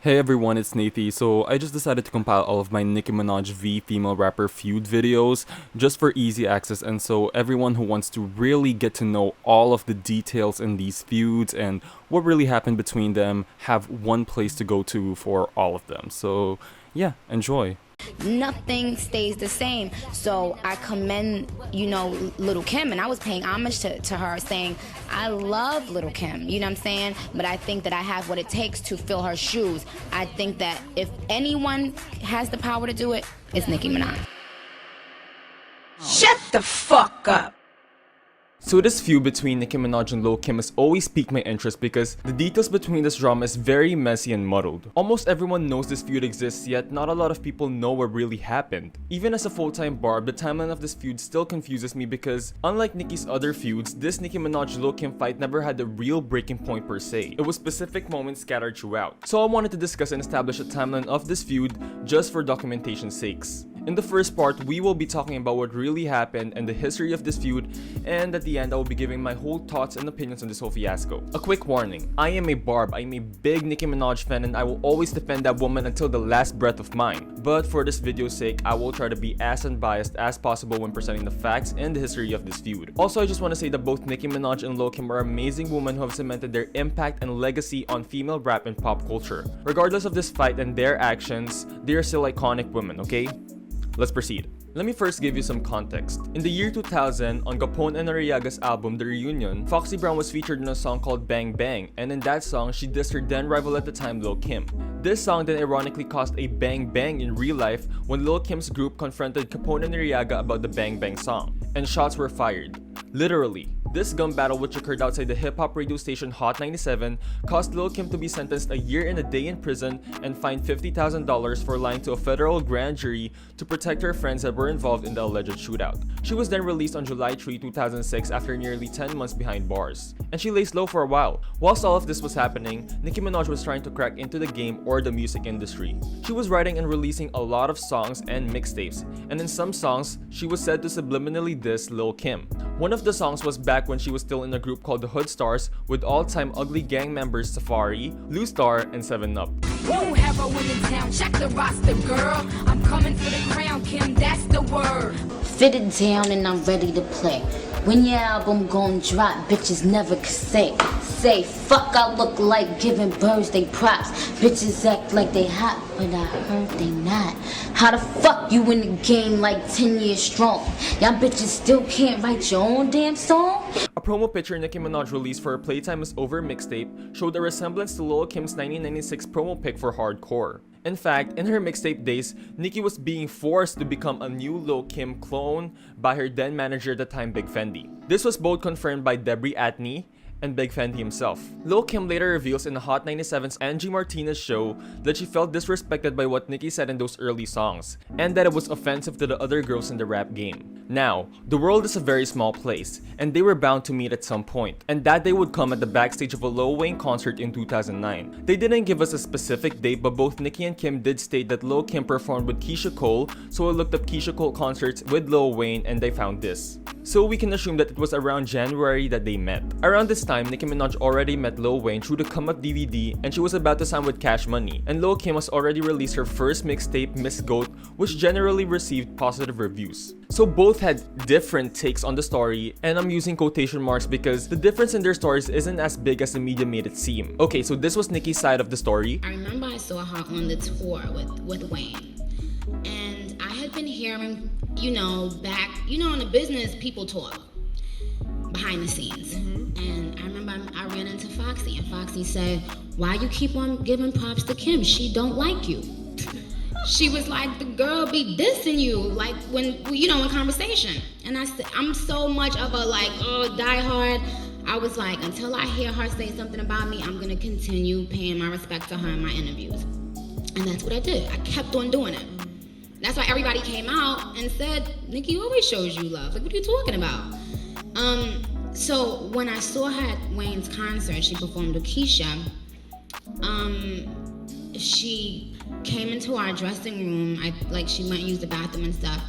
Hey everyone, it's Nathy. So I just decided to compile all of my Nicki Minaj v female rapper feud videos just for easy access, and so everyone who wants to really get to know all of the details in these feuds and what really happened between them have one place to go to for all of them. So yeah, enjoy. Nothing stays the same. So I commend, Little Kim, and I was paying homage to her, saying, I love Little Kim, you know what I'm saying? But I think that I have what it takes to fill her shoes. I think that if anyone has the power to do it, it's Nicki Minaj. Shut the fuck up. So this feud between Nicki Minaj and Lil Kim has always piqued my interest because the details between this drama is very messy and muddled. Almost everyone knows this feud exists, yet not a lot of people know what really happened. Even as a full-time barb, the timeline of this feud still confuses me because unlike Nicki's other feuds, this Nicki Minaj-Lil Kim fight never had a real breaking point per se. It was specific moments scattered throughout. So I wanted to discuss and establish a timeline of this feud just for documentation's sakes. In the first part, we will be talking about what really happened and the history of this feud, and at the end, I will be giving my whole thoughts and opinions on this whole fiasco. A quick warning, I am a barb, I am a big Nicki Minaj fan, and I will always defend that woman until the last breath of mine. But for this video's sake, I will try to be as unbiased as possible when presenting the facts and the history of this feud. Also, I just want to say that both Nicki Minaj and Lil Kim are amazing women who have cemented their impact and legacy on female rap and pop culture. Regardless of this fight and their actions, they are still iconic women, okay? Let's proceed. Let me first give you some context. In the year 2000, on Gapon and Arriaga's album The Reunion, Foxy Brown was featured in a song called Bang Bang, and in that song, she dissed her then rival at the time, Lil Kim. This song then ironically caused a bang bang in real life when Lil Kim's group confronted Capone and Arriaga about the Bang Bang song, and shots were fired. Literally. This gun battle, which occurred outside the hip-hop radio station Hot 97, caused Lil Kim to be sentenced a year and a day in prison and fined $50,000 for lying to a federal grand jury to protect her friends that were involved in the alleged shootout. She was then released on July 3, 2006 after nearly 10 months behind bars. And she lays low for a while. Whilst all of this was happening, Nicki Minaj was trying to crack into the game or the music industry. She was writing and releasing a lot of songs and mixtapes, and in some songs, she was said to subliminally diss Lil Kim. One of the songs was back when she was still in a group called the Hood Stars with all-time ugly gang members Safari, Lou Star, and 7up. You have a win in town, check the roster, girl. I'm coming for the crown, Kim, that's the word. Fitted down and I'm ready to play. When your album gon' drop, bitches never could say fuck, I look like giving birds they props. Bitches act like they hot, but I heard they not. How the fuck you in the game like 10 years strong? Y'all bitches still can't write your own damn song? A promo picture Nicki Minaj released for her Playtime Is Over mixtape showed a resemblance to Lil Kim's 1996 promo pic for Hardcore. In fact, in her mixtape days, Nicki was being forced to become a new Lil Kim clone by her then manager at the time, Big Fendi. This was both confirmed by Debri Atney and Big Fendi himself. Lil Kim later reveals in the Hot 97's Angie Martinez show that she felt disrespected by what Nicki said in those early songs, and that it was offensive to the other girls in the rap game. Now, the world is a very small place, and they were bound to meet at some point, and that day would come at the backstage of a Lil Wayne concert in 2009. They didn't give us a specific date, but both Nicki and Kim did state that Lil Kim performed with Keisha Cole, so I looked up Keisha Cole concerts with Lil Wayne and they found this. So we can assume that it was around January that they met. Around this time, Nicki Minaj already met Lil Wayne through the Come Up DVD, and she was about to sign with Cash Money, and Lil Kim has already released her first mixtape, Miss Goat, which generally received positive reviews. So both had different takes on the story, and I'm using quotation marks because the difference in their stories isn't as big as the media made it seem. Okay, so this was Nicki's side of the story. I remember I saw her on the tour with Wayne, and I had been hearing, back, in the business, people talk behind the scenes. And I remember I ran into Foxy, and Foxy said, why you keep on giving props to Kim? She don't like you. She was like, the girl be dissing you, like when, in conversation. And I said, I'm so much of a diehard. I was like, until I hear her say something about me, I'm gonna continue paying my respect to her in my interviews. And that's what I did. I kept on doing it. That's why everybody came out and said, Nicki always shows you love. Like, what are you talking about? So when I saw her at Wayne's concert, she performed with Keisha. She came into our dressing room. She went and used the bathroom and stuff.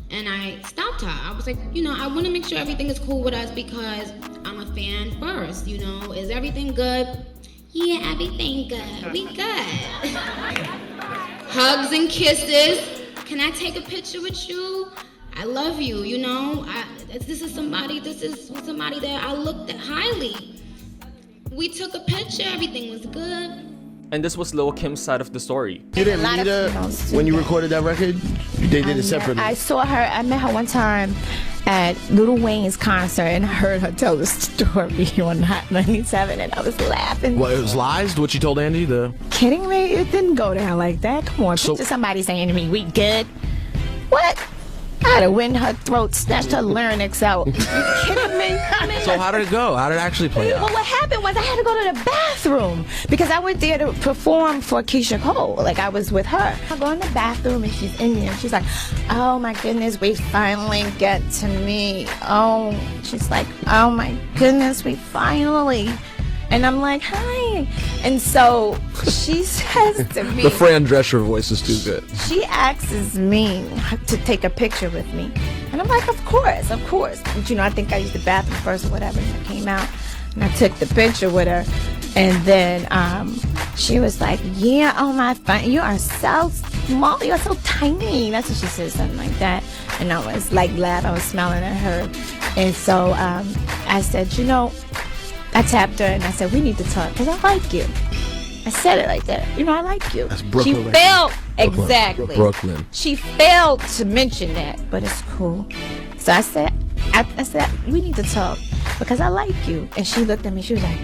And I stopped her. I was like, I want to make sure everything is cool with us because I'm a fan first, Is everything good? Yeah, everything good. We good. hugs and kisses. Can I take a picture with you? I love you, you know. This is somebody that I looked at highly. We took a picture, everything was good. And this was Lil Kim's side of the story. You didn't meet her when you recorded that record? They did it separately. I met her one time at Lil Wayne's concert, and I heard her tell the story on Hot 97, and I was laughing. Well, it was lies, what you told Angie? Kidding me? It didn't go down like that. Come on, picture somebody saying to me, "We good?" What? I'd have went in her throat, snatched her larynx out. You kidding me? So how did it go? How did it actually play out? Well, what happened was I had to go to the bathroom because I went there to perform for Keisha Cole. Like, I was with her. I go in the bathroom and she's in there and she's like, "Oh my goodness, we finally get to meet." Oh, she's like, "Oh my goodness, we finally." And I'm like, "Hi." And so she says to me, The Fran Drescher voice is too good. she asks me to take a picture with me. And I'm like, of course. But, you know, I think I used the bathroom first or whatever. And I came out and I took the picture with her. And then she was like, "Yeah, oh my, you are so small. You are so tiny." That's what she said, something like that. And I was like, glad I was smiling at her. And so I said, you know, I tapped her and I said, "We need to talk because I like you." I said it like that. You know, I like you. That's Brooklyn. She failed. Exactly. Brooklyn. She failed to mention that, but it's cool. So I said, "We need to talk because I like you." And she looked at me. She was like,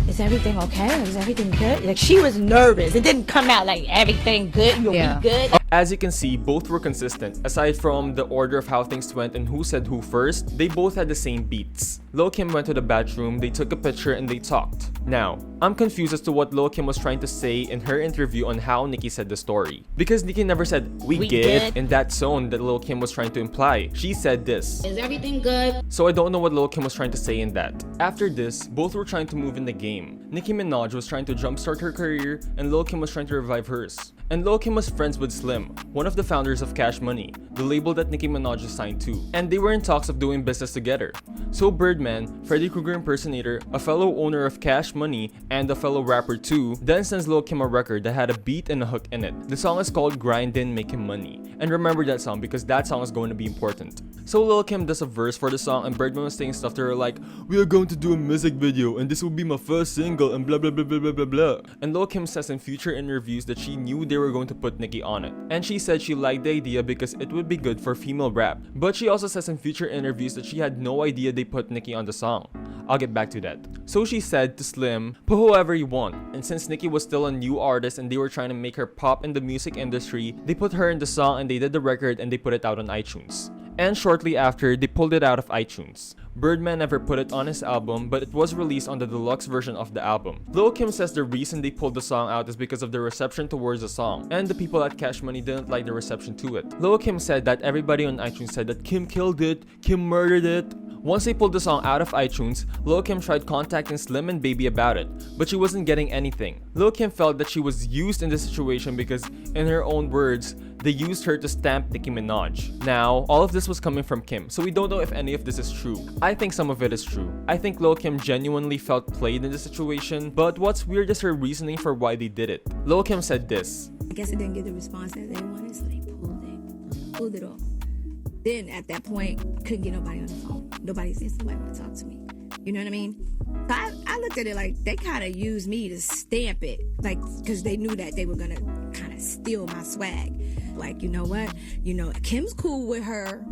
"Is everything okay? Is everything good?" Like, she was nervous. It didn't come out like everything good. You'll be good. As you can see, both were consistent. Aside from the order of how things went and who said who first, they both had the same beats. Lil Kim went to the bathroom, they took a picture, and they talked. Now, I'm confused as to what Lil Kim was trying to say in her interview on how Nicki said the story. Because Nicki never said, we get in that tone that Lil Kim was trying to imply. She said this. Is everything good? So I don't know what Lil Kim was trying to say in that. After this, both were trying to move in the game. Nicki Minaj was trying to jumpstart her career, and Lil Kim was trying to revive hers. And Lil Kim was friends with Slim, one of the founders of Cash Money, the label that Nicki Minaj is signed to. And they were in talks of doing business together. So Birdman, Freddy Krueger impersonator, a fellow owner of Cash Money, and a fellow rapper too, then sends Lil Kim a record that had a beat and a hook in it. The song is called Grindin' Making Money. And remember that song because that song is going to be important. So Lil Kim does a verse for the song and Birdman was saying stuff to her like, "We are going to do a music video and this will be my first single and blah blah blah blah blah blah blah." And Lil Kim says in future interviews that she knew they were going to put Nicki on it. And she said she liked the idea because it would be good for female rap. But she also says in future interviews that she had no idea they put Nicki on the song. I'll get back to that. So she said to Slim, "Put whoever you want." And since Nicki was still a new artist and they were trying to make her pop in the music industry, they put her in the song and they did the record and they put it out on iTunes. And shortly after, they pulled it out of iTunes. Birdman never put it on his album, but it was released on the deluxe version of the album. Lil Kim says the reason they pulled the song out is because of the reception towards the song, and the people at Cash Money didn't like the reception to it. Lil Kim said that everybody on iTunes said that Kim killed it, Kim murdered it. Once they pulled the song out of iTunes, Lil Kim tried contacting Slim and Baby about it, but she wasn't getting anything. Lil Kim felt that she was used in this situation because, in her own words, they used her to stamp Nicki Minaj. Now, all of this was coming from Kim, so we don't know if any of this is true. I think some of it is true. I think Lil Kim genuinely felt played in the situation, but what's weird is her reasoning for why they did it. Lil Kim said this. I guess it didn't get the response that they wanted, so they pulled it off. Then at that point, couldn't get nobody on the phone. Nobody said somebody would talk to me. You know what I mean? So I looked at it like they kind of used me to stamp it, like, because they knew that they were gonna kind of steal my swag. Like, you know what? You know, Kim's cool with her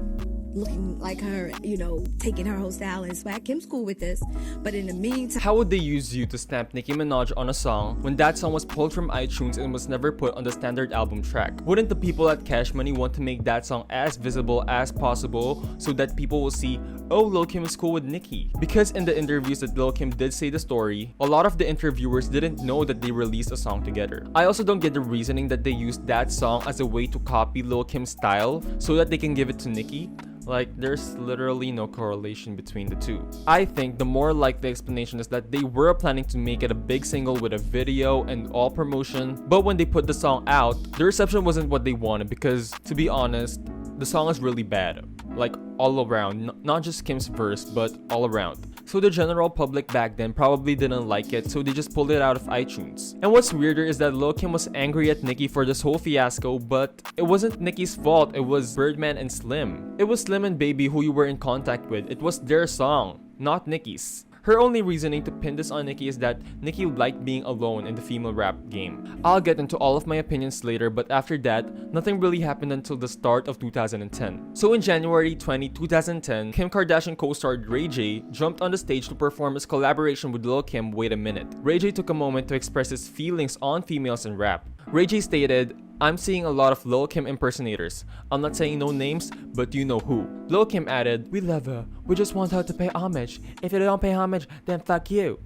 looking like her, you know, taking her whole style and swag. Kim's cool with this. But in the meantime, how would they use you to stamp Nicki Minaj on a song when that song was pulled from iTunes and was never put on the standard album track? Wouldn't the people at Cash Money want to make that song as visible as possible so that people will see, oh, Lil Kim is cool with Nicki? Because in the interviews that Lil Kim did say the story, a lot of the interviewers didn't know that they released a song together. I also don't get the reasoning that they used that song as a way to copy Lil Kim's style so that they can give it to Nicki. Like, there's literally no correlation between the two. I think the more likely explanation is that they were planning to make it a big single with a video and all promotion, but when they put the song out, the reception wasn't what they wanted because, to be honest, the song is really bad. Like, all around, not just Kim's verse, but all around. So the general public back then probably didn't like it, so they just pulled it out of iTunes. And what's weirder is that Lil Kim was angry at Nicki for this whole fiasco, but it wasn't Nicki's fault, it was Birdman and Slim. It was Slim and Baby who you were in contact with. It was their song, not Nicki's. Her only reasoning to pin this on Nicki is that Nicki liked being alone in the female rap game. I'll get into all of my opinions later, but after that, nothing really happened until the start of 2010. So in January 20, 2010, Kim Kardashian co-star Ray J jumped on the stage to perform his collaboration with Lil Kim, Wait a Minute. Ray J took a moment to express his feelings on females in rap. Ray J stated, "I'm seeing a lot of Lil Kim impersonators. I'm not saying no names, but you know who." Lil Kim added, "We love her. We just want her to pay homage. If you don't pay homage, then fuck you."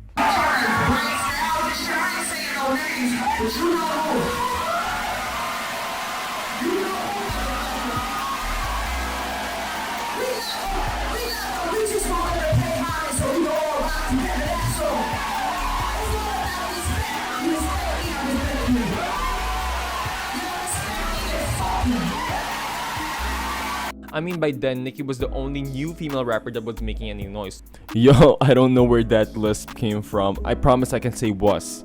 I mean, by then, Nicki was the only new female rapper that was making any noise. Yo, I don't know where that lisp came from. I promise I can say was.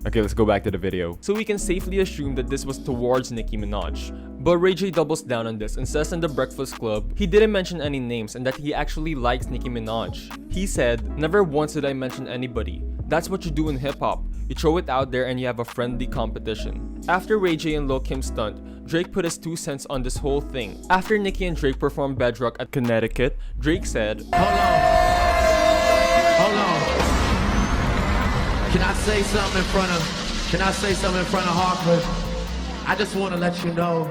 Okay, let's go back to the video. So we can safely assume that this was towards Nicki Minaj. But Ray J doubles down on this and says in the Breakfast Club, he didn't mention any names and that he actually likes Nicki Minaj. He said, "Never once did I mention anybody. That's what you do in hip-hop. You throw it out there and you have a friendly competition." After Ray J and Lil Kim's stunt, Drake put his 2 cents on this whole thing. After Nicki and Drake performed Bedrock at Connecticut, Drake said, Hold on. Can I say something in front of Hartford? I just want to let you know,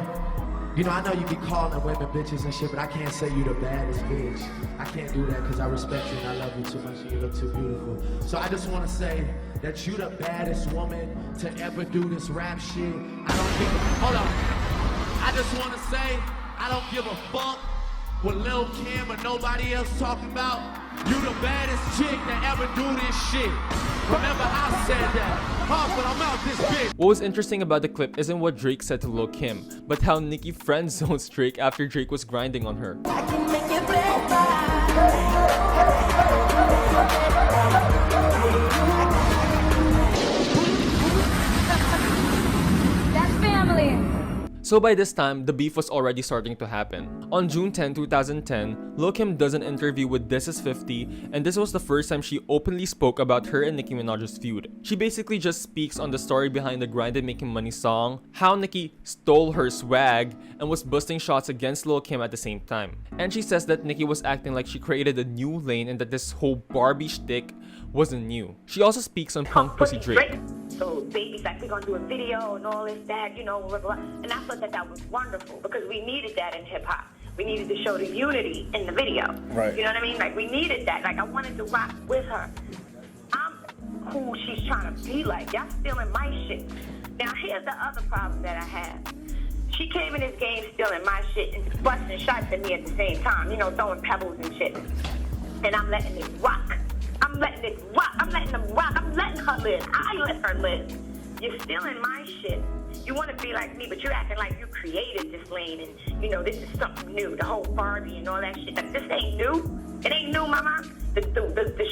I know you be calling women bitches and shit, but I can't say you the baddest bitch. I can't do that because I respect you and I love you too much and you look too beautiful. So I just want to say that you the baddest woman to ever do this rap shit. I just want to say, I don't give a fuck what Lil Kim or nobody else talking about. You the baddest chick to ever do this shit. Remember I said that. But I'm out this bitch. What was interesting about the clip isn't what Drake said to Lil Kim, but how Nicki friend zones Drake after Drake was grinding on her. I can make it better. That's family. So by this time, the beef was already starting to happen. On June 10, 2010, Lil Kim does an interview with This Is 50, and this was the first time she openly spoke about her and Nicki Minaj's feud. She basically just speaks on the story behind the Grinded Making Money song, how Nicki stole her swag, and was busting shots against Lil Kim at the same time. And she says that Nicki was acting like she created a new lane and that this whole Barbie shtick wasn't new. She also speaks on Punk Pussy Drake. So Baby's like, we're gonna do a video and all this, that, blah, blah, blah. And I thought that was wonderful because we needed that in hip hop. We needed to show the unity in the video. Right. You know what I mean? Like we needed that. Like I wanted to rock with her. I'm who she's trying to be like. Y'all stealing my shit. Now here's the other problem that I have. She came in this game stealing my shit and busting shots at me at the same time, throwing pebbles and shit. And I'm letting it rock. I'm letting it rock. I'm letting them rock. I'm letting her live. I let her live. You're stealing my shit. You want to be like me, but you're acting like you created this lane and, this is something new. The whole Barbie and all that shit. Like, this ain't new. It ain't new, mama. The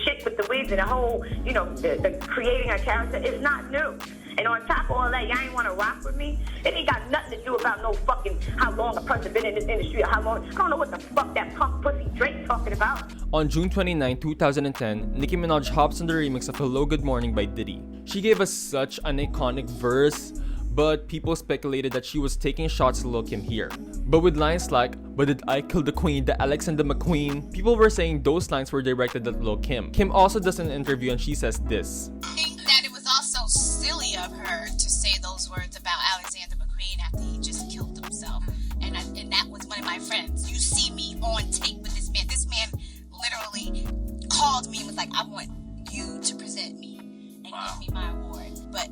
shit with the wigs and the whole, the creating a character is not new. And on top of all that, y'all ain't want to rock with me? It ain't got nothing to do about no fucking how long a person been in this industry or how long. I don't know what the fuck that Punk Pussy Drake talking about. On June 29, 2010, Nicki Minaj hops on the remix of Hello Good Morning by Diddy. She gave us such an iconic verse, but people speculated that she was taking shots to Lil Kim here. But with lines like, "But did I kill the queen, the Alex and the McQueen?" people were saying those lines were directed at Lil Kim. Kim also does an interview and she says this. I think that it was also silly of her to say those words about Alexander McQueen after he just killed himself. And that was one of my friends. You see me on tape with this man. This man literally called me and was like, "I want you to present me and give me my award." But,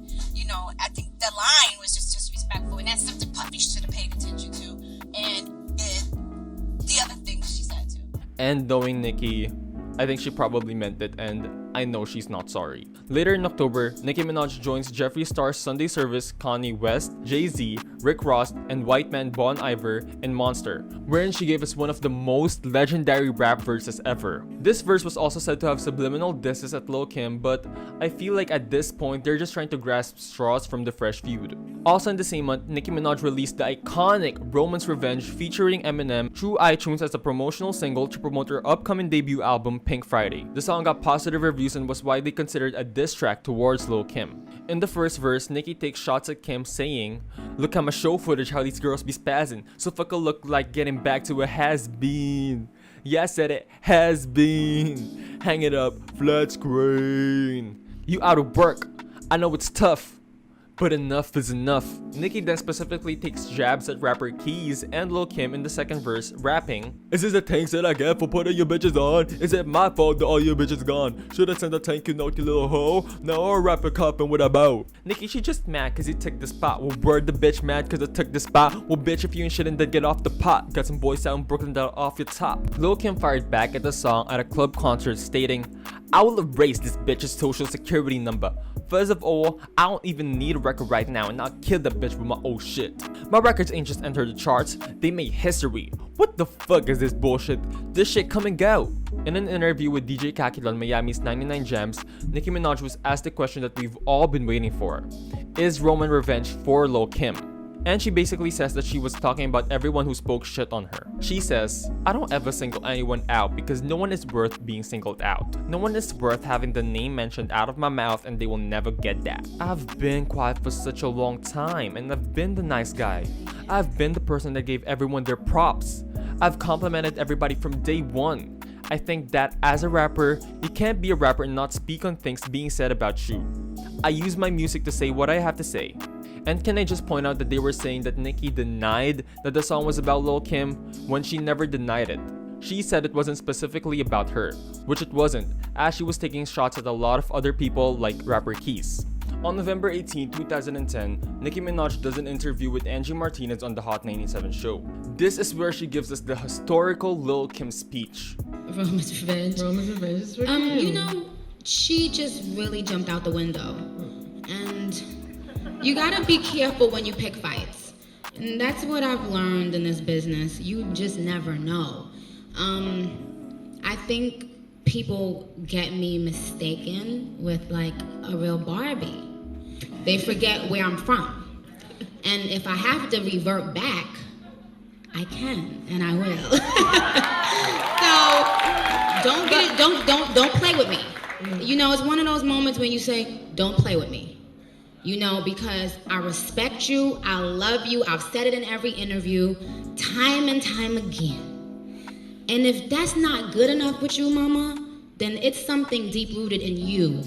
I think the line was just disrespectful, and that's something Puffy should have paid attention to. And the other things she said too. And knowing Nicki, I think she probably meant it, and I know she's not sorry. Later in October, Nicki Minaj joins Jeffree Star's Sunday Service, Kanye West, Jay-Z, Rick Ross, and white man Bon Iver in Monster, wherein she gave us one of the most legendary rap verses ever. This verse was also said to have subliminal disses at Lil' Kim, but I feel like at this point they're just trying to grasp straws from the fresh feud. Also in the same month, Nicki Minaj released the iconic Romance Revenge featuring Eminem through iTunes as a promotional single to promote her upcoming debut album Pink Friday. The song got positive reviews and was widely considered a diss track towards Lil' Kim. In the first verse, Nicki takes shots at Kim saying, "Look at my show footage how these girls be spazzing, so fuck a look like getting back to a has-been. Yeah, I said it, has been. Hang it up, flat screen. You out of work, I know it's tough, but enough is enough." Nicki then specifically takes jabs at rapper Keys and Lil' Kim in the second verse, rapping, "Is this the thanks that I get for putting your bitches on? Is it my fault that all your bitches gone? Should've sent a thank you note, you little hoe. Now I'll rap a coppin' with a bow." Nicki, she just mad cause he took the spot. Well, word the bitch mad cause I took the spot. Well, bitch, if you ain't shitting, then get off the pot. Got some boys out in Brooklyn that are off your top. Lil' Kim fired back at the song at a club concert stating, "I will erase this bitch's social security number. First of all, I don't even need a record right now, and I'll kill the bitch with my old shit. My records ain't just entered the charts, they made history. What the fuck is this bullshit? This shit come and go." In an interview with DJ Kakil on Miami's 99 Gems, Nicki Minaj was asked the question that we've all been waiting for. Is Roman revenge for Lil' Kim? And she basically says that she was talking about everyone who spoke shit on her. She says, "I don't ever single anyone out because no one is worth being singled out. No one is worth having the name mentioned out of my mouth and they will never get that. I've been quiet for such a long time and I've been the nice guy. I've been the person that gave everyone their props. I've complimented everybody from day one. I think that as a rapper, you can't be a rapper and not speak on things being said about you. I use my music to say what I have to say." And can I just point out that they were saying that Nicki denied that the song was about Lil' Kim when she never denied it. She said it wasn't specifically about her, which it wasn't, as she was taking shots at a lot of other people like rapper Keys. On November 18, 2010, Nicki Minaj does an interview with Angie Martinez on the Hot 97 show. This is where she gives us the historical Lil' Kim speech. Romance Revenge. You know, she just really jumped out the window. And you gotta be careful when you pick fights. And that's what I've learned in this business. You just never know. I think people get me mistaken with like a real Barbie. They forget where I'm from. And if I have to revert back, I can and I will. So don't play with me. You know, it's one of those moments when you say, don't play with me. You know, because I respect you, I love you, I've said it in every interview, time and time again. And if that's not good enough with you, mama, then it's something deep-rooted in you.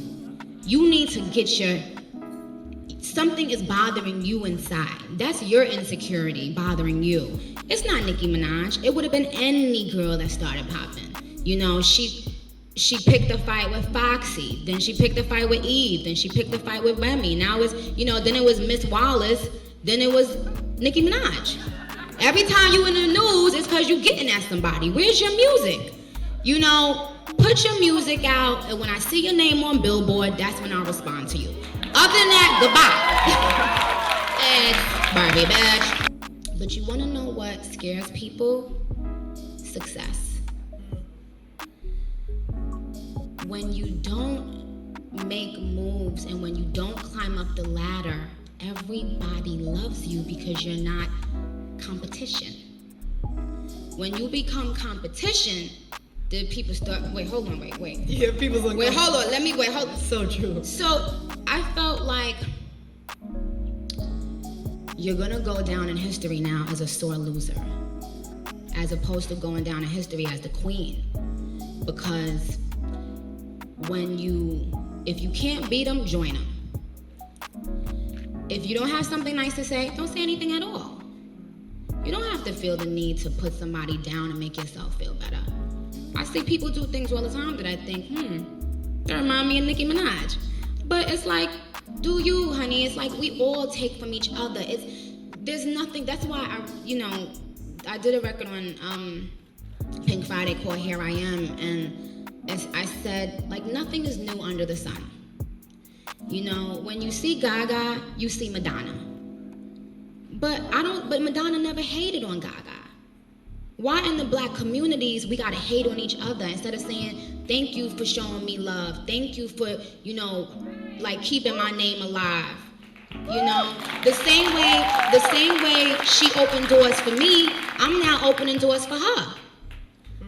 You need to get something is bothering you inside. That's your insecurity bothering you. It's not Nicki Minaj. It would have been any girl that started popping. You know, she picked a fight with Foxy, then she picked a fight with Eve, then she picked a fight with Remy. Now it's, you know, then it was Miss Wallace, then it was Nicki Minaj. Every time you in the news, it's because you getting at somebody. Where's your music? You know, put your music out, and when I see your name on Billboard, that's when I'll respond to you. Other than that, goodbye. And Barbie bitch. But you want to know what scares people? Success. When you don't make moves and when you don't climb up the ladder, everybody loves you because you're not competition. When you become competition, the people start, wait. Yeah, people's like, wait, hold on. So true. So I felt like you're gonna go down in history now as a sore loser, as opposed to going down in history as the queen. Because if you can't beat them, join them. If you don't have something nice to say, don't say anything at all. You don't have to feel the need to put somebody down and make yourself feel better. I see people do things all the time that I think, that remind me of Nicki Minaj. But it's like, do you, honey? It's like we all take from each other. There's nothing, that's why I did a record on Pink Friday called Here I Am, and as I said, like, nothing is new under the sun. You know, when you see Gaga, you see Madonna. But Madonna never hated on Gaga. Why in the black communities we gotta hate on each other instead of saying, thank you for showing me love, thank you for, you know, like keeping my name alive. You know, the same way she opened doors for me, I'm now opening doors for her.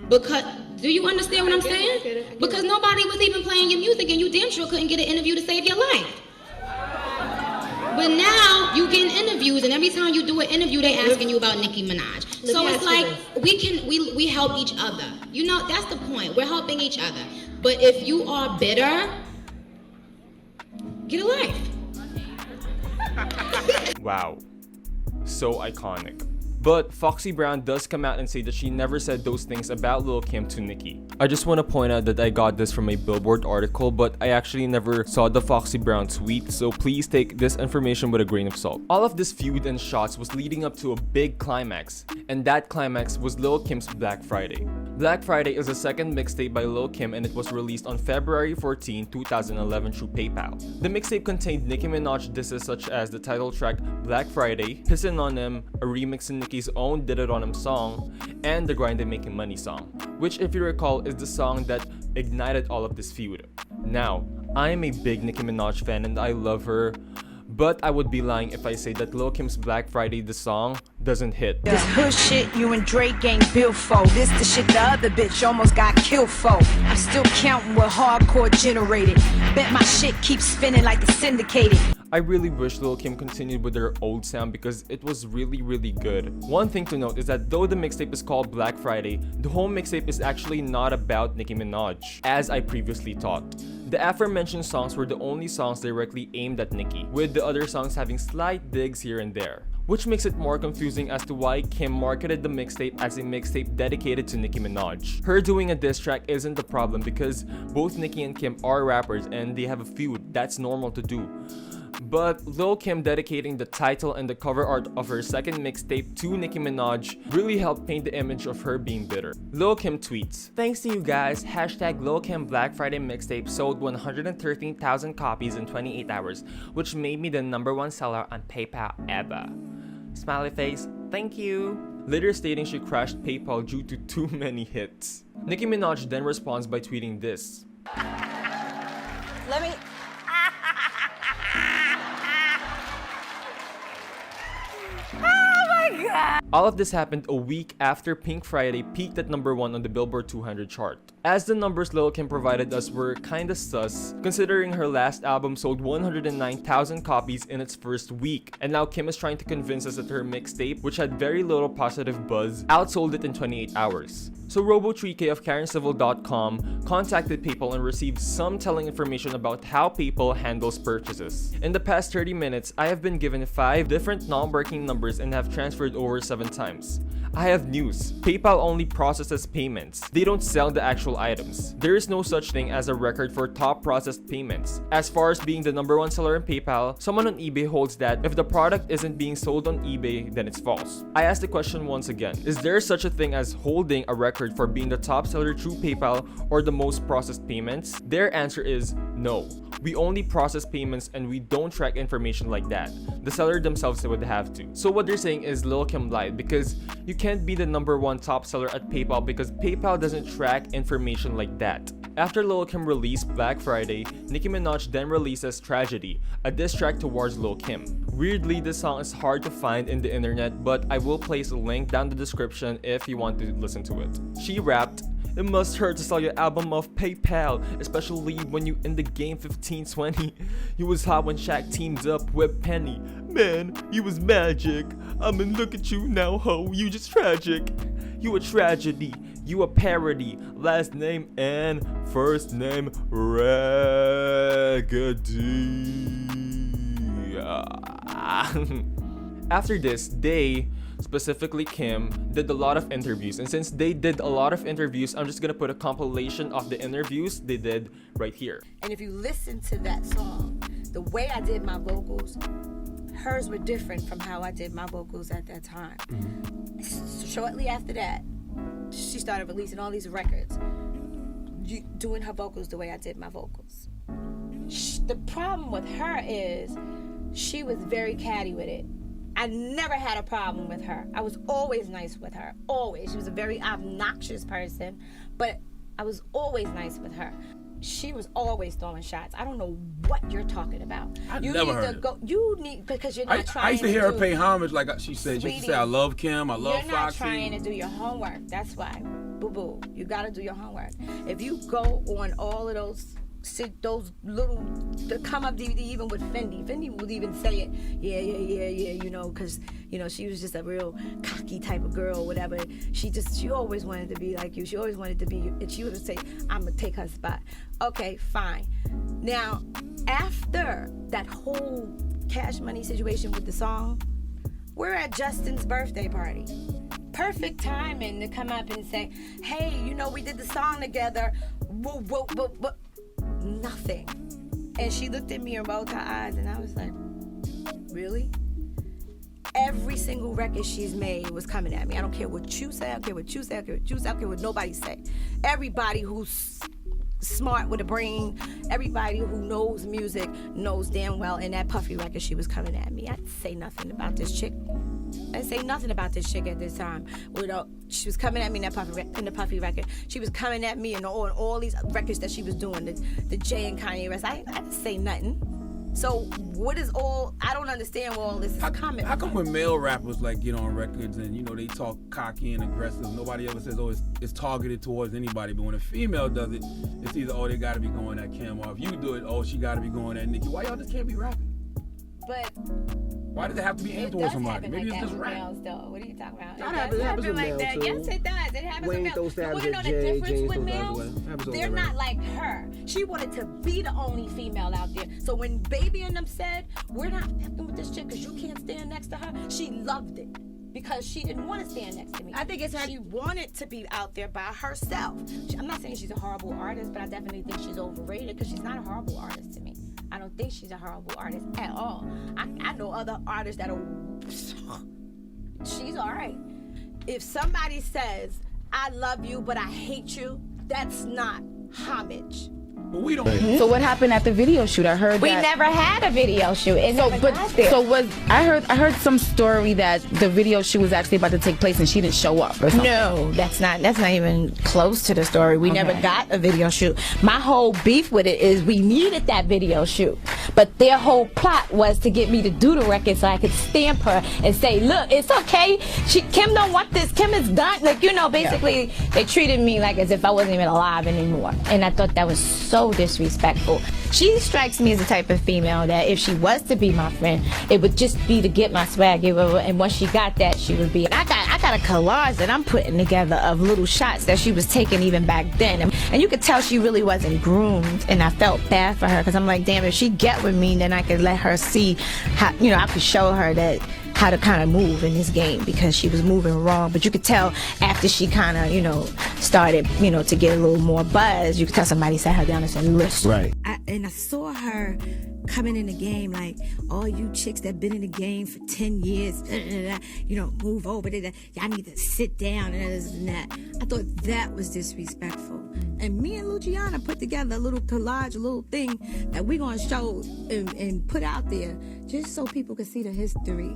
Because, do you understand what I'm saying? Because nobody was even playing your music and you damn sure couldn't get an interview to save your life. But now you getting interviews, and every time you do an interview, they asking you about Nicki Minaj. So it's like we help each other. You know, that's the point. We're helping each other. But if you are bitter, get a life. Wow. So iconic. But Foxy Brown does come out and say that she never said those things about Lil' Kim to Nicki. I just want to point out that I got this from a Billboard article, but I actually never saw the Foxy Brown tweet, so please take this information with a grain of salt. All of this feud and shots was leading up to a big climax, and that climax was Lil' Kim's Black Friday. Black Friday is the second mixtape by Lil' Kim, and it was released on February 14, 2011 through PayPal. The mixtape contained Nicki Minaj disses such as the title track Black Friday, Pissin' on Him, a remix in Nicki's own Did It On Him song, and the Grindin' Making Money song, which, if you recall, is the song that ignited all of this feud. Now, I am a big Nicki Minaj fan and I love her, but I would be lying if I say that Lil' Kim's Black Friday, the song, doesn't hit. This hood shit you and Drake ain't built for. This the shit the other bitch almost got killed for. I'm still counting what hardcore generated. Bet my shit keeps spinning like it's syndicated. I really wish Lil' Kim continued with her old sound because it was really good. One thing to note is that though the mixtape is called Black Friday, the whole mixtape is actually not about Nicki Minaj, as I previously thought. The aforementioned songs were the only songs directly aimed at Nicki, with the other songs having slight digs here and there, which makes it more confusing as to why Kim marketed the mixtape as a mixtape dedicated to Nicki Minaj. Her doing a diss track isn't the problem because both Nicki and Kim are rappers and they have a feud. That's normal to do. But Lil' Kim dedicating the title and the cover art of her second mixtape to Nicki Minaj really helped paint the image of her being bitter. Lil' Kim tweets, "Thanks to you guys, hashtag Lil' Kim Black Friday mixtape sold 113,000 copies in 28 hours, which made me the #1 seller on PayPal ever. Smiley face, thank you." Later stating she crashed PayPal due to too many hits. Nicki Minaj then responds by tweeting this. Let me... All of this happened a week after Pink Friday peaked at #1 on the Billboard 200 chart. As the numbers Lil' Kim provided us were kinda sus, considering her last album sold 109,000 copies in its first week, and now Kim is trying to convince us that her mixtape, which had very little positive buzz, outsold it in 28 hours. So Robo3K of KarenCivil.com contacted PayPal and received some telling information about how PayPal handles purchases. In the past 30 minutes, I have been given 5 different non-working numbers and have transferred over 7 times. I have news. PayPal only processes payments. They don't sell the actual items. There is no such thing as a record for top processed payments. As far as being the #1 seller in PayPal, someone on eBay holds that if the product isn't being sold on eBay, then it's false. I ask the question once again, is there such a thing as holding a record for being the top seller through PayPal or the most processed payments? Their answer is no. We only process payments and we don't track information like that. The seller themselves would have to. So what they're saying is Lil' Kim lied because you can't be the #1 top seller at PayPal because PayPal doesn't track information like that. After Lil' Kim released Black Friday, Nicki Minaj then releases Tragedy, a diss track towards Lil' Kim. Weirdly, this song is hard to find in the internet, but I will place a link down the description if you want to listen to it. She rapped, "It must hurt to sell your album off PayPal, especially when you in the game 15-20. You was hot when Shaq teamed up with Penny. Man, you was magic. I mean, look at you now, ho, you just tragic. You a tragedy, you a parody. Last name and first name Raggedy." After this, they, specifically Kim, did a lot of interviews, and since they did a lot of interviews, I'm just gonna put a compilation of the interviews they did right here. And if you listen to that song, the way I did my vocals, hers were different from how I did my vocals at that time. So shortly after that, she started releasing all these records. doing her vocals the way I did my vocals. The problem with her is she was very catty with it. I never had a problem with her. I was always nice with her, always. She was a very obnoxious person, but I was always nice with her. She was always throwing shots. I don't know what you're talking about. You never heard it. You need, because you're not trying to I used to hear her pay homage, like she said. She used to say, I love Kim, I love Foxy. You're not trying to do your homework. That's why. Boo-boo. You got to do your homework. If you go on all of those little, the come up DVD, even with Fendi would even say it, yeah, you know, because, you know, she was just a real cocky type of girl, whatever. She always wanted to be like you. She always wanted to be you. And she would say, I'm going to take her spot. Okay, fine. Now, after that whole Cash Money situation with the song, we're at Justin's birthday party. Perfect timing to come up and say, hey, you know, we did the song together. Nothing. And she looked at me and rolled her eyes, and I was like, really? Every single record she's made was coming at me. I don't care what you say, I don't care what you say, I don't care what you say, I don't care what nobody say. Everybody who's smart with a brain, everybody who knows music knows damn well in that Puffy record she was coming at me. I didn't say nothing about this chick. I didn't say nothing about this chick at this time. She was coming at me in the Puffy record. She was coming at me on all these records that she was doing, the Jay and Kanye rest. I didn't say nothing. So what is all? I don't understand where all this is coming. How come when male rappers like get on records and you know they talk cocky and aggressive, nobody ever says, oh, it's targeted towards anybody? But when a female does it, it's either, oh, they gotta be going at Kim, or if you do it, oh, she gotta be going at Nicki. Why y'all just can't be rapping? But why does it have to be aimed towards somebody? Maybe like it's just rap. Males, though. What are you talking about? That happens with like males that. too. Yes, it does. It happens Wayne with throws males. stabs You want to know at the Jay, difference James with throws males? stabs at Wayne. They're not like her. She wanted to be the only female out there. So when Baby and them said, we're not fucking with this chick because you can't stand next to her, she loved it. Because she didn't want to stand next to me. I think it's her. She wanted to be out there by herself. I'm not saying she's a horrible artist, but I definitely think she's overrated because she's not a horrible artist to me. I don't think she's a horrible artist at all. I know other artists that are... She's all right. If somebody says, I love you, but I hate you, that's not homage. But we don't. So what happened at the video shoot? I heard We that never had a video shoot. I heard some story that the video shoot was actually about to take place and she didn't show up or something. No, that's not even close to the story. We never got a video shoot. My whole beef with it is we needed that video shoot. But their whole plot was to get me to do the record so I could stamp her and say, look, it's okay. Kim don't want this. Kim is done. Like, you know, basically they treated me like as if I wasn't even alive anymore. And I thought that was so disrespectful. She strikes me as the type of female that if she was to be my friend, it would just be to get my swag, and once she got that, she would be. I got a collage that I'm putting together of little shots that she was taking even back then, and you could tell she really wasn't groomed, and I felt bad for her because I'm like, damn, if she get with me, then I could let her see how, you know, I could show her that how to kind of move in this game because she was moving wrong. But you could tell after she kind of, you know, started, you know, to get a little more buzz, you could tell somebody sat her down and said, listen. Right. And I saw her coming in the game like, all you chicks that been in the game for 10 years, you know, move over there. Y'all need to sit down and this and that. I thought that was disrespectful. And me and Luciana put together a little collage, a little thing that we're going to show and put out there just so people could see the history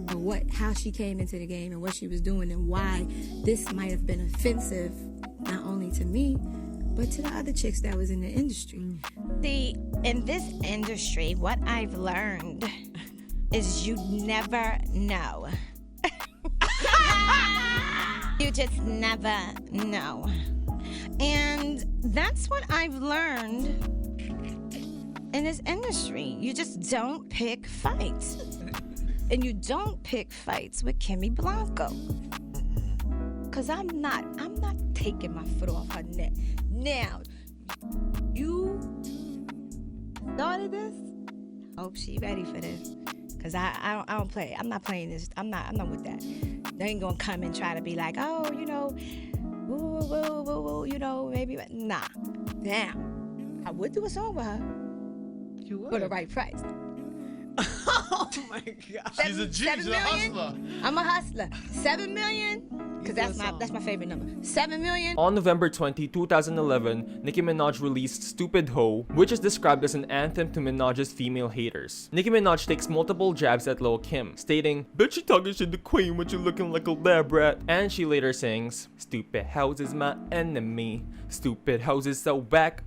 of how she came into the game and what she was doing and why this might have been offensive not only to me, but to the other chicks that was in the industry. See, in this industry, what I've learned is you never know. You just never know. And that's what I've learned in this industry. You just don't pick fights. And you don't pick fights with Kimmy Blanco. Cause I'm not taking my foot off her neck. Now, you started this. Hope she ready for this. Cause I don't play. I'm not playing this. I'm not with that. They ain't gonna come and try to be like, oh, you know, woo, you know, maybe. Nah. Now, I would do a song with her. You would. For the right price. Oh my God. She's a G. She's a hustler. I'm a hustler. $7 million. Cause that's my favorite number. 7 million. On November 20, 2011, Nicki Minaj released Stupid Ho, which is described as an anthem to Minaj's female haters. Nicki Minaj takes multiple jabs at Lil Kim, stating, "Bitch, you talking shit to Queen when you looking like a lab rat." And she later sings, "Stupid hoes is my enemy. Stupid hoes is so whack.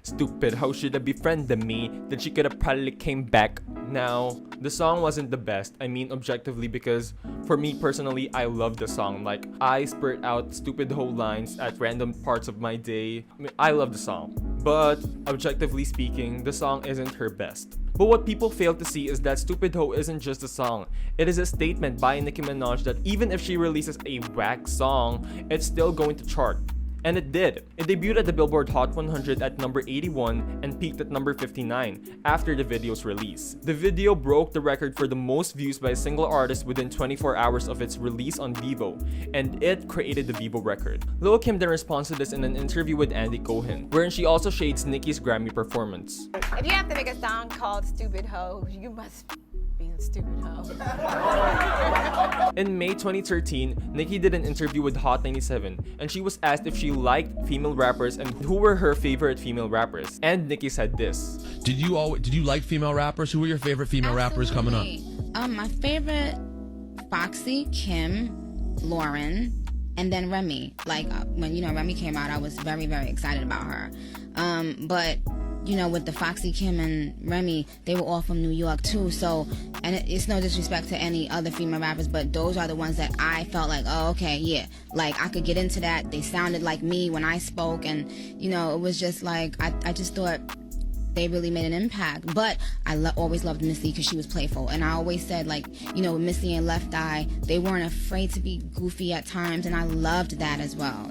Stupid hoe should have befriended me, then she could have probably came back." Now, the song wasn't the best, I mean objectively, because for me personally, I love the song. Like, I spurt out stupid hoe lines at random parts of my day. I love the song. But, objectively speaking, the song isn't her best. But what people fail to see is that Stupid Ho isn't just a song. It is a statement by Nicki Minaj that even if she releases a whack song, it's still going to chart. And it did. It debuted at the Billboard Hot 100 at number 81 and peaked at number 59 after the video's release. The video broke the record for the most views by a single artist within 24 hours of its release on Vivo, and it created the Vivo record. Lil Kim then responds to this in an interview with Andy Cohen, wherein she also shades Nicki's Grammy performance. If you have to make a song called Stupid Ho, you must be a stupid hoe. In May 2013, Nicki did an interview with Hot 97, and she was asked if she liked female rappers and who were her favorite female rappers. And Nicki said this. Did you like female rappers? Who were your favorite female rappers coming up? My favorite, Foxy, Kim, Lauren, and then Remy. Like, when, Remy came out, I was very, very excited about her. But with the Foxy, Kim, and Remy, they were all from New York too. So, and it's no disrespect to any other female rappers, but those are the ones that I felt like, oh, okay, yeah, like I could get into that. They sounded like me when I spoke, and it was just like I just thought they really made an impact. But I always loved Missy because she was playful, and I always said, like, with Missy and Left Eye, they weren't afraid to be goofy at times, and I loved that as well.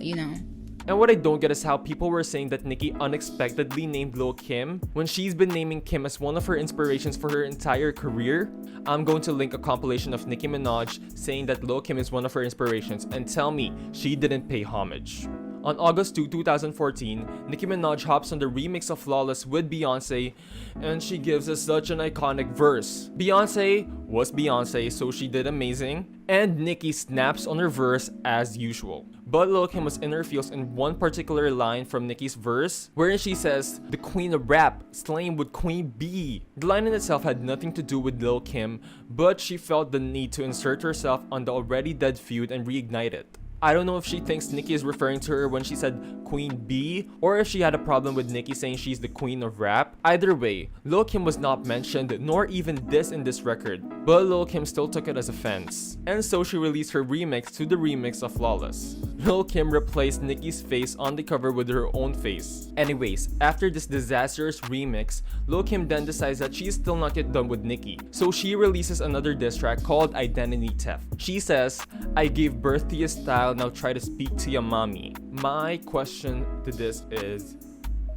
And what I don't get is how people were saying that Nicki unexpectedly named Lil Kim when she's been naming Kim as one of her inspirations for her entire career. I'm going to link a compilation of Nicki Minaj saying that Lil Kim is one of her inspirations, and tell me she didn't pay homage. On August 2, 2014, Nicki Minaj hops on the remix of Flawless with Beyonce, and she gives us such an iconic verse. Beyonce was Beyonce, so she did amazing, and Nicki snaps on her verse as usual. But Lil Kim was in her feels in one particular line from Nicki's verse, wherein she says, "The queen of rap, slain with Queen B." The line in itself had nothing to do with Lil Kim, but she felt the need to insert herself on the already dead feud and reignite it. I don't know if she thinks Nicki is referring to her when she said Queen B, or if she had a problem with Nicki saying she's the queen of rap. Either way, Lil Kim was not mentioned, nor even dissed in this record, but Lil Kim still took it as offense. And so she released her remix to the remix of Flawless. Lil Kim replaced Nicki's face on the cover with her own face. Anyways, after this disastrous remix, Lil Kim then decides that she is still not yet done with Nicki, so she releases another diss track called Identity Theft. She says, "I gave birth to your style, now try to speak to your mommy." My question to this is,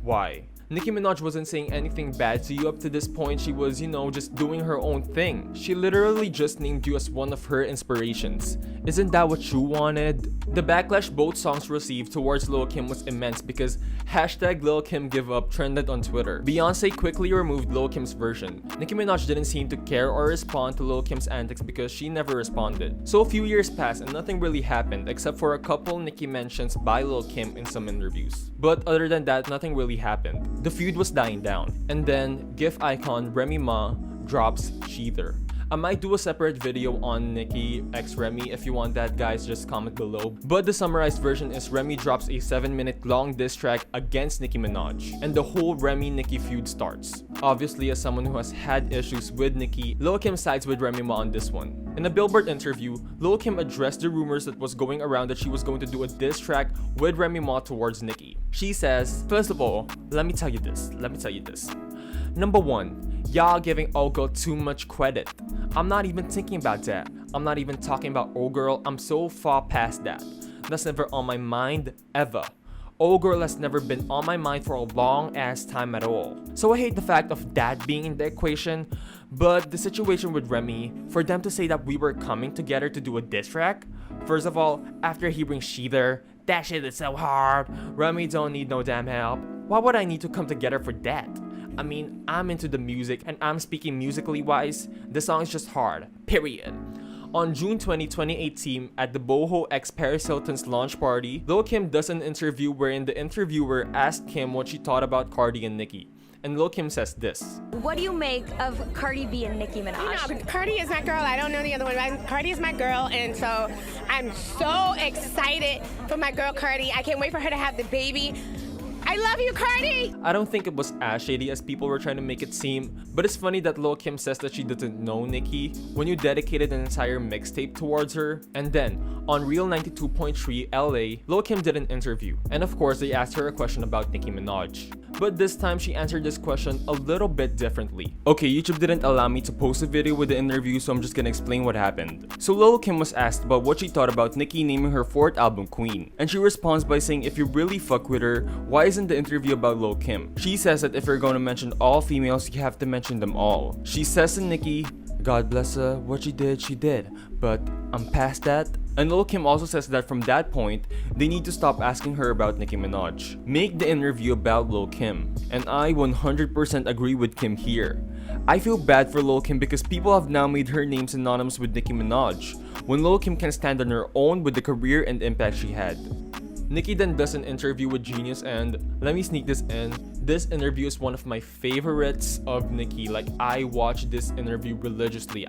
why? Nicki Minaj wasn't saying anything bad to you up to this point. She was, just doing her own thing. She literally just named you as one of her inspirations. Isn't that what you wanted? The backlash both songs received towards Lil Kim was immense because #LilKimGiveUp trended on Twitter. Beyonce quickly removed Lil Kim's version. Nicki Minaj didn't seem to care or respond to Lil Kim's antics because she never responded. So a few years passed and nothing really happened except for a couple Nicki mentions by Lil Kim in some interviews. But other than that, nothing really happened. The feud was dying down. And then, GIF icon Remy Ma drops Sheather. I might do a separate video on Nicki x Remy. If you want that, guys, just comment below. But the summarized version is Remy drops a 7-minute long diss track against Nicki Minaj, and the whole Remy-Nicki feud starts. Obviously, as someone who has had issues with Nicki, Lil Kim sides with Remy Ma on this one. In a Billboard interview, Lil Kim addressed the rumors that was going around that she was going to do a diss track with Remy Ma towards Nicki. She says, "First of all, let me tell you this. Number one, y'all giving old girl too much credit. I'm not even thinking about that. I'm not even talking about old girl. I'm so far past that. That's never on my mind, ever. Old girl has never been on my mind for a long ass time at all. So I hate the fact of that being in the equation, but the situation with Remy, for them to say that we were coming together to do a diss track, first of all, after he brings Sheather, that shit is so hard. Remy don't need no damn help. Why would I need to come together for that? I mean, I'm into the music and I'm speaking musically wise. The song is just hard, period. On June 20, 2018, at the Boho x Paris Hilton's launch party, Lil Kim does an interview wherein the interviewer asked Kim what she thought about Cardi and Nicki. And Lil Kim says this. What do you make of Cardi B and Nicki Minaj? You know, Cardi is my girl. I don't know the other one. Cardi is my girl, and so I'm so excited for my girl Cardi. I can't wait for her to have the baby. I love you, Cardi! I don't think it was as shady as people were trying to make it seem, but it's funny that Lil Kim says that she doesn't know Nicki when you dedicated an entire mixtape towards her. And then, on Real 92.3 LA, Lil Kim did an interview, and of course they asked her a question about Nicki Minaj. But this time she answered this question a little bit differently. Okay, YouTube didn't allow me to post a video with the interview, so I'm just gonna explain what happened. So Lil Kim was asked about what she thought about Nicki naming her 4th album Queen, and she responds by saying if you really fuck with her, why isn't the interview about Lil Kim? She says that if you're gonna mention all females, you have to mention them all. She says to Nicki, God bless her, what she did, but I'm past that. And Lil Kim also says that from that point, they need to stop asking her about Nicki Minaj. Make the interview about Lil Kim. And I 100% agree with Kim here. I feel bad for Lil Kim because people have now made her name synonymous with Nicki Minaj, when Lil Kim can stand on her own with the career and impact she had. Nicki then does an interview with Genius, and let me sneak this in. This interview is one of my favorites of Nicki. Like, I watched this interview religiously.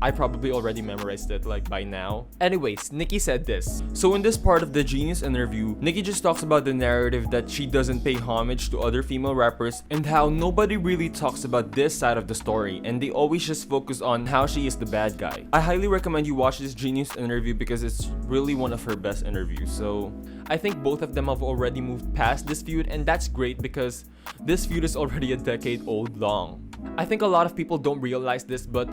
I probably already memorized it like by now. Anyways, Nicki said this. So in this part of the Genius interview, Nicki just talks about the narrative that she doesn't pay homage to other female rappers and how nobody really talks about this side of the story, and they always just focus on how she is the bad guy. I highly recommend you watch this Genius interview because it's really one of her best interviews. So I think both of them have already moved past this feud, and that's great because this feud is already a decade old long. I think a lot of people don't realize this, but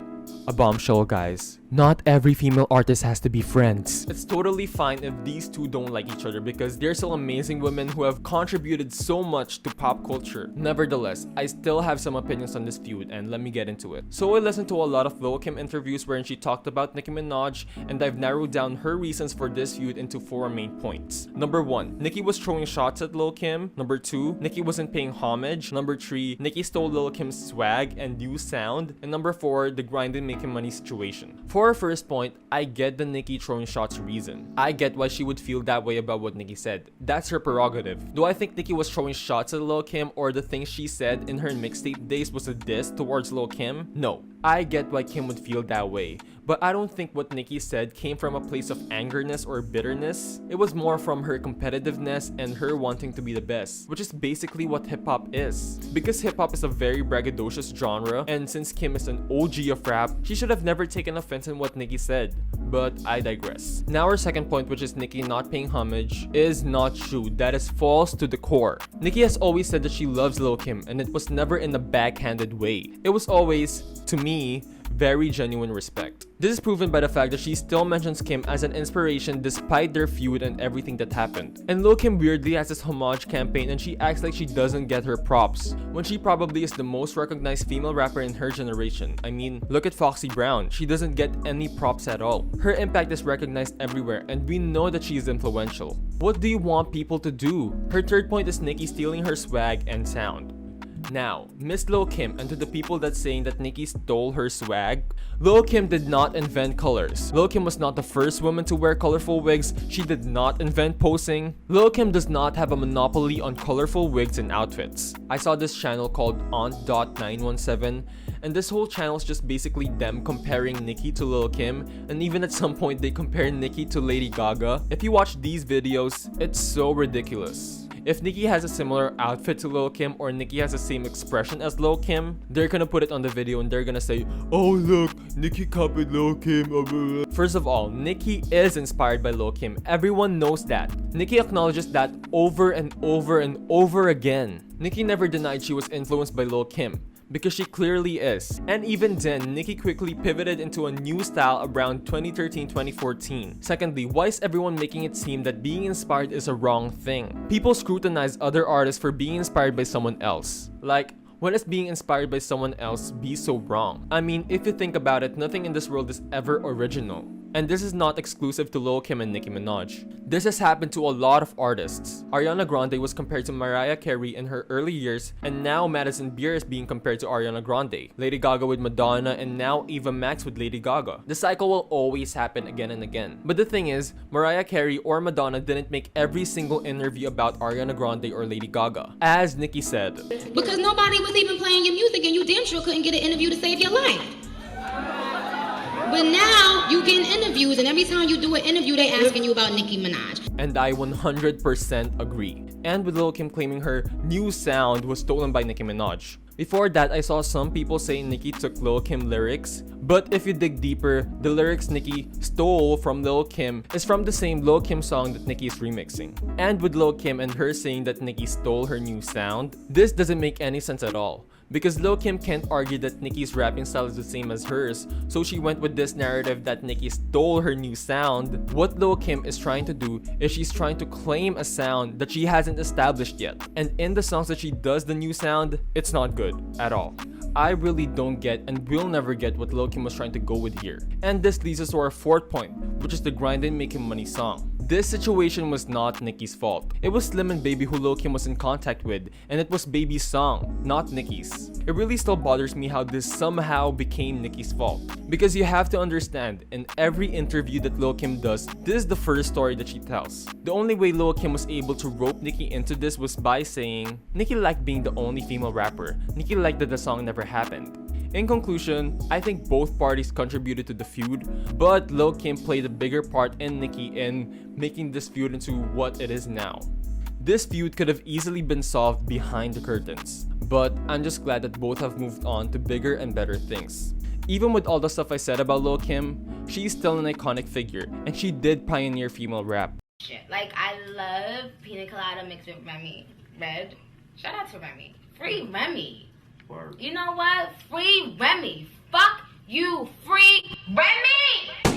a bombshell, guys. Not every female artist has to be friends. It's totally fine if these two don't like each other because they're still amazing women who have contributed so much to pop culture. Nevertheless, I still have some opinions on this feud, and let me get into it. So I listened to a lot of Lil Kim interviews wherein she talked about Nicki Minaj, and I've narrowed down her reasons for this feud into 4 main points. Number 1, Nicki was throwing shots at Lil Kim. Number 2, Nicki wasn't paying homage. Number 3, Nicki stole Lil Kim's swag and new sound. And number 4, the grinding making money situation. For our first point, I get the Nicki throwing shots reason. I get why she would feel that way about what Nicki said. That's her prerogative. Do I think Nicki was throwing shots at Lil Kim, or the things she said in her mixtape days was a diss towards Lil Kim? No. I get why Kim would feel that way, but I don't think what Nicki said came from a place of angerness or bitterness. It was more from her competitiveness and her wanting to be the best, which is basically what hip-hop is. Because hip-hop is a very braggadocious genre, and since Kim is an OG of rap, she should have never taken offense in what Nicki said. But I digress. Now our second point, which is Nicki not paying homage, is not true. That is false to the core. Nicki has always said that she loves Lil Kim, and it was never in a backhanded way. It was always, to me, very genuine respect. This is proven by the fact that she still mentions Kim as an inspiration despite their feud and everything that happened. And Lil Kim weirdly has this homage campaign, and she acts like she doesn't get her props, when she probably is the most recognized female rapper in her generation. I mean, look at Foxy Brown. She doesn't get any props at all. Her impact is recognized everywhere, and we know that she is influential. What do you want people to do? Her third point is Nicki stealing her swag and sound. Now, Miss Lil Kim, and to the people that's saying that Nicki stole her swag, Lil Kim did not invent colors. Lil Kim was not the first woman to wear colorful wigs. She did not invent posing. Lil Kim does not have a monopoly on colorful wigs and outfits. I saw this channel called Aunt.917, and this whole channel is just basically them comparing Nicki to Lil Kim, and even at some point they compare Nicki to Lady Gaga. If you watch these videos, it's so ridiculous. If Nicki has a similar outfit to Lil Kim, or Nicki has the same expression as Lil Kim, they're gonna put it on the video and they're gonna say, oh look, Nicki copied Lil Kim. First of all, Nicki is inspired by Lil Kim. Everyone knows that. Nicki acknowledges that over and over and over again. Nicki never denied she was influenced by Lil Kim, because she clearly is. And even then, Nicki quickly pivoted into a new style around 2013-2014. Secondly, why is everyone making it seem that being inspired is a wrong thing? People scrutinize other artists for being inspired by someone else. Like, when is being inspired by someone else be so wrong? I mean, if you think about it, nothing in this world is ever original. And this is not exclusive to Lil Kim and Nicki Minaj. This has happened to a lot of artists. Ariana Grande was compared to Mariah Carey in her early years, and now Madison Beer is being compared to Ariana Grande. Lady Gaga with Madonna, and now Eva Max with Lady Gaga. The cycle will always happen again and again. But the thing is, Mariah Carey or Madonna didn't make every single interview about Ariana Grande or Lady Gaga. As Nicki said, because nobody was even playing your music and you damn sure couldn't get an interview to save your life. But now you getting interviews, and every time you do an interview they asking you about Nicki Minaj. And I 100% agree. And with Lil Kim claiming her new sound was stolen by Nicki Minaj. Before that, I saw some people saying Nicki took Lil Kim lyrics, but if you dig deeper, the lyrics Nicki stole from Lil Kim is from the same Lil Kim song that Nicki is remixing. And with Lil Kim and her saying that Nicki stole her new sound, this doesn't make any sense at all. Because Lil Kim can't argue that Nicki's rapping style is the same as hers, so she went with this narrative that Nicki stole her new sound. What Lil Kim is trying to do is she's trying to claim a sound that she hasn't established yet. And in the songs that she does the new sound, it's not good at all. I really don't get and will never get what Lil Kim was trying to go with here. And this leads us to our fourth point, which is the Grind and Making Money song. This situation was not Nicki's fault. It was Slim and Baby who Lil Kim was in contact with, and it was Baby's song, not Nicki's. It really still bothers me how this somehow became Nicki's fault. Because you have to understand, in every interview that Lil Kim does, this is the first story that she tells. The only way Lil Kim was able to rope Nicki into this was by saying, Nicki liked being the only female rapper. Nicki liked that the song never happened. In conclusion, I think both parties contributed to the feud, but Lil Kim played a bigger part in Nicki in making this feud into what it is now. This feud could have easily been solved behind the curtains, but I'm just glad that both have moved on to bigger and better things. Even with all the stuff I said about Lil Kim, she's still an iconic figure, and she did pioneer female rap. Like, I love pina colada mixed with Remy. Red. Shout out to Remy. Free Remy. Word. You know what? Free Remy. Fuck you. Free Remy!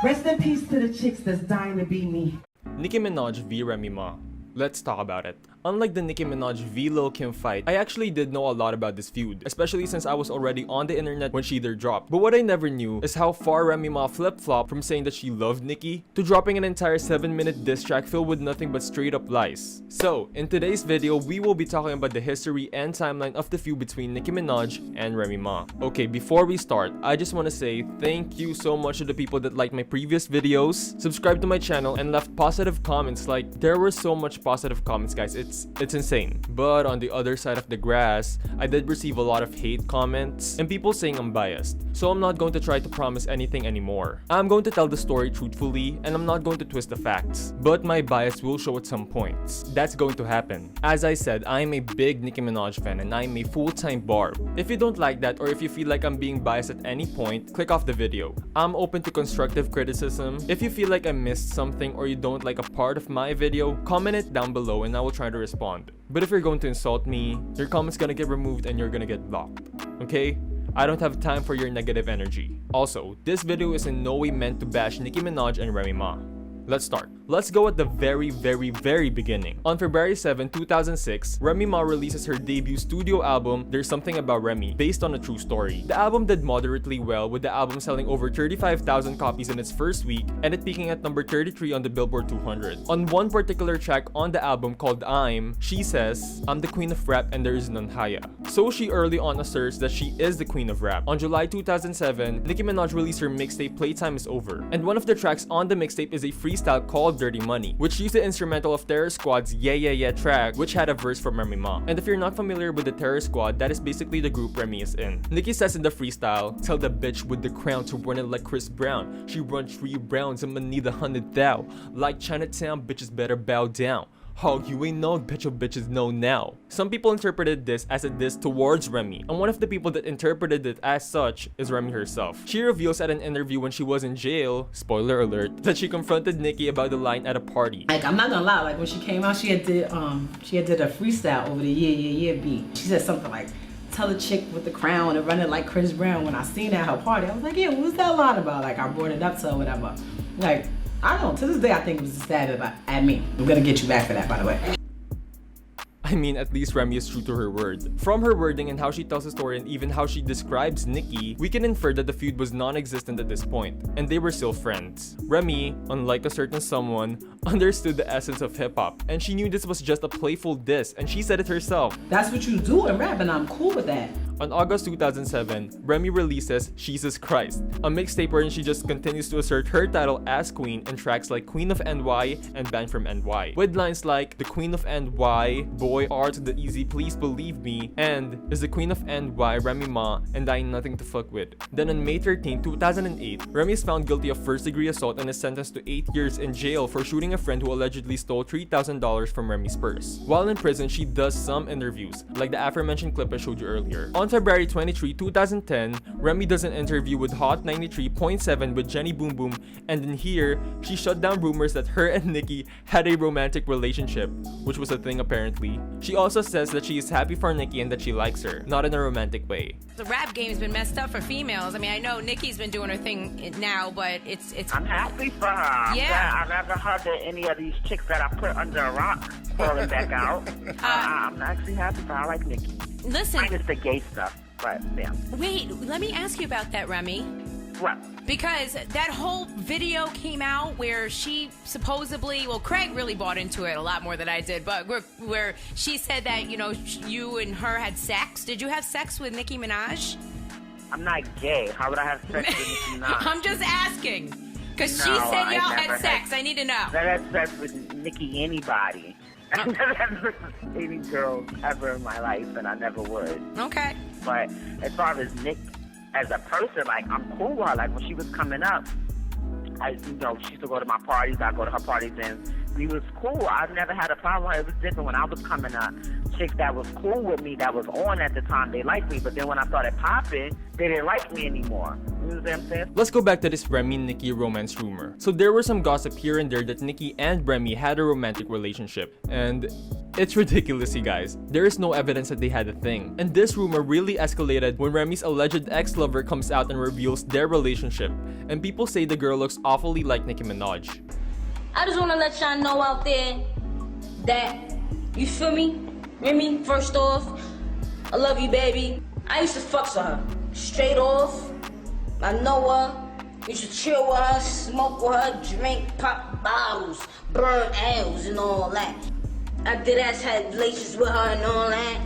Rest in peace to the chicks that's dying to be me. Nicki Minaj v Remy Ma. Let's talk about it. Unlike the Nicki Minaj v Lil Kim fight, I actually did know a lot about this feud, especially since I was already on the internet when she either dropped. But what I never knew is how far Remy Ma flip-flopped from saying that she loved Nicki to dropping an entire 7-minute diss track filled with nothing but straight up lies. So, in today's video, we will be talking about the history and timeline of the feud between Nicki Minaj and Remy Ma. Okay, before we start, I just want to say thank you so much to the people that liked my previous videos, subscribed to my channel, and left positive comments. Like, there were so much positive comments, guys. It's insane. But on the other side of the grass, I did receive a lot of hate comments and people saying I'm biased. So I'm not going to try to promise anything anymore. I'm going to tell the story truthfully and I'm not going to twist the facts. But my bias will show at some points. That's going to happen. As I said, I am a big Nicki Minaj fan and I am a full-time barb. If you don't like that or if you feel like I'm being biased at any point, click off the video. I'm open to constructive criticism. If you feel like I missed something or you don't like a part of my video, comment it down below and I will try to respond. But if you're going to insult me, your comment's gonna get removed and you're gonna get blocked. Okay? I don't have time for your negative energy. Also, this video is in no way meant to bash Nicki Minaj and Remy Ma. Let's start. Let's go at the very beginning. On February 7, 2006, Remy Ma releases her debut studio album, There's Something About Remy, based on a true story. The album did moderately well, with the album selling over 35,000 copies in its first week, and it peaking at number 33 on the Billboard 200. On one particular track on the album called I'm, she says, I'm the queen of rap and there is none higher. So she early on asserts that she is the queen of rap. On July 2007, Nicki Minaj released her mixtape Playtime Is Over, and one of the tracks on the mixtape is a freestyle called Dirty Money, which used the instrumental of Terror Squad's Yeah Yeah Yeah track, which had a verse from Remy Ma. And if you're not familiar with the Terror Squad, that is basically the group Remy is in. Nicki says in the freestyle, tell the bitch with the crown to run it like Chris Brown. She run 3 rounds, I'ma need 100,000. Like Chinatown, bitches better bow down. Hog, you ain't know, bet your bitches know now. Some people interpreted this as a diss towards Remy, and one of the people that interpreted it as such is Remy herself. She reveals at an interview when she was in jail, spoiler alert, that she confronted Nicki about the line at a party. Like, I'm not gonna lie, like when she came out, she had did a freestyle over the Yeah Yeah Yeah beat. She said something like, tell a chick with the crown and run it like Chris Brown. When I seen that at her party, I was like, yeah, what was that line about? Like, I brought it up to her, whatever. Like, I don't know, to this day I think it was a stab at me. I'm gonna get you back for that, by the way. I I mean, at least Remy is true to her word. From her wording and how she tells the story and even how she describes Nicki, we can infer that the feud was non-existent at this point, and they were still friends. Remy, unlike a certain someone, understood the essence of hip-hop, and she knew this was just a playful diss, and she said it herself. That's what you do in rap, and I'm cool with that. On August 2007, Remy releases Jesus Christ, a mixtape wherein she just continues to assert her title as queen in tracks like Queen of NY and Banned from NY, with lines like the Queen of NY, boy R to the easy please believe me, and is the Queen of NY Remy Ma and I ain't nothing to fuck with. Then on May 13, 2008, Remy is found guilty of first-degree assault and is sentenced to 8 years in jail for shooting a friend who allegedly stole $3,000 from Remy's purse. While in prison, she does some interviews, like the aforementioned clip I showed you earlier. On February 23, 2010, Remy does an interview with Hot 93.7 with Jenny Boom Boom, and in here, she shut down rumors that her and Nicki had a romantic relationship, which was a thing apparently. She also says that she is happy for Nicki and that she likes her, not in a romantic way. The rap game's been messed up for females. I mean, I know Nicki's been doing her thing now, but it's. I'm happy for her. Yeah. I never heard that any of these chicks that I put under a rock falling back out. I'm actually happy for her. I like Nicki. Listen. Minus the gay stuff, but yeah. Wait, let me ask you about that, Remy. What? Because that whole video came out where she supposedly, well, Craig really bought into it a lot more than I did, but where she said that, you know, you and her had sex. Did you have sex with Nicki Minaj? I'm not gay. How would I have sex with Nicki Minaj? I'm just asking. Because she said y'all had sex. I need to know. I had sex with Nicki anybody. I never had sex with any girl ever in my life, and I never would. Okay. But as far as Nick as a person, like, I'm cool with her. Like, when she was coming up, she used to go to my parties, I go to her parties, and we was cool. I've never had a problem with her. It was different when I was coming up. Chicks that was cool with me, that was on at the time, they liked me. But then when I started popping, they didn't like me anymore. You know what I'm saying? Let's go back to this Remy-Nicki romance rumor. So there were some gossip here and there that Nicki and Remy had a romantic relationship. And it's ridiculous, you guys. There is no evidence that they had a thing. And this rumor really escalated when Remy's alleged ex-lover comes out and reveals their relationship. And people say the girl looks awfully like Nicki Minaj. I just want to let y'all know out there that, you feel me? Remy, first off, I love you, baby. I used to fuck with her. Straight off. I know her. Used to chill with her, smoke with her, drink, pop bottles, burn L's and all that. I did had relations with her and all that.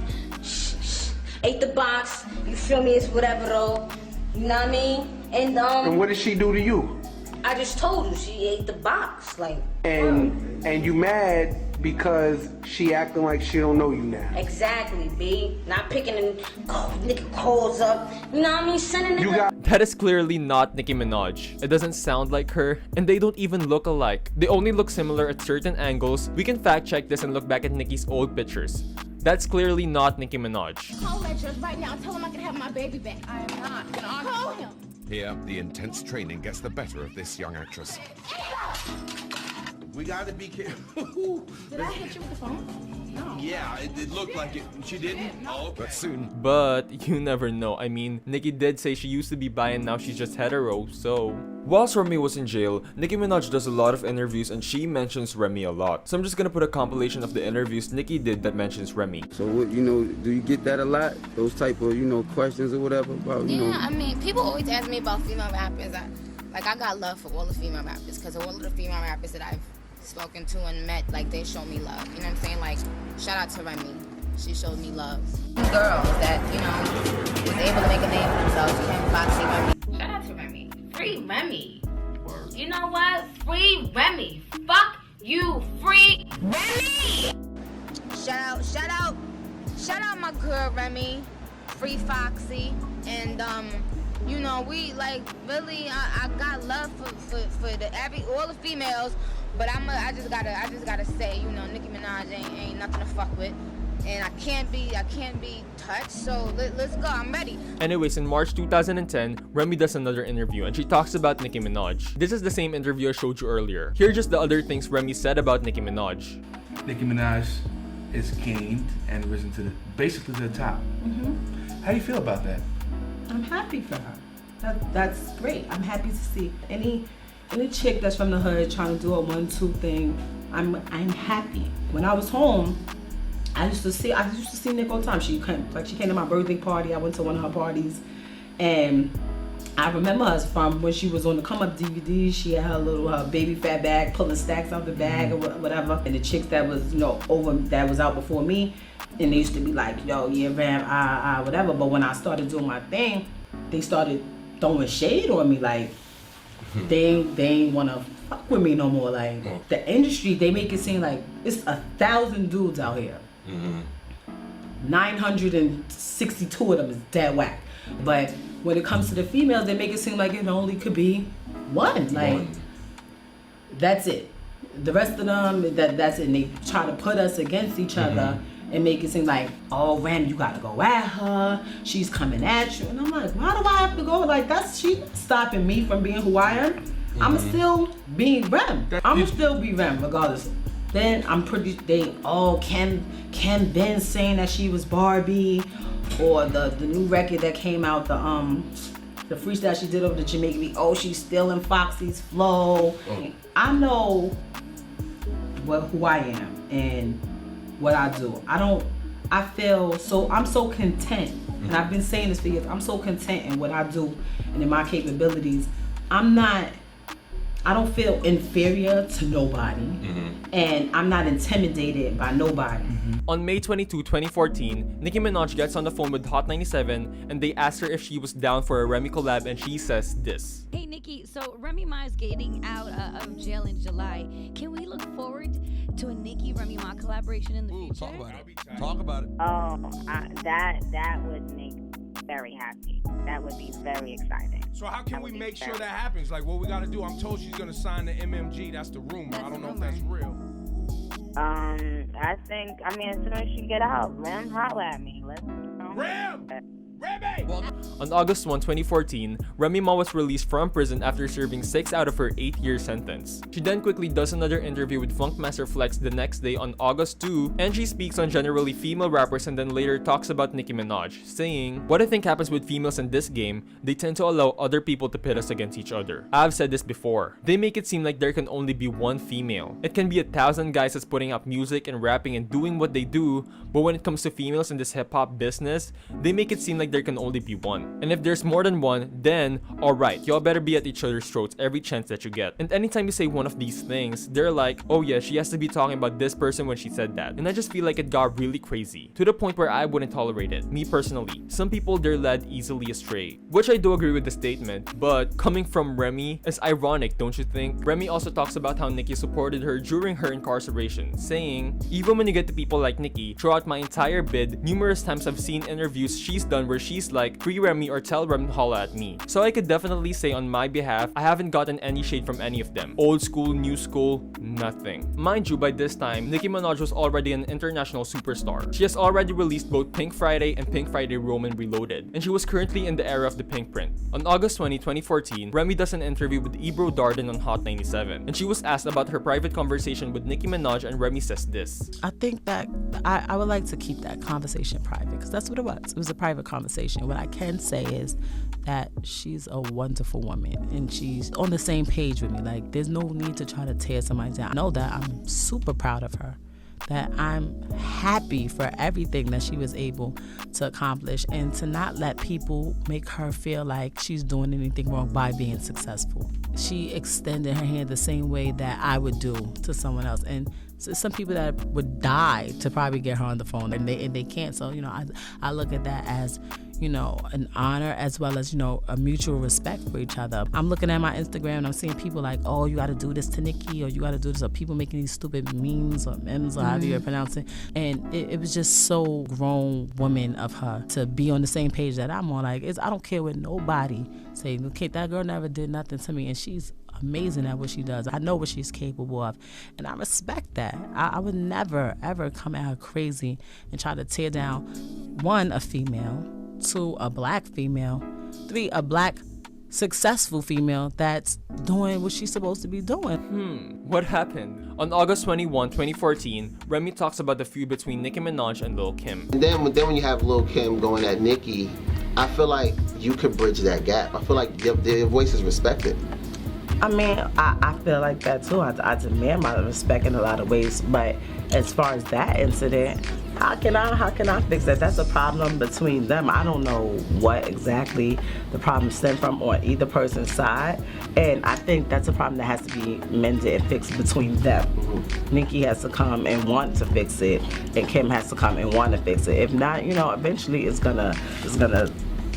Ate the box. You feel me? It's whatever though. You know what I mean? And what did she do to you? I just told you she ate the box, like. And you mad because she acting like she don't know you now. Exactly, B. Not picking nigga calls up. You know what I mean? Sending nigga. That is clearly not Nicki Minaj. It doesn't sound like her, and they don't even look alike. They only look similar at certain angles. We can fact check this and look back at Nicki's old pictures. That's clearly not Nicki Minaj. Call that judge right now. Tell him I can have my baby back. I am not gonna call him. Here, the intense training gets the better of this young actress. We gotta be careful. Did I hit you with the phone? No. Yeah, it looked like it. She didn't? Oh, but soon. But you never know. I mean, Nicki did say she used to be bi and now she's just hetero, so. Whilst Remy was in jail, Nicki Minaj does a lot of interviews and she mentions Remy a lot. So I'm just gonna put a compilation of the interviews Nicki did that mentions Remy. So what, do you get that a lot? Those type of, questions or whatever about, I mean, people always ask me about female rappers. I got love for all the female rappers because all of the female rappers that I've spoken to and met, like, they show me love. You know what I'm saying? Like, shout out to Remy. She showed me love. Girls that, was able to make a name for themselves. Kim, Foxy, Remy. Shout out to Remy. Free Remy. You know what? Free Remy. Fuck you. Free Remy. Shout out my girl Remy. Free Foxy. And, we really, I got love for all the females, but I just gotta say, Nicki Minaj ain't nothing to fuck with, and I can't be touched. So let's go. I'm ready. Anyways, in March 2010, Remy does another interview and she talks about Nicki Minaj. This is the same interview I showed you earlier. Here are just the other things Remy said about Nicki Minaj. Nicki Minaj is gained and risen to basically to the top. Mm-hmm. How do you feel about that? I'm happy for her. That's great. I'm happy to see any chick that's from the hood trying to do a 1-2 thing. I'm happy. When I was home, I used to see Nick all the time. She came to my birthday party. I went to one of her parties, and I remember her from when she was on the Come Up DVD. She had her baby fat bag, pulling stacks out the bag or whatever. And the chicks that was that was out before me, and they used to be like, yo, yeah, Ram, whatever. But when I started doing my thing, they started throwing shade on me, like they ain't wanna fuck with me no more. Like the industry, they make it seem like it's 1,000 dudes out here. 962 of them is dead whack. But when it comes to the females, they make it seem like it only could be one. Like that's it. The rest of them, that's it. And they try to put us against each other and make it seem like, oh, Ram, you gotta go at her. She's coming at you. And I'm like, why do I have to go? Like, she's stopping me from being who I am. I'ma still be Rem. I'ma still be Rem regardless. Then they all Kim Ben saying that she was Barbie, or the new record that came out, the freestyle she did over the Jamaican beat, oh, she's still in Foxy's flow. I know who I am and what I do. I'm so content, and I've been saying this for years, I'm so content in what I do and in my capabilities. I don't feel inferior to nobody, and I'm not intimidated by nobody. On May 22, 2014, Nicki Minaj gets on the phone with Hot 97 and they asked her if she was down for a Remy collab, and she says this. Hey Nicki, so Remy Ma is getting out of jail in July. Can we look forward to a Nicki Remy Ma collaboration in the future? Talk about it. Oh, that would make me very happy. That would be very exciting. So how can we make sure that happens? Like, what we gotta do? I'm told she's gonna sign the MMG. That's the rumor. I don't know if that's real. I think, as soon as she get out, Ram, holla at me. Let's Ram! Remy! On August 1, 2014, Remy Ma was released from prison after serving 6 out of her 8-year sentence. She then quickly does another interview with Funkmaster Flex the next day on August 2, and she speaks on generally female rappers and then later talks about Nicki Minaj, saying, "What I think happens with females in this game, they tend to allow other people to pit us against each other. I've said this before. They make it seem like there can only be one female. It can be 1,000 guys that's putting out music and rapping and doing what they do, but when it comes to females in this hip-hop business, they make it seem like there can only be one. And if there's more than one, then alright, y'all better be at each other's throats every chance that you get. And anytime you say one of these things, they're like, oh yeah, she has to be talking about this person when she said that. And I just feel like it got really crazy, to the point where I wouldn't tolerate it, me personally. Some people, they're led easily astray. Which I do agree with the statement, but coming from Remy is ironic, don't you think? Remy also talks about how Nicki supported her during her incarceration, saying, even when you get to people like Nicki, throughout my entire bid, numerous times I've seen interviews she's done where she's like, free Remy or tell Rem to holla at me. So I could definitely say on my behalf, I haven't gotten any shade from any of them. Old school, new school, nothing. Mind you, by this time, Nicki Minaj was already an international superstar. She has already released both Pink Friday and Pink Friday Roman Reloaded, and she was currently in the era of the pink print. On August 20, 2014, Remy does an interview with Ebro Darden on Hot 97, and she was asked about her private conversation with Nicki Minaj, and Remy says this. I think that I would like to keep that conversation private, because that's what it was. It was a private conversation. What I can say is that she's a wonderful woman and she's on the same page with me. Like, there's no need to try to tear somebody down. I know that I'm super proud of her, that I'm happy for everything that she was able to accomplish, and to not let people make her feel like she's doing anything wrong by being successful. She extended her hand the same way that I would do to someone else, and so some people that would die to probably get her on the phone, and they can't. So, I look at that as, an honor, as well as, a mutual respect for each other. I'm looking at my Instagram and I'm seeing people like, oh, you got to do this to Nicki, or you got to do this, or people making these stupid memes or however you pronounce it. And it was just so grown woman of her to be on the same page that I'm on. Like, I don't care what nobody say. Okay, that girl never did nothing to me, and she's amazing at what she does. I know what she's capable of, and I respect that. I would never ever come at her crazy and try to tear down, 1, a female, 2, a black female, 3, a black successful female that's doing what she's supposed to be doing. What happened? On August 21, 2014, Remy talks about the feud between Nicki Minaj and Lil Kim. And then when you have Lil Kim going at Nicki, I feel like you could bridge that gap. I feel like their voice is respected. I mean, I feel like that too. I demand my respect in a lot of ways, but as far as that incident, how can I fix that? That's a problem between them. I don't know what exactly the problem stemmed from on either person's side, and I think that's a problem that has to be mended and fixed between them. Nicki has to come and want to fix it, and Kim has to come and want to fix it. If not, eventually it's gonna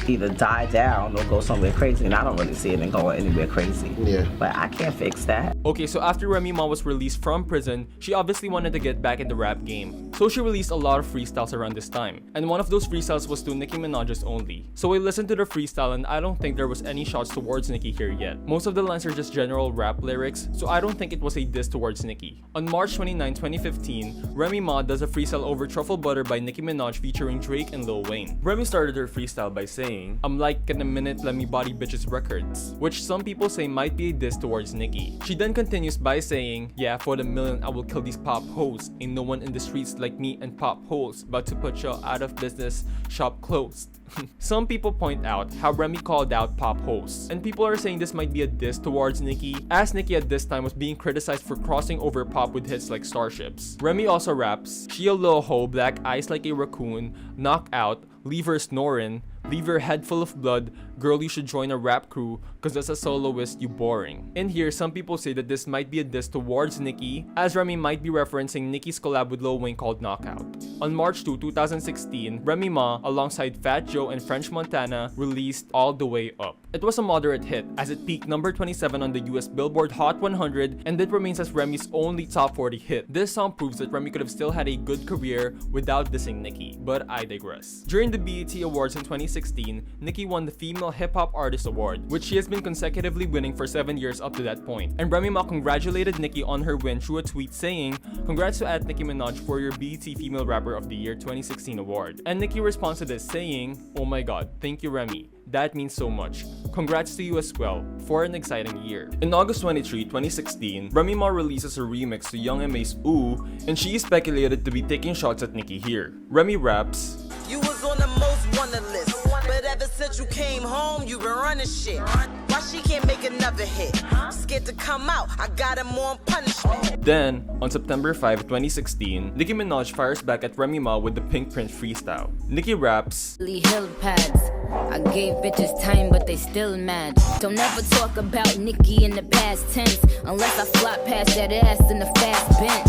either die down or go somewhere crazy, and I don't really see it going anywhere crazy. Yeah. But I can't fix that. Okay, so after Remy Ma was released from prison, she obviously wanted to get back in the rap game. So she released a lot of freestyles around this time. And one of those freestyles was to Nicki Minaj's Only. So I listened to the freestyle and I don't think there was any shots towards Nicki here yet. Most of the lines are just general rap lyrics, so I don't think it was a diss towards Nicki. On March 29, 2015, Remy Ma does a freestyle over Truffle Butter by Nicki Minaj featuring Drake and Lil Wayne. Remy started her freestyle by saying, "I'm like in a minute, let me body bitches records," which some people say might be a diss towards Nicki. She then continues by saying, "Yeah, for the million I will kill these pop hoes. Ain't no one in the streets like me and pop holes. About to put y'all out of business, shop closed." Some people point out how Remy called out pop hoes, and people are saying this might be a diss towards Nicki, as Nicki at this time was being criticized for crossing over pop with hits like Starships. Remy also raps, "She a lil hoe, black eyes like a raccoon, knock out, leave her snoring, leave your head full of blood, girl you should join a rap crew, cause as a soloist you boring." In here, some people say that this might be a diss towards Nicki, as Remy might be referencing Nicki's collab with Lil Wayne called Knockout. On March 2, 2016, Remy Ma, alongside Fat Joe and French Montana, released All the Way Up. It was a moderate hit, as it peaked number 27 on the US Billboard Hot 100, and it remains as Remy's only top 40 hit. This song proves that Remy could have still had a good career without dissing Nicki, but I digress. During the BET Awards in 2016, Nicki won the Female Hip Hop Artist Award, which she has been consecutively winning for 7 years up to that point. And Remy Ma congratulated Nicki on her win through a tweet saying, "Congrats to @Nicki Minaj for your BET Female Rapper of the Year 2016 award." And Nicki responds to this saying, "Oh my god, thank you Remy. That means so much. Congrats to you as well for an exciting year." In August 23, 2016, Remy Ma releases a remix to Young M.A.'s Ooh, and she is speculated to be taking shots at Nicki here. Remy raps, "You was on the most wanted list, but ever since you came home, you been running shit. Why she can't make another hit? Scared to come out, I got him on punishment." Then, on September 5, 2016, Nicki Minaj fires back at Remy Ma with the Pink Print freestyle. Nicki raps, Hill pads. I gave bitches time, but they still mad. Don't ever talk about Nicki in the past tense, unless I flop past that ass in the fast bench.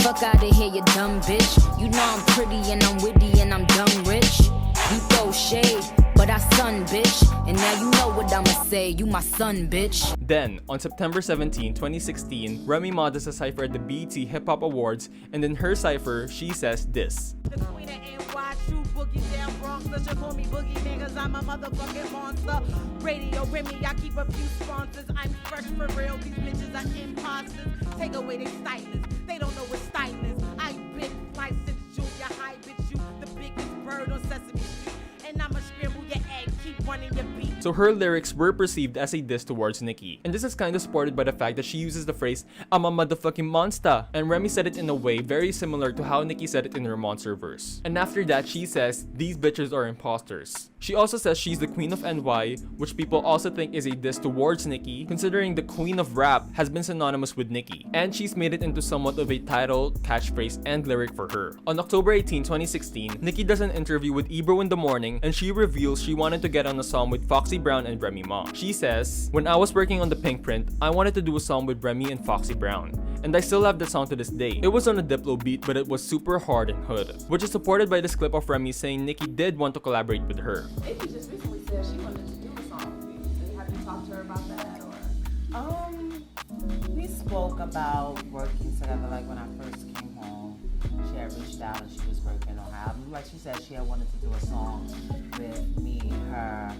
Fuck out of here, you dumb bitch. You know I'm pretty and I'm witty and I'm dumb rich. You throw shade, but I son, bitch. And now you know what I'ma say, you my son, bitch. Then, on September 17, 2016, Remy Ma does a cypher at the BET Hip Hop Awards, and in her cypher, she says this. The queen of NY, true boogie down Bronx. Let's call me Boogie Man, cause I'm a motherfucking monster. Radio Remy, I keep a few sponsors. I'm fresh for real, these bitches are imposters. Take away their stylists, they don't know what style is. I been fly since junior high, bitch, you the biggest bird on Sesame Street. And I'ma scramble your egg, keep running your beat. So her lyrics were perceived as a diss towards Nicki. And this is kind of supported by the fact that she uses the phrase, "I'm a motherfucking monster." And Remy said it in a way very similar to how Nicki said it in her monster verse. And after that, she says, "These bitches are imposters." She also says she's the queen of NY, which people also think is a diss towards Nicki, considering the queen of rap has been synonymous with Nicki. And she's made it into somewhat of a title, catchphrase, and lyric for her. On October 18, 2016, Nicki does an interview with Ebro in the Morning, and she reveals she wanted to get on a song with Foxy Brown and Remy Ma. She says, "When I was working on the Pink Print, I wanted to do a song with Remy and Foxy Brown. And I still have that song to this day. It was on a Diplo beat, but it was super hard and hood." Which is supported by this clip of Remy saying Nicki did want to collaborate with her. Nicki just recently said she wanted to do a song with you. Have you talked to her about that, or? We spoke about working together, like when I first came home. She had reached out and she was working on her album. Like she said, she had wanted to do a song with me, her,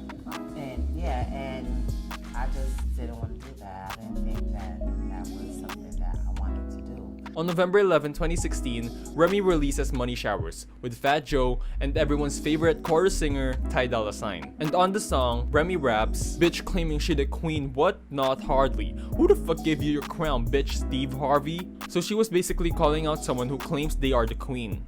and yeah, and I just didn't want to do that. I didn't think that that was something that I wanted to do. On November 11, 2016, Remy releases Money Showers with Fat Joe and everyone's favorite chorus singer, Ty Dolla $ign. And on the song, Remy raps, "Bitch claiming she the queen, what? Not hardly. Who the fuck gave you your crown, bitch, Steve Harvey?" So she was basically calling out someone who claims they are the queen.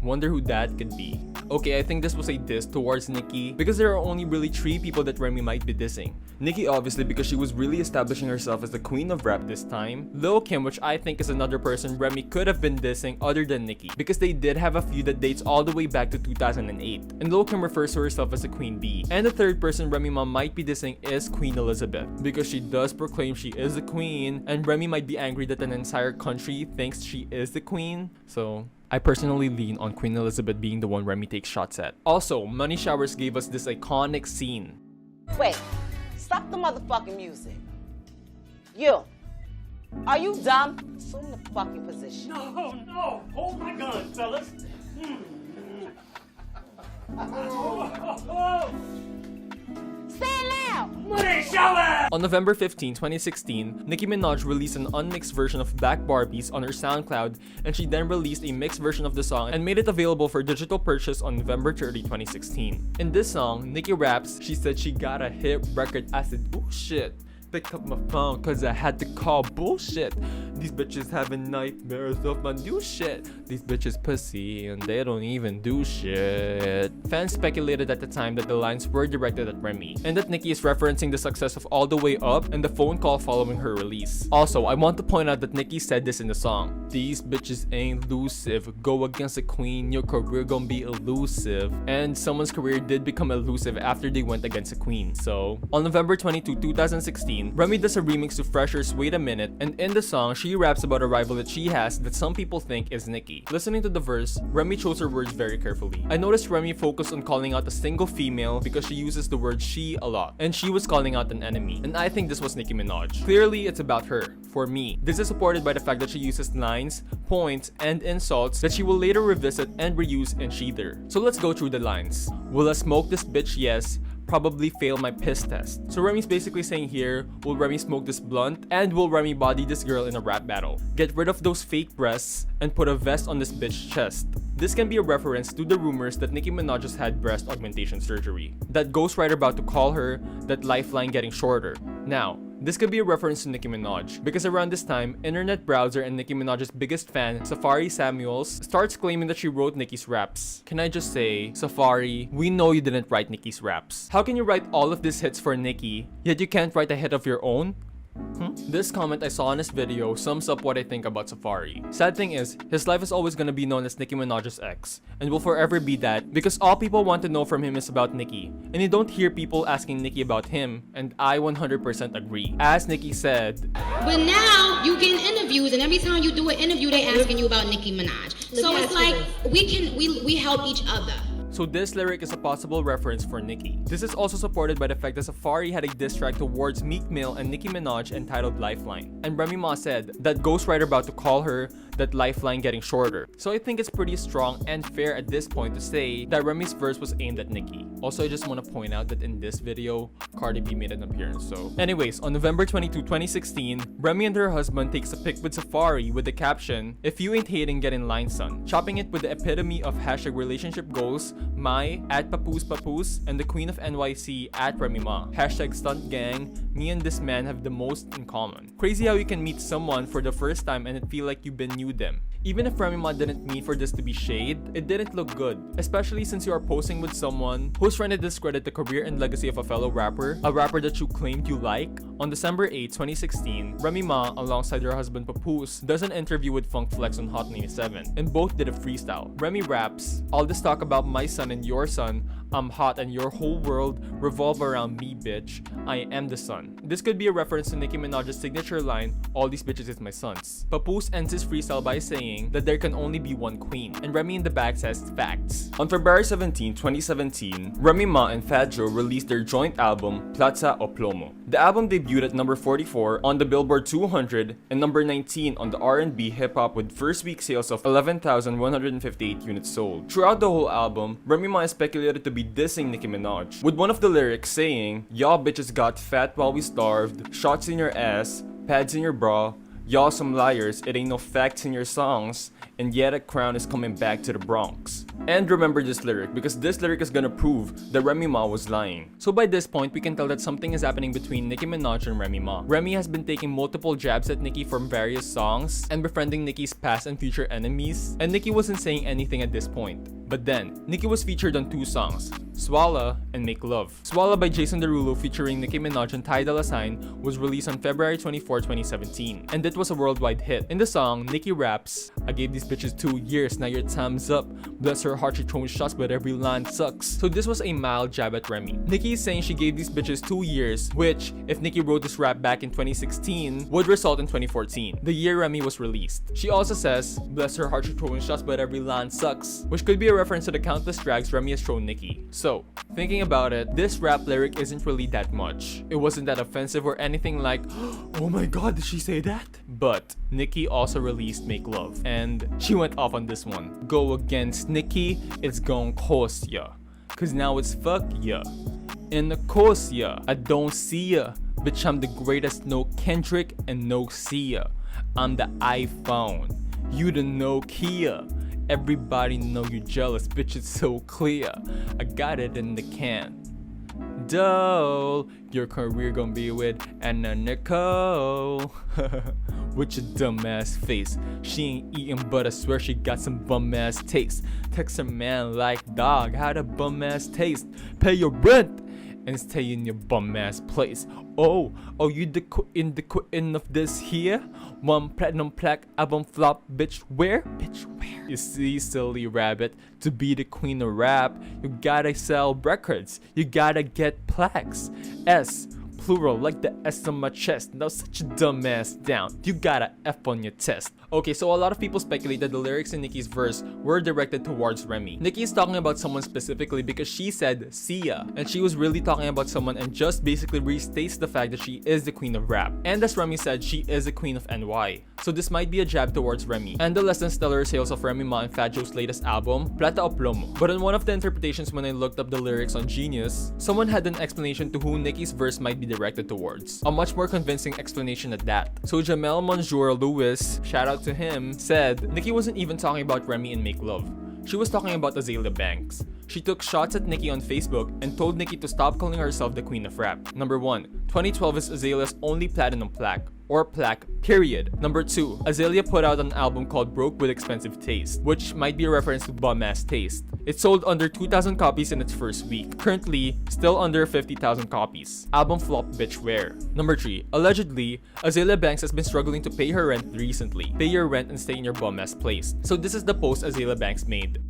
Wonder who that could be. Okay, I think this was a diss towards Nicki because there are only really 3 people that Remy might be dissing. Nicki obviously because she was really establishing herself as the queen of rap this time. Lil Kim, which I think is another person Remy could have been dissing other than Nicki because they did have a feud that dates all the way back to 2008. And Lil Kim refers to herself as a queen bee. And the third person Remy Ma might be dissing is Queen Elizabeth because she does proclaim she is the queen and Remy might be angry that an entire country thinks she is the queen. So I personally lean on Queen Elizabeth being the one Remy takes shots at. Also, Money Showers gave us this iconic scene. Wait, stop the motherfucking music. You, are you dumb? Assume the fucking position. No, hold my gun, fellas. Say it loud! Money shower! On November 15, 2016, Nicki Minaj released an unmixed version of Black Barbies on her SoundCloud, and she then released a mixed version of the song and made it available for digital purchase on November 30, 2016. In this song, Nicki raps, she said she got a hit record. I said, ooh shit. Pick up my phone cause I had to call bullshit. These bitches having nightmares of my new shit. These bitches pussy and they don't even do shit. Fans speculated at the time that the lines were directed at Remy and that Nicki is referencing the success of All the Way Up and the phone call following her release. Also, I want to point out that Nicki said this in the song. These bitches ain't elusive. Go against a queen, your career gon' be elusive. And someone's career did become elusive after they went against a queen. So, on November 22, 2016, Remy does a remix to Fresher's Wait a Minute, and in the song, she raps about a rival that she has that some people think is Nicki. Listening to the verse, Remy chose her words very carefully. I noticed Remy focused on calling out a single female because she uses the word she a lot, and she was calling out an enemy, and I think this was Nicki Minaj. Clearly, it's about her. For me, this is supported by the fact that she uses lines, points, and insults that she will later revisit and reuse in Sheather. So let's go through the lines. Will I smoke this bitch? Yes. Probably fail my piss test. So Remy's basically saying here, will Remy smoke this blunt? And will Remy body this girl in a rap battle? Get rid of those fake breasts and put a vest on this bitch's chest. This can be a reference to the rumors that Nicki Minaj has had breast augmentation surgery. That ghostwriter about to call her, that lifeline getting shorter. Now, this could be a reference to Nicki Minaj because around this time, internet browser and Nicki Minaj's biggest fan, Safari Samuels, starts claiming that she wrote Nicki's raps. Can I just say, Safari, we know you didn't write Nicki's raps. How can you write all of these hits for Nicki, yet you can't write a hit of your own? This comment I saw in this video sums up what I think about Safari. Sad thing is, his life is always gonna be known as Nicki Minaj's ex, and will forever be that because all people want to know from him is about Nicki, and you don't hear people asking Nicki about him, and I 100% agree. As Nicki said, but now you getting interviews, and every time you do an interview, they asking you about Nicki Minaj. So it's like we help each other. So this lyric is a possible reference for Nicki. This is also supported by the fact that Safari had a diss track towards Meek Mill and Nicki Minaj entitled Lifeline. And Remy Ma said that ghostwriter about to call her, that lifeline getting shorter. So I think it's pretty strong and fair at this point to say that Remy's verse was aimed at Nicki. Also, I just want to point out that in this video, Cardi B made an appearance. So anyways, on November 22, 2016, Remy and her husband takes a pic with Safari with the caption, "If you ain't hating, get in line, son." Chopping it with the epitome of hashtag relationship goals, my at Papoose, and the queen of NYC at Remy Ma. Hashtag stunt gang, me and this man have the most in common. Crazy how you can meet someone for the first time and it feel like you been knew them. Even if Remy Ma didn't mean for this to be shade, it didn't look good, especially since you are posing with someone who's trying to discredit the career and legacy of a fellow rapper, a rapper that you claimed you like. On December 8, 2016, Remy Ma, alongside her husband Papoose, does an interview with Funk Flex on Hot 97, and both did a freestyle. Remy raps, "All this talk about my son and your son, I'm hot and your whole world revolve around me, bitch. I am the sun." This could be a reference to Nicki Minaj's signature line, "All these bitches is my sons." Papoose ends his freestyle by saying that there can only be one queen, and Remy in the back says facts. On February 17, 2017, Remy Ma and Fat Joe released their joint album, Plaza o Plomo. The album debuted at number 44 on the Billboard 200 and number 19 on the R&B hip-hop with first week sales of 11,158 units sold. Throughout the whole album, Remy Ma is speculated to be dissing Nicki Minaj, with one of the lyrics saying, "Y'all bitches got fat while we starved, shots in your ass, pads in your bra, Y'all some liars, it ain't no facts in your songs, and yet a crown is coming back to the Bronx. And remember this lyric, because this lyric is gonna prove that Remy Ma was lying. So by this point, we can tell that something is happening between Nicki Minaj and Remy Ma. Remy has been taking multiple jabs at Nicki from various songs and befriending Nicki's past and future enemies, and Nicki wasn't saying anything at this point. But then, Nicki was featured on 2 songs, Swalla and Make Love. Swalla by Jason Derulo featuring Nicki Minaj and Ty Dolla $ign was released on February 24, 2017, and it was a worldwide hit. In the song, Nicki raps, I gave these bitches 2 years, now your time's up. Bless her heart, she throwing shots, but every line sucks. So this was a mild jab at Remy. Nicki is saying she gave these bitches 2 years, which, if Nicki wrote this rap back in 2016, would result in 2014, the year Remy was released. She also says, bless her heart, she throwing shots, but every line sucks, which could be a reference to the countless drags Remy has thrown Nicki. So, thinking about it, this rap lyric isn't really that much. It wasn't that offensive or anything like, oh my god, did she say that? But Nicki also released Make Love, and she went off on this one. Go against Nicki, it's gon' cost ya, cause now it's fuck ya. And of course ya, I don't see ya. Bitch, I'm the greatest, no Kendrick and no Sia. I'm the iPhone, you the Nokia. Everybody know you jealous, bitch, it's so clear. I got it in the can. Doll, your career gon' be with Anna Nicole. With your dumbass face. She ain't eating, but I swear she got some bum ass taste. Text her man like, dog, how the bum ass taste? Pay your rent and stay in your bum ass place. Oh, you the quitting of this here? 1 platinum plaque album flop, bitch, where? Bitch, where? You see, silly rabbit, to be the queen of rap, you gotta sell records, you gotta get plaques. S, plural, like the S on my chest. Now such a dumbass down, you got a F on your test. Okay, so a lot of people speculate that the lyrics in Nicki's verse were directed towards Remy. Nicki is talking about someone specifically because she said see ya, and she was really talking about someone and just basically restates the fact that she is the queen of rap. And as Remy said, she is the queen of NY. So this might be a jab towards Remy and the less than stellar sales of Remy Ma and Fat Joe's latest album, Plata o Plomo. But in one of the interpretations when I looked up the lyrics on Genius, someone had an explanation to who Nicki's verse might be directed towards. A much more convincing explanation at that. So Jamel Monjour Lewis, shout out to him, said Nicki wasn't even talking about Remy and Make Love. She was talking about Azealia Banks. She took shots at Nicki on Facebook and told Nicki to stop calling herself the queen of rap. Number 1, 2012 is Azalea's only platinum plaque, or plaque, period. Number 2, Azealia put out an album called Broke with Expensive Taste, which might be a reference to bum-ass taste. It sold under 2,000 copies in its first week. Currently, still under 50,000 copies. Album flop, bitch, where? Number 3, allegedly, Azealia Banks has been struggling to pay her rent recently. Pay your rent and stay in your bum-ass place. So this is the post Azealia Banks made.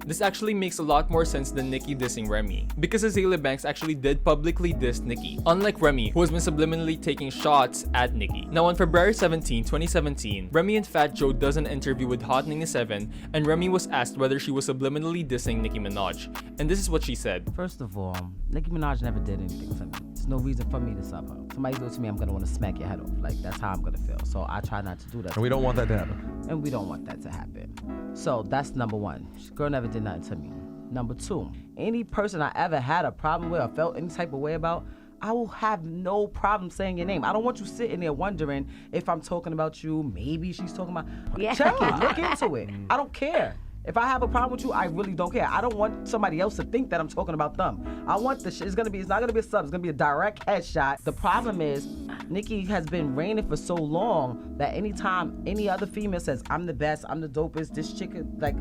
This actually makes a lot more sense than Nicki dissing Remy, because Azealia Banks actually did publicly diss Nicki, unlike Remy, who has been subliminally taking shots at Nicki. Now on February 17, 2017, Remy and Fat Joe does an interview with Hot 97, and Remy was asked whether she was subliminally dissing Nicki Minaj, and this is what she said. First of all, Nicki Minaj never did anything to me. There's no reason for me to suffer. Somebody do it to me, I'm gonna want to smack your head off. Like, that's how I'm gonna feel. So I try not to do that. And we don't want that to happen. And we don't want that to happen. So that's number 1. Girl never did nothing to me. Number 2, any person I ever had a problem with or felt any type of way about, I will have no problem saying your name. I don't want you sitting there wondering if I'm talking about you. Maybe she's talking about. Yeah. Check it. Look into it. I don't care. If I have a problem with you, I really don't care. I don't want somebody else to think that I'm talking about them. I want the shit. It's not gonna be a sub. It's gonna be a direct headshot. The problem is, Nicki has been reigning for so long that anytime any other female says, I'm the best, I'm the dopest, this chick, like,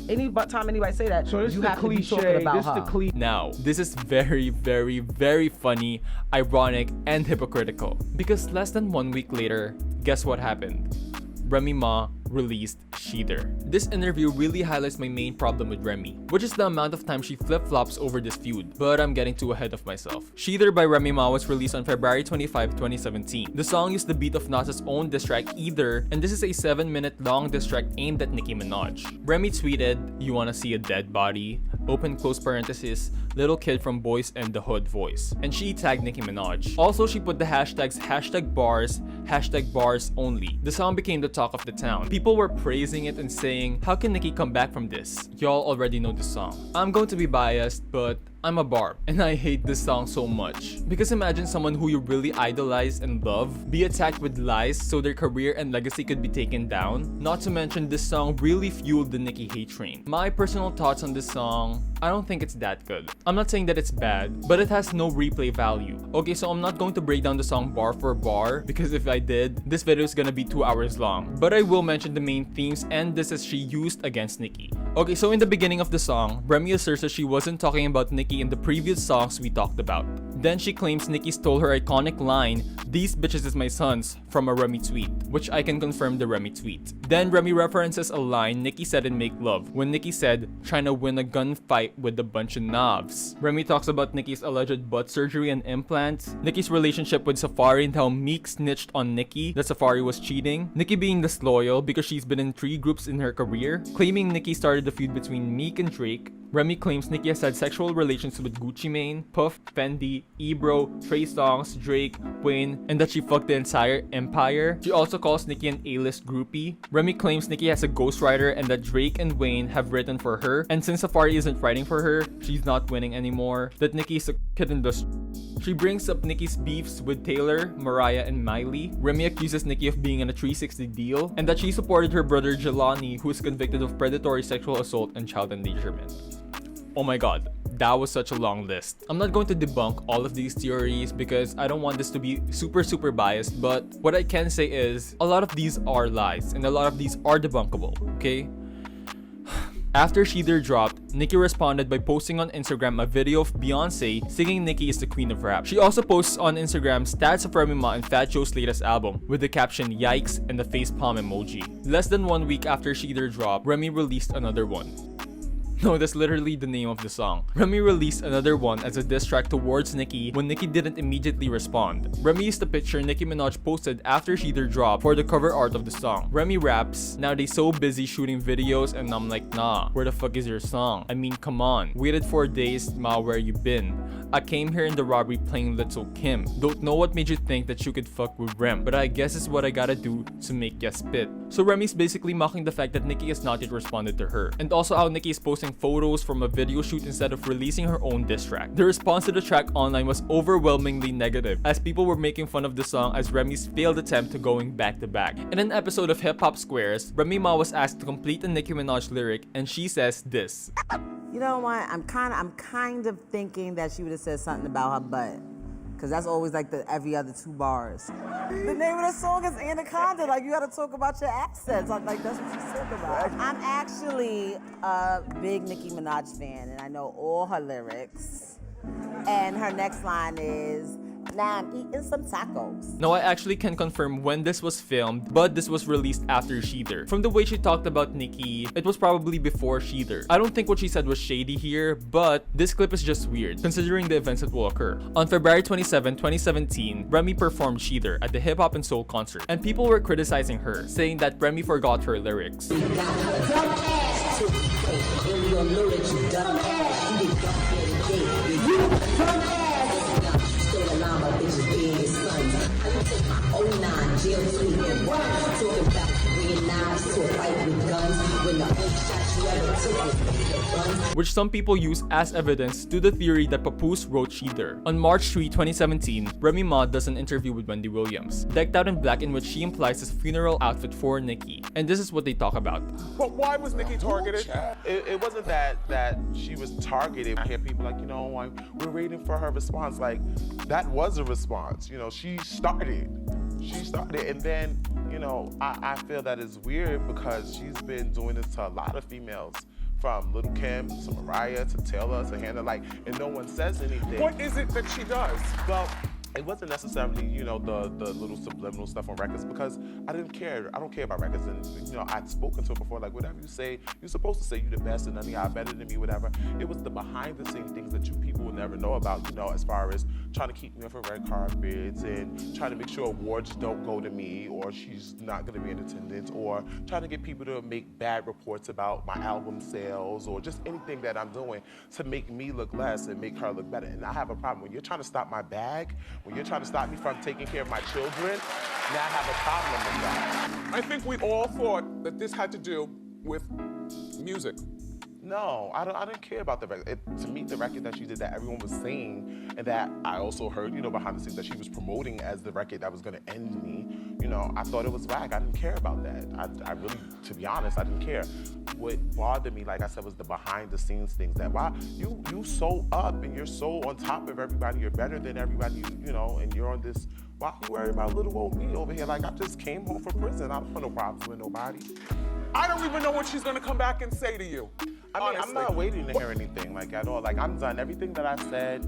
any time anybody say that, so you have to be talking about her. Now, this is very, very, very funny, ironic, and hypocritical. Because less than 1 week later, guess what happened? Remy Ma released Sheether. This interview really highlights my main problem with Remy, which is the amount of time she flip-flops over this feud, but I'm getting too ahead of myself. Sheether by Remy Ma was released on February 25, 2017. The song used the beat of Nas's own diss track Either, and this is a 7-minute long diss track aimed at Nicki Minaj. Remy tweeted, "You wanna see a dead body? Open close parenthesis, little kid from Boys and the Hood voice. And she tagged Nicki Minaj. Also, she put the hashtags #bars, #bars only. The song became the talk of the town. People were praising it and saying, how can Nicki come back from this? Y'all already know the song. I'm going to be biased, but I'm a barb, and I hate this song so much. Because imagine someone who you really idolize and love be attacked with lies so their career and legacy could be taken down. Not to mention, this song really fueled the Nicki hate train. My personal thoughts on this song, I don't think it's that good. I'm not saying that it's bad, but it has no replay value. Okay, so I'm not going to break down the song bar for bar, because if I did, this video is gonna be 2 hours long. But I will mention the main themes and this is she used against Nicki. Okay, so in the beginning of the song, Remy asserts that she wasn't talking about Nicki in the previous songs we talked about. Then she claims Nicki stole her iconic line, "These bitches is my sons," from a Remy tweet, which I can confirm the Remy tweet. Then Remy references a line Nicki said in Make Love, when Nicki said, "Trying to win a gunfight with a bunch of knobs." Remy talks about Nicki's alleged butt surgery and implants, Nicki's relationship with Safari and how Meek snitched on Nicki that Safari was cheating, Nicki being disloyal because she's been in 3 groups in her career, claiming Nicki started the feud between Meek and Drake. Remy claims Nicki has had sexual relations with Gucci Mane, Puff, Fendi, Ebro, Trey Songz, Drake, Wayne, and that she fucked the entire empire. She also calls Nicki an A-list groupie. Remy claims Nicki has a ghostwriter and that Drake and Wayne have written for her, and since Safari isn't writing for her, she's not winning anymore. That Nicki is a kid in the She brings up Nicki's beefs with Taylor, Mariah, and Miley. Remy accuses Nicki of being in a 360 deal, and that she supported her brother Jelani, who is convicted of predatory sexual assault and child endangerment. Oh my god, that was such a long list. I'm not going to debunk all of these theories because I don't want this to be super biased, but what I can say is a lot of these are lies and a lot of these are debunkable, okay? After Sheether dropped, Nicki responded by posting on Instagram a video of Beyonce singing Nicki is the queen of rap. She also posts on Instagram stats of Remy Ma and Fat Joe's latest album with the caption "Yikes" and the facepalm emoji. Less than 1 week after Sheether dropped, Remy released another one. No, that's literally the name of the song. Remy released another one as a diss track towards Nicki when Nicki didn't immediately respond. Remy used the picture Nicki Minaj posted after Sheether dropped for the cover art of the song. Remy raps, "Now they so busy shooting videos and I'm like, nah, where the fuck is your song? I mean, come on. Waited 4 days, ma, where you been? I came here in the robbery playing Little Kim. Don't know what made you think that you could fuck with Rem, but I guess it's what I gotta do to make ya spit." So Remy's basically mocking the fact that Nicki has not yet responded to her, and also how Nicki is posting photos from a video shoot instead of releasing her own diss track. The response to the track online was overwhelmingly negative, as people were making fun of the song as Remy's failed attempt to going back to back. In an episode of Hip Hop Squares, Remy Ma was asked to complete a Nicki Minaj lyric, and she says this. You know what? I'm kind of thinking that she would have said something about her butt, because that's always like the every other 2 bars. The name of the song is Anaconda. Like, you got to talk about your accents. Like that's what she said about. I'm actually a big Nicki Minaj fan, and I know all her lyrics. And her next line is, "Now I'm eating some tacos." Now I actually can confirm when this was filmed, but this was released after Sheether. From the way she talked about Nicki, it was probably before Sheether. I don't think what she said was shady here, but this clip is just weird, considering the events that will occur. On February 27, 2017, Remy performed Sheether at the Hip Hop and Soul concert, and people were criticizing her, saying that Remy forgot her lyrics. Which some people use as evidence to the theory that Papoose wrote Sheether. On March 3, 2017, Remy Ma does an interview with Wendy Williams, decked out in black, in which she implies his funeral outfit for Nicki. And this is what they talk about. But why was Nicki targeted? It wasn't that she was targeted. I hear people like, we're waiting for her response. Like, that was a response. She started. And then, I feel that it's weird because she's been doing this to a lot of females. From Little Kim to Mariah to Taylor to Hannah, and no one says anything. What is it that she does? Well, it wasn't necessarily, the little subliminal stuff on records, because I didn't care. I don't care about records, and I'd spoken to her before, like, whatever you say, you're supposed to say you're the best and none of y'all better than me, whatever. It was the behind the scenes things that you people will never know about, as far as trying to keep me off of red carpets and trying to make sure awards don't go to me or she's not going to be in attendance or trying to get people to make bad reports about my album sales or just anything that I'm doing to make me look less and make her look better. And I have a problem. When you're trying to stop my bag, when you're trying to stop me from taking care of my children, now I have a problem with that. I think we all thought that this had to do with music. No, I don't care about the record. To me, the record that she did that everyone was saying and that I also heard, you know, behind the scenes that she was promoting as the record that was gonna end me, you know, I thought it was whack. I didn't care about that. I really, to be honest, I didn't care. What bothered me, like I said, was the behind the scenes things that why you so up and you're so on top of everybody, you're better than everybody, you know, and you're on this, why you worry about little old me over here? Like I just came home from prison. I don't want no problems with nobody. I don't even know what she's gonna come back and say to you. I mean, honestly. I'm not waiting to hear anything like at all. Like I'm done. Everything that I said.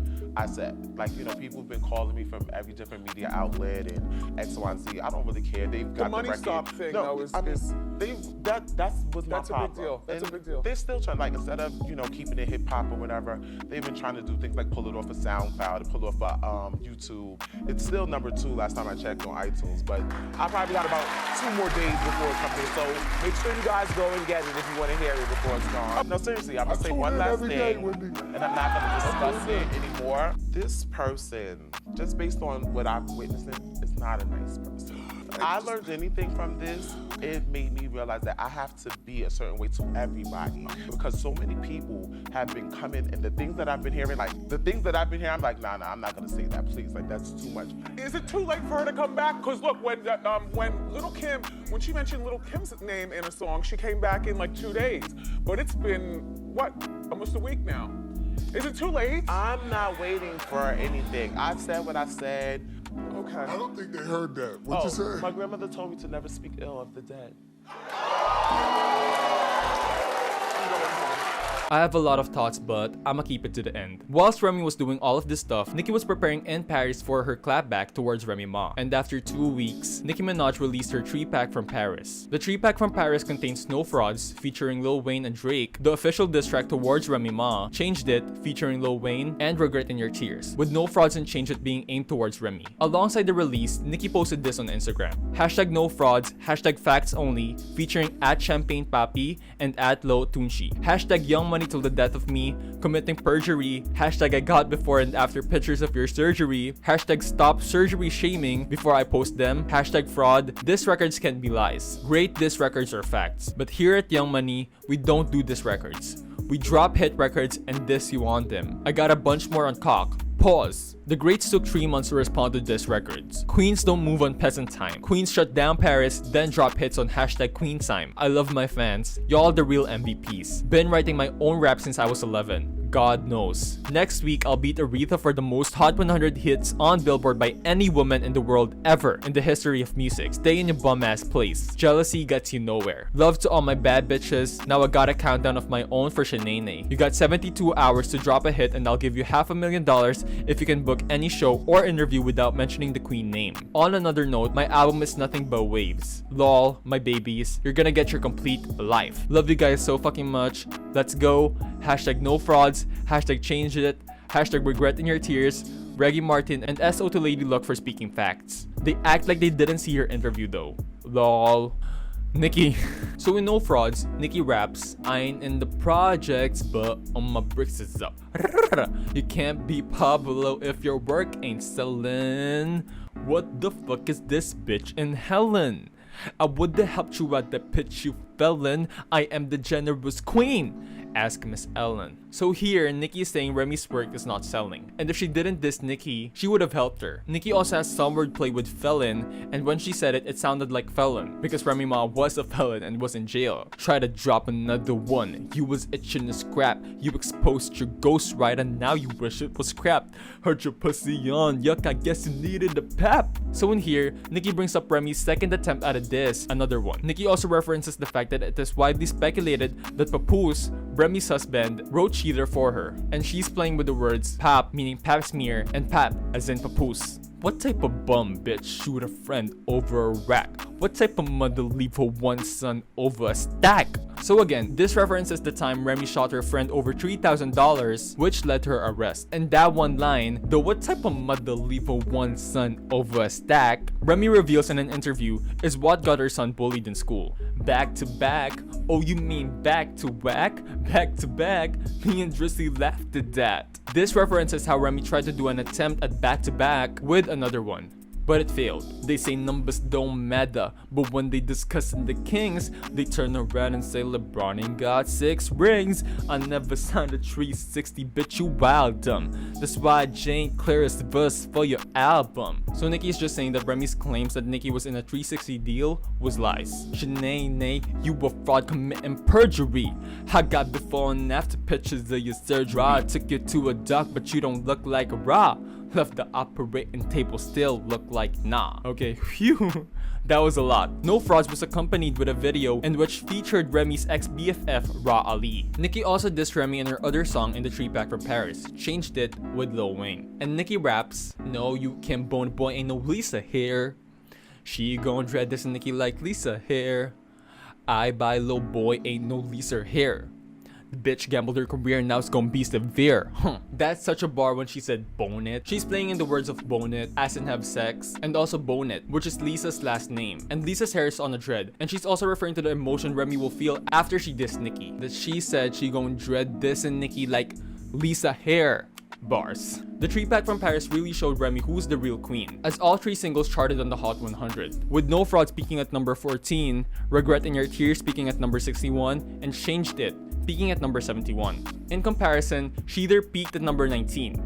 Like, you know, people have been calling me from every different media outlet and X, Y, and Z. I don't really care. They've got the money record. stop thing, no, though, is that was my problem. a big deal. That's a big deal. They're still trying, like, instead of, you know, keeping it hip hop or whatever, they've been trying to do things like pull it off of SoundCloud, to pull it off of YouTube. It's still #2 last time I checked on iTunes, but I probably got about 2 more days before it comes in. So make sure you guys go and get it if you want to hear it before it's gone. No, seriously, I'm gonna say one last thing, and I'm not gonna discuss it anymore. This person, just based on what I've witnessed, is not a nice person. If I learned anything from this, it made me realize that I have to be a certain way to everybody because so many people have been coming and the things that I've been hearing, I'm like, nah, I'm not gonna say that, please. Like, that's too much. Is it too late for her to come back? Because look, when Little Kim, when she mentioned Little Kim's name in a song, she came back in like 2 days. But it's been, what, almost a week now. Is it too late? I'm not waiting for anything. I said what I said. Okay. I don't think they heard that. What you say? My grandmother told me to never speak ill of the dead. I have a lot of thoughts, but I'ma keep it to the end. Whilst Remy was doing all of this stuff, Nicki was preparing in Paris for her clapback towards Remy Ma. And after 2 weeks, Nicki Minaj released her 3-pack from Paris. The 3-pack from Paris contains No Frauds, featuring Lil Wayne and Drake, the official diss track towards Remy Ma, Changed It, featuring Lil Wayne, and Regret in Your Tears, with No Frauds and Changed It being aimed towards Remy. Alongside the release, Nicki posted this on Instagram. #NoFrauds, #FactsOnly, featuring @ChampagnePapi and @LowTunchi. #Young Money till the death of me, committing perjury, #I got before and after pictures of your surgery, #stop surgery shaming before I post them, #fraud, diss records can't be lies. Great diss records are facts. But here at Young Money, we don't do diss records. We drop hit records and diss you on them. I got a bunch more on cock. Pause. The greats took 3 months to respond to diss records. Queens don't move on peasant time. Queens shut down Paris, then drop hits on #QueenTime. I love my fans. Y'all the real MVPs. Been writing my own rap since I was 11. God knows. Next week, I'll beat Aretha for the most Hot 100 hits on Billboard by any woman in the world ever in the history of music. Stay in your bum-ass place. Jealousy gets you nowhere. Love to all my bad bitches. Now I got a countdown of my own for Shanae. You got 72 hours to drop a hit and I'll give you $500,000 if you can book any show or interview without mentioning the queen name. On another note, my album is nothing but waves. Lol, my babies. You're gonna get your complete life. Love you guys so fucking much. Let's go. #NoFrauds. #Change It, #Regret in Your Tears, Reggie Martin, and SO to Lady Luck for speaking facts. They act like they didn't see her interview though. Lol. Nicki. So in No Frauds, Nicki raps, I ain't in the projects, but on my bricks is up. You can't be Pablo if your work ain't selling. What the fuck is this bitch in Helen? I would've helped you at the pitch, you felon. I am the generous queen. Ask Miss Ellen. So here, Nicki is saying Remy's work is not selling. And if she didn't diss Nicki, she would have helped her. Nicki also has some wordplay with felon, and when she said it, it sounded like felon, because Remy Ma was a felon and was in jail. Try to drop another one. You was itching to scrap. You exposed your ghostwriter, now you wish it was scrapped. Heard your pussy on, yuck, I guess you needed a pap. So in here, Nicki brings up Remy's second attempt at a diss, another one. Nicki also references the fact that it is widely speculated that Papoose, Remy's husband, wrote Cheater for her, and she's playing with the words pap meaning pap smear and pap as in papoose. What type of bum bitch shoot a friend over a rack? What type of mother leave her one son over a stack? So again, this references the time Remy shot her friend over $3,000, which led to her arrest. And that one line, though what type of mother leave a one son over a stack, Remy reveals in an interview is what got her son bullied in school. Back to back, oh you mean back to whack? Back to back, me and Drizzy laughed at that. This references how Remy tried to do an attempt at back to back with another one, but it failed. They say numbers don't matter, but when they discussing the Kings, they turn around and say LeBron ain't got 6 rings. I never signed a 360, bitch, you wild dumb. That's why Jane clearest verse for your album. So Nicki is just saying that Remy's claims that Nicki was in a 360 deal was lies. Shanae, you were fraud committing perjury. I got before and after pictures of your surgery. I took you to a doc, but you don't look like a raw. Left the operating table, still look like nah. Okay, phew. That was a lot. No Frauds was accompanied with a video in which featured Remy's ex-BFF Ra Ali. Nicki also dissed Remy in her other song in the 3-pack from Paris, changed it with Lil Wayne. And Nicki raps, no you can't bone boy ain't no Lisa here. She gon' dread this Nicki like Lisa here. I buy Lil boy ain't no Lisa here. Bitch gambled her career, now it's gonna be severe. That's such a bar when she said bone it. She's playing in the words of bone it, as in have sex, and also bone it, which is Lisa's last name. And Lisa's hair is on a dread. And she's also referring to the emotion Remy will feel after she dissed Nicki. That she said she gon' dread this and Nicki like Lisa hair. Bars. The 3-pack from Paris really showed Remy who's the real queen, as all 3 singles charted on the Hot 100, with No Fraud peaking at number 14, Regret in Your Tears peaking at number 61, and Changed It peaking at number 71. In comparison, she either peaked at number 19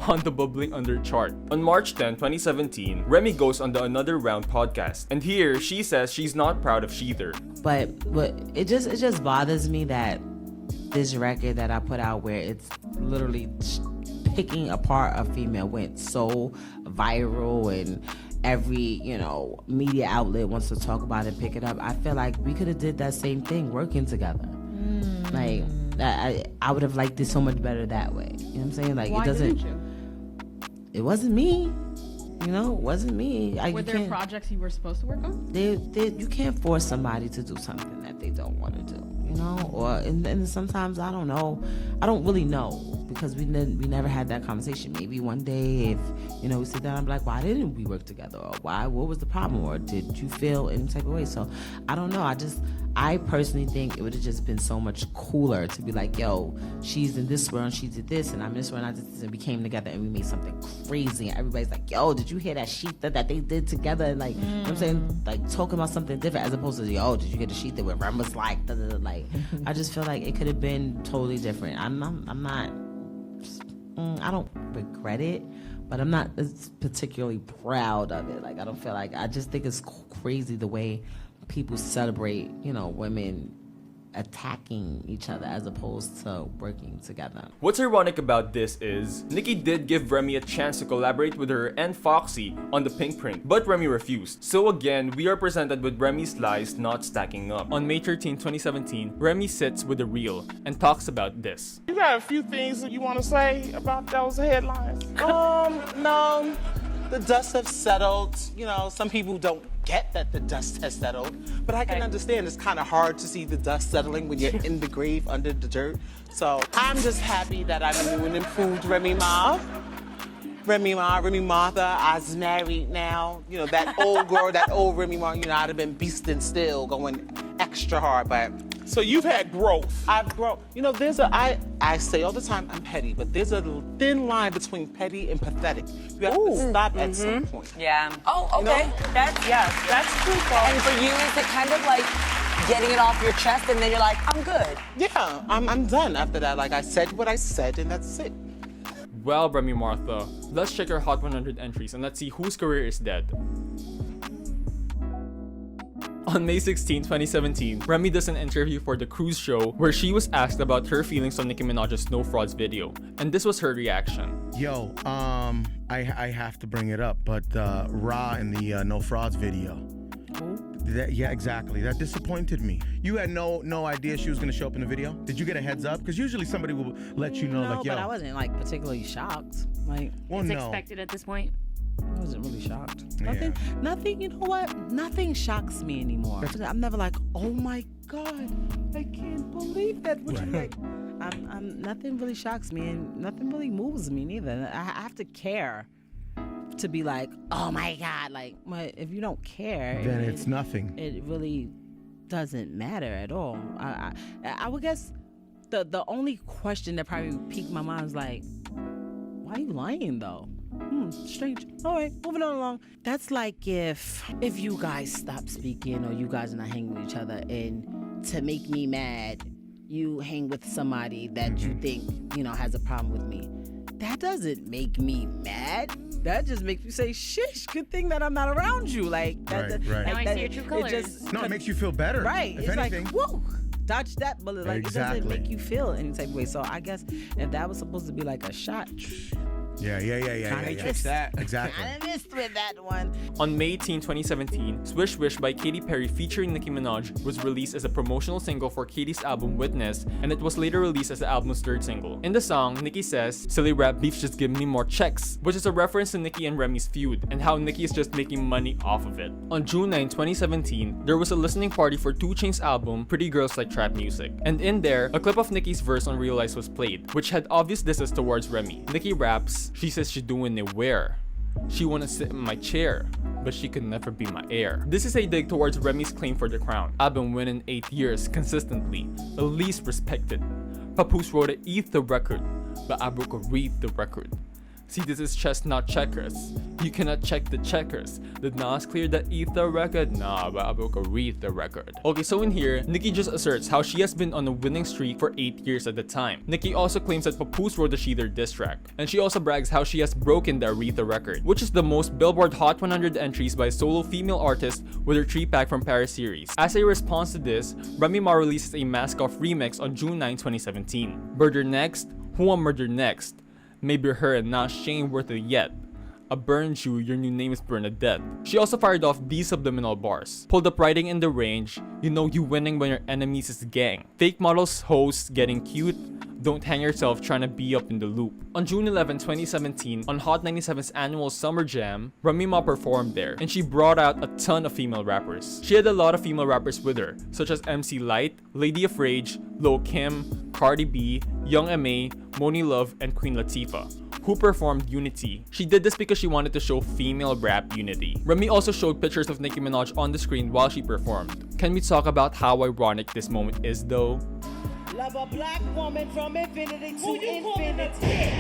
on the Bubbling Under chart. On March 10, 2017, Remy goes on the Another Round podcast, and here she says she's not proud of Sheether. But it just bothers me that this record that I put out, where it's literally picking apart a female, went so viral and every media outlet wants to talk about it, pick it up. I feel like we could have did that same thing working together. Like I would have liked it so much better that way. You know what I'm saying? Like Why it doesn't. Didn't you? It wasn't me. It wasn't me. Were there projects you were supposed to work on? You can't force somebody to do something that they don't want to do. Or and sometimes I don't know. I don't really know because we never had that conversation. Maybe one day if we sit down and be like, why didn't we work together? Or what was the problem? Or did you feel any type of way? So I don't know. I personally think it would have just been so much cooler to be like, yo, she's in this world, she did this, and I'm in this world, and I did this, and we came together and we made something crazy. And everybody's like, yo, did you hear that sheet that they did together? Like, you know what I'm saying? Like, talking about something different as opposed to, yo, did you get the sheet that where Rem was like, da, da, da, like, I just feel like it could have been totally different. I don't regret it, but I'm not particularly proud of it. Like, I don't feel like, I just think it's crazy the way people celebrate, women attacking each other as opposed to working together. What's ironic about this is, Nicki did give Remy a chance to collaborate with her and Foxy on the Pink Print, but Remy refused. So again, we are presented with Remy's lies not stacking up. On May 13, 2017, Remy sits with The Real and talks about this. You got a few things that you want to say about those headlines? No, the dust has settled. Some people don't get that the dust has settled, but I can understand it's kind of hard to see the dust settling when you're in the grave under the dirt. So I'm just happy that I'm new and improved Remy Ma. Remy Martha, I's married now. That old girl, that old Remy Ma, I'd have been beasting still, going extra hard, but. So you've had growth. I've grown. I say all the time I'm petty, but there's a thin line between petty and pathetic. You have to stop at some point. Yeah. Oh, okay. That's true. And for you, is it kind of like getting it off your chest and then you're like, I'm good? Yeah, I'm done after that. Like I said what I said and that's it. Well, Remy Martha, let's check your Hot 100 entries and let's see whose career is dead. On May 16, 2017, Remy does an interview for The Cruise Show where she was asked about her feelings on Nicki Minaj's No Frauds video, and this was her reaction. Yo, I have to bring it up, but Ra in the No Frauds video. Yeah, exactly. That disappointed me. You had no idea she was gonna show up in the video? Did you get a heads up? Because usually somebody will let you know, like, yo. But I wasn't particularly shocked. It's expected at this point. I wasn't really shocked. Nothing, you know what? Nothing shocks me anymore. I'm never like, oh my God, I can't believe that. What you like? I'm nothing really shocks me and nothing really moves me neither. I have to care to be like, oh my God, like, if you don't care, then it's nothing. It really doesn't matter at all. I would guess the only question that probably piqued my mind is like, why are you lying though? Strange. All right, moving on along. That's like if you guys stop speaking or you guys are not hanging with each other, and to make me mad, you hang with somebody that you think, has a problem with me. That doesn't make me mad. That just makes me say, shish, good thing that I'm not around you. Like that. Right. Now I see your true colors. It makes you feel better. Right. If it's anything. like, whoa, dodge that bullet. Like Exactly. it doesn't make you feel any type of way. So I guess if that was supposed to be like a shot. Yeah. Missed that. Exactly. I missed with that one. On May 18, 2017, Swish Wish by Katy Perry featuring Nicki Minaj was released as a promotional single for Katy's album Witness, and it was later released as the album's third single. In the song, Nicki says, "Silly rap beefs just give me more checks," which is a reference to Nicki and Remy's feud, and how Nicki is just making money off of it. On June 9, 2017, there was a listening party for 2 Chainz's album Pretty Girls Like Trap Music, and in there, a clip of Nicki's verse on Realize was played, which had obvious disses towards Remy. Nicki raps, she says she doing it where? She wanna sit in my chair, but she could never be my heir. This is a dig towards Remy's claim for the crown. I've been winning 8 years consistently, the least respected. Papoose wrote it, eat the record, but I broke a read the record. See, this is chess, not checkers. You cannot check the checkers. The Nas clear that eat the record? Nah, but I broke a read the record. Okay, so in here, Nicki just asserts how she has been on a winning streak for 8 years at the time. Nicki also claims that Papoose wrote the Sheether diss track. And she also brags how she has broken the Aretha record, which is the most Billboard Hot 100 entries by a solo female artist with her 3-pack from Paris series. As a response to this, Remy Ma releases a Mask Off remix on June 9, 2017. Murder next? Who I murder next? Maybe her and not Shane worth it yet. I burned you, your new name is Bernadette. She also fired off these subliminal bars. Pulled up riding in the range, you know you winning when your enemies is gang. Fake models, hosts, getting cute, don't hang yourself trying to be up in the loop. On June 11, 2017, on Hot 97's annual Summer Jam, Remy Ma performed there, and she brought out a ton of female rappers. She had a lot of female rappers with her, such as MC Lyte, Lady of Rage, Lil Kim, Cardi B, Young M.A., Moni Love, and Queen Latifah, who performed Unity. She did this because she wanted to show female rap unity. Remy also showed pictures of Nicki Minaj on the screen while she performed. Can we talk about how ironic this moment is though? Love a black woman from infinity to infinity.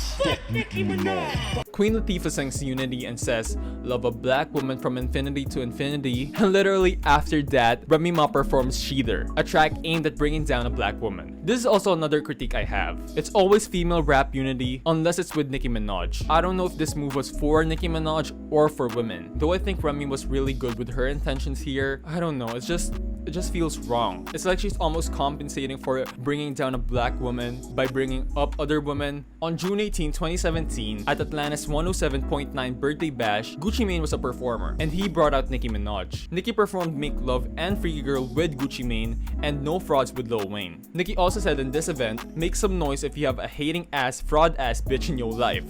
Fuck Nicki Minaj. Queen Latifah sings Unity and says, "Love a black woman from infinity to infinity," and literally after that, Remy Ma performs Sheether, a track aimed at bringing down a black woman. This is also another critique I have. It's always female rap unity unless it's with Nicki Minaj. I don't know if this move was for Nicki Minaj or for women. Though I think Remy was really good with her intentions here, I don't know, it just feels wrong. It's like she's almost compensating for bringing down a black woman by bringing up other women. On June 18, 2017, at Atlanta's 107.9 birthday bash, Gucci Mane was a performer, and he brought out Nicki Minaj. Nicki performed Make Love and Freaky Girl with Gucci Mane, and No Frauds with Lil Wayne. Nicki also said in this event, "Make some noise if you have a hating ass, fraud ass bitch in your life."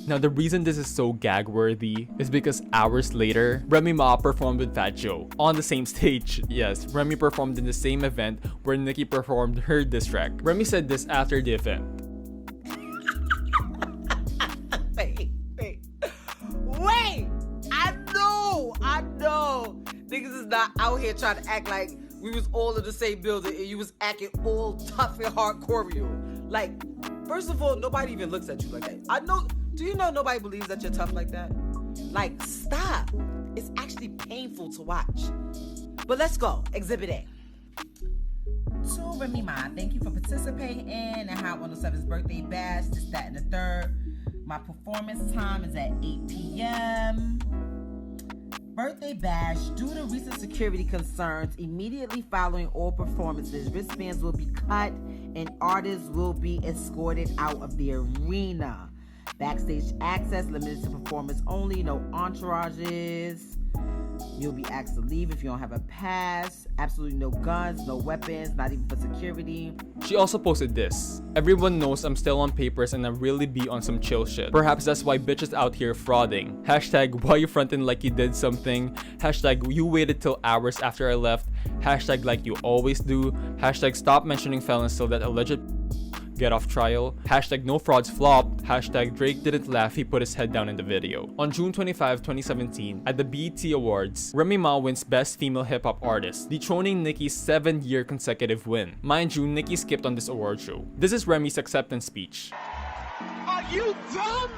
Now the reason this is so gag worthy is because hours later, Remy Ma performed with Fat Joe on the same stage. Yes, Remy performed in the same event where Nicki performed her diss track. Remy said this after the event. Wait! I know! Niggas is not out here trying to act like we was all in the same building and you was acting all tough and hardcore. Like, first of all, nobody even looks at you like that. Do you know nobody believes that you're tough like that? Like, stop. It's actually painful to watch. But let's go. Exhibit A. To Remy Ma, thank you for participating in the Hot 107's birthday bash. This, that, and the third. My performance time is at 8 p.m. Birthday bash. Due to recent security concerns, immediately following all performances, wristbands will be cut and artists will be escorted out of the arena. Backstage access limited to performers only, no entourages. You'll be asked to leave if you don't have a pass. Absolutely no guns, no weapons, not even for security. She also posted this. Everyone knows I'm still on papers and I really be on some chill shit. Perhaps that's why bitches out here frauding. Hashtag why you frontin' like you did something. Hashtag you waited till hours after I left. Hashtag like you always do. Hashtag stop mentioning felons till that alleged get off trial. Hashtag no frauds flopped. Hashtag Drake didn't laugh, he put his head down in the video. On June 25, 2017, at the BET Awards, Remy Ma wins Best Female Hip Hop Artist, dethroning Nicki's 7-year consecutive win. Mind you, Nicki skipped on this award show. This is Remy's acceptance speech. Are you dumb?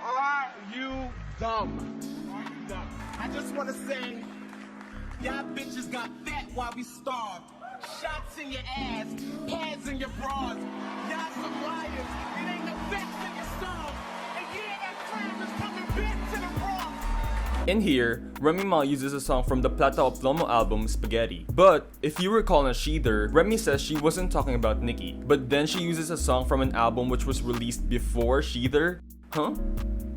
Are you dumb? Are you dumb? I just want to say, y'all bitches got fat while we starved. Shots in your ass, pads in your bras. Y'all some liars. It ain't no facts in your songs. And yeah, that crime is coming back to the Bronx. In here, Remy Ma uses a song from the Plata o Plomo album, Spaghetti. But, if you recall in Shrouded, Remy says she wasn't talking about Nicki. But then she uses a song from an album which was released before Shrouded? Huh?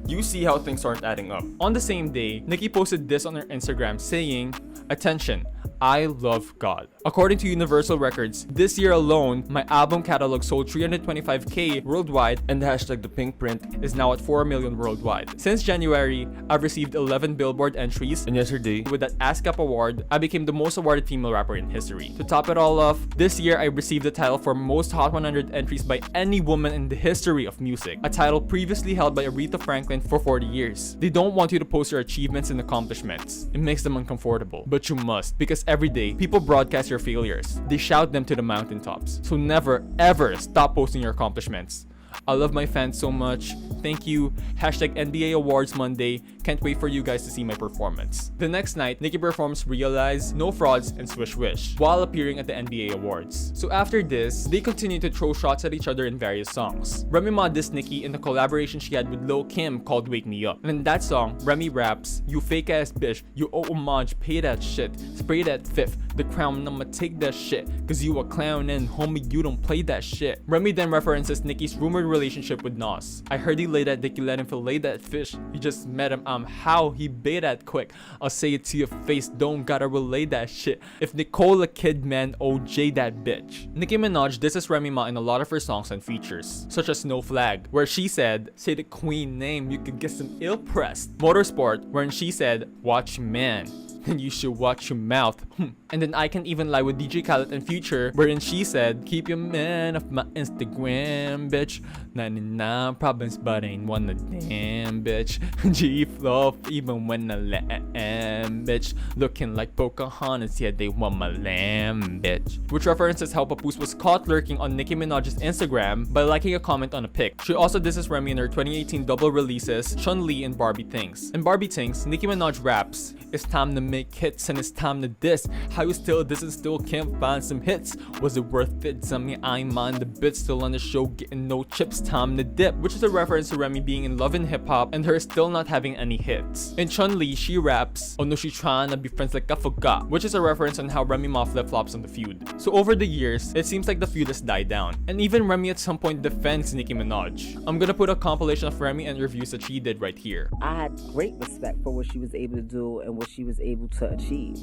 You see how things aren't adding up. On the same day, Nicki posted this on her Instagram saying, "Attention, I love God." According to Universal Records, this year alone, my album catalog sold 325k worldwide, and the hashtag The Pink Print is now at 4 million worldwide. Since January, I've received 11 Billboard entries, and yesterday, with that ASCAP award, I became the most awarded female rapper in history. To top it all off, this year I received the title for most Hot 100 entries by any woman in the history of music, a title previously held by Aretha Franklin for 40 years. They don't want you to post your achievements and accomplishments. It makes them uncomfortable, but you must, because every day, people broadcast your failures. They shout them to the mountaintops. So never, ever stop posting your accomplishments. I love my fans so much. Thank you. Hashtag NBA Awards Monday. Can't wait for you guys to see my performance. The next night, Nicki performs Realize, No Frauds, and Swish Wish while appearing at the NBA Awards. So after this, they continue to throw shots at each other in various songs. Remy Ma dissed Nicki in the collaboration she had with Lil Kim called Wake Me Up. And in that song, Remy raps, "You fake ass bitch, you owe homage, pay that shit. Spray that fifth, the crown, I'ma take that shit. Cause you a clown and homie, you don't play that shit." Remy then references Nicki's rumored relationship with Nas. "I heard he laid that dick, you let him fillet that fish. You just met him, how he bait that quick. I'll say it to your face, don't gotta relay that shit. If Nicole a kid, man, OJ that bitch." Nicki Minaj disses Remy Ma in a lot of her songs and features, such as No Flag, where she said, "Say the queen name, you could get some ill pressed." Motorsport, wherein she said, "Watch your man, and you should watch your mouth." And then I Can Even Lie with DJ Khaled and Future, wherein she said, "Keep your man off my Instagram, bitch. 99 problems, but ain't one of them, bitch. G-Flow, even when I lamb, bitch. Looking like Pocahontas, yeah, they want my lamb, bitch." Which references how Papoose was caught lurking on Nicki Minaj's Instagram by liking a comment on a pic. She also disses Remy in her 2018 double releases, Chun-Li and Barbie Things. In Barbie Things, Nicki Minaj raps, "It's time to make hits and it's time to diss. How you still diss and still can't find some hits? Was it worth it? Tell me I ain't mind the bit. Still on the show getting no chips, time to dip." Which is a reference to Remy being in love in hip-hop and her still not having any hits. In Chun-Li, she raps, "Oh no, she tryna be friends like I forgot," which is a reference on how Remy Ma flip-flops on the feud. So over the years, it seems like the feud has died down. And even Remy at some point defends Nicki Minaj. I'm gonna put a compilation of Remy interviews that she did right here. I had great respect for what she was able to do and what she was able to achieve.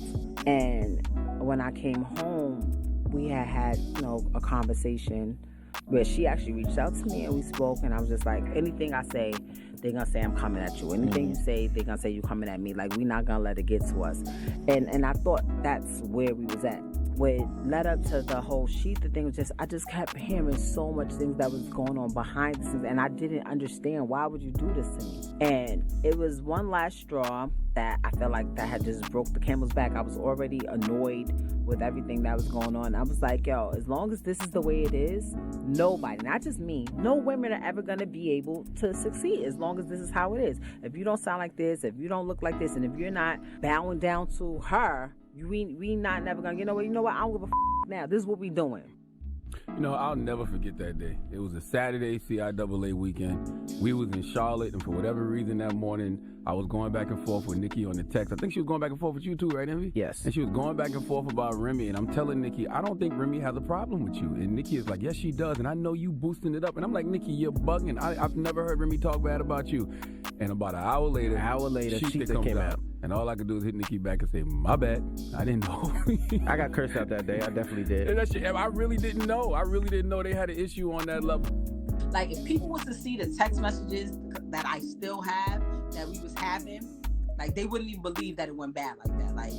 And when I came home, we had a conversation where she actually reached out to me and we spoke, and I was just like, anything I say, they're gonna say I'm coming at you. Anything you say, they're gonna say you coming at me. Like, we not gonna let it get to us. And I thought that's where we was at what led up to the whole Sheetha thing was I just kept hearing so much things that was going on behind the scenes, and I didn't understand why would you do this to me. And it was one last straw that I felt like that had just broke the camel's back. I was already annoyed with everything that was going on. I was like, yo, as long as this is the way it is, nobody, not just me, no women are ever gonna be able to succeed as long as this is how it is. If you don't sound like this, if you don't look like this, and if you're not bowing down to her, we not never gonna, you know what, I don't give a now. This is what we doing. You know, I'll never forget that day. It was a Saturday CIAA weekend. We was in Charlotte, and for whatever reason that morning, I was going back and forth with Nicki on the text. I think she was going back and forth with you too, right, Envy? Yes. And she was going back and forth about Remy, and I'm telling Nicki, I don't think Remy has a problem with you. And Nicki is like, yes, she does, and I know you boosting it up. And I'm like, Nicki, you're bugging. I've never heard Remy talk bad about you. And about an hour later, Sheetha came out. And all I could do is hit Nicki back and say, my bad. I didn't know. I got cursed out that day. I definitely did. And that shit, I really didn't know. I really didn't know they had an issue on that level. Like, if people was to see the text messages that I still have, that we was having, like, they wouldn't even believe that it went bad like that. Like,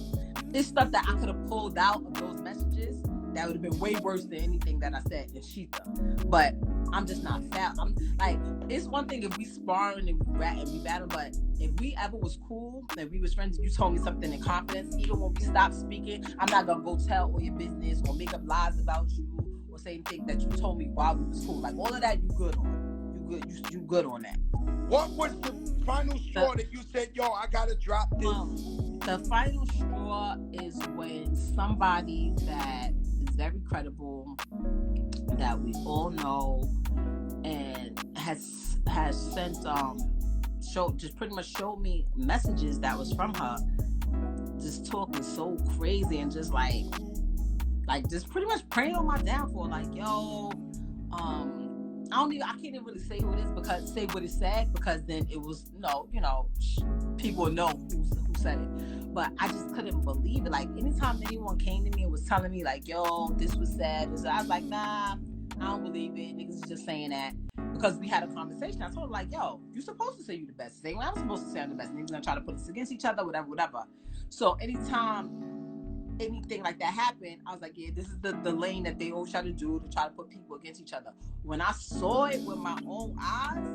it's stuff that I could have pulled out of those messages that would have been way worse than anything that I said in Sheetha. But I'm just not fat. I'm like, it's one thing if we sparring and we battle, but if we ever was cool and we was friends, you told me something in confidence, even when we stopped speaking, I'm not gonna go tell all your business or make up lies about you or say anything that you told me while we was cool. Like, all of that, you good on. You good on that. What was the final straw that you said, yo, I gotta drop this? The final straw is when somebody that is very credible, that we all know, and has sent just pretty much showed me messages that was from her, just talking so crazy and just like just pretty much praying on my downfall. Like, yo, I can't even really say who it is say what it said, because then it was people know who said it. But I just couldn't believe it. Like, anytime anyone came to me and was telling me like, yo, this was sad, I was like, nah, I don't believe it. Niggas is just saying that. Because we had a conversation. I told her, like, yo, you're supposed to say you the best. Same way I'm supposed to say I'm the best. Niggas gonna try to put us against each other, whatever. So anytime anything like that happened, I was like, yeah, this is the lane that they always try to do, to try to put people against each other. When I saw it with my own eyes,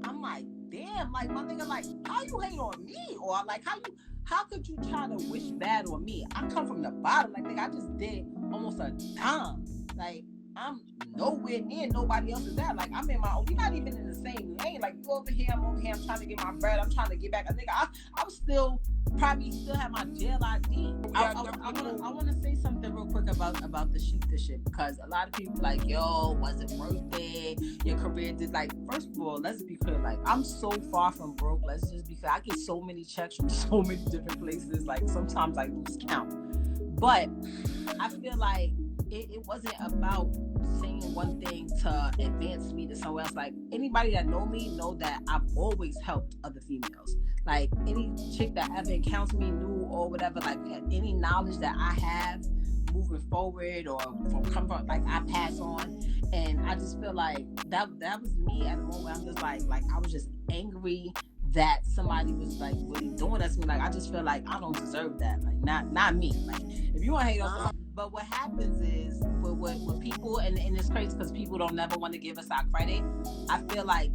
I'm like, damn, like, my nigga, like, how you hate on me? Or like, how could you try to wish bad on me? I come from the bottom. Like, nigga, I just did almost a dime. Like, I'm nowhere near nobody else's at. Like, I'm in my own. We're not even in the same lane. Like, you over here, I'm over here. I'm trying to get my bread. I'm trying to get back. I think I was probably still have my jail ID. I want to say something real quick about the Sheetha shit, because a lot of people like, yo, was it worth it? Your career did, like, first of all, let's be clear. Like, I'm so far from broke. Let's just be clear. I get so many checks from so many different places. Like, sometimes I lose count. But I feel like it wasn't about saying one thing to advance me to somewhere else. Like, anybody that know me know that I've always helped other females. Like, any chick that ever encounters me new or whatever, like, any knowledge that I have moving forward or from comfort, like, I pass on. And I just feel like that was me at a moment. I'm just like I was just angry that somebody was like really doing that to me. Like, I just feel like I don't deserve that. Like, not me. Like, if you want to hate on somebody. But what happens is with people, and it's crazy because people don't never want to give us our credit. I feel like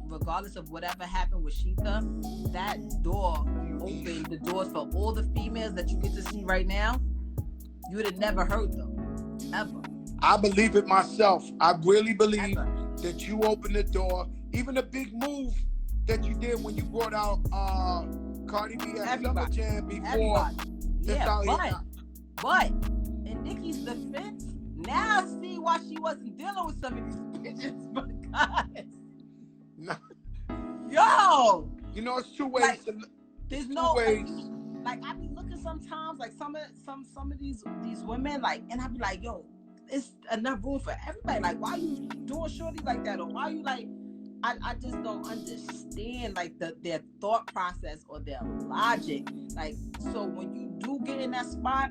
regardless of whatever happened with Sheetha, that door opened the doors for all the females that you get to see right now. You would have never heard them, ever. I believe it myself. I really believe that you opened the door. Even a big move that you did when you brought out Cardi B at Summer Jam before. But in Nicki's defense, now I see why she wasn't dealing with some of these bitches. Because, yo, you know, it's two ways. Like, there's no ways. Like, I be looking sometimes, like some of these women, like, and I be like, yo, it's enough room for everybody. Like, why you doing shorty like that, or why you like? I just don't understand, like, their thought process or their logic. Like, so when you do get in that spot,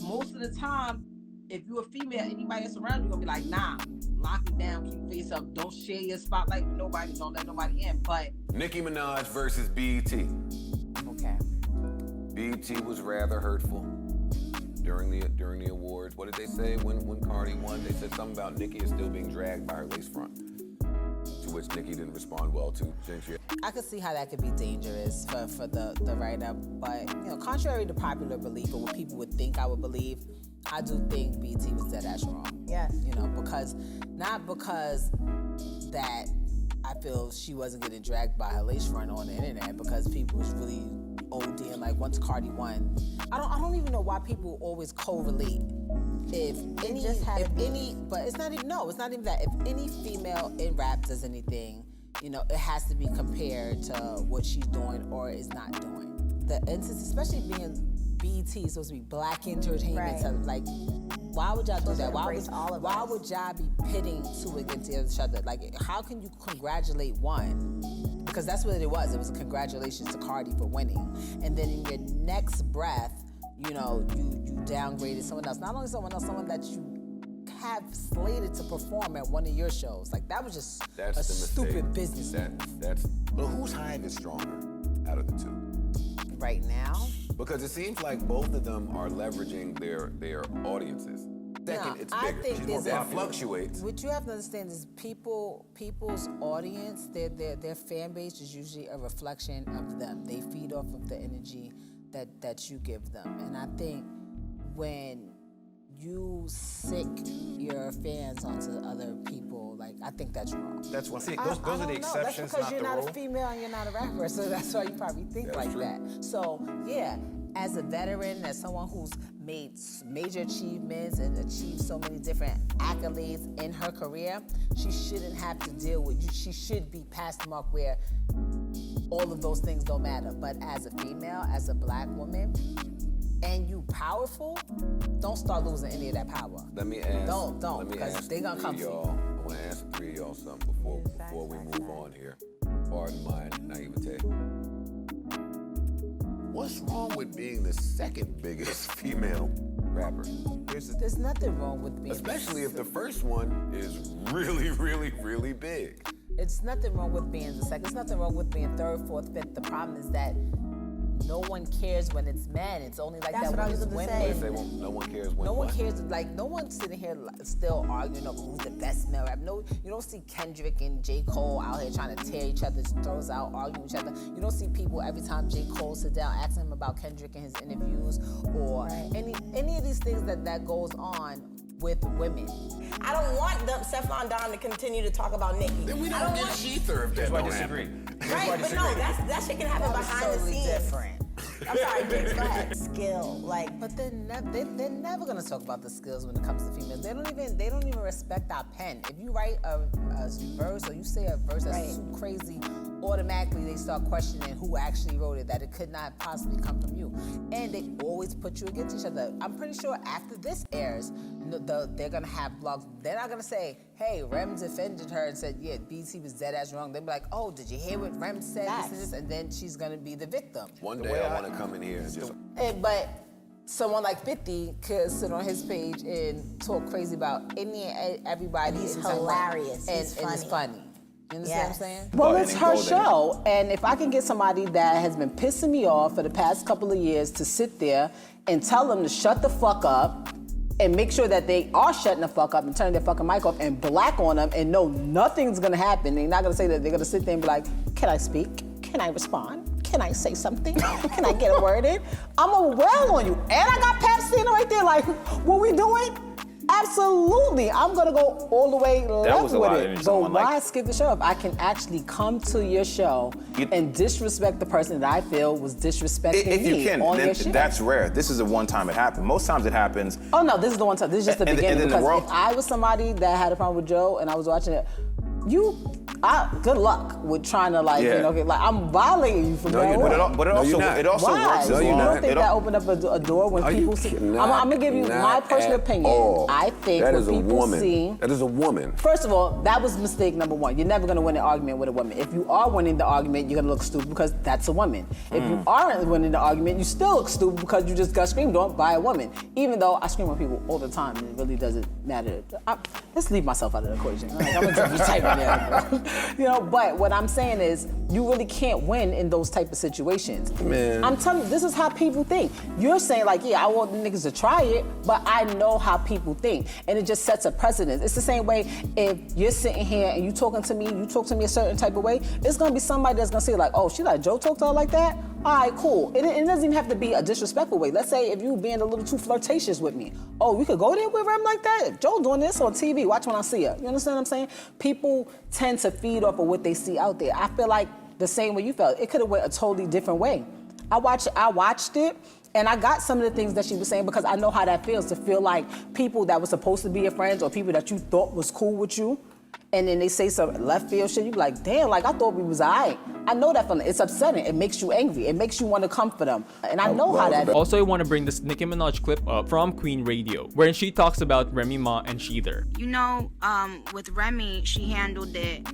most of the time, if you're a female, anybody that's around you gonna be like, nah, lock it down, keep it for yourself. Don't share your spotlight with nobody. Don't let nobody in. But Nicki Minaj versus BET. Okay. BET was rather hurtful during the award. research. What did they say when Cardi won? They said something about Nicki is still being dragged by her lace front. To which Nicki didn't respond well to. I could see how that could be dangerous for the writer, but contrary to popular belief or what people would think I would believe, I do think BT was dead ass wrong. Yes. Not because that I feel she wasn't getting dragged by her lace front on the internet, because people was really ODing like once Cardi won. I don't even know why people always correlate. But it's not even that. If any female in rap does anything, it has to be compared to what she's doing or is not doing. The instance, especially being BET, is supposed to be black entertainment. Right. So, like, why would y'all do that? Why Why would y'all be pitting two against each other? Like, how can you congratulate one? Because that's what it was. It was a congratulations to Cardi for winning. And then in your next breath, you downgraded someone else. Not only someone else, someone that you have slated to perform at one of your shows. Like, that was just a stupid business move. But whose hive is stronger out of the two? Right now? Because it seems like both of them are leveraging their audiences. Second, it's bigger. I think that fluctuates. What you have to understand is people's audience, their fan base is usually a reflection of them. They feed off of the energy that you give them. And I think when you sick your fans onto other people, like, I think that's wrong. That's one. See, those are the exceptions, that's because you're not not a female and you're not a rapper, so that's why you probably think like that. So yeah, as a veteran, as someone who's made major achievements and achieved so many different accolades in her career, she shouldn't have to deal with you. She should be past the mark where all of those things don't matter. But as a female, as a black woman, and you powerful, don't start losing any of that power. Let me ask. Don't, because they gonna come for you. I want to ask the three of y'all something before we move on here. Pardon my naivete. What's wrong with being the second biggest female rapper? There's nothing wrong with being. Especially if the first one is really, really, really big. It's nothing wrong with being the second. There's nothing wrong with being third, fourth, fifth. The problem is that no one cares when it's men. It's only like That's that what when I was it's gonna women. say. No one cares when No one cares. Like, no one's sitting here still arguing over who's the best male rapper. No, you don't see Kendrick and J. Cole out here trying to tear each other's throats out, arguing with each other. You don't see people every time J. Cole sit down asking him about Kendrick and his interviews or any of these things that goes on with women. I don't want Stefan Don to continue to talk about Nicki. Then we don't get Sheether if that don't disagree. Right, but no, that shit can happen behind the scenes. Different. I'm sorry, Jinx, go ahead. Skill, but they're never gonna talk about the skills when it comes to females. They don't even respect our pen. If you write a verse or you say a verse that's too crazy, automatically they start questioning who actually wrote it, that it could not possibly come from you. And they always put you against each other. I'm pretty sure after this airs, they're gonna have blogs. They're not gonna say, hey, Rem defended her and said, yeah, BT was dead ass wrong. They'll be like, oh, did you hear what Rem said? This and this, and then she's gonna be the victim. One day I want to come in here and just... But someone like 50 could sit on his page and talk crazy about any and everybody. He's hilarious. And it's funny. You understand what I'm saying? Well, it's her show. And if I can get somebody that has been pissing me off for the past couple of years to sit there and tell them to shut the fuck up and make sure that they are shutting the fuck up and turning their fucking mic off and black on them and know nothing's gonna happen. They're not gonna say that. They're gonna sit there and be like, can I speak? Can I respond? Can I say something? Can I get a word in? I'm gonna wail on you. And I got Pepsi right there, like, what we doing? Absolutely. I'm gonna go all the way left with it. But why skip the show if I can actually come to your show and disrespect the person that I feel was disrespecting me? If you can, on then your shit? that's rare. This is the one time it happened. Most times it happens. Oh no, this is the one time. This is just the beginning. And because if I was somebody that had a problem with Joe and I was watching it, good luck with trying to I'm violating you from day one. But it also works. No, you don't think that opened up a door when people see? I'm gonna give you my personal opinion. I think that when is a people woman. see, That is a woman. first of all, that was mistake number one. You're never gonna win an argument with a woman. If you are winning the argument, you're gonna look stupid because that's a woman. If you aren't winning the argument, you still look stupid because you just got screamed on by a woman. Even though I scream on people all the time, and it really doesn't matter. Let's leave myself out of the equation. I'm a different type of man. You know, but what I'm saying is, you really can't win in those type of situations. Man. I'm telling you, this is how people think. You're saying like, yeah, I want the niggas to try it, but I know how people think. And it just sets a precedent. It's the same way if you're sitting here and you talking to me, you talk to me a certain type of way, it's gonna be somebody that's gonna say like, oh, she let Joe talk to her like that? All right, cool. It doesn't even have to be a disrespectful way. Let's say if you being a little too flirtatious with me. Oh, we could go there with Rem like that? If Joe doing this on TV, watch when I see her. You understand what I'm saying? People tend to feed off of what they see out there. I feel like the same way you felt. It could have went a totally different way. I watched it, and I got some of the things that she was saying because I know how that feels to feel like people that were supposed to be your friends or people that you thought was cool with you, and then they say some left field shit, you be like, damn, like I thought we was alright. I know that feeling. It's upsetting. It makes you angry. It makes you want to comfort them. And I know how that is. Also, I want to bring this Nicki Minaj clip up from Queen Radio, wherein she talks about Remy Ma and Sheether. You know, with Remy, she handled it.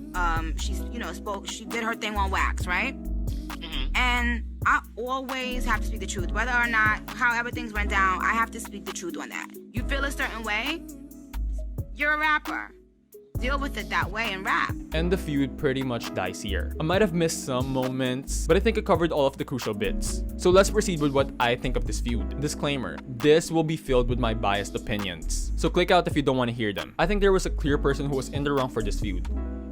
She did her thing on wax, right? And I always have to speak the truth. Whether or not, however things went down, I have to speak the truth on that. You feel a certain way, you're a rapper. Deal with it that way and rap. And the feud pretty much dies here. I might have missed some moments, but I think I covered all of the crucial bits. So let's proceed with what I think of this feud. Disclaimer, this will be filled with my biased opinions. So click out if you don't want to hear them. I think there was a clear person who was in the wrong for this feud,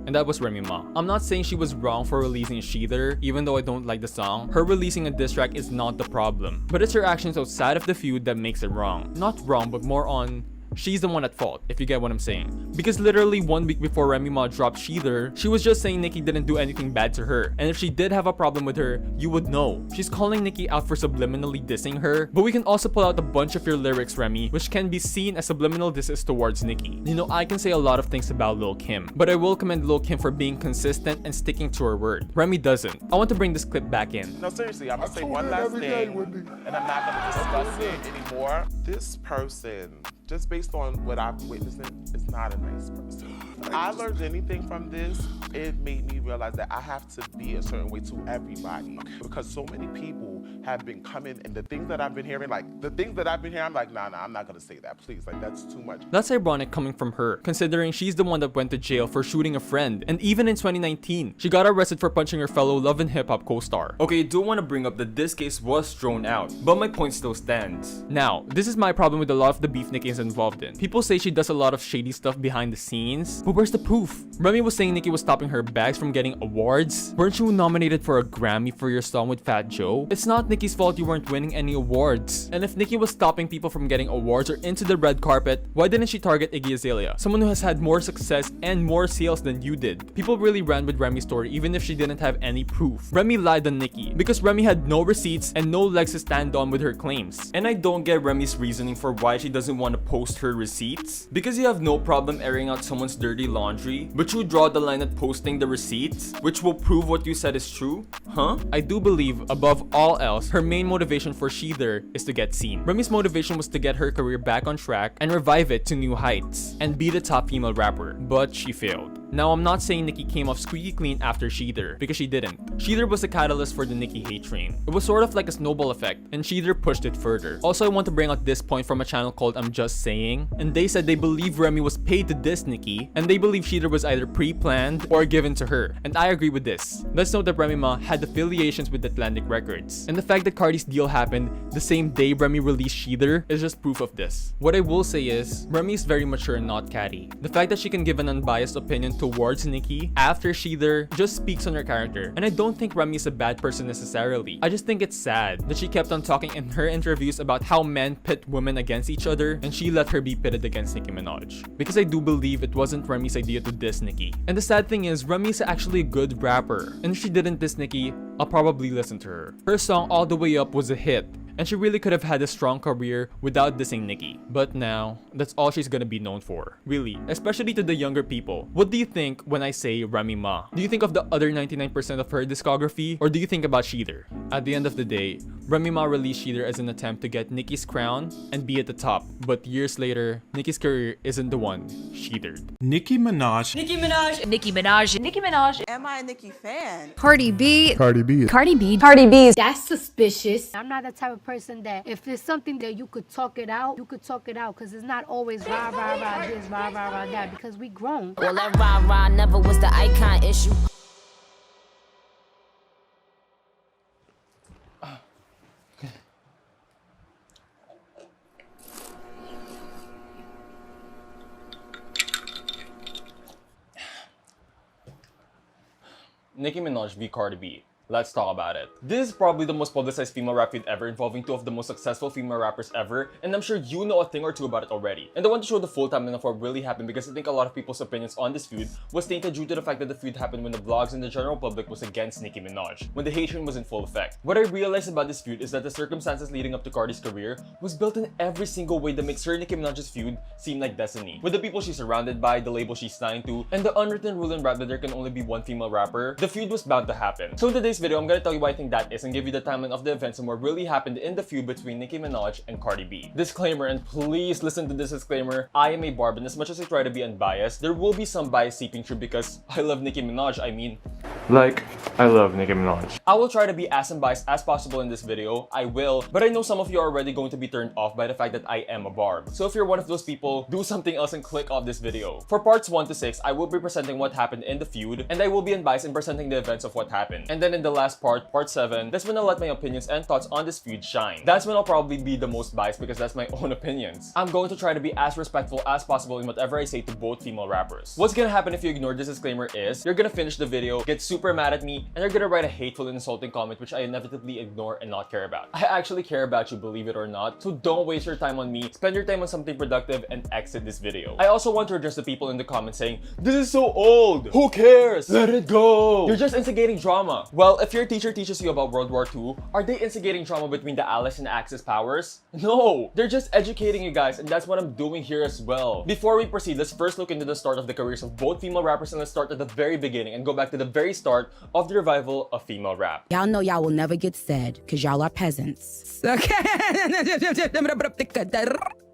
and that was Remy Ma. I'm not saying she was wrong for releasing Sheether, even though I don't like the song. Her releasing a diss track is not the problem, but it's her actions outside of the feud that makes it wrong. Not wrong, but more on she's the one at fault, if you get what I'm saying. Because literally 1 week before Remy Ma dropped Sheether, she was just saying Nicki didn't do anything bad to her. And if she did have a problem with her, you would know. She's calling Nicki out for subliminally dissing her. But we can also pull out a bunch of your lyrics, Remy, which can be seen as subliminal disses towards Nicki. You know, I can say a lot of things about Lil Kim, but I will commend Lil Kim for being consistent and sticking to her word. Remy doesn't. I want to bring this clip back in. No, seriously, I'm gonna say one last thing, and I'm not gonna discuss it anymore. This person, just based on what I've witnessed, is not a nice person. If I learned anything from this, it made me realize that I have to be a certain way to everybody, because so many people have been coming, and the things that I've been hearing, I'm like, nah, I'm not gonna say that, please, like that's too much. That's ironic coming from her, considering she's the one that went to jail for shooting a friend, and even in 2019, she got arrested for punching her fellow Love and Hip Hop co-star. Okay, I do want to bring up that this case was thrown out, but my point still stands. Now, this is my problem with a lot of the beef Nicki is involved in. People say she does a lot of shady stuff behind the scenes, but where's the proof? Remy was saying Nicki was stopping her bags from getting awards. Weren't you nominated for a Grammy for your song with Fat Joe? It's not Nicki's fault you weren't winning any awards. And if Nicki was stopping people from getting awards or into the red carpet, why didn't she target Iggy Azalea, someone who has had more success and more sales than you did? People really ran with Remy's story even if she didn't have any proof. Remy lied on Nicki because Remy had no receipts and no legs to stand on with her claims. And I don't get Remy's reasoning for why she doesn't want to post her receipts. Because you have no problem airing out someone's dirty laundry, but you draw the line at posting the receipts, which will prove what you said is true? Huh? I do believe, above all else, her main motivation for Sheether is to get seen. Remy's motivation was to get her career back on track and revive it to new heights, and be the top female rapper, but she failed. Now, I'm not saying Nicki came off squeaky clean after Sheether, because she didn't. Sheether was a catalyst for the Nicki hate train. It was sort of like a snowball effect, and Sheether pushed it further. Also, I want to bring out this point from a channel called I'm Just Saying, and they said they believe Remy was paid to diss Nicki, and they believe Sheether was either pre-planned or given to her, and I agree with this. Let's note that Remy Ma had affiliations with Atlantic Records, and the fact that Cardi's deal happened the same day Remy released Sheether is just proof of this. What I will say is, Remy is very mature and not catty. The fact that she can give an unbiased opinion towards Nicki after Sheether just speaks on her character, and I don't think Remy is a bad person necessarily. I just think it's sad that she kept on talking in her interviews about how men pit women against each other, and she let her be pitted against Nicki Minaj. Because I do believe it wasn't Remy's idea to diss Nicki. And the sad thing is, Remy is actually a good rapper, and if she didn't diss Nicki, I'll probably listen to her. Her song All The Way Up was a hit, and she really could have had a strong career without dissing Nicki. But now, that's all she's gonna be known for. Really, especially to the younger people. What do you think when I say Remy Ma? Do you think of the other 99% of her discography, or do you think about Sheether? At the end of the day, Remy Ma released Sheether as an attempt to get Nicki's crown and be at the top. But years later, Nicki's career isn't the one she sheathered. Nicki Minaj. Nicki Minaj. Nicki Minaj. Nicki Minaj. Am I a Nicki fan? Cardi B. Cardi B. Cardi B. Cardi B. That's suspicious. I'm not that type of person that if there's something that you could talk it out, you could talk it out, because it's not always rah, rah, rah this, rah, rah, rah that, because we grown. Well, that rah-rah never was the icon issue. Nicki Minaj v Cardi B. Let's talk about it. This is probably the most publicized female rap feud ever, involving two of the most successful female rappers ever, and I'm sure you know a thing or two about it already. And I want to show the full timeline of what really happened because I think a lot of people's opinions on this feud was tainted due to the fact that the feud happened when the vlogs and the general public was against Nicki Minaj, when the hate train was in full effect. What I realized about this feud is that the circumstances leading up to Cardi's career was built in every single way that makes her and Nicki Minaj's feud seem like destiny. With the people she's surrounded by, the label she's signed to, and the unwritten rule in rap that there can only be one female rapper, the feud was bound to happen. So in today's video, I'm gonna tell you why I think that is and give you the timeline of the events and what really happened in the feud between Nicki Minaj and Cardi B. Disclaimer, and please listen to this disclaimer, I am a barb, and as much as I try to be unbiased, there will be some bias seeping through because I love Nicki Minaj, I love Nicki Minaj. I will try to be as unbiased as possible in this video, I will, but I know some of you are already going to be turned off by the fact that I am a barb. So if you're one of those people, do something else and click off this video. For parts 1 to 6, I will be presenting what happened in the feud, and I will be unbiased in presenting the events of what happened. And then in the last part, part 7, that's when I'll let my opinions and thoughts on this feud shine. That's when I'll probably be the most biased because that's my own opinions. I'm going to try to be as respectful as possible in whatever I say to both female rappers. What's gonna happen if you ignore this disclaimer is, you're gonna finish the video, get super mad at me, and you're gonna write a hateful and insulting comment which I inevitably ignore and not care about. I actually care about you, believe it or not, so don't waste your time on me, spend your time on something productive, and exit this video. I also want to address the people in the comments saying, this is so old, who cares, let it go, you're just instigating drama. Well, if your teacher teaches you about World War II, are they instigating drama between the Allies and Axis powers? No, they're just educating you guys, and that's what I'm doing here as well. Before we proceed, let's first look into the start of the careers of both female rappers, and let's start at the very beginning and go back to the very start of the revival of female rap. Y'all know y'all will never get said because y'all are peasants.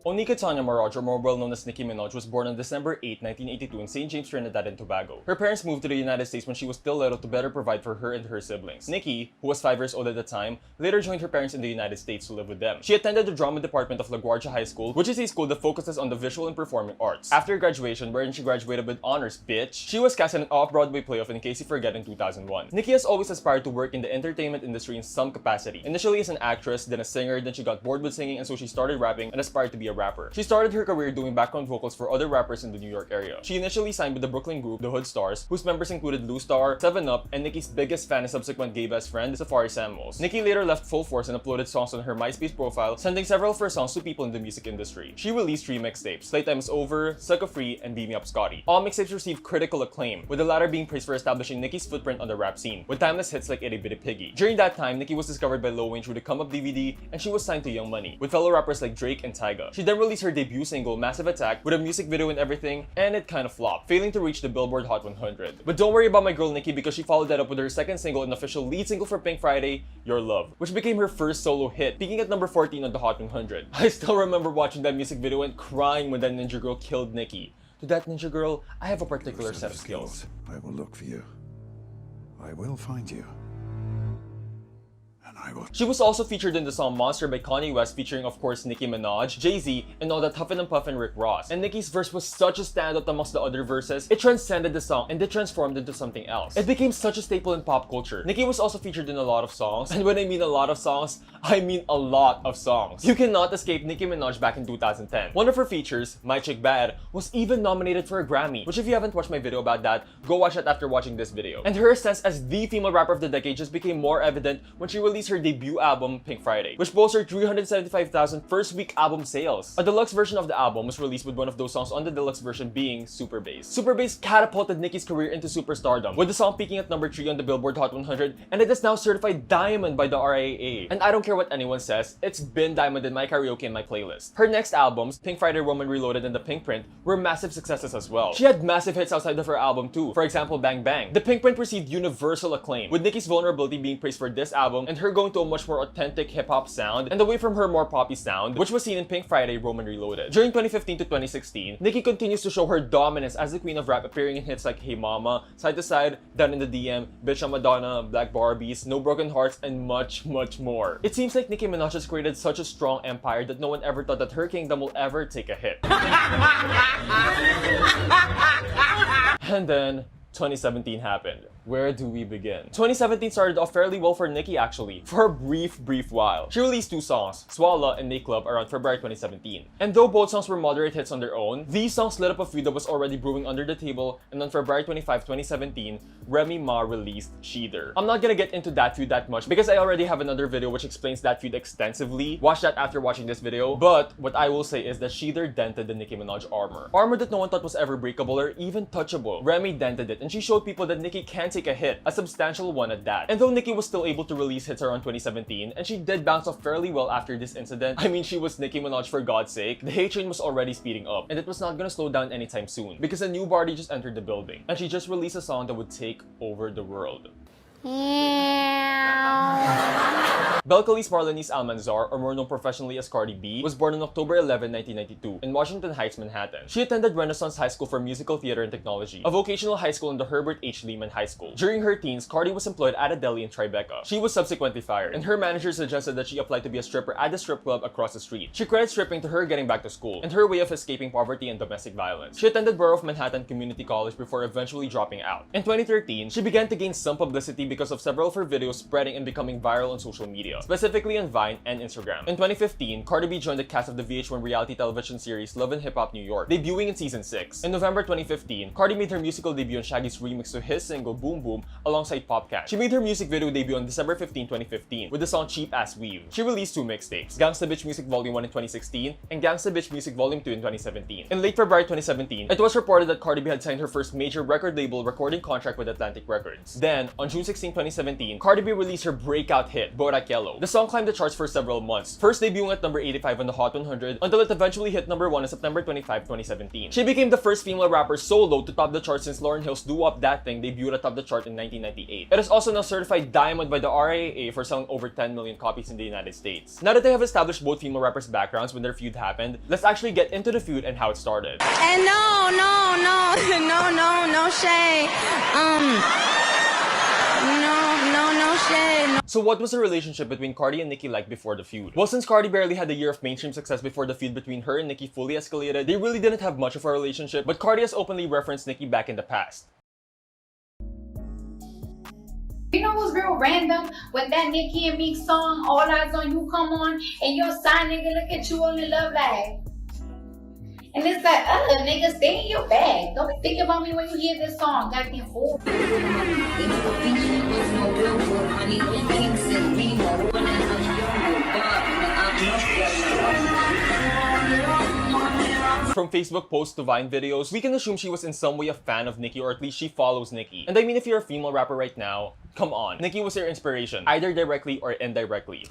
Onika Tanya Maraj, or more well known as Nicki Minaj, was born on December 8, 1982 in St. James, Trinidad and Tobago. Her parents moved to the United States when she was still little to better provide for her and her siblings. Nicki, who was 5 years old at the time, later joined her parents in the United States to live with them. She attended the drama department of LaGuardia High School, which is a school that focuses on the visual and performing arts. After graduation, wherein she graduated with honors, bitch, she was cast in an off-Broadway play of In Case You Forget in 2001. Nicki has always aspired to work in the entertainment industry in some capacity. Initially as an actress, then a singer, then she got bored with singing and so she started rapping and aspired to be a rapper. She started her career doing background vocals for other rappers in the New York area. She initially signed with the Brooklyn group, the Hood Stars, whose members included Lou Star, 7up, and Nicki's biggest fan and subsequent gay best friend, Safari Samuels. Nicki later left Full Force and uploaded songs on her MySpace profile, sending several of her songs to people in the music industry. She released 3 mixtapes, Playtime Is Over, Sucker Free, and Beam Me Up Scotty. All mixtapes received critical acclaim, with the latter being praised for establishing Nicki's footprint on the rap scene, with timeless hits like Itty Bitty Piggy. During that time, Nicki was discovered by Lil Wayne through the Come Up DVD, and she was signed to Young Money, with fellow rappers like Drake and Tyga. She then released her debut single, Massive Attack, with a music video and everything, and it kind of flopped, failing to reach the Billboard Hot 100. But don't worry about my girl Nicki because she followed that up with her second single and official lead single for Pink Friday, Your Love, which became her first solo hit, peaking at number 14 on the Hot 100. I still remember watching that music video and crying when that ninja girl killed Nicki. To that ninja girl, I have a particular set of skills. I will look for you. I will find you. She was also featured in the song Monster by Kanye West, featuring of course Nicki Minaj, Jay-Z, and all that Huffin' and Puffin' Rick Ross. And Nicki's verse was such a standout amongst the other verses, it transcended the song and it transformed into something else. It became such a staple in pop culture. Nicki was also featured in a lot of songs, and when I mean a lot of songs, I mean a lot of songs. You cannot escape Nicki Minaj back in 2010. One of her features, My Chick Bad, was even nominated for a Grammy, which if you haven't watched my video about that, go watch it after watching this video. And her sense as the female rapper of the decade just became more evident when she released her debut album, Pink Friday, which boasted 375,000 first week album sales. A deluxe version of the album was released with one of those songs on the deluxe version being Super Bass. Super Bass catapulted Nicki's career into superstardom, with the song peaking at number 3 on the Billboard Hot 100, and it is now certified diamond by the RIAA. And I don't care what anyone says, it's been diamond in my karaoke and my playlist. Her next albums, Pink Friday, Woman Reloaded, and The Pink Print, were massive successes as well. She had massive hits outside of her album too, for example Bang Bang. The Pink Print received universal acclaim, with Nicki's vulnerability being praised for this album and her going going to a much more authentic hip-hop sound and away from her more poppy sound, which was seen in Pink Friday, Roman Reloaded. During 2015 to 2016, Nicki continues to show her dominance as the queen of rap, appearing in hits like Hey Mama, Side to Side, Down in the DM, Bitch I'm Madonna, Black Barbies, No Broken Hearts, and much, much more. It seems like Nicki Minaj has created such a strong empire that no one ever thought that her kingdom will ever take a hit. And then 2017 happened. Where do we begin? 2017 started off fairly well for Nicki actually, for a brief while. She released 2 songs, Swalla and Make Love, around February 2017. And though both songs were moderate hits on their own, these songs lit up a feud that was already brewing under the table, and on February 25, 2017, Remy Ma released Sheather. I'm not gonna get into that feud that much because I already have another video which explains that feud extensively. Watch that after watching this video. But what I will say is that Sheather dented the Nicki Minaj armor. Armor that no one thought was ever breakable or even touchable. Remy dented it, and she showed people that Nicki can take a hit, a substantial one at that. And though Nicki was still able to release hits around 2017, and she did bounce off fairly well after this incident, I mean, she was Nicki Minaj for God's sake, the hate train was already speeding up, and it was not gonna slow down anytime soon, because a new body just entered the building, and she just released a song that would take over the world. Belcalis Marlenice Almanzar, or more known professionally as Cardi B, was born on October 11, 1992, in Washington Heights, Manhattan. She attended Renaissance High School for Musical Theater and Technology, a vocational high school in the Herbert H. Lehman High School. During her teens, Cardi was employed at a deli in Tribeca. She was subsequently fired, and her manager suggested that she apply to be a stripper at the strip club across the street. She credits stripping to her getting back to school, and her way of escaping poverty and domestic violence. She attended Borough of Manhattan Community College before eventually dropping out. In 2013, she began to gain some publicity because of several of her videos spreading and becoming viral on social media, specifically on Vine and Instagram. In 2015, Cardi B joined the cast of the VH1 reality television series Love and Hip Hop New York, debuting in season 6. In November 2015, Cardi made her musical debut on Shaggy's remix to his single Boom Boom alongside Popcat. She made her music video debut on December 15, 2015 with the song Cheap Ass Weave. She released 2 mixtapes, Gangsta Bitch Music Volume 1 in 2016 and Gangsta Bitch Music Volume 2 in 2017. In late February 2017, it was reported that Cardi B had signed her first major record label recording contract with Atlantic Records. Then, on June 16, 2017, Cardi B released her breakout hit, Bodak Yellow. The song climbed the charts for several months, first debuting at number 85 on the Hot 100 until it eventually hit number 1 on September 25, 2017. She became the first female rapper solo to top the chart since Lauryn Hill's Doo Wop Dat Thing debuted atop the chart in 1998. It is also now certified diamond by the RIAA for selling over 10 million copies in the United States. Now that they have established both female rappers' backgrounds when their feud happened, let's actually get into the feud and how it started. And no shade. No shade. So what was the relationship between Cardi and Nicki like before the feud? Well, since Cardi barely had a year of mainstream success before the feud between her and Nicki fully escalated, they really didn't have much of a relationship, but Cardi has openly referenced Nicki back in the past. You know what's real random? When that Nicki and Meek song, All Eyes on You, come on, and your side nigga look at you on the love like. And it's like, nigga, stay in your bag. Don't be thinking about me when you hear this song. Goddamn fool. From Facebook posts to Vine videos, we can assume she was in some way a fan of Nicki, or at least she follows Nicki. And I mean, if you're a female rapper right now, come on. Nicki was your inspiration, either directly or indirectly.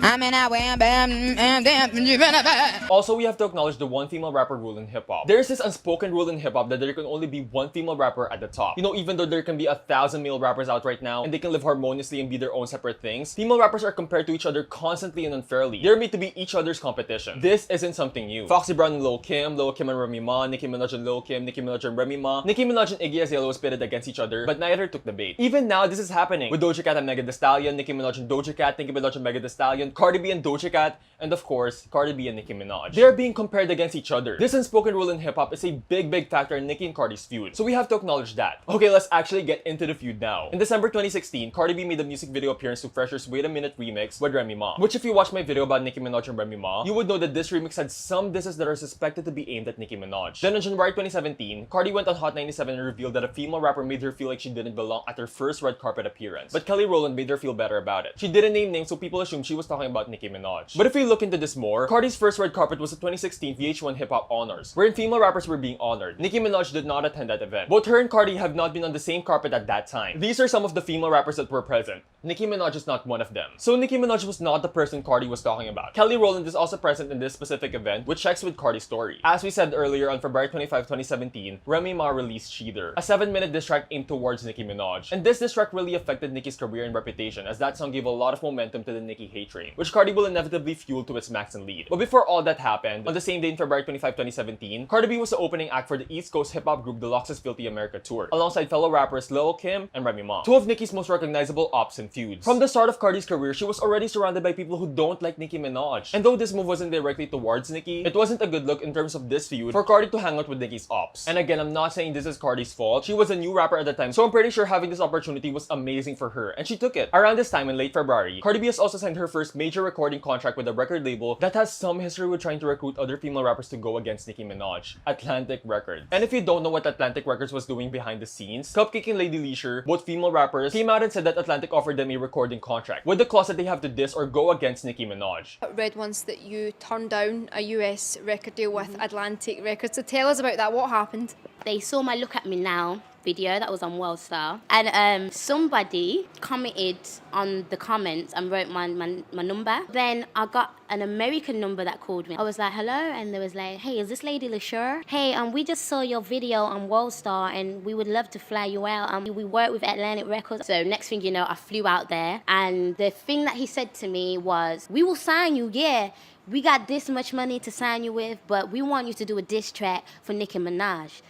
Also, we have to acknowledge the one female rapper rule in hip-hop. There's this unspoken rule in hip-hop that there can only be one female rapper at the top. You know, even though there can be 1,000 male rappers out right now, and they can live harmoniously and be their own separate things, female rappers are compared to each other constantly and unfairly. They're made to be each other's competition. This isn't something new. Foxy Brown and Lil Kim and Remy Ma, Nicki Minaj and Lil Kim, Nicki Minaj and Remy Ma, Nicki Minaj and Iggy Azalea was pitted against each other, but neither took the bait. Even now, this is happening with Doja Cat and Megan Thee Stallion, Nicki Minaj and Doja Cat, Nicki Minaj and Megan Thee Stallion, Cardi B and Doja Cat, and of course, Cardi B and Nicki Minaj. They are being compared against each other. This unspoken rule in hip-hop is a big factor in Nicki and Cardi's feud, so we have to acknowledge that. Okay, let's actually get into the feud now. In December 2016, Cardi B made a music video appearance to Fresher's Wait a Minute remix with Remy Ma, which if you watch my video about Nicki Minaj and Remy Ma, you would know that this remix had some disses that are suspected to be aimed at Nicki Minaj. Then on January 2017, Cardi went on Hot 97 and revealed that a female rapper made her feel like she didn't belong at her first red carpet appearance, but Kelly Rowland made her feel better about it. She didn't name names, so people assumed she was talking about Nicki Minaj. But if we look into this more, Cardi's first red carpet was the 2016 VH1 Hip Hop Honors, wherein female rappers were being honored. Nicki Minaj did not attend that event. Both her and Cardi have not been on the same carpet at that time. These are some of the female rappers that were present. Nicki Minaj is not one of them. So Nicki Minaj was not the person Cardi was talking about. Kelly Rowland is also present in this specific event, which checks with Cardi's story. As we said earlier, on February 25, 2017, Remy Ma released Shrouded, a 7-minute diss track aimed towards Nicki Minaj. And this diss track really affected Nicki's career and reputation, as that song gave a lot of momentum to the Nicki hate train, which Cardi will inevitably fuel to its max and lead. But before all that happened, on the same day in February 25, 2017, Cardi B was the opening act for the East Coast hip-hop group Deluxe's Filthy America tour, alongside fellow rappers Lil Kim and Remy Ma, two of Nicki's most recognizable ops and feuds. From the start of Cardi's career, she was already surrounded by people who don't like Nicki Minaj. And though this move wasn't directly towards Nicki, it wasn't a good look in terms of this feud for Cardi to hang out with Nicki's ops. And again, I'm not saying this is Cardi's fault. She was a new rapper at the time, so I'm pretty sure having this opportunity was amazing for her, and she took it. Around this time in late February, Cardi B has also signed her first major recording contract with a record label that has some history with trying to recruit other female rappers to go against Nicki Minaj, Atlantic Records. And if you don't know what Atlantic Records was doing behind the scenes, Cupcake and Lady Leisure, both female rappers, came out and said that Atlantic offered them a recording contract with the clause that they have to diss or go against Nicki Minaj. I read once that you turned down a US record deal with Atlantic Records, so tell us about that. What happened? They saw my Look At Me Now video that was on World Star, and somebody commented on the comments and wrote my number. Then I got an American number that called me. I was like, hello, and they was like, hey, is this Lady LaSure? Hey, we just saw your video on World Star and we would love to fly you out. We work with Atlantic Records. So next thing you know, I flew out there, and the thing that he said to me was, we will sign you, yeah. We got this much money to sign you with, but we want you to do a diss track for Nicki Minaj.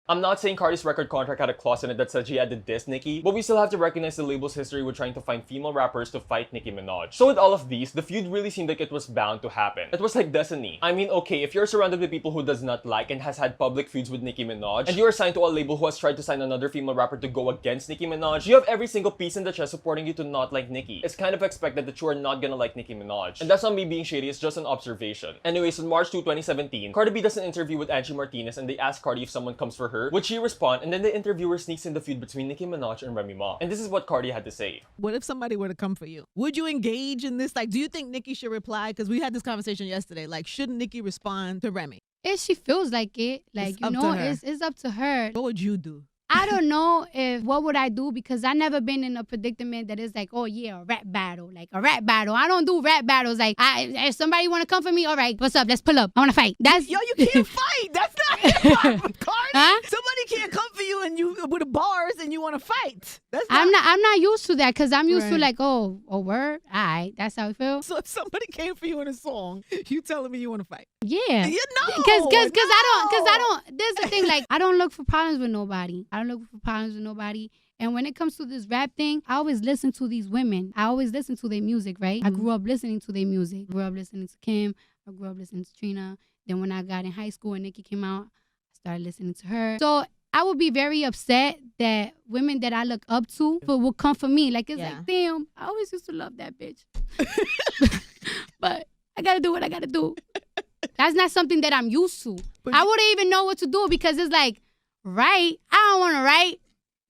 I'm not saying Cardi's record contract had a clause in it that said she had to diss Nicki, but we still have to recognize the label's history with trying to find female rappers to fight Nicki Minaj. So with all of these, the feud really seemed like it was bound to happen. It was like destiny. I mean, okay, if you're surrounded with people who does not like and has had public feuds with Nicki Minaj, and you're signed to a label who has tried to sign another female rapper to go against Nicki Minaj, you have every single piece in the chest supporting you to not like Nicki. It's kind of expected that you are not gonna like Nicki Minaj. And that's not me being shady, it's just an observation. Anyways, on March 2, 2017, Cardi B does an interview with Angie Martinez, and they ask Cardi if someone comes for her, would she respond? And then the interviewer sneaks in the feud between Nicki Minaj and Remy Ma. And this is what Cardi had to say. What if somebody were to come for you? Would you engage in this? Like, do you think Nicki should reply? Because we had this conversation yesterday. Like, shouldn't Nicki respond to Remy? If she feels like it, like, you know, it's up to her. What would you do? I don't know what would I do, because I never been in a predicament that is like, oh yeah, a rap battle. Like a rap battle. I don't do rap battles. Like, if somebody want to come for me, all right, what's up? Let's pull up. I want to fight. That's Yo, you can't fight. That's not hip-hop, Cardi. Huh? Somebody can't come for you and you with bars and you want to fight. That's not... I'm not used to that, because I'm used to like, oh, word? All right, that's how it feels. So if somebody came for you in a song, you telling me you want to fight? Yeah. You know. Because I don't, there's the thing, like, I don't look for problems with nobody. And when it comes to this rap thing, I always listen to these women. I always listen to their music, right? I grew up listening to their music. I grew up listening to Kim. I grew up listening to Trina. Then when I got in high school and Nicki came out, I started listening to her. So I would be very upset that women that I look up to will come for me. Like, it's like, damn, I always used to love that bitch. But I got to do what I got to do. That's not something that I'm used to. I wouldn't even know what to do, because it's like, right? I don't want to write.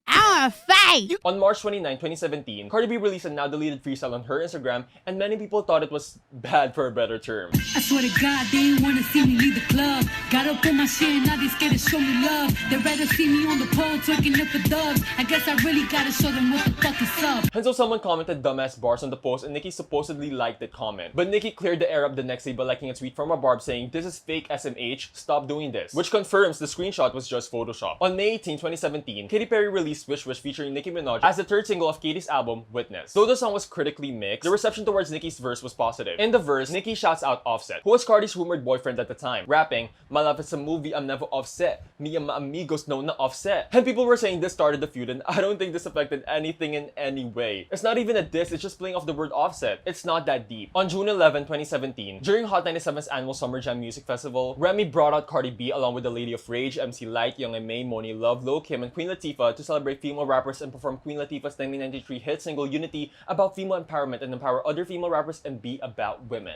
I want to fight. On March 29, 2017, Cardi B released a now deleted freestyle on her Instagram, and many people thought it was bad, for a better term. I swear to God, they didn't want to see me leave the club. Got up on my shit and now they scared to show me love. They'd rather see me on the pole twerking up for dubs. I guess I really gotta show them what the fuck is up. And so someone commented dumbass bars on the post, and Nicki supposedly liked the comment. But Nicki cleared the air up the next day by liking a tweet from a barb saying, "This is fake SMH, stop doing this," which confirms the screenshot was just Photoshop. On May 18, 2017, Katy Perry released Wish Wish featuring Nicki Minaj as the third single of Katy's album, Witness. Though the song was critically mixed, the reception towards Nicki's verse was positive. In the verse, Nicki shouts out Offset, who was Cardi's rumored boyfriend at the time, rapping, "My love is a movie, I'm never offset. Me and my amigos know not offset." And people were saying this started the feud, and I don't think this affected anything in any way. It's not even a diss, it's just playing off the word offset. It's not that deep. On June 11, 2017, during Hot 97's annual Summer Jam Music Festival, Remy brought out Cardi B along with the Lady of Rage, MC Lyte, Young M.A, Moni Love, Lil Kim, and Queen Latifah to celebrate female rappers and perform Queen Latifah's 1993 hit single Unity about female empowerment and empower other female rappers and be about women.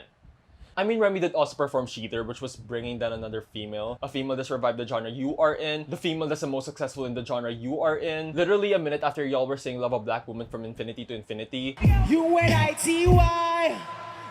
I mean, Remy did also perform Cheater, which was bringing down another female. A female that survived the genre you are in. The female that's the most successful in the genre you are in. Literally a minute after y'all were saying love a black woman from infinity to infinity. UNITY,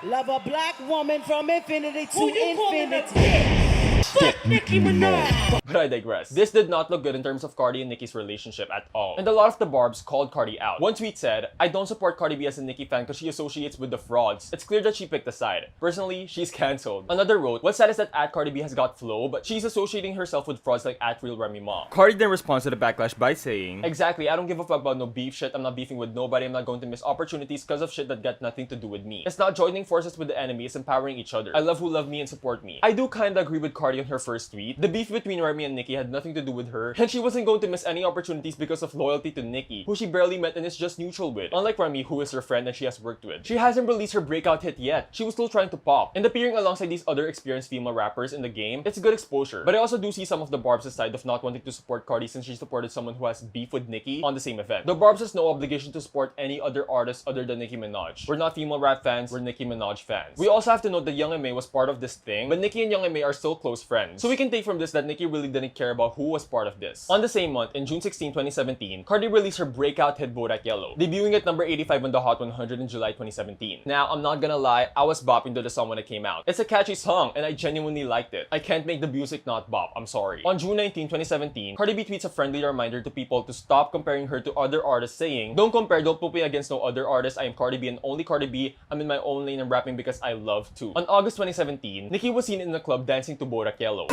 love a black woman from infinity to infinity. Nicki Minaj. But I digress. This did not look good in terms of Cardi and Nicki's relationship at all. And a lot of the barbs called Cardi out. One tweet said, "I don't support Cardi B as a Nicki fan because she associates with the frauds. It's clear that she picked a side. Personally, she's cancelled." Another wrote, "What's sad is that Cardi B has got flow, but she's associating herself with frauds like @real Remy Ma." Cardi then responds to the backlash by saying, "Exactly, I don't give a fuck about no beef shit. I'm not beefing with nobody. I'm not going to miss opportunities because of shit that got nothing to do with me. It's not joining forces with the enemy, it's empowering each other. I love who love me and support me." I do kinda agree with Cardi on her first tweet. The beef between Remy and Nicki had nothing to do with her, and she wasn't going to miss any opportunities because of loyalty to Nicki, who she barely met and is just neutral with. Unlike Remy, who is her friend and she has worked with. She hasn't released her breakout hit yet. She was still trying to pop. And appearing alongside these other experienced female rappers in the game, it's good exposure. But I also do see some of the Barbs' side of not wanting to support Cardi since she supported someone who has beef with Nicki on the same event. The Barbs has no obligation to support any other artist other than Nicki Minaj. We're not female rap fans, we're Nicki Minaj fans. We also have to note that Young M.A was part of this thing, but Nicki and Young M.A are still close friends. So we can take from this that Nicki really didn't care about who was part of this. On the same month, in June 16, 2017, Cardi released her breakout hit Bodak Yellow, debuting at number 85 on the Hot 100 in July 2017. Now, I'm not gonna lie, I was bopping to the song when it came out. It's a catchy song, and I genuinely liked it. I can't make the music not bop, I'm sorry. On June 19, 2017, Cardi B tweets a friendly reminder to people to stop comparing her to other artists, saying, "Don't compare, don't put me against no other artist. I am Cardi B and only Cardi B. I'm in my own lane and rapping because I love to." On August 2017, Nicki was seen in the club dancing to Bodak Yellow.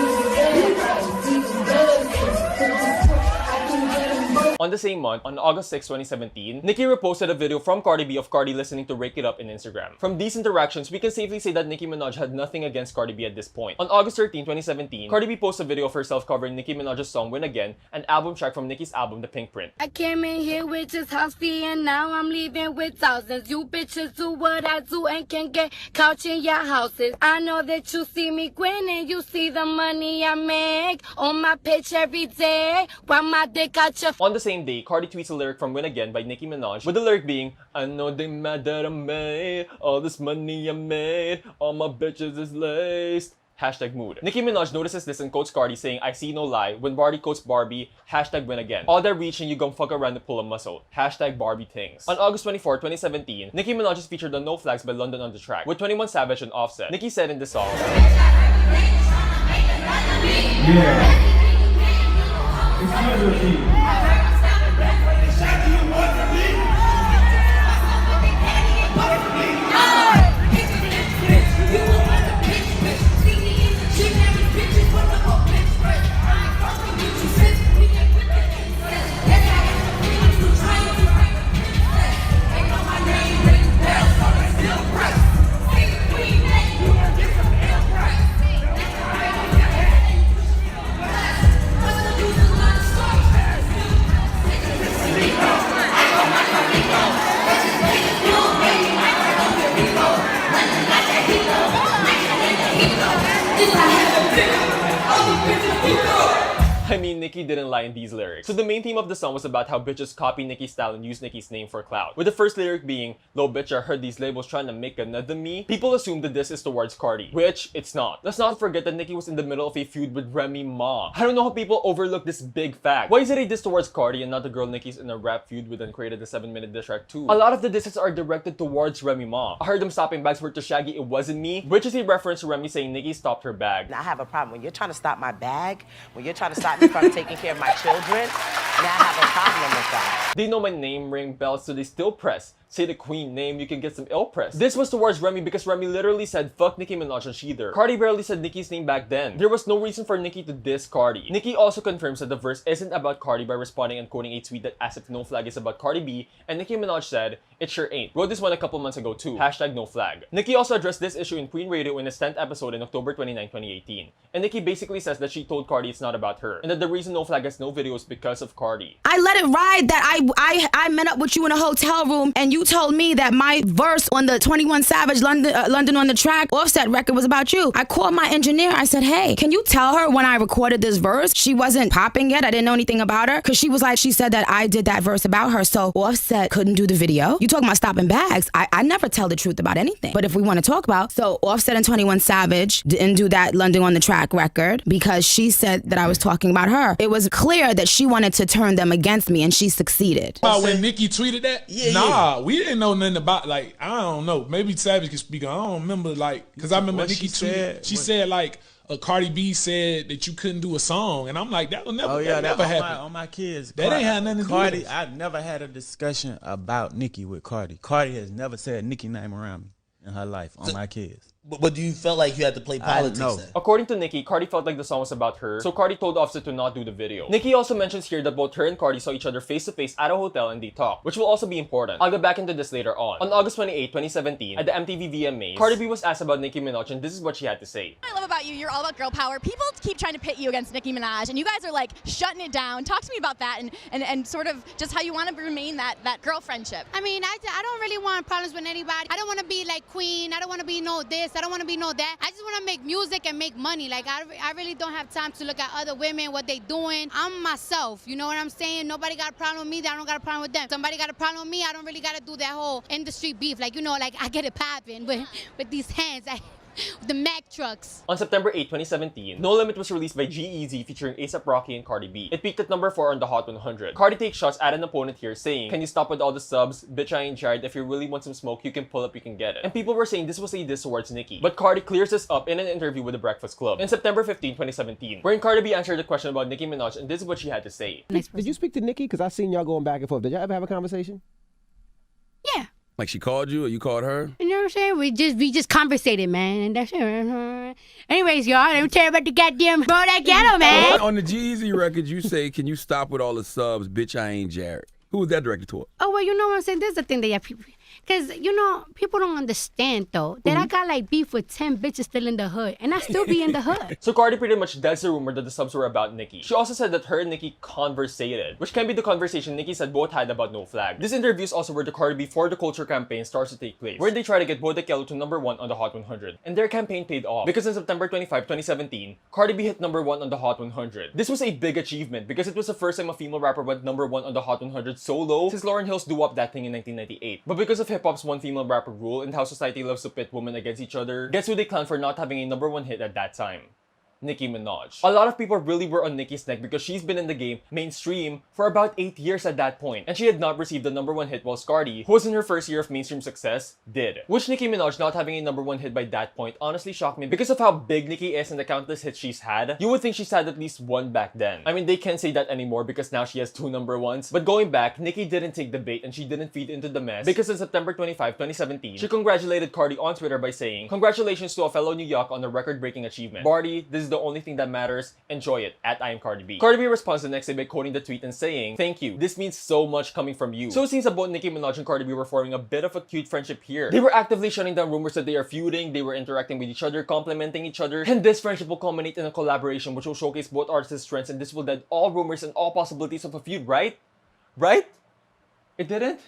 On the same month, on August 6, 2017, Nicki reposted a video from Cardi B of Cardi listening to Rake It Up in Instagram. From these interactions, we can safely say that Nicki Minaj had nothing against Cardi B at this point. On August 13, 2017, Cardi B posted a video of herself covering Nicki Minaj's song Win Again, an album track from Nicki's album The Pink Print. "I came in here with just house fee and now I'm leaving with thousands. You bitches do what I do and can get couch in your houses. I know that you see me grinning, you see the money I make on my page every day while my dick out your..." On the same day, Cardi tweets a lyric from Win Again by Nicki Minaj, with the lyric being, "I know they mad that I made all this money I made, all my bitches is laced." #mood. Nicki Minaj notices this and quotes Cardi saying, "I see no lie," when Barbie quotes Barbie, #win again. "All that reaching, you gon' fuck around to pull a muscle." #Barbie things. On August 24, 2017, Nicki Minaj is featured on No Flags by London on the Track, with 21 Savage and Offset. Nicki said in the song, I mean, Nicki didn't lie in these lyrics. So the main theme of the song was about how bitches copy Nicki's style and use Nicki's name for clout. With the first lyric being, "Low bitch, I heard these labels trying to make another me." People assume that this is towards Cardi, which it's not. Let's not forget that Nicki was in the middle of a feud with Remy Ma. I don't know how people overlook this big fact. Why is it a diss towards Cardi and not the girl Nicki's in a rap feud with and created the 7-minute diss track too? A lot of the disses are directed towards Remy Ma. I heard them stopping bags were to Shaggy, it wasn't me, which is a reference to Remy saying Nicki stopped her bag. I have a problem. When you're trying to stop my bag, when you're trying to stop me from taking care of my children, and I have a problem with that. They know my name ring bells, so they still press. Say the queen name, you can get some ill press. This was towards Remy because Remy literally said fuck Nicki Minaj and Sheether. Cardi barely said Nicki's name back then. There was no reason for Nicki to diss Cardi. Nicki also confirms that the verse isn't about Cardi by responding and quoting a tweet that asked if No Flag is about Cardi B, and Nicki Minaj said, "It sure ain't." Wrote this one a couple months ago too. #No Flag. Nicki also addressed this issue in Queen Radio in its 10th episode in October 29, 2018. And Nicki basically says that she told Cardi it's not about her, and that the reason No Flag has no video is because of Cardi. "I let it ride that I met up with you in a hotel room and you told me that my verse on the 21 Savage London on the Track Offset record was about you. I called my engineer. I said, hey, can you tell her when I recorded this verse, she wasn't popping yet. I didn't know anything about her. Because she said that I did that verse about her. So Offset couldn't do the video. You talking about stopping bags. I never tell the truth about anything. But if we want to talk about, so Offset and 21 Savage didn't do that London on the Track record because she said that I was talking about her. It was clear that she wanted to turn them against me and she succeeded. When Nicki tweeted that? we didn't know nothing about, like, I don't know. Maybe Savage can speak on. I don't remember, like, because I remember what Nicki tweeted. She said, like, Cardi B said that you couldn't do a song, and I'm like, that will never, that never happened. On my kids. That ain't had nothing to do with Cardi, it. I never had a discussion about Nicki with Cardi. Cardi has never said Nicki name around me in her life on my kids. But do you felt like you had to play politics then? According to Nicki, Cardi felt like the song was about her, so Cardi told Offset to not do the video. Nicki also mentions here that both her and Cardi saw each other face to face at a hotel and they talked, which will also be important. I'll get back into this later on. On August 28, 2017, at the MTV VMAs, Cardi B was asked about Nicki Minaj, and this is what she had to say. What I love about you, you're all about girl power. People keep trying to pit you against Nicki Minaj, and you guys are like shutting it down. Talk to me about that and sort of just how you want to remain that girl friendship. I mean, I don't really want problems with anybody. I don't want to be like Queen. I don't want to be no this. I don't want to be no that. I just want to make music and make money. Like, I really don't have time to look at other women, what they doing. I'm myself, you know what I'm saying? Nobody got a problem with me, I don't got a problem with them. Somebody got a problem with me, I don't really got to do that whole industry beef. Like, you know, like, I get it popping with these hands. The Mack trucks. On September 8, 2017, No Limit was released by G-Eazy featuring A$AP Rocky and Cardi B. It peaked at number 4 on the Hot 100. Cardi takes shots at an opponent here saying, "Can you stop with all the subs? Bitch, I ain't jarred. If you really want some smoke, you can pull up, you can get it." And people were saying this was a diss towards Nicki. But Cardi clears this up in an interview with The Breakfast Club in September 15, 2017, wherein Cardi B answered the question about Nicki Minaj, and this is what she had to say. Did you speak to Nicki? Because I seen y'all going back and forth. Did y'all ever have a conversation? Yeah. Like she called you or you called her? You know what I'm saying? We just conversated, man, and that's it. Anyways, y'all, let me tell you about the goddamn bro that ghetto, man. On the G-Eazy record, you say, "Can you stop with all the subs? Bitch, I ain't Jared." Who was that directed toward? Oh, well, you know what I'm saying? This is the thing that y'all people... Because, you know, people don't understand, though, that I got, like, beef with 10 bitches still in the hood, and I still be in the hood. So Cardi pretty much deads the rumor that the subs were about Nicki. She also said that her and Nicki conversated, which can be the conversation Nicki said both had about No Flag. This interview is also where the Cardi B For the Culture campaign starts to take place, where they try to get Bodak Yellow to number 1 on the Hot 100. And their campaign paid off, because in September 25, 2017, Cardi B hit number 1 on the Hot 100. This was a big achievement, because it was the first time a female rapper went number 1 on the Hot 100 solo since Lauryn Hill's doo-wop That Thing in 1998. But because of hip-hop's one female rapper rule and how society loves to pit women against each other, guess who they clowned for not having a number 1 hit at that time? Nicki Minaj. A lot of people really were on Nicki's neck because she's been in the game mainstream for about 8 years at that point, and she had not received the number 1 hit while Cardi, who was in her first year of mainstream success, did. Which Nicki Minaj not having a number 1 hit by that point honestly shocked me because of how big Nicki is and the countless hits she's had. You would think she's had at least 1 back then. I mean, they can't say that anymore because now she has 2 number 1s. But going back, Nicki didn't take the bait and she didn't feed into the mess because in September 25, 2017, she congratulated Cardi on Twitter by saying, "Congratulations to a fellow New York on a record-breaking achievement. Bardi, this is the only thing that matters. Enjoy it. At I am Cardi B." Cardi B responds the next day by quoting the tweet and saying, "Thank you. This means so much coming from you." So it seems that both Nicki Minaj and Cardi B were forming a bit of a cute friendship here. They were actively shutting down rumors that they are feuding, they were interacting with each other, complimenting each other, and this friendship will culminate in a collaboration which will showcase both artists' strengths, and this will dead all rumors and all possibilities of a feud, right? Right? It didn't?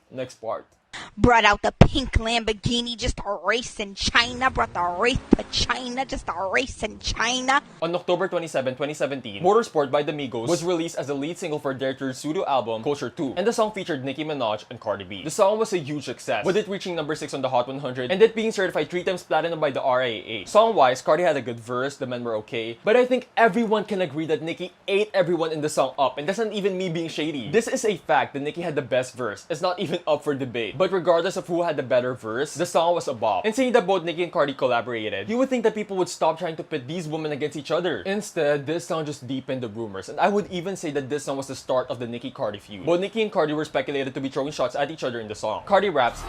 Next part. Brought out the pink Lamborghini, just a race in China. Brought the race to China, just a race in China. On October 27, 2017, Motorsport by the Migos was released as the lead single for their third studio album, Culture 2, and the song featured Nicki Minaj and Cardi B. The song was a huge success, with it reaching number 6 on the Hot 100 and it being certified 3 times platinum by the RIAA. Song-wise, Cardi had a good verse, the men were okay, but I think everyone can agree that Nicki ate everyone in the song up, and that's not even me being shady. This is a fact that Nicki had the best verse. It's not even up for debate. But regardless of who had the better verse, the song was a bop. And saying that both Nicki and Cardi collaborated, you would think that people would stop trying to pit these women against each other. Instead, this song just deepened the rumors, and I would even say that this song was the start of the Nicki-Cardi feud. Both Nicki and Cardi were speculated to be throwing shots at each other in the song. Cardi raps,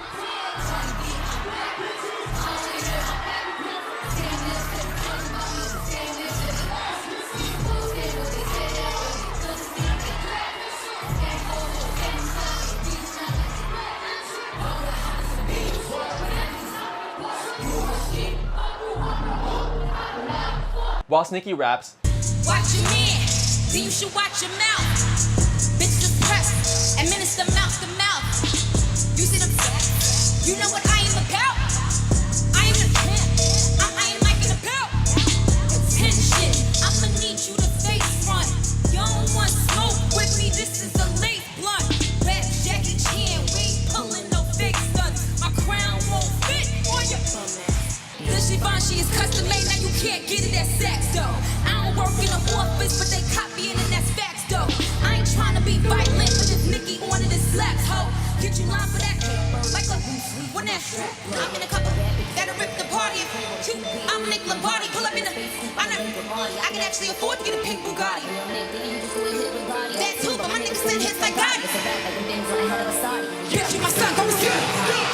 whilst Nicki raps, "Watch your man, then you should watch your mouth. Bitches press, administer mouth to mouth. You see them? You know what I am about? I am the pimp. I am like an about. Attention, I'ma need you to face front. You don't want smoke with me, this is a late blunt. Rap Jackie Chan, we ain't pulling no fake stunts. My crown won't fit on your This Givenchy is custom made, now you can't get it at Saks though. I don't work in an office, but they copying and that's facts though. I ain't trying to be violent, but if Nicki wanted to slaps, ho. Get you line for that. Like a one that. I'm in a couple that'll rip the party. I'm Nick Lombardi. Pull up in the. I can actually afford to get a pink Bugatti. That's who, but my niggas send hits like God. Bitch, you my son, go see.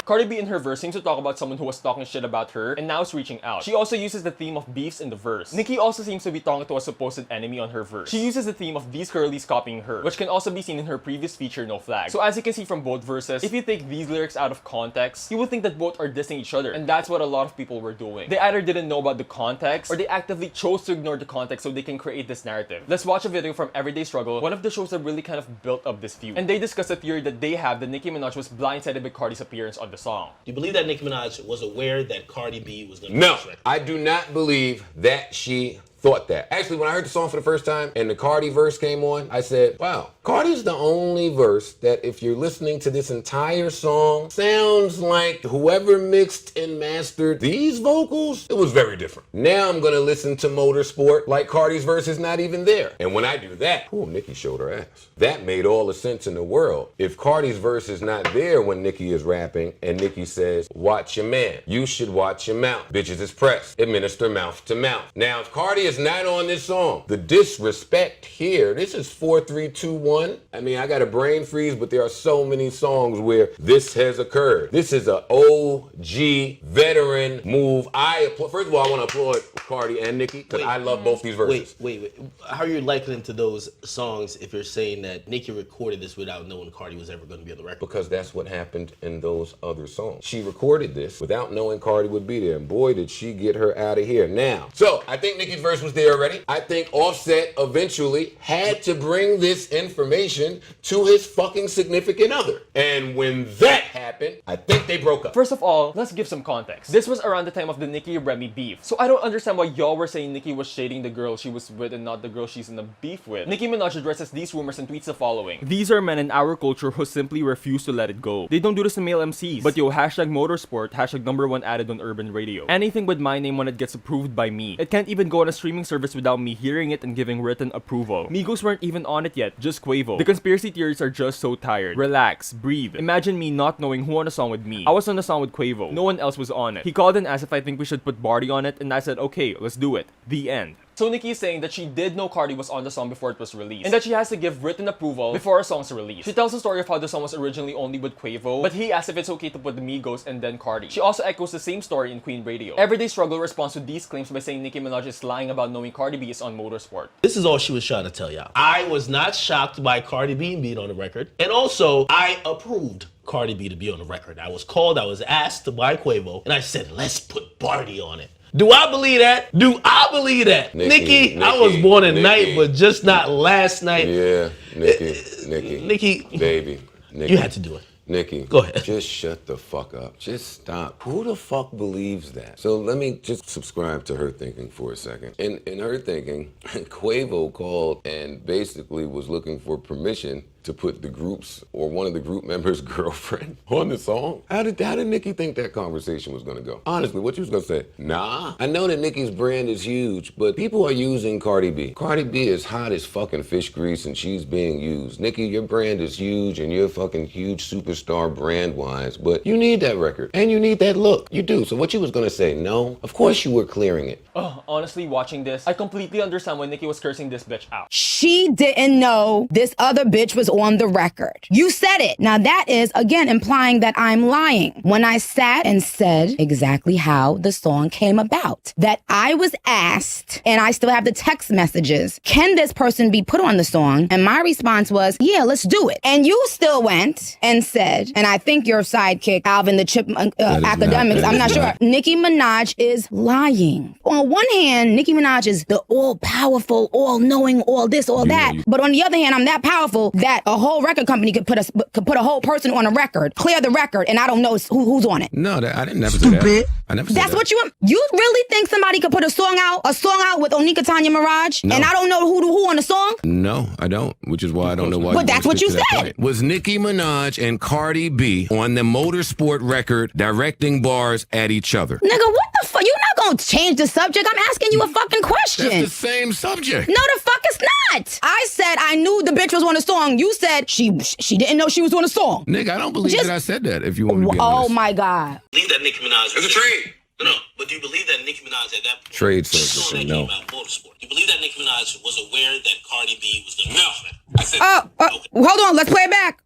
Cardi B in her verse seems to talk about someone who was talking shit about her and now is reaching out. She also uses the theme of beefs in the verse. Nicki also seems to be talking to a supposed enemy on her verse. She uses the theme of these girlies copying her, which can also be seen in her previous feature No Flag. So as you can see from both verses, if you take these lyrics out of context, you would think that both are dissing each other, and that's what a lot of people were doing. They either didn't know about the context or they actively chose to ignore the context so they can create this narrative. Let's watch a video from Everyday Struggle, one of the shows that really kind of built up this feud. And they discuss a theory that they have that Nicki Minaj was blindsided by Cardi's appearance on the song. Do you believe that Nicki Minaj was aware that Cardi B was going to No, I do not believe that she thought that. Actually, when I heard the song for the first time and the Cardi verse came on, I said, wow, Cardi's the only verse that if you're listening to this entire song, sounds like whoever mixed and mastered these vocals, it was very different. Now I'm gonna listen to Motorsport like Cardi's verse is not even there. And when I do that, oh, Nicki showed her ass. That made all the sense in the world. If Cardi's verse is not there when Nicki is rapping and Nicki says, watch your man, you should watch your mouth. Bitches is pressed, administer mouth to mouth. Now, if Cardi is not on this song, the disrespect here, this is 4, 3, 2, 1. I mean, I got a brain freeze, but there are so many songs where this has occurred. This is an OG veteran move. First of all, I want to applaud Cardi and Nicki because I love both these verses. Wait. How are you likening to those songs if you're saying that Nicki recorded this without knowing Cardi was ever going to be on the record? Because that's what happened in those other songs. She recorded this without knowing Cardi would be there, and boy, did she get her out of here. Now, so I think Nicki's verse was there already. I think Offset eventually had to bring this information to his fucking significant other. And when that happened, I think they broke up. First of all, let's give some context. This was around the time of the Nicki-Remy beef. So I don't understand why y'all were saying Nicki was shading the girl she was with and not the girl she's in a beef with. Nicki Minaj addresses these rumors and tweets the following. These are men in our culture who simply refuse to let it go. They don't do this to male MCs. But yo, hashtag motorsport, hashtag #1 added on urban radio. Anything with my name when it gets approved by me. It can't even go on a streaming service without me hearing it and giving written approval. Migos weren't even on it yet, just Quavo. The conspiracy theories are just so tired. Relax, breathe. Imagine me not knowing who on a song with me. I was on a song with Quavo. No one else was on it. He called and asked if I think we should put Barty on it, and I said, okay, let's do it. The end. So Nicki is saying that she did know Cardi was on the song before it was released, and that she has to give written approval before a song's released. She tells the story of how the song was originally only with Quavo, but he asked if it's okay to put the Migos and then Cardi. She also echoes the same story in Queen Radio. Everyday Struggle responds to these claims by saying Nicki Minaj is lying about knowing Cardi B is on Motorsport. This is all she was trying to tell y'all. I was not shocked by Cardi B being on the record, and also I approved Cardi B to be on the record. I was called, I was asked by Quavo, and I said, let's put Barty on it. Do I believe that? Do I believe that? Nicki, I was born at night, but just not last night. Yeah, Nicki, baby, Nicki. You had to do it. Nicki, go ahead. Just shut the fuck up. Just stop. Who the fuck believes that? So let me just subscribe to her thinking for a second. In her thinking, Quavo called and basically was looking for permission to put the group's or one of the group members' girlfriend on the song? How did Nicki think that conversation was gonna go? Honestly, what you was gonna say? Nah. I know that Nicki's brand is huge, but people are using Cardi B. Cardi B is hot as fucking fish grease and she's being used. Nicki, your brand is huge and you're a fucking huge superstar brand-wise, but you need that record and you need that look. You do. So what you was gonna say? No? Of course you were clearing it. Honestly, watching this, I completely understand why Nicki was cursing this bitch out. She didn't know this other bitch was on the record. You said it. Now that is, again, implying that I'm lying. When I sat and said exactly how the song came about, that I was asked, and I still have the text messages, can this person be put on the song? And my response was, yeah, let's do it. And you still went and said, and I think your sidekick, Alvin the Chipmunk Academics, I'm not sure, Nicki Minaj is lying. On one hand, Nicki Minaj is the all-powerful, all-knowing, all this, all that. But on the other hand, I'm that powerful that a whole record company could put a whole person on a record, clear the record, and I don't know who's on it. No, I didn't never say that. I never said That's that. what you really think somebody could put a song out with Onika Tanya Mirage, and I don't know who on the song? No, I don't, which is why I don't know why. But that's what you said. Was Nicki Minaj and Cardi B on the Motorsport record directing bars at each other? Nigga, what the fuck? You're not gonna change the subject. I'm asking you a fucking question. That's the same subject. No, the fuck it's not. I said I knew the bitch was on the song. You said she didn't know she was on the song. Nigga, I don't believe that I said that, if you want me to be honest. Oh my God. Believe that Nicki Minaj. It's a trade. No, but do you believe that Nicki Minaj at that point? Trade service, that no. came out motorsport. Do you believe that Nicki Minaj was aware that Cardi B was going to I said, hold on. Let's play it back.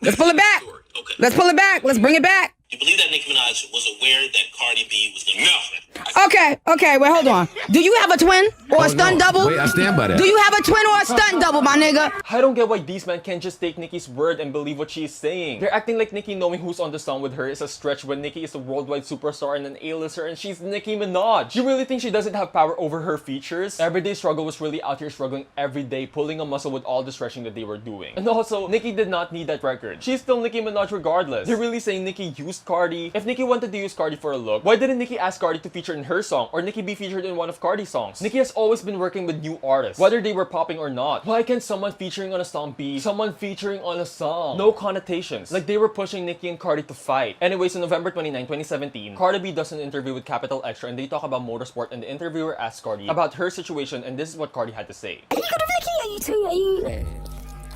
Let's pull it back. Okay. Let's pull it back. Let's bring it back. Do you believe that Nicki Minaj was aware that Cardi B was going to Okay, wait, hold on. Do you have a twin or a stunt double? Wait, I stand by that. Do you have a twin or a stunt double, my nigga? I don't get why these men can't just take Nicki's word and believe what she's saying. They're acting like Nicki knowing who's on the song with her is a stretch when Nicki is a worldwide superstar and an A-lister and she's Nicki Minaj. You really think she doesn't have power over her features? Everyday Struggle was really out here struggling every day, pulling a muscle with all the stretching that they were doing. And also, Nicki did not need that record. She's still Nicki Minaj regardless. They're really saying Nicki used Cardi. If Nicki wanted to use Cardi for a look, why didn't Nicki ask Cardi to feature in her song or Nicki be featured in one of Cardi's songs? Nicki has always been working with new artists, whether they were popping or not. Why can't someone featuring on a song be someone featuring on a song? No connotations. Like they were pushing Nicki and Cardi to fight. Anyways, on November 29, 2017, Cardi B does an interview with Capital Extra and they talk about motorsport and the interviewer asks Cardi about her situation and this is what Cardi had to say.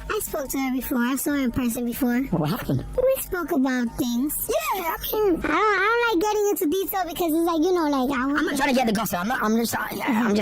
I spoke to her before. I saw her in person before. What happened? We spoke about things. Yeah, I don't like getting into detail because it's like, you know, like I'm not trying to get the gossip. I'm just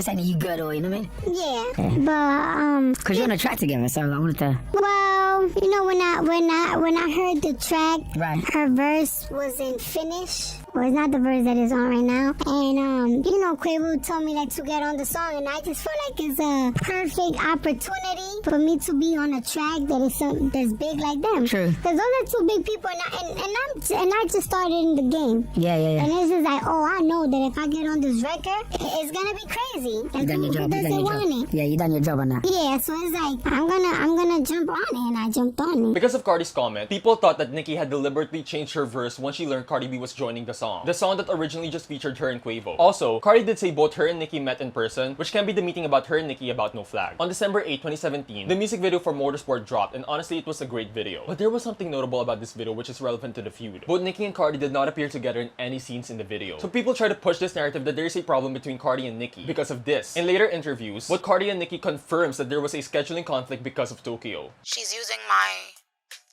saying that you good or you know what I mean? Yeah, but Cause you're on a track together, so I wanted to. Well, you know, when I heard the track, right, her verse wasn't finished. Well, it's not the verse that is on right now. And you know, Quavo told me like to get on the song, and I just feel like it's a perfect opportunity for me to be on a track that's big like them. True. Because those are two big people, and I just started in the game. Yeah. And it's just like, oh, I know that if I get on this record, it's gonna be crazy. You done your job. Yeah, you done your job on that. Yeah, so it's like I'm gonna jump on it, and I jumped on it. Because of Cardi's comment, people thought that Nicki had deliberately changed her verse once she learned Cardi B was joining the song. The song that originally just featured her and Quavo. Also, Cardi did say both her and Nicki met in person, which can be the meeting about her and Nicki about No Flag. On December 8, 2017, the music video for Motorsport dropped, and honestly, it was a great video. But there was something notable about this video which is relevant to the feud. Both Nicki and Cardi did not appear together in any scenes in the video. So people try to push this narrative that there is a problem between Cardi and Nicki because of this. In later interviews, both Cardi and Nicki confirms that there was a scheduling conflict because of Tokyo. She's using my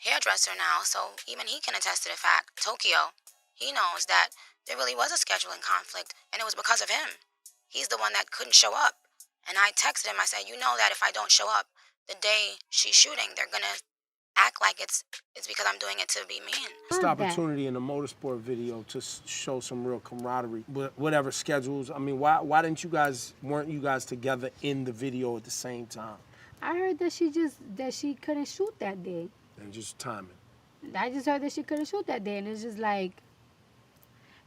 hairdresser now, so even he can attest to the fact. Tokyo, he knows that there really was a scheduling conflict, and it was because of him. He's the one that couldn't show up. And I texted him, I said, you know that if I don't show up the day she's shooting, they're gonna act like it's because I'm doing it to be mean. Missed opportunity in the motorsport video to show some real camaraderie. Whatever schedules, I mean, why weren't you guys together in the video at the same time? I heard that she couldn't shoot that day. And just timing. I just heard that she couldn't shoot that day, and it's just like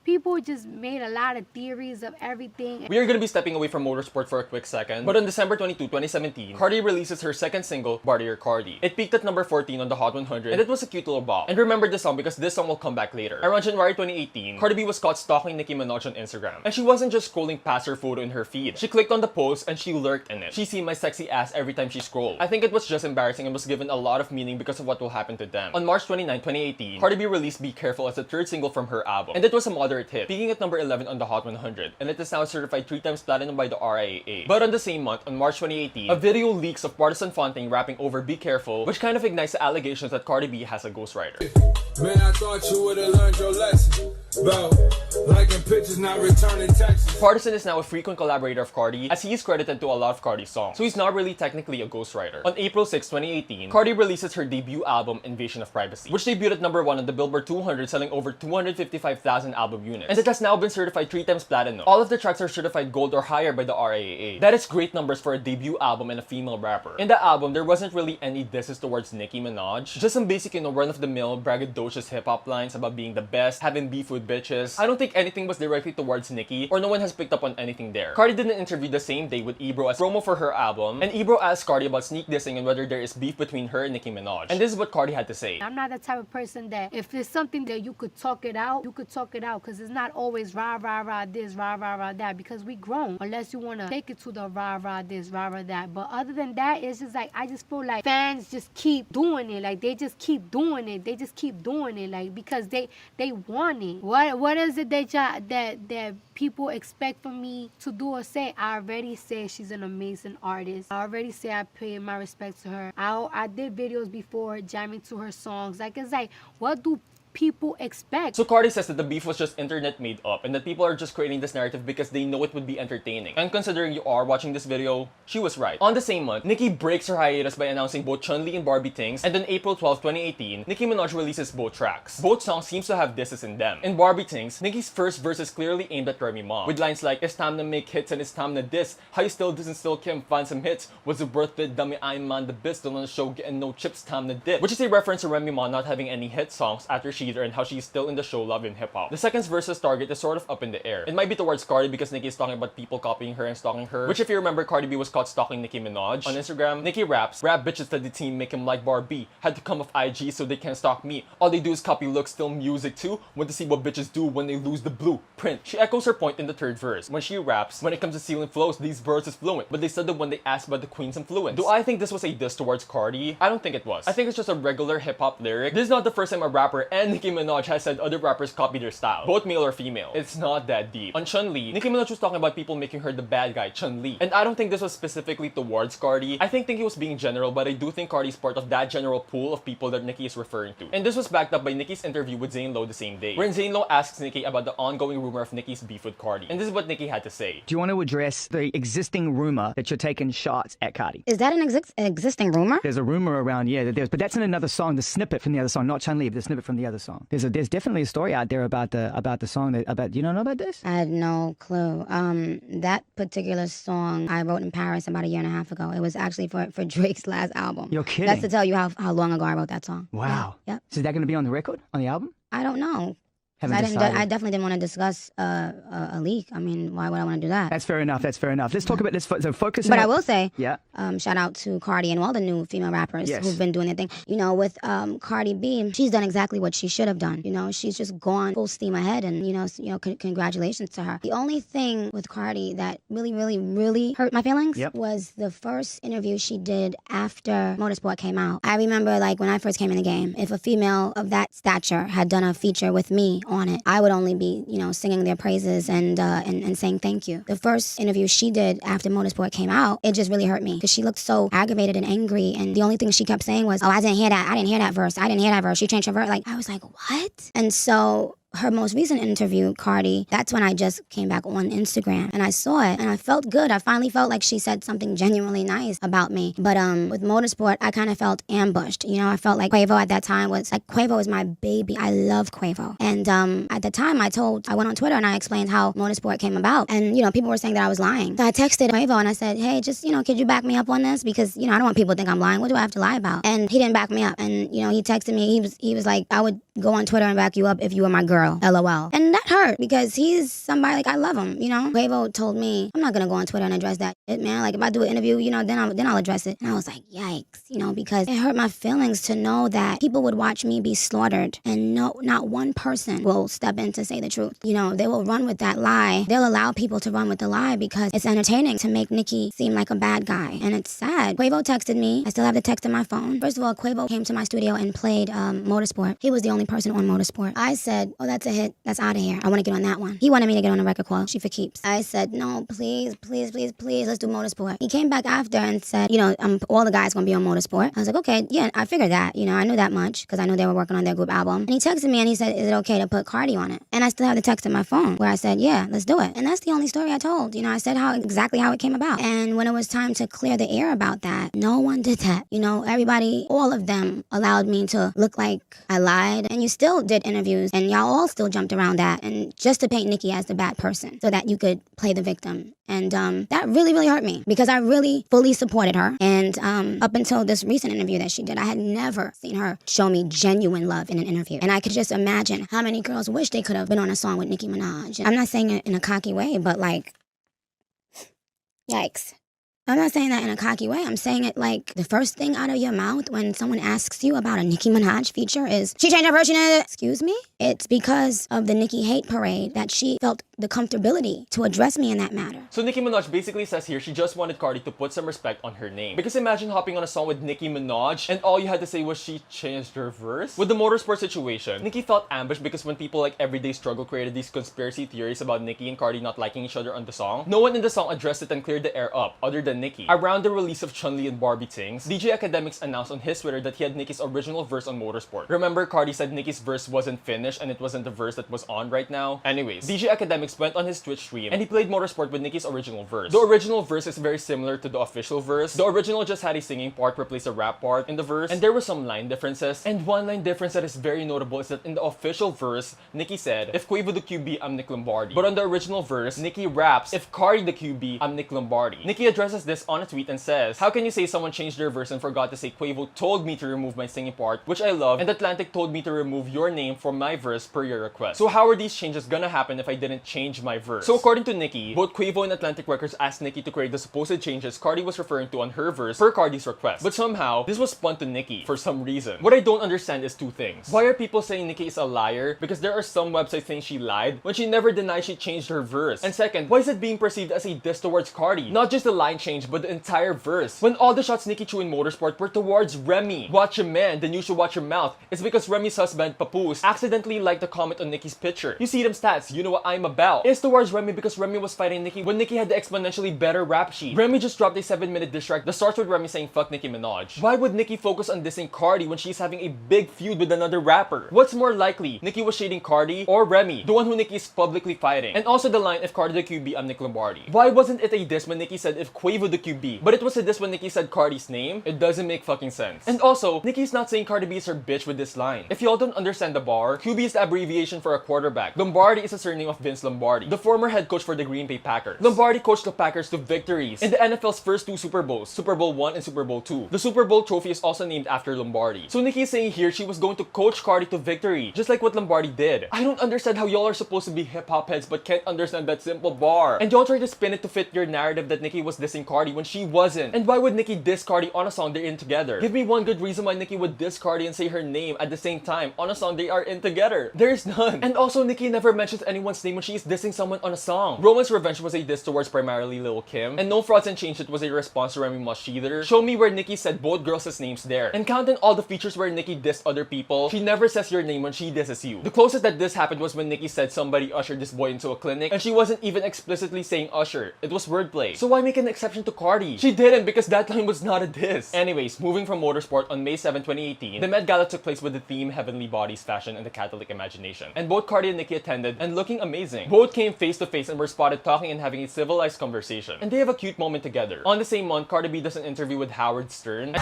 people just made a lot of theories of everything. We are going to be stepping away from motorsport for a quick second, but on December 22, 2017, Cardi releases her second single, Bartier Cardi. It peaked at number 14 on the Hot 100, and it was a cute little bop. And remember this song because this song will come back later. Around January 2018, Cardi B was caught stalking Nicki Minaj on Instagram. And she wasn't just scrolling past her photo in her feed. She clicked on the post and she lurked in it. She seen my sexy ass every time she scrolled. I think it was just embarrassing and was given a lot of meaning because of what will happen to them. On March 29, 2018, Cardi B released Be Careful as the third single from her album. And it was a moderate hit, peaking at number 11 on the Hot 100, and it is now certified 3 times platinum by the RIAA. But on the same month, on March 2018, a video leaks of Partisan Fontaine rapping over Be Careful, which kind of ignites the allegations that Cardi B has a ghostwriter. Man, I thought you would've learned your lesson. Bro, liking pictures, not returning texts. Partisan is now a frequent collaborator of Cardi, as he is credited to a lot of Cardi's songs, so he's not really technically a ghostwriter. On April 6, 2018, Cardi releases her debut album, Invasion of Privacy, which debuted at number 1 on the Billboard 200, selling over 255,000 album units, and it has now been certified 3 times platinum. All of the tracks are certified gold or higher by the RIAA. That is great numbers for a debut album and a female rapper. In the album, there wasn't really any disses towards Nicki Minaj, just some basic, run-of-the-mill, braggadocious hip-hop lines about being the best, having beef with bitches. I don't think anything was directly towards Nicki, or no one has picked up on anything there. Cardi did an interview the same day with Ebro as promo for her album, and Ebro asked Cardi about sneak dissing and whether there is beef between her and Nicki Minaj. And this is what Cardi had to say. I'm not the type of person that if there's something that you could talk it out, because because it's not always rah, rah, rah this, rah, rah, rah that, because we grown. Unless you want to take it to the rah, rah this, rah, rah that. But other than that, it's just like, I just feel like fans just keep doing it. Like, they just keep doing it. They just keep doing it, like, because they want it. What is it that people expect from me to do or say? I already say she's an amazing artist. I already say I pay my respect to her. I did videos before jamming to her songs. Like, it's like, what do people expect? So Cardi says that the beef was just internet made up and that people are just creating this narrative because they know it would be entertaining. And considering you are watching this video, she was right. On the same month, Nicki breaks her hiatus by announcing both Chun-Li and Barbie Things, and on April 12, 2018, Nicki Minaj releases both tracks. Both songs seems to have disses in them. In Barbie Things, Nicki's first verse is clearly aimed at Remy Ma, with lines like, "It's time to make hits and it's time to diss. How you still diss and still can't find some hits? Was it worth it? Dummy, I'm on the biz, still on the show, getting no chips, time to dip." Which is a reference to Remy Ma not having any hit songs after Sheether and how she's still in the show Love in Hip Hop. The second verse's target is sort of up in the air. It might be towards Cardi because Nicki is talking about people copying her and stalking her, which if you remember, Cardi B was caught stalking Nicki Minaj. On Instagram, Nicki raps, "Rap bitches that the team make him like Barbie. Had to come off IG so they can't stalk me. All they do is copy looks, still music too. Want to see what bitches do when they lose the blueprint." She echoes her point in the third verse. When she raps, "When it comes to stealing flows, these verses fluent. But they said that when they asked about the queen's influence." Do I think this was a diss towards Cardi? I don't think it was. I think it's just a regular hip-hop lyric. This is not the first time a rapper and Nicki Minaj has said other rappers copy their style, both male or female. It's not that deep. On Chun-Li, Nicki Minaj was talking about people making her the bad guy, Chun-Li. And I don't think this was specifically towards Cardi. I think Nicki was being general, but I do think Cardi is part of that general pool of people that Nicki is referring to. And this was backed up by Nicki's interview with Zane Lowe the same day, wherein Zane Lowe asks Nicki about the ongoing rumor of Nicki's beef with Cardi. And this is what Nicki had to say. Do you want to address the existing rumor that you're taking shots at Cardi? Is that an existing rumor? There's a rumor around, yeah, that but that's in another song, the snippet from the other song, not Chun-Li, but the snippet from the other song. There's definitely a story out there about the song you don't know about this? I had no clue. That particular song I wrote in Paris about a year and a half ago. It was actually for Drake's last album. You're kidding. That's to tell you how long ago I wrote that song. Wow. Yeah. Yep. So is that going to be on the record, on the album? I don't know. I definitely didn't want to discuss a leak. I mean, why would I want to do that? That's fair enough. Let's talk about this. So focus. But I will say, yeah. Shout out to Cardi and all the new female rappers who've been doing their thing. You know, with Cardi B, she's done exactly what she should have done. You know, she's just gone full steam ahead, and congratulations to her. The only thing with Cardi that really hurt my feelings was the first interview she did after Motorsport came out. I remember, like, when I first came in the game, if a female of that stature had done a feature with me on it, I would only be, singing their praises and saying thank you. The first interview she did after Motorsport came out, it just really hurt me because she looked so aggravated and angry, and the only thing she kept saying was, "Oh, I didn't hear that verse. She changed her verse." Like, I was like, what? And so her most recent interview, Cardi, that's when I just came back on Instagram and I saw it and I felt good. I finally felt like she said something genuinely nice about me. But with Motorsport, I kind of felt ambushed. I felt like Quavo at that time was like, Quavo is my baby. I love Quavo. And at the time I went on Twitter and I explained how Motorsport came about. And, people were saying that I was lying. So I texted Quavo and I said, hey, just, could you back me up on this? Because, I don't want people to think I'm lying. What do I have to lie about? And he didn't back me up. And, he texted me, he was like, I would go on Twitter and back you up if you were my girl. LOL. And that hurt because he's somebody, like, I love him, Quavo told me, I'm not gonna go on Twitter and address that shit, man. Like, if I do an interview, then I'll address it. And I was like, yikes, because it hurt my feelings to know that people would watch me be slaughtered and not one person will step in to say the truth. They will run with that lie. They'll allow people to run with the lie because it's entertaining to make Nicki seem like a bad guy. And it's sad. Quavo texted me. I still have the text in my phone. First of all, Quavo came to my studio and played Motorsport. He was the only person on Motorsport. I said, oh, that's a hit. That's out of here. I want to get on that one. He wanted me to get on a record called She for Keeps. I said, no, please, let's do Motorsport. He came back after and said, all the guys gonna be on Motorsport. I was like, okay, yeah, I figured that. I knew that much because I knew they were working on their group album. And he texted me and he said, is it okay to put Cardi on it? And I still have the text in my phone where I said, yeah, let's do it. And that's the only story I told. I said exactly how it came about. And when it was time to clear the air about that, no one did that. Everybody, all of them allowed me to look like I lied. And you still did interviews and y'all all still jumped around that, and just to paint Nicki as the bad person so that you could play the victim. And that really hurt me because I really fully supported her. And up until this recent interview that she did, I had never seen her show me genuine love in an interview. And I could just imagine how many girls wish they could have been on a song with Nicki Minaj. I'm not saying it in a cocky way, but like, yikes. I'm not saying that in a cocky way. I'm saying it like the first thing out of your mouth when someone asks you about a Nicki Minaj feature is, she changed her version. Excuse me? It's because of the Nicki hate parade that she felt the comfortability to address me in that matter. So Nicki Minaj basically says here she just wanted Cardi to put some respect on her name. Because imagine hopping on a song with Nicki Minaj and all you had to say was she changed her verse? With the motorsport situation, Nicki felt ambushed because when people like Everyday Struggle created these conspiracy theories about Nicki and Cardi not liking each other on the song, no one in the song addressed it and cleared the air up other than Nicki. Around the release of Chun-Li and Barbie Tings, DJ Academics announced on his Twitter that he had Nicki's original verse on Motorsport. Remember, Cardi said Nicki's verse wasn't finished and it wasn't the verse that was on right now? Anyways, DJ Academics went on his Twitch stream and he played Motorsport with Nicki's original verse. The original verse is very similar to the official verse. The original just had a singing part replace a rap part in the verse, and there were some line differences. And one line difference that is very notable is that in the official verse, Nicki said, "If Quavo the QB, I'm Nick Lombardi." But on the original verse, Nicki raps, "If Cardi the QB, I'm Nick Lombardi." Nicki addresses this on a tweet and says, "How can you say someone changed their verse and forgot to say Quavo told me to remove my singing part, which I love, and Atlantic told me to remove your name from my verse per your request. So how are these changes gonna happen if I didn't change my verse?" So according to Nicki, both Quavo and Atlantic Records asked Nicki to create the supposed changes Cardi was referring to on her verse per Cardi's request. But somehow, this was spun to Nicki for some reason. What I don't understand is two things. Why are people saying Nicki is a liar? Because there are some websites saying she lied when she never denied she changed her verse. And second, why is it being perceived as a diss towards Cardi? Not just the line change, but the entire verse. When all the shots Nicki threw in Motorsport were towards Remy. Watch your man, then you should watch your mouth. It's because Remy's husband, Papoose, accidentally liked a comment on Nicki's picture. You see them stats, you know what I'm about. It's towards Remy because Remy was fighting Nicki when Nicki had the exponentially better rap sheet. Remy just dropped a 7-minute diss track that starts with Remy saying fuck Nicki Minaj. Why would Nicki focus on dissing Cardi when she's having a big feud with another rapper? What's more likely, Nicki was shading Cardi or Remy, the one who Nicki is publicly fighting? And also the line, "If Cardi the QB, I'm Nick Lombardi." Why wasn't it a diss when Nicki said if Quavo the QB, but it was a diss when Nicki said Cardi's name? It doesn't make fucking sense. And also, Nicki's not saying Cardi B is her bitch with this line. If y'all don't understand the bar, QB is the abbreviation for a quarterback. Lombardi is a surname of Vince Lombardi, the former head coach for the Green Bay Packers. Lombardi coached the Packers to victories in the NFL's first 2 Super Bowls, Super Bowl 1 and Super Bowl 2. The Super Bowl trophy is also named after Lombardi. So Nicki is saying here she was going to coach Cardi to victory, just like what Lombardi did. I don't understand how y'all are supposed to be hip-hop heads but can't understand that simple bar. And y'all try to spin it to fit your narrative that Nicki was dissing Cardi when she wasn't. And why would Nicki diss Cardi on a song they're in together? Give me one good reason why Nicki would diss Cardi and say her name at the same time on a song they are in together. There's none. And also Nicki never mentions anyone's name when she is dissing someone on a song. Roman's Revenge was a diss towards primarily Lil Kim, and No Frauds and Change It was a response to Remy Ma Sheether. Show me where Nicki said both girls' names there. And counting all the features where Nicki dissed other people, she never says your name when she disses you. The closest that this happened was when Nicki said somebody ushered this boy into a clinic, and she wasn't even explicitly saying usher. It was wordplay. So why make an exception to Cardi? She didn't because that line was not a diss. Anyways, moving from Motorsport, on May 7, 2018, the Met Gala took place with the theme Heavenly Bodies, Fashion, and the Catholic Imagination. And both Cardi and Nicki attended and looking amazing. Both came face to face and were spotted talking and having a civilized conversation. And they have a cute moment together. On the same month, Cardi B does an interview with Howard Stern. You hating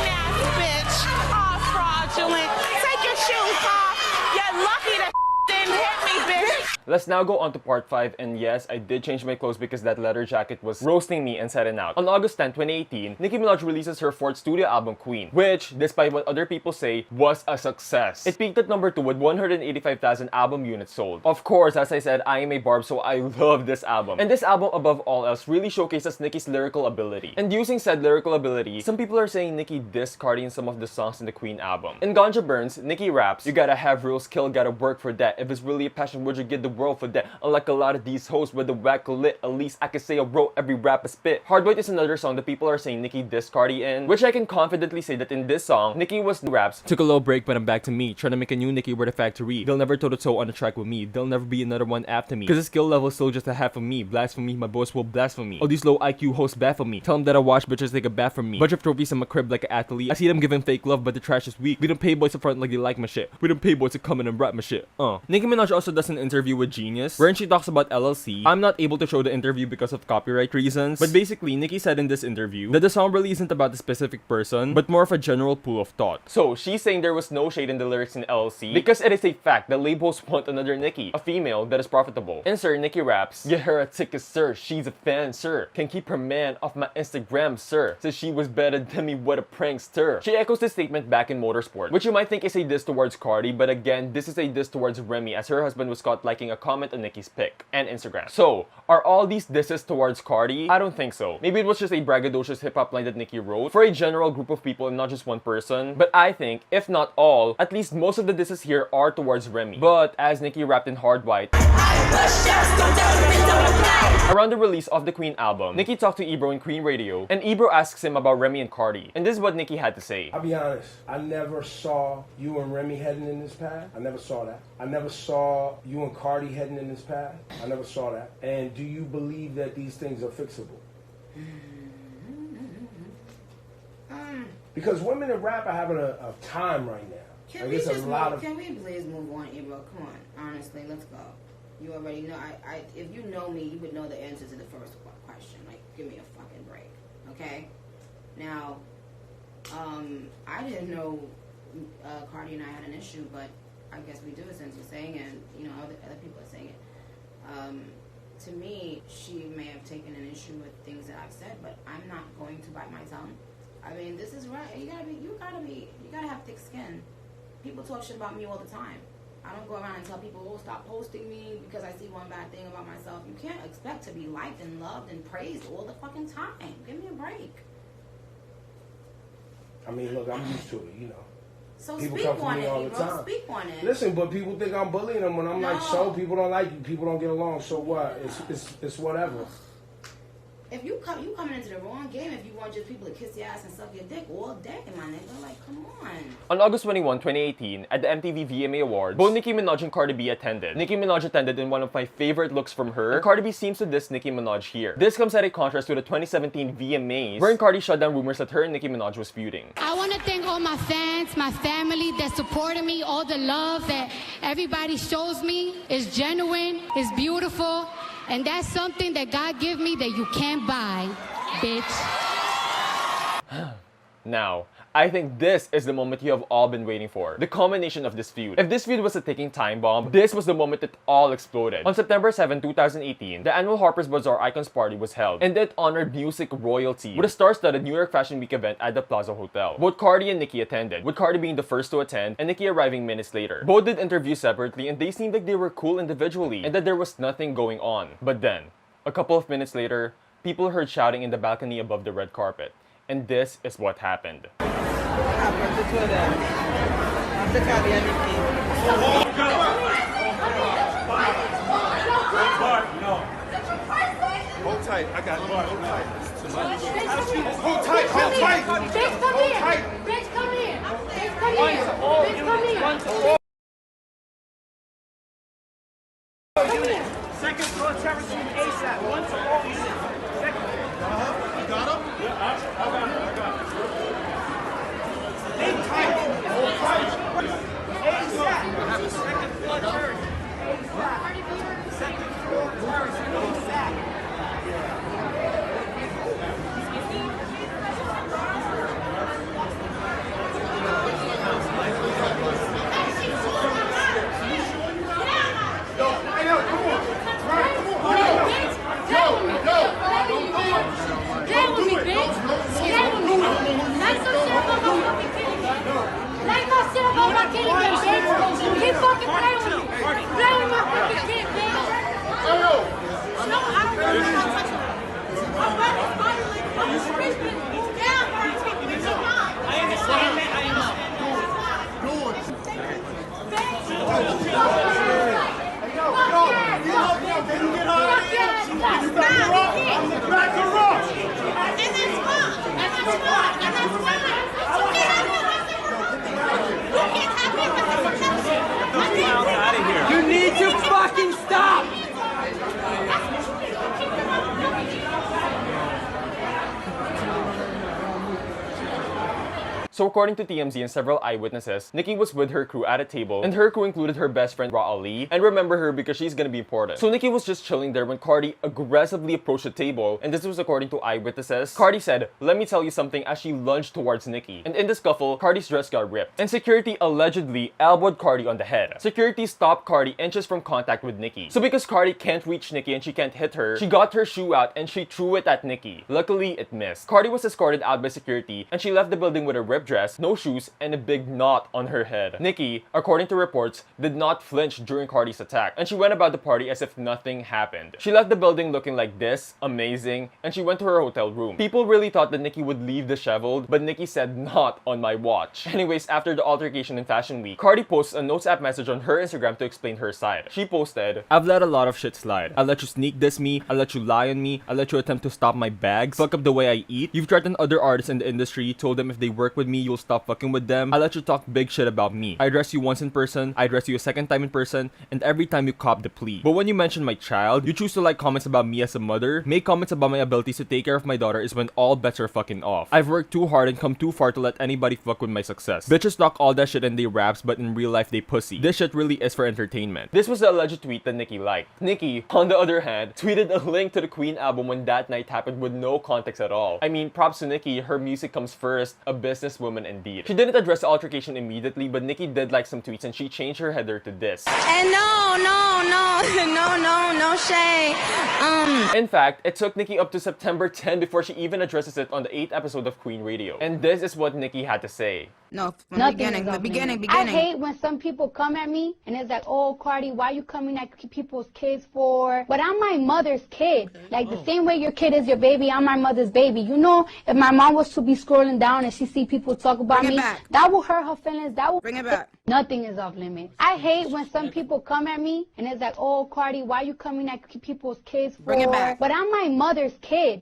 ass bitch. All fraudulent. Take your shoes off. You're lucky that didn't hit me, bitch. Let's now go on to part 5, and yes, I did change my clothes because that leather jacket was roasting me inside and out. On August 10, 2018, Nicki Minaj releases her 4th studio album, Queen, which, despite what other people say, was a success. It peaked at number 2 with 185,000 album units sold. Of course, as I said, I am a barb, so I love this album. And this album, above all else, really showcases Nicki's lyrical ability. And using said lyrical ability, some people are saying Nicki dissed Cardi in some of the songs in the Queen album. In Ganja Burns, Nicki raps, "You gotta have real skill, gotta work for that. If it's really a passion, would you give the world for that? Unlike a lot of these hoes with the whack lit, at least I can say I wrote every rapper spit." Hardweight is another song that people are saying Nicki dissed Cardi in, which I can confidently say that in this song, Nicki was raps, "Took a little break but I'm back to me, trying to make a new Nicki with a factory. They'll never toe to toe on the track with me, there'll never be another one after me, cause the skill level's still just a half of me. Blasphemy, my boys will blasphemy. All these low IQ hosts baffle me. Tell them that I watch bitches take a bath from me. Bunch of trophies in my crib like an athlete. I see them giving fake love but the trash is weak. We don't pay boys to front like they like my shit. We don't pay boys to come in and rap my shit. Nicki Minaj also does an interview with Genius, wherein she talks about LLC. I'm not able to show the interview because of copyright reasons, but basically Nicki said in this interview that the song really isn't about a specific person, but more of a general pool of thought. So she's saying there was no shade in the lyrics in LLC because it is a fact that labels want another Nicki, a female that is profitable. And sir, Nicki raps, "Get her a ticket, sir. She's a fan, sir. Can keep her man off my Instagram, sir. Says she was better than me, what a prankster." She echoes this statement back in Motorsport, which you might think is a diss towards Cardi, but again, this is a diss towards Remy, as her husband was caught liking a comment on Nicki's pic and Instagram. So, are all these disses towards Cardi? I don't think so. Maybe it was just a braggadocious hip-hop line that Nicki wrote for a general group of people and not just one person. But I think, if not all, at least most of the disses here are towards Remy. But as Nicki rapped in Hard White around the release of the Queen album, Nicki talked to Ebro in Queen Radio, and Ebro asks him about Remy and Cardi. And this is what Nicki had to say. I'll be honest, I never saw you and Remy heading in this path. I never saw that. I never saw you and Cardi heading in this path. I never saw that. And do you believe that these things are fixable? Because women in rap are having a time right now. Can we please move on, Ebro? Come on, honestly, let's go. You already know. If you know me, you would know the answer to the first question. Like, give me a fucking break, okay? Now, I didn't know Cardi and I had an issue, but I guess we do since you're saying it, and you know other people are saying it. To me, she may have taken an issue with things that I've said, but I'm not going to bite my tongue. I mean, this is right. You gotta have thick skin. People talk shit about me all the time. I don't go around and tell people, oh, stop posting me because I see one bad thing about myself. You can't expect to be liked and loved and praised all the fucking time. Give me a break. I mean, look, I'm used to it, you know. So people speak come for on me it, all the Ebro. time. Speak on it. Listen, but people think I'm bullying them when I'm like, so people don't like you, people don't get along, so what? It's whatever. If you coming into the wrong game if you want just people to kiss your ass and suck your dick all day, my nigga. Like, come on. On August 21, 2018, at the MTV VMA Awards, both Nicki Minaj and Cardi B attended. Nicki Minaj attended in one of my favorite looks from her, and Cardi B seems to diss Nicki Minaj here. This comes at a contrast to the 2017 VMAs, wherein Cardi shut down rumors that her and Nicki Minaj was feuding. I want to thank all my fans, my family that supported me, all the love that everybody shows me is genuine, is beautiful, and that's something that God give me that you can't buy, bitch. Now, I think this is the moment you have all been waiting for. The culmination of this feud. If this feud was a ticking time bomb, this was the moment it all exploded. On September 7, 2018, the annual Harper's Bazaar Icons Party was held, and it honored music royalty with a star-studded New York Fashion Week event at the Plaza Hotel. Both Cardi and Nicki attended, with Cardi being the first to attend and Nicki arriving minutes later. Both did interviews separately, and they seemed like they were cool individually and that there was nothing going on. But then, a couple of minutes later, people heard shouting in the balcony above the red carpet. And this is what happened. Hold tight, I got it. Hold tight. Hold tight, hold tight. Bitch, come here. Bitch, come here. Bitch, come here. Bitch, come here. Second floor terrace team ASAP. One to all units. Second. You got him? Yeah, I got it. Stay tight. Hold tight. ASAP. Second floor terrace. ASAP. Second floor terrace. ASAP. You need to fucking stop! So according to TMZ and several eyewitnesses, Nicki was with her crew at a table, and her crew included her best friend Ra Ali, and remember her because she's gonna be important. So Nicki was just chilling there when Cardi aggressively approached the table, and this was according to eyewitnesses. Cardi said, "Let me tell you something," as she lunged towards Nicki. And in the scuffle, Cardi's dress got ripped, and security allegedly elbowed Cardi on the head. Security stopped Cardi inches from contact with Nicki. So because Cardi can't reach Nicki and she can't hit her, she got her shoe out and she threw it at Nicki. Luckily, it missed. Cardi was escorted out by security, and she left the building with a ripped ripped dress, no shoes, and a big knot on her head. Nicki, according to reports, did not flinch during Cardi's attack, and she went about the party as if nothing happened. She left the building looking like this, amazing, and she went to her hotel room. People really thought that Nicki would leave disheveled, but Nicki said, "Not on my watch." Anyways, after the altercation in Fashion Week, Cardi posts a notes app message on her Instagram to explain her side. She posted, "I've let a lot of shit slide. I let you sneak diss me, I let you lie on me, I let you attempt to stop my bags, fuck up the way I eat. You've threatened other artists in the industry, told them if they work with me, you'll stop fucking with them. I let you talk big shit about me. I address you once in person, I address you a second time in person, and every time you cop the plea. But when you mention my child, you choose to like comments about me as a mother, make comments about my abilities to take care of my daughter is when all bets are fucking off. I've worked too hard and come too far to let anybody fuck with my success. Bitches talk all that shit in they raps, but in real life they pussy. This shit really is for entertainment." This was the alleged tweet that Nicki liked. Nicki, on the other hand, tweeted a link to the Queen album when that night happened with no context at all. I mean, props to Nicki, her music comes first, a businesswoman indeed. She didn't address the altercation immediately, but Nicki did like some tweets and she changed her header to this. And no shade. In fact, it took Nicki up to September 10 before she even addresses it on the 8th episode of Queen Radio. And this is what Nicki had to say. No, from the beginning. I hate when some people come at me and it's like, "Oh, Cardi, why you coming at people's kids for?" But I'm my mother's kid. Like the same way your kid is your baby, I'm my mother's baby. You know, if my mom was to be scrolling down and she see people talk about me, that will hurt her feelings. That will bring it back. Nothing is off limits. I hate when some people come at me and it's like, "Oh, Cardi, why you coming at people's kids for?" Bring it back. But I'm my mother's kid.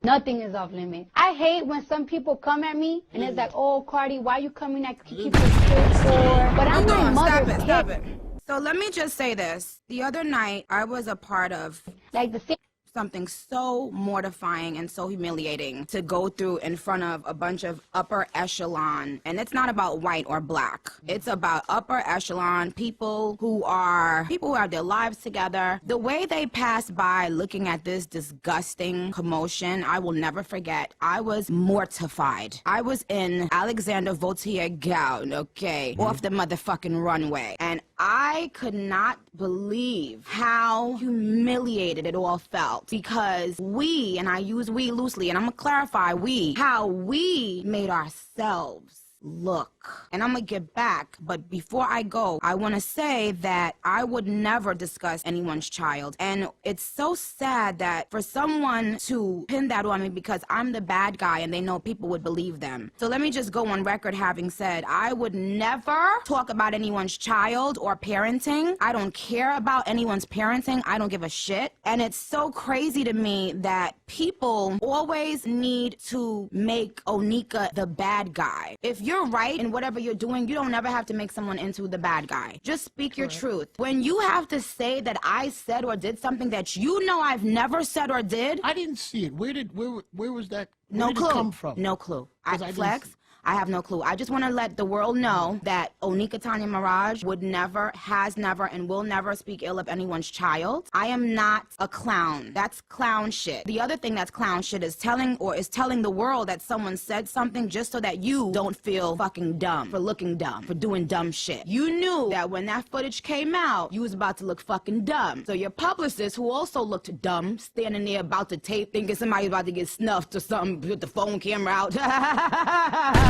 Nothing is off limits. I hate when some people come at me and it's like, "Oh, Cardi, why you coming at people's kids for?" But I'm my mother's kid. Stop it. So let me just say this. The other night, I was a part of like the same. Something so mortifying and so humiliating to go through in front of a bunch of upper echelon. And it's not about white or black. It's about upper echelon people who have their lives together. The way they passed by looking at this disgusting commotion, I will never forget. I was mortified. I was in Alexander Vautier gown, okay, off the motherfucking runway. And I could not believe how humiliated it all felt, because we, and I use we loosely, and I'm gonna clarify how we made ourselves look. And I'm gonna get back, but before I go, I want to say that I would never discuss anyone's child. And it's so sad that for someone to pin that on me because I'm the bad guy and they know people would believe them. So let me just go on record having said, I would never talk about anyone's child or parenting. I don't care about anyone's parenting. I don't give a shit. And it's so crazy to me that people always need to make Onika the bad guy. If you're right in whatever you're doing, you don't ever have to make someone into the bad guy. Just speak your truth. When you have to say that I said or did something that you know I've never said or did, I didn't see it. Where was that? No Where did clue. it come from? No clue. I flex. I have no clue. I just want to let the world know that Onika Tanya Mirage would never, has never, and will never speak ill of anyone's child. I am not a clown. That's clown shit. The other thing that's clown shit is telling the world that someone said something just so that you don't feel fucking dumb for looking dumb, for doing dumb shit. You knew that when that footage came out, you was about to look fucking dumb. So your publicist, who also looked dumb, standing there about to tape, thinking somebody's about to get snuffed or something, with the phone camera out.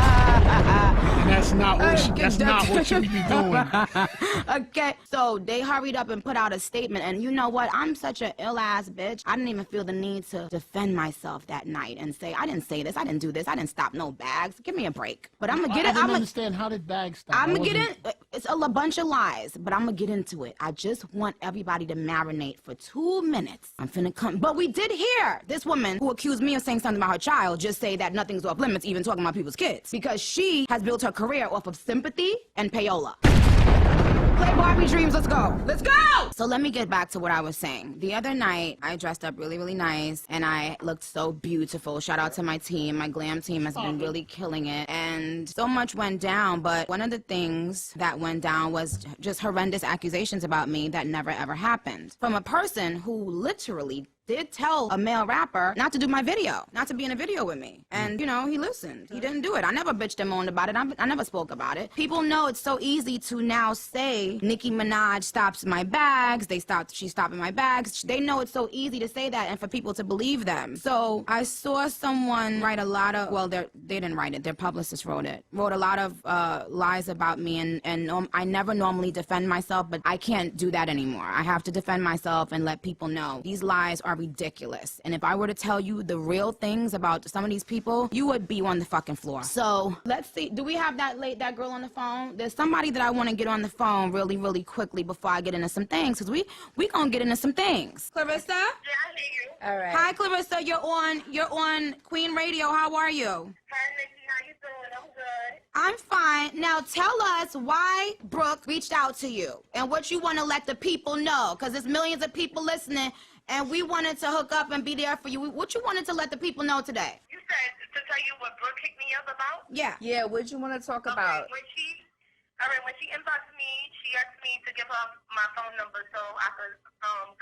And that's not what you be doing. Okay, so they hurried up and put out a statement, and you know what? I'm such an ill-ass bitch. I didn't even feel the need to defend myself that night and say, I didn't say this, I didn't do this, I didn't stop no bags. Give me a break. But I'm gonna get it. I didn't understand how did bags stop. I'm gonna get in. It's a bunch of lies, but I'm gonna get into it. I just want everybody to marinate for 2 minutes. I'm finna come. But we did hear this woman who accused me of saying something about her child just say that nothing's off limits, even talking about people's kids, because she has built her career off of sympathy and payola. Play Barbie dreams, let's go. Let's go! So let me get back to what I was saying. The other night, I dressed up really, really nice, and I looked so beautiful. Shout out to my team. My glam team has been really killing it, and so much went down, but one of the things that went down was just horrendous accusations about me that never ever happened. From a person who literally did tell a male rapper not to do my video, not to be in a video with me. And, you know, he listened. He didn't do it. I never bitched and moaned about it. I never spoke about it. People know it's so easy to now say Nicki Minaj stops my bags. She's stopping my bags. They know it's so easy to say that and for people to believe them. So I saw someone write a lot of, well, they didn't write it. Their publicist wrote it. Wrote a lot of lies about me. And I never normally defend myself, but I can't do that anymore. I have to defend myself and let people know these lies are ridiculous. And if I were to tell you the real things about some of these people, you would be on the fucking floor. So let's see. Do we have that girl on the phone? There's somebody that I want to get on the phone really, really quickly before I get into some things, because we gonna get into some things. Clarissa? Yeah, I hear you. All right. Hi, Clarissa. You're on Queen Radio. How are you? Hi, Nicki. How you doing? I'm good. I'm fine. Now tell us why Brooke reached out to you and what you want to let the people know, because there's millions of people listening, and we wanted to hook up and be there for you. What you wanted to let the people know today? You said to tell you what Brooke hit me up about? Yeah. Yeah, what you want to talk about? When she inboxed me, she asked me to give her my phone number so I could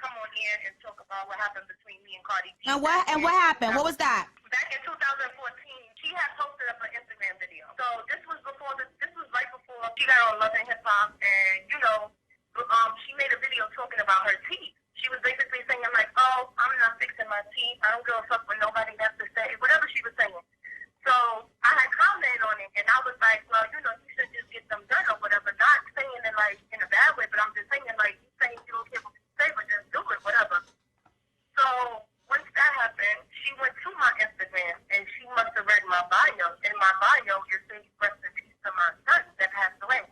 come on here and talk about what happened between me and Cardi B. And what happened? What was that? Back in 2014, she had posted up an Instagram video. So this was right before she got on Love and Hip Hop, and you know, she made a video talking about her teeth. She was basically saying like, oh, I'm not fixing my teeth. I don't give a fuck what nobody has to say. Whatever she was saying. So I had commented on it, and I was like, well, you know, you should just get them done or whatever. Not saying it like in a bad way, but I'm just saying like, you saying you don't care what you say, but just do it, whatever. So once that happened, she went to my Instagram, and she must have read my bio. In my bio, it says rest in peace to my son that passed away.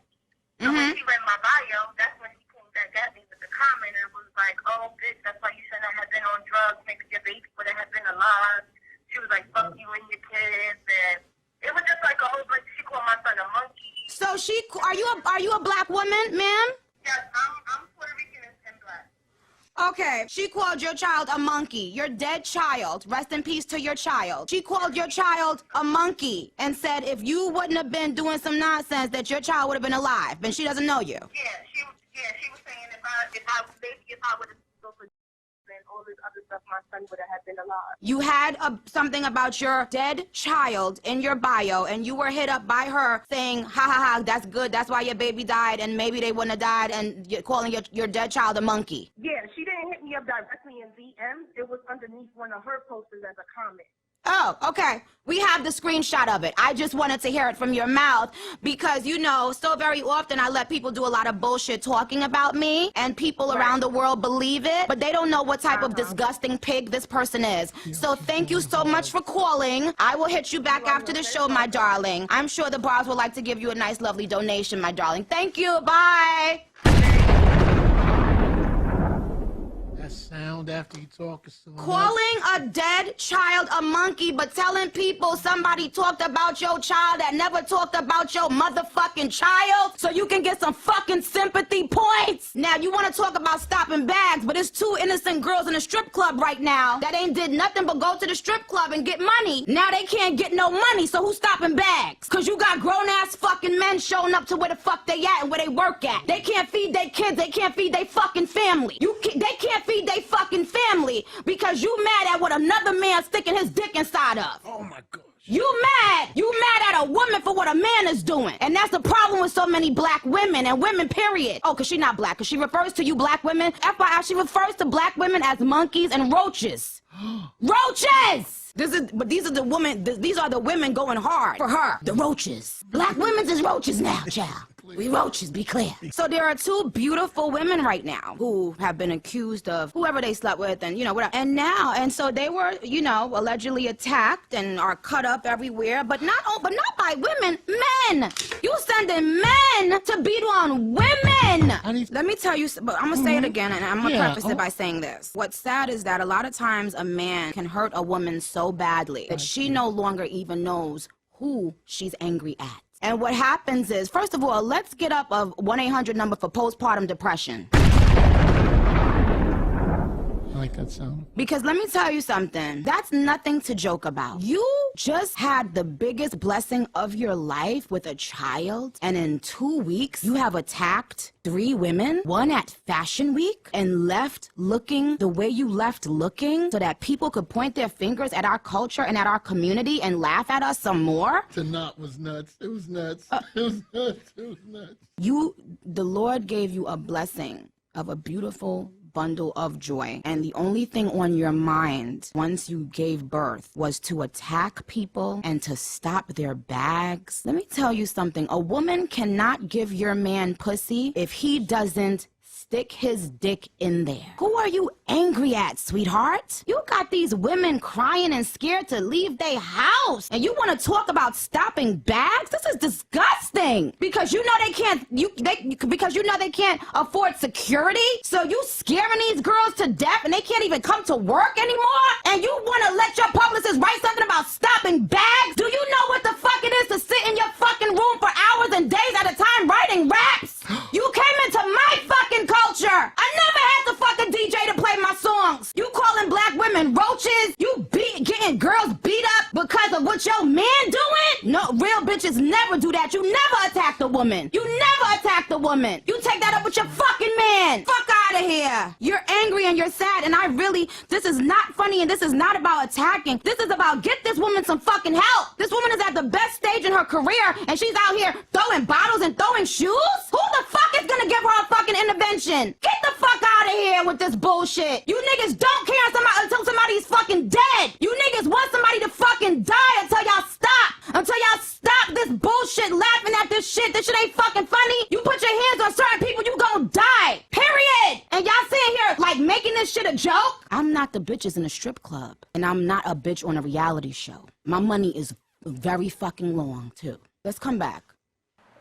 So when she read my bio, that's when she came back at me with the comment, and it was like, oh, bitch, that's why you shouldn't have been on drugs. Maybe your baby would have been alive. She was like, fuck you and your kids, and it was just like a whole bunch. She called my son a monkey. So are you a black woman, ma'am? Yes, I'm Puerto Rican and black. Okay, she called your child a monkey. Your dead child, rest in peace to your child. She called your child a monkey and said if you wouldn't have been doing some nonsense that your child would have been alive, and she doesn't know you. Yeah, she was saying if I would have spoken and all this other stuff, my son would have been alive. You had something about your dead child in your bio, and you were hit up by her saying, ha ha ha, that's good, that's why your baby died, and maybe they wouldn't have died, and you're calling your dead child a monkey. Yeah, she didn't hit me up directly in DMs. It was underneath one of her posters as a comment. Oh, okay. We have the screenshot of it. I just wanted to hear it from your mouth because, you know, so very often I let people do a lot of bullshit talking about me, and people around the world believe it, but they don't know what type of disgusting pig this person is. So thank you so much for calling. I will hit you back after the show, my darling. I'm sure the bars would like to give you a nice, lovely donation, my darling. Thank you. Bye. Sound after you talk is so Calling a dead child a monkey, but telling people somebody talked about your child that never talked about your motherfucking child so you can get some fucking sympathy points. Now you want to talk about stopping bags, but it's two innocent girls in a strip club right now that ain't did nothing but go to the strip club and get money. Now they can't get no money, so who's stopping bags? Cause you got grown ass fucking men showing up to where the fuck they at and where they work at. They can't feed their kids, they can't feed their fucking family. They can't feed their fucking family because you mad at what another man sticking his dick inside of. Oh my gosh. You mad at a woman for what a man is doing. And that's the problem with so many black women and women, period. Oh, cause she not black, cause she refers to you black women. FYI, she refers to black women as monkeys and roaches. Roaches! These are the women going hard for her. The roaches. Black women's is roaches now, child. We roaches, be clear. So there are two beautiful women right now who have been accused of whoever they slept with and, you know, whatever. And so they were, you know, allegedly attacked and are cut up everywhere, but not by women, men. You sending men to beat on women. Let me tell you, but I'm gonna say it again, and I'm gonna preface it by saying this. What's sad is that a lot of times a man can hurt a woman so badly that she no longer even knows who she's angry at. And what happens is, first of all, let's get up a 1-800 number for postpartum depression. I like that sound. Because let me tell you something. That's nothing to joke about. You just had the biggest blessing of your life with a child, and in 2 weeks, you have attacked 3 women, one at Fashion Week, and left looking the way you left looking so that people could point their fingers at our culture and at our community and laugh at us some more. The knot was nuts. It was nuts. It was nuts. It was nuts. The Lord gave you a blessing of a beautiful bundle of joy. And the only thing on your mind once you gave birth was to attack people and to stop their bags. Let me tell you something. A woman cannot give your man pussy if he doesn't stick his dick in there. Who are you angry at, sweetheart? You got these women crying and scared to leave their house, and you want to talk about stopping bags? This is disgusting. Because you know they can't afford security, so you scaring these girls to death, and they can't even come to work anymore. And you want to let your publicist write something about stopping bags? Do you know what the fuck it is to sit in your fucking room for hours and days at a time writing raps? You came into my fucking culture. I never had the fucking DJ to play my songs. You calling black women roaches? You getting girls beat up because of what your man doing? No, real bitches never do that. You never attack the woman. You never attack the woman. You take that up with your fucking man. Fuck out of here. You're angry and you're sad, and this is not funny, and this is not about attacking. This is about get this woman some fucking help. This woman is at the best stage in her career, and she's out here throwing bottles and throwing shoes? Who the fuck is gonna give her a fucking intervention? Get the fuck out of here with this bullshit. You niggas don't care until somebody's fucking dead. You niggas want somebody to fucking die until y'all stop. Until y'all stop this bullshit laughing at this shit. This shit ain't fucking funny. You put your hands on certain people, you gon' die. Period. And y'all sitting here like making this shit a joke? I'm not the bitches in a strip club. And I'm not a bitch on a reality show. My money is very fucking long, too. Let's come back.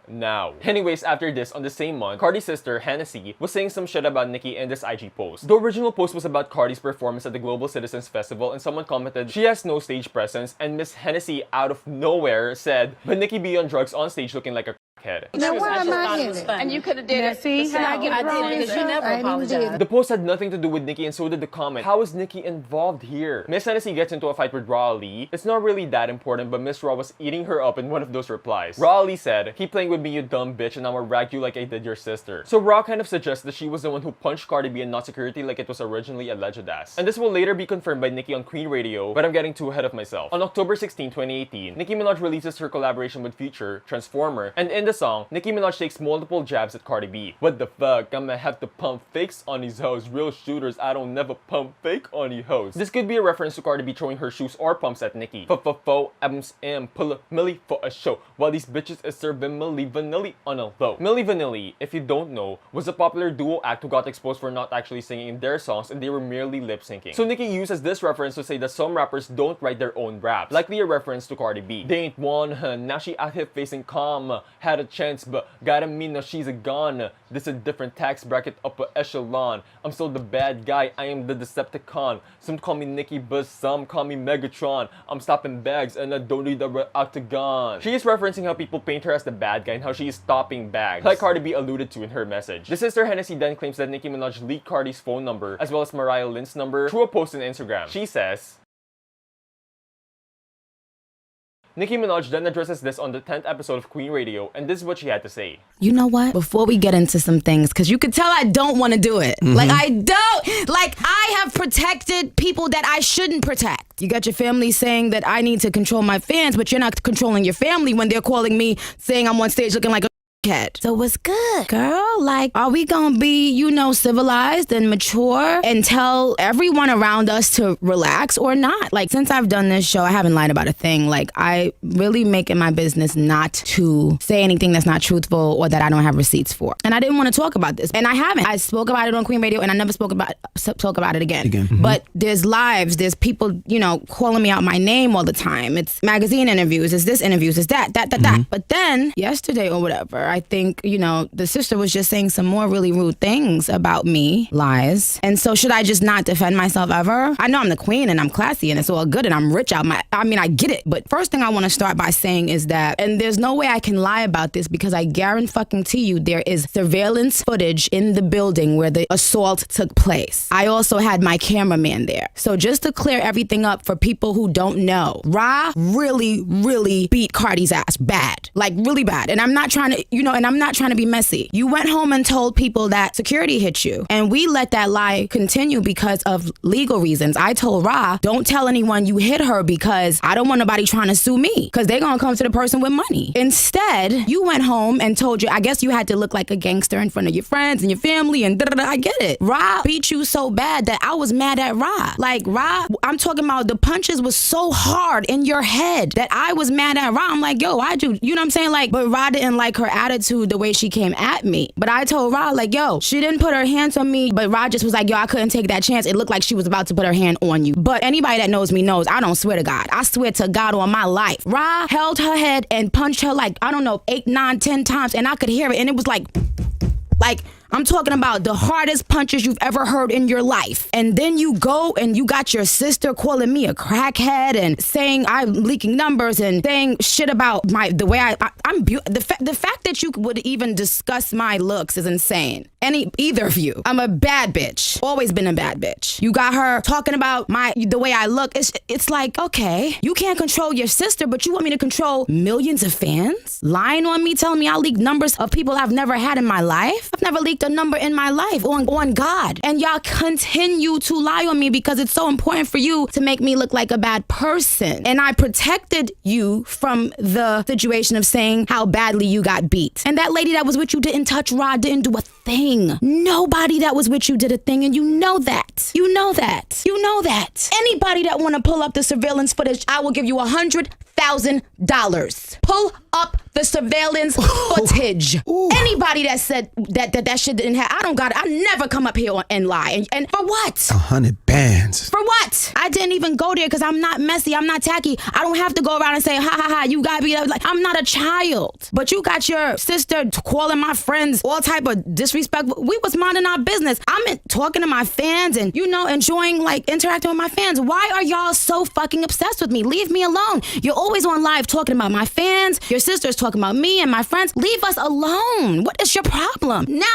Now. Anyways, after this, on the same month, Cardi's sister, Hennessy, was saying some shit about Nicki in this IG post. The original post was about Cardi's performance at the Global Citizens Festival, and someone commented, she has no stage presence, and Miss Hennessy out of nowhere said, but Nicki be on drugs on stage looking like a head. Now why am I in it? And you could have did it. See how I get wrong because you never apologized. The post had nothing to do with Nicki, and so did the comment. How is Nicki involved here? Miss Hennessy gets into a fight with Raw Ali. It's not really that important, but Miss Raw was eating her up in one of those replies. Raw Ali said, keep playing with me, you dumb bitch, and I'ma rag you like I did your sister. So Raw kind of suggests that she was the one who punched Cardi B and not security like it was originally alleged as. And this will later be confirmed by Nicki on Queen Radio, but I'm getting too ahead of myself. On October 16, 2018, Nicki Minaj releases her collaboration with Future, Transformer, and in the song, Nicki Minaj takes multiple jabs at Cardi B. What the fuck? I'ma have to pump fakes on these hoes. Real shooters, I don't never pump fake on these hoes. This could be a reference to Cardi B throwing her shoes or pumps at Nicki. Fo M's M pull a Millie for a show while these bitches is serving Millie Vanilli on a low. Millie Vanilli, if you don't know, was a popular duo act who got exposed for not actually singing in their songs and they were merely lip syncing. So Nicki uses this reference to say that some rappers don't write their own raps, likely a reference to Cardi B. They ain't won her, now she out here facing karma. Had a chance but gotta mean now she's a gone. This a different tax bracket, upper echelon. I'm still the bad guy, I am the Decepticon. Some call me Nicki but some call me Megatron. I'm stopping bags and I don't need a octagon. She is referencing how people paint her as the bad guy and how she is stopping bags, like Cardi B alluded to in her message. The sister Hennessy then claims that Nicki Minaj leaked Cardi's phone number as well as Mariah Lynn's number through a post on Instagram. She says, Nicki Minaj then addresses this on the 10th episode of Queen Radio, and this is what she had to say. You know what? Before we get into some things, because you could tell I don't want to do it. Like, I don't. Like, I have protected people that I shouldn't protect. You got your family saying that I need to control my fans, but you're not controlling your family when they're calling me saying I'm on stage looking like a head. So what's good, girl? Like, are we gonna be, civilized and mature and tell everyone around us to relax or not? Like, since I've done this show, I haven't lied about a thing. Like, I really make it my business not to say anything that's not truthful or that I don't have receipts for. And I didn't want to talk about this, and I haven't. I spoke about it on Queen Radio, and I never talk about it again. But there's lives, there's people, calling me out my name all the time. It's magazine interviews, it's this interviews, it's that. But then yesterday or whatever, I I think, you know, the sister was just saying some more really rude things about me, lies. And so should I just not defend myself ever? I know I'm the queen and I'm classy and it's all good and I'm rich out I mean, I get it. But first thing I want to start by saying is that, and there's no way I can lie about this because I guarantee you there is surveillance footage in the building where the assault took place. I also had my cameraman there. So just to clear everything up for people who don't know, Ra really, really beat Cardi's ass bad. Like really bad. And I'm not trying to, you know, and I'm not trying to be messy. You went home and told people that security hit you. And we let that lie continue because of legal reasons. I told Ra, don't tell anyone you hit her because I don't want nobody trying to sue me because they're going to come to the person with money. Instead, you went home and told you, I guess you had to look like a gangster in front of your friends and your family and da-da-da. I get it. Ra beat you so bad that I was mad at Ra. Like Ra, I'm talking about the punches was so hard in your head that I was mad at Ra. I'm like, yo, why'd you know what I'm saying? Like, but Ra didn't like her attitude the way she came at me. But I told Ra, like, yo, she didn't put her hands on me, but Ra just was like, yo, I couldn't take that chance. It looked like she was about to put her hand on you. But anybody that knows me knows I don't swear to God. I swear to God on my life. Ra held her head and punched her like, I don't know, 8, 9, 10 times, and I could hear it, and it was like I'm talking about the hardest punches you've ever heard in your life. And then you go and you got your sister calling me a crackhead and saying I'm leaking numbers and saying shit about the way I'm the fact that you would even discuss my looks is insane. Either of you. I'm a bad bitch. Always been a bad bitch. You got her talking about the way I look. It's like, okay, you can't control your sister, but you want me to control millions of fans? Lying on me, telling me I leak numbers of people I've never had in my life? I've never leaked a number in my life on God. And y'all continue to lie on me because it's so important for you to make me look like a bad person. And I protected you from the situation of saying how badly you got beat. And that lady that was with you didn't touch Rod, didn't do a thing. Nobody that was with you did a thing, and you know that. You know that. You know that. Anybody that want to pull up the surveillance footage, I will give you $100,000. Pull up the surveillance footage. Anybody that said that shit didn't happen, I never come up here and lie. And for what? 100 bands. For what? I didn't even go there because I'm not messy. I'm not tacky. I don't have to go around and say, ha ha ha, you got beat up. Like, I'm not a child. But you got your sister calling my friends all type of disrespect. We was minding our business. I'm talking to my fans and, you know, enjoying, like, interacting with my fans. Why are y'all so fucking obsessed with me? Leave me alone. You're always on live talking about my fans. Your sister's talking about me and my friends. Leave us alone. What is your problem? Now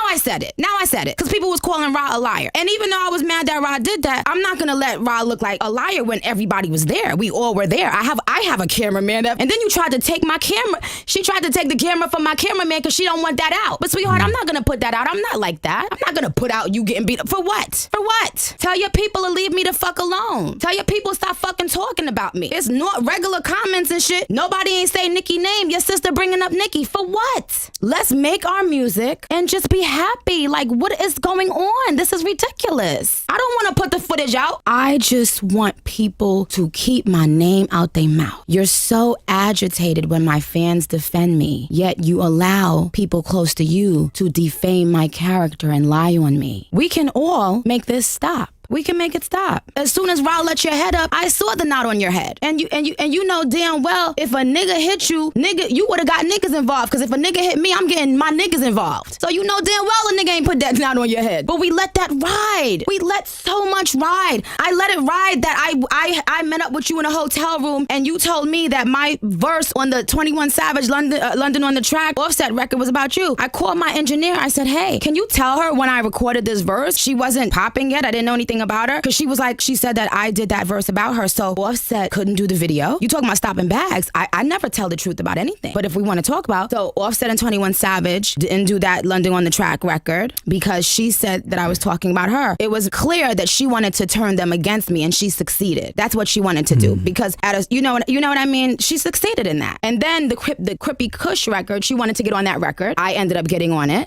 I said it. Now I said it. Because people was calling Ra a liar. And even though I was mad that Ra did that, I'm not going to let Ra look like a liar when everybody was there. We all were there. I have a cameraman up. And then you tried to take my camera. She tried to take the camera from my cameraman because she don't want that out. But sweetheart, I'm not going to put that out. I'm not like that. I'm not going to put out you getting beat up. For what? For what? Tell your people to leave me the fuck alone. Tell your people stop fucking talking about me. It's not regular comments and shit. Nobody ain't say Nicki name. Your sister bringing up Nicki. For what? Let's make our music and just be happy. Like, what is going on? This is ridiculous. I don't want to put the footage out. I just want people to keep my name out their mouth. You're so agitated when my fans defend me, yet you allow people close to you to defame my character and lie on me. We can all make this stop. We can make it stop. As soon as Ra let your head up, I saw the knot on your head. And you know damn well, if a nigga hit you, you would have got niggas involved. Because if a nigga hit me, I'm getting my niggas involved. So you know damn well a nigga ain't put that knot on your head. But we let that ride. We let so much ride. I let it ride that I met up with you in a hotel room and you told me that my verse on the 21 Savage London on the Track Offset record was about you. I called my engineer. I said, hey, can you tell her when I recorded this verse, she wasn't popping yet. I didn't know anything about her because she said that I did that verse about her. So Offset couldn't do the video. You talking about stopping bags. I never tell the truth about anything. But if we want to talk about, so Offset and 21 Savage didn't do that London on the Track record because she said that I was talking about her. It was clear that she wanted to turn them against me and she succeeded. That's what she wanted to do because you know what I mean? She succeeded in that. And then the Crippy Kush record, she wanted to get on that record. I ended up getting on it.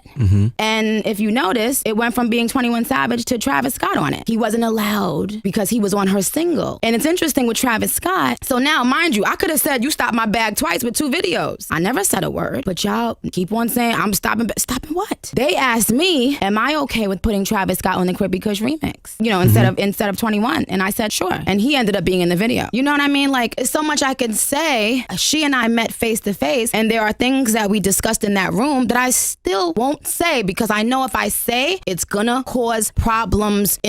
And if you notice, it went from being 21 Savage to Travis Scott on it. He wasn't allowed because he was on her single. And it's interesting with Travis Scott. So now, mind you, I could have said you stopped my bag twice with 2 videos. I never said a word, but y'all keep on saying I'm stopping what? They asked me, am I okay with putting Travis Scott on the Crippy Kush remix? You know, instead of 21. And I said, sure. And he ended up being in the video. You know what I mean? Like, so much I could say. She and I met face to face, and there are things that we discussed in that room that I still won't say because I know if I say, it's gonna cause problems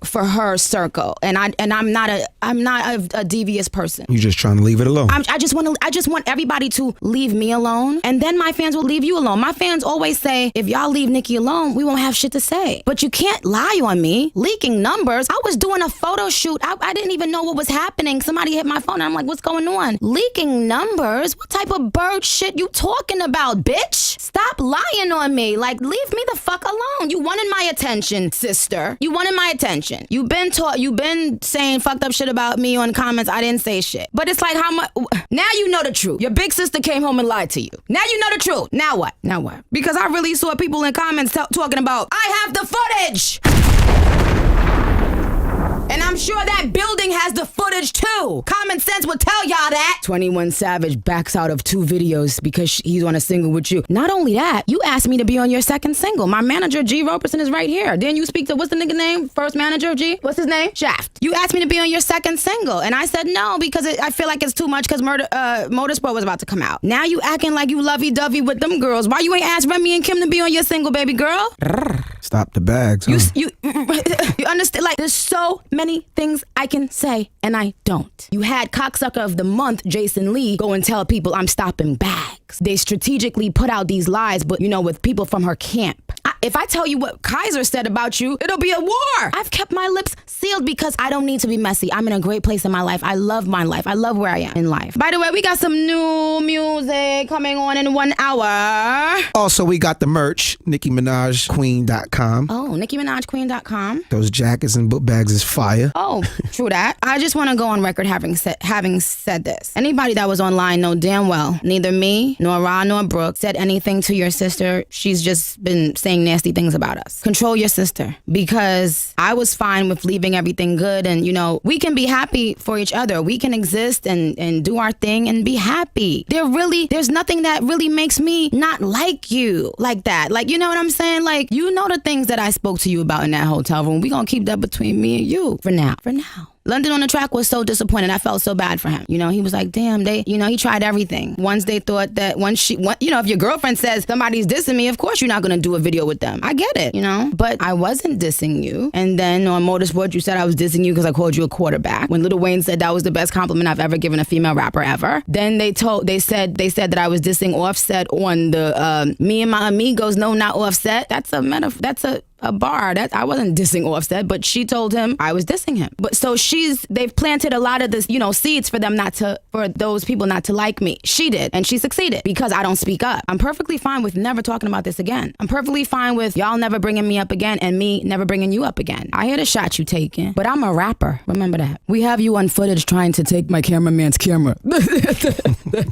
for her circle. And I'm not a devious person. You're just trying to leave it alone. I just want everybody to leave me alone, and then my fans will leave you alone. My fans always say, if y'all leave Nicki alone, we won't have shit to say. But you can't lie on me. Leaking numbers. I was doing a photo shoot. I didn't even know what was happening. Somebody hit my phone and I'm like, what's going on? Leaking numbers? What type of bird shit you talking about, bitch? Stop lying on me. Like, leave me the fuck alone. You wanted my attention, sister. You wanted my attention. You've been saying fucked up shit about me on comments. I didn't say shit. But it's like, how much? Now you know the truth. Your big sister came home and lied to you. Now you know the truth. Now what? Now what? Because I really saw people in comments talking about, I have the footage. And I'm sure that building has the footage too. Common sense would tell y'all that. 21 Savage backs out of 2 videos because he's on a single with you. Not only that, you asked me to be on your second single. My manager, G. Roberson, is right here. Didn't you speak to, what's the nigga name? First manager, G? What's his name? Shaft. You asked me to be on your second single. And I said no because I feel like it's too much because Motorsport was about to come out. Now you acting like you lovey-dovey with them girls. Why you ain't asked Remy and Kim to be on your single, baby girl? Stop the bags, huh? You understand? Like, there's so many things I can say, and I don't. You had cocksucker of the month, Jason Lee, go and tell people I'm stopping bags. They strategically put out these lies, but, you know, with people from her camp. If I tell you what Kaiser said about you, it'll be a war. I've kept my lips sealed because I don't need to be messy. I'm in a great place in my life. I love my life. I love where I am in life. By the way, we got some new music coming on in 1 hour. Also, we got the merch, nickiminajqueen.com. Oh, nickiminajqueen.com. Those jackets and book bags is fire. Oh, true that. I just want to go on record having said this. Anybody that was online know damn well neither me, nor Ra, nor Brooke said anything to your sister. She's just been saying nasty things about us. Control your sister, because I was fine with leaving everything good, and you know, we can be happy for each other. We can exist and do our thing and be happy. There's nothing that really makes me not like you like that. Like, you know what I'm saying? Like, you know the things that I spoke to you about in that hotel room. We gonna keep that between me and you for now. London on the Track was so disappointed. I felt so bad for him. You know, he was like, damn, he tried everything. Once they thought that, if your girlfriend says somebody's dissing me, of course you're not going to do a video with them. I get it, you know, but I wasn't dissing you. And then on Motorsport, you said I was dissing you because I called you a quarterback. When Lil Wayne said that was the best compliment I've ever given a female rapper ever. Then they said that I was dissing Offset on the Me and My Amigos, no, not Offset. That's a metaphor. That's a bar. That I wasn't dissing Offset, but she told him I was dissing him. But so they've planted a lot of this, seeds for those people not to like me. She did, and she succeeded because I don't speak up. I'm perfectly fine with never talking about this again. I'm perfectly fine with y'all never bringing me up again and me never bringing you up again. I hear the shot you taking, but I'm a rapper. Remember that. We have you on footage trying to take my cameraman's camera.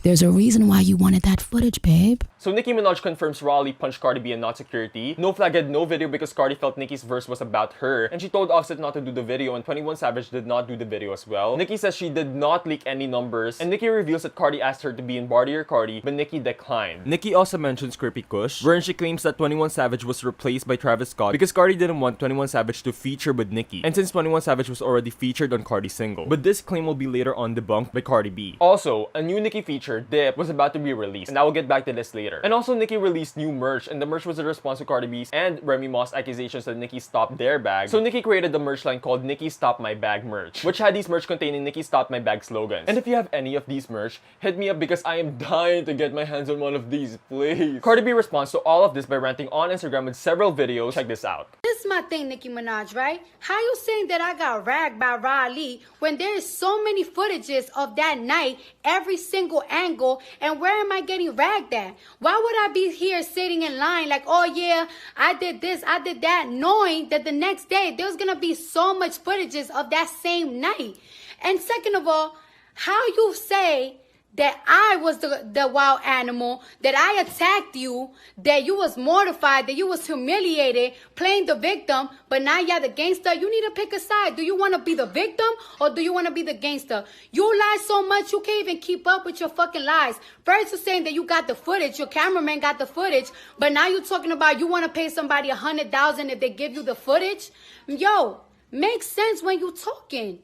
There's a reason why you wanted that footage, babe. So Nicki Minaj confirms Raleigh punched Cardi B and not security. No Flag had no video because Cardi felt Nicki's verse was about her, and she told Offset not to do the video, and 21 Savage did not do the video as well. Nicki says she did not leak any numbers, and Nicki reveals that Cardi asked her to be in Bardi or Cardi, but Nicki declined. Nicki also mentions Crippy Kush, wherein she claims that 21 Savage was replaced by Travis Scott because Cardi didn't want 21 Savage to feature with Nicki, and since 21 Savage was already featured on Cardi's single. But this claim will be later on debunked by Cardi B. Also, a new Nicki feature, Dip, was about to be released, and I will get back to this later. And also, Nicki released new merch, and the merch was a response to Cardi B's and Remy Ma's accusations that Nicki stopped their bag. So Nicki created the merch line called Nicki Stop My Bag merch, which had these merch containing Nicki Stop My Bag slogans. And if you have any of these merch, hit me up because I am dying to get my hands on one of these, please. Cardi B responds to all of this by ranting on Instagram with several videos. Check this out. This is my thing, Nicki Minaj, right? How you saying that I got ragged by Raleigh when there's so many footages of that night, every single angle, and where am I getting ragged at? Why would I be here sitting in line like, oh yeah, I did this, I did that, knowing that the next day there's gonna be so much footages of that same night? And second of all, how you say that I was the wild animal, that I attacked you, that you was mortified, that you was humiliated, playing the victim, but now you're the gangster. You need to pick a side. Do you want to be the victim or do you want to be the gangster? You lie so much you can't even keep up with your fucking lies. First you're saying that you got the footage, your cameraman got the footage, but now you're talking about you want to pay somebody $100,000 if they give you the footage. Yo, makes sense when you talking.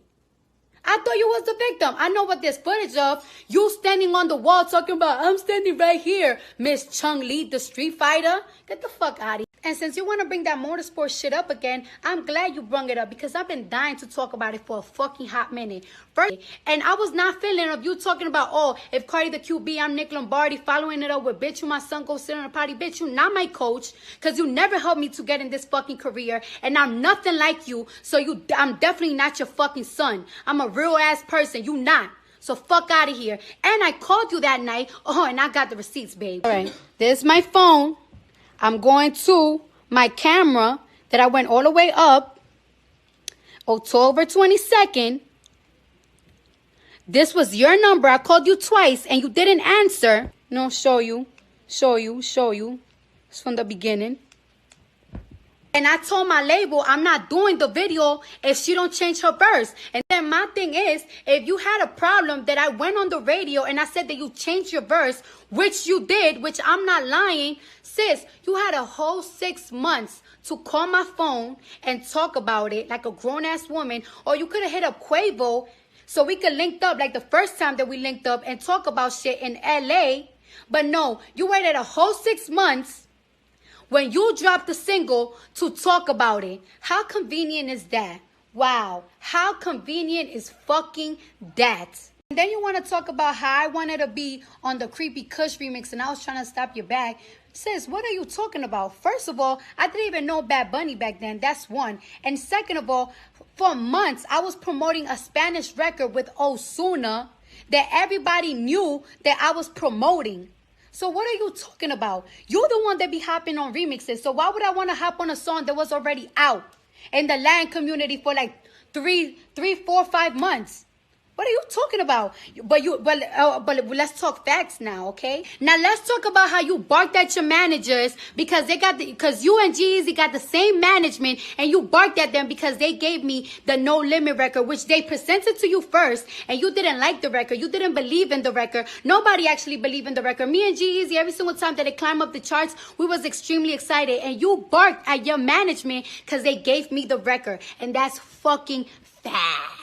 I thought you was the victim. I know what there's footage of. You standing on the wall talking about, I'm standing right here. Miss Chung Lee, the street fighter. Get the fuck out of here. And since you want to bring that motorsport shit up again, I'm glad you brung it up because I've been dying to talk about it for a fucking hot minute. First, and I was not feeling of you talking about, oh, if Cardi the QB, I'm Nick Lombardi, following it up with, bitch, you my son, go sit on a party. Bitch, you not my coach because you never helped me to get in this fucking career. And I'm nothing like you, so I'm definitely not your fucking son. I'm a real ass person. You not. So fuck out of here. And I called you that night. Oh, and I got the receipts, babe. All right. This is my phone. I'm going to my camera that I went all the way up. October 22nd. This was your number. I called you twice and you didn't answer. No, show you. It's from the beginning. And I told my label, I'm not doing the video if she don't change her verse. And then my thing is, if you had a problem that I went on the radio and I said that you changed your verse, which you did, which I'm not lying, sis, you had a whole 6 months to call my phone and talk about it like a grown-ass woman. Or you could have hit up Quavo so we could link up like the first time that we linked up and talk about shit in LA. But no, you waited a whole 6 months when you dropped the single to talk about it. How convenient is that? Wow. How convenient is fucking that? And then you want to talk about how I wanted to be on the Creepy Kush remix and I was trying to stop your bag. Sis, what are you talking about? First of all, I didn't even know Bad Bunny back then. That's one. And second of all, for months, I was promoting a Spanish record with Ozuna that everybody knew that I was promoting. So what are you talking about? You're the one that be hopping on remixes. So why would I want to hop on a song that was already out in the Latin community for like 3, 4, 5 months? What are you talking about? But let's talk facts now, okay? Now let's talk about how you barked at your managers because you and G-Eazy got the same management and you barked at them because they gave me the No Limit record, which they presented to you first, and you didn't like the record. You didn't believe in the record. Nobody actually believed in the record. Me and G-Eazy, every single time that it climbed up the charts, we was extremely excited, and you barked at your management because they gave me the record, and that's fucking fact.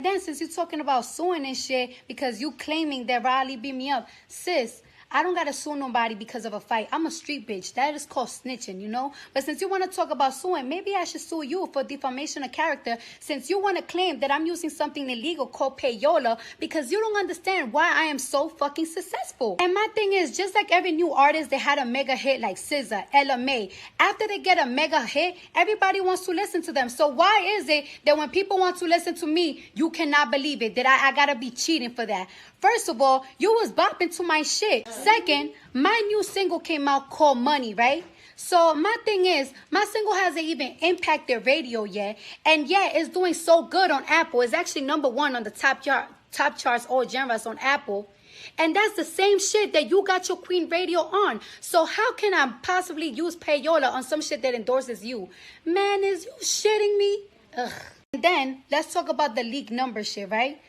Then since you're talking about suing and shit because you claiming that Riley beat me up, sis, I don't gotta sue nobody because of a fight. I'm a street bitch. That is called snitching, you know? But since you want to talk about suing, maybe I should sue you for defamation of character since you want to claim that I'm using something illegal called payola because you don't understand why I am so fucking successful. And my thing is, just like every new artist that had a mega hit like SZA, Ella May, after they get a mega hit, everybody wants to listen to them. So why is it that when people want to listen to me, you cannot believe it, that I gotta be cheating for that? First of all, you was bopping to my shit. Second, my new single came out called Money, right? So my thing is, my single hasn't even impacted radio yet. And yeah, it's doing so good on Apple. It's actually #1 on the top charts, all genres on Apple. And that's the same shit that you got your Queen Radio on. So how can I possibly use payola on some shit that endorses you? Man, is you shitting me? Ugh. And then, let's talk about the leaked number shit, right?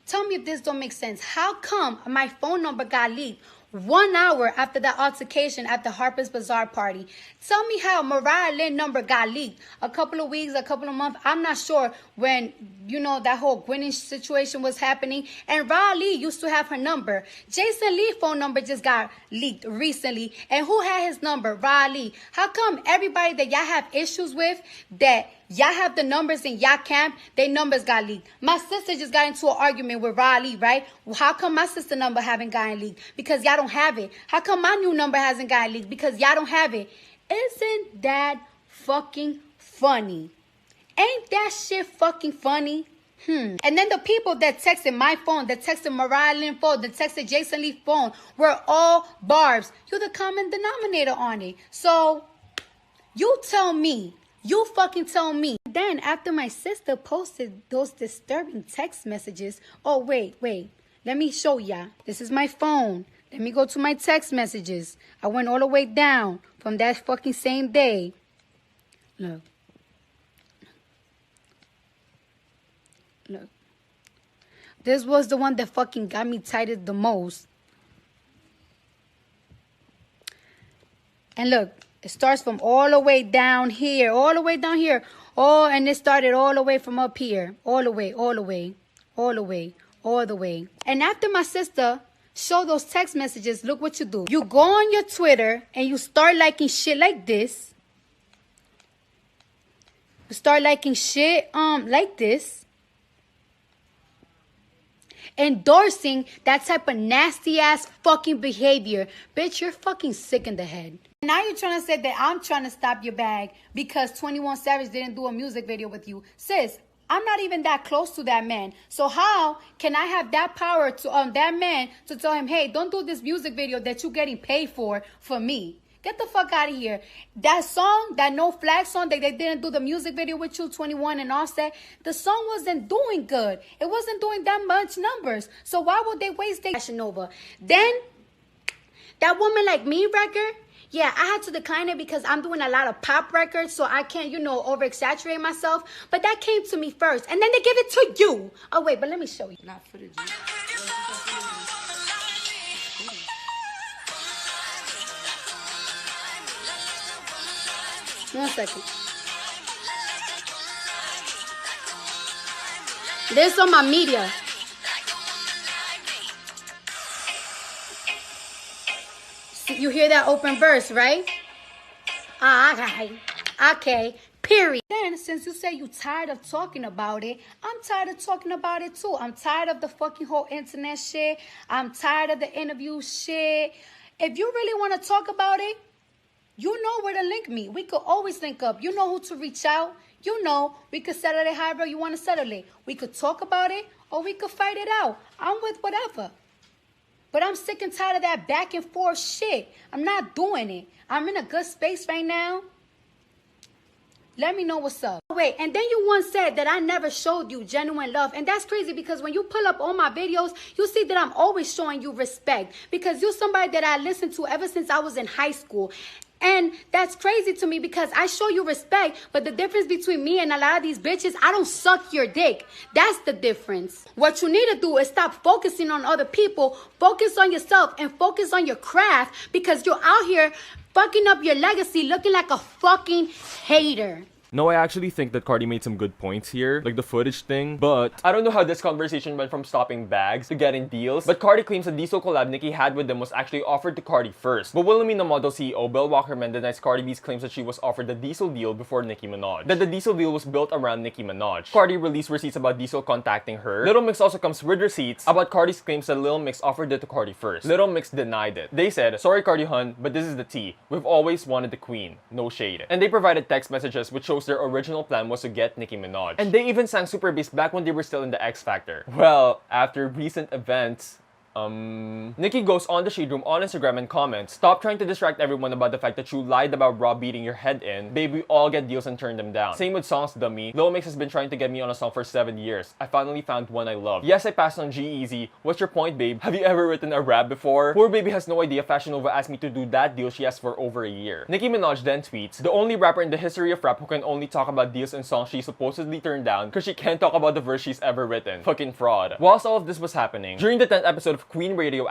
Tell me if this don't make sense. How come my phone number got leaked 1 hour after that altercation at the Harper's Bazaar party? Tell me how Mariah Lynn number got leaked a couple of weeks, a couple of months. I'm not sure when, you know, that whole Gwyneth situation was happening. And Ra Lee used to have her number. Jason Lee's phone number just got leaked recently. And who had his number? Ra Lee. How come everybody that y'all have issues with, that y'all have the numbers in y'all camp, their numbers got leaked? My sister just got into an argument with Ra Lee, right? Well, how come my sister number haven't gotten leaked? Because y'all don't have it. How come my new number hasn't gotten leaked? Because y'all don't have it. Isn't that fucking funny? Ain't that shit fucking funny? And then the people that texted my phone, that texted Mariah Lynn phone, that texted Jason Lee's phone were all barbs. You're the common denominator on it. So you tell me. You fucking tell me. Then after my sister posted those disturbing text messages, oh wait. Let me show ya. This is my phone. Let me go to my text messages. I went all the way down from that fucking same day. Look. Look. This was the one that fucking got me tighted the most. And look, it starts from all the way down here. All the way down here. Oh, and it started all the way from up here. All the way, all the way, all the way, all the way. And after my sister showed those text messages, look what you do. You go on your Twitter and you start liking shit like this. You start liking shit like this. Endorsing that type of nasty ass fucking behavior. Bitch, you're fucking sick in the head. Now you're trying to say that I'm trying to stop your bag because 21 Savage didn't do a music video with you. Sis, I'm not even that close to that man. So how can I have that power to that man to tell him, hey, don't do this music video that you're getting paid for me? Get the fuck out of here. That song, that No Flag song, that they didn't do the music video with you, 21 and Offset, the song wasn't doing good. It wasn't doing that much numbers. So why would they waste their passion over? Then, that Woman Like Me record, yeah, I had to decline it because I'm doing a lot of pop records, so I can't, over-exaggerate myself. But that came to me first, and then they give it to you. Oh, wait, but let me show you. Not footage. 1 second. This on my media. See, you hear that open verse, right? Okay. Period. Then, since you say you're tired of talking about it, I'm tired of talking about it too. I'm tired of the fucking whole internet shit. I'm tired of the interview shit. If you really want to talk about it, you know where to link me. We could always link up. You know who to reach out. You know, we could settle it however you want to settle it. We could talk about it or we could fight it out. I'm with whatever. But I'm sick and tired of that back and forth shit. I'm not doing it. I'm in a good space right now. Let me know what's up. Wait, and then you once said that I never showed you genuine love. And that's crazy because when you pull up all my videos, you see that I'm always showing you respect. Because you're somebody that I listened to ever since I was in high school. And that's crazy to me because I show you respect, but the difference between me and a lot of these bitches, I don't suck your dick. That's the difference. What you need to do is stop focusing on other people, focus on yourself, and focus on your craft because you're out here fucking up your legacy looking like a fucking hater. No, I actually think that Cardi made some good points here, like the footage thing, but I don't know how this conversation went from stopping bags to getting deals, but Cardi claims the Diesel collab Nicki had with them was actually offered to Cardi first. But Wilhelmina Model CEO Bill Walkerman denies Cardi B's claims that she was offered the Diesel deal before Nicki Minaj. That the Diesel deal was built around Nicki Minaj. Cardi released receipts about Diesel contacting her. Little Mix also comes with receipts about Cardi's claims that Lil Mix offered it to Cardi first. Little Mix denied it. They said, sorry Cardi hun, but this is the tea. We've always wanted the queen. No shade. And they provided text messages which shows their original plan was to get Nicki Minaj. And they even sang Super Bass back when they were still in the X Factor. Well, after recent events, Nicki goes on the Shade Room on Instagram and comments, stop trying to distract everyone about the fact that you lied about Rob beating your head in. Babe, we all get deals and turn them down. Same with songs, dummy. Lil Mix has been trying to get me on a song for 7 years. I finally found one I love. Yes, I passed on G-Eazy. What's your point, babe? Have you ever written a rap before? Poor baby has no idea Fashion Nova asked me to do that deal she asked for over a year. Nicki Minaj then tweets, the only rapper in the history of rap who can only talk about deals and songs she supposedly turned down because she can't talk about the verse she's ever written. Fucking fraud. Whilst all of this was happening, during the 10th episode of Queen Radio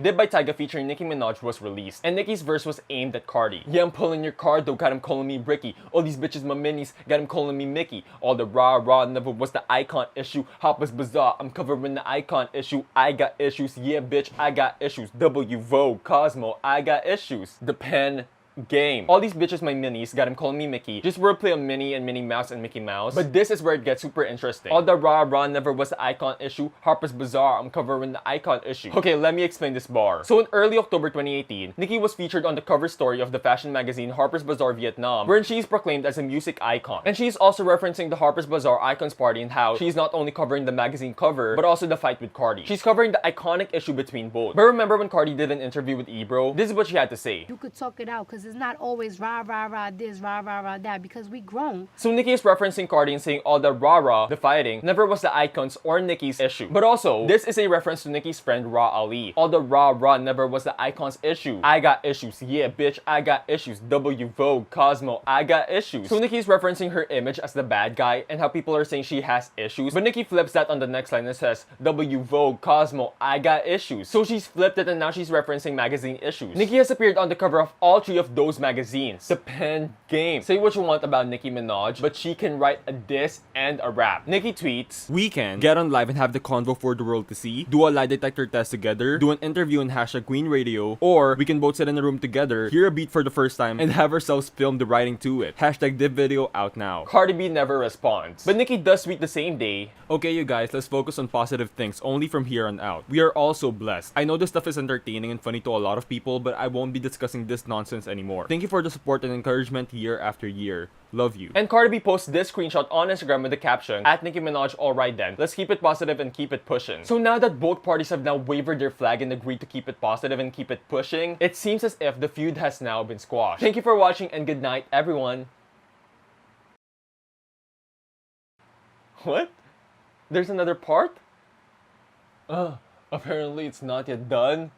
Dip by Tyga featuring Nicki Minaj was released, and Nicki's verse was aimed at Cardi. Yeah, I'm pulling your card though, got him calling me Ricky. All these bitches my minis, got him calling me Mickey. All the rah never was the icon issue. Hop was bizarre, I'm covering the icon issue. I got issues, yeah bitch, I got issues. W Vogue, Cosmo, I got issues. The pen game. All these bitches my minis, got him calling me Mickey. Just wordplay on Minnie and Minnie Mouse and Mickey Mouse. But this is where it gets super interesting. All the rah never was the icon issue. Harper's Bazaar, I'm covering the icon issue. Okay, let me explain this bar. So in early October 2018, Nicki was featured on the cover story of the fashion magazine Harper's Bazaar Vietnam, wherein she's proclaimed as a music icon. And she's also referencing the Harper's Bazaar Icons Party and how she's not only covering the magazine cover, but also the fight with Cardi. She's covering the iconic issue between both. But remember when Cardi did an interview with Ebro? This is what she had to say. You could talk it out because phases. It's not always rah, rah, rah, this, rah, rah, rah, that, because we grown. So Nicki is referencing Cardi and saying all the rah-rah, the fighting, never was the Icon's or Nicki's issue. But also, this is a reference to Nicki's friend Ra Ali. All the rah-rah never was the Icon's issue. I got issues. Yeah, bitch, I got issues. W Vogue, Cosmo, I got issues. So Nicki is referencing her image as the bad guy and how people are saying she has issues. But Nicki flips that on the next line and says, W Vogue, Cosmo, I got issues. So she's flipped it and now she's referencing magazine issues. Nicki has appeared on the cover of all 3 of those magazines. The pen game. Say what you want about Nicki Minaj, but she can write a diss and a rap. Nicki tweets, we can get on live and have the convo for the world to see, do a lie detector test together, do an interview on #Queen Radio, or we can both sit in a room together, hear a beat for the first time, and have ourselves film the writing to it. #div video out now. Cardi B never responds. But Nicki does tweet the same day, okay you guys, let's focus on positive things only from here on out. We are all so blessed. I know this stuff is entertaining and funny to a lot of people, but I won't be discussing this nonsense anymore. Thank you for the support and encouragement year after year. Love you. And Cardi B posts this screenshot on Instagram with the caption, @Nicki Minaj, alright then. Let's keep it positive and keep it pushing. So now that both parties have now wavered their flag and agreed to keep it positive and keep it pushing, it seems as if the feud has now been squashed. Thank you for watching and good night, everyone. What? There's another part? Apparently it's not yet done.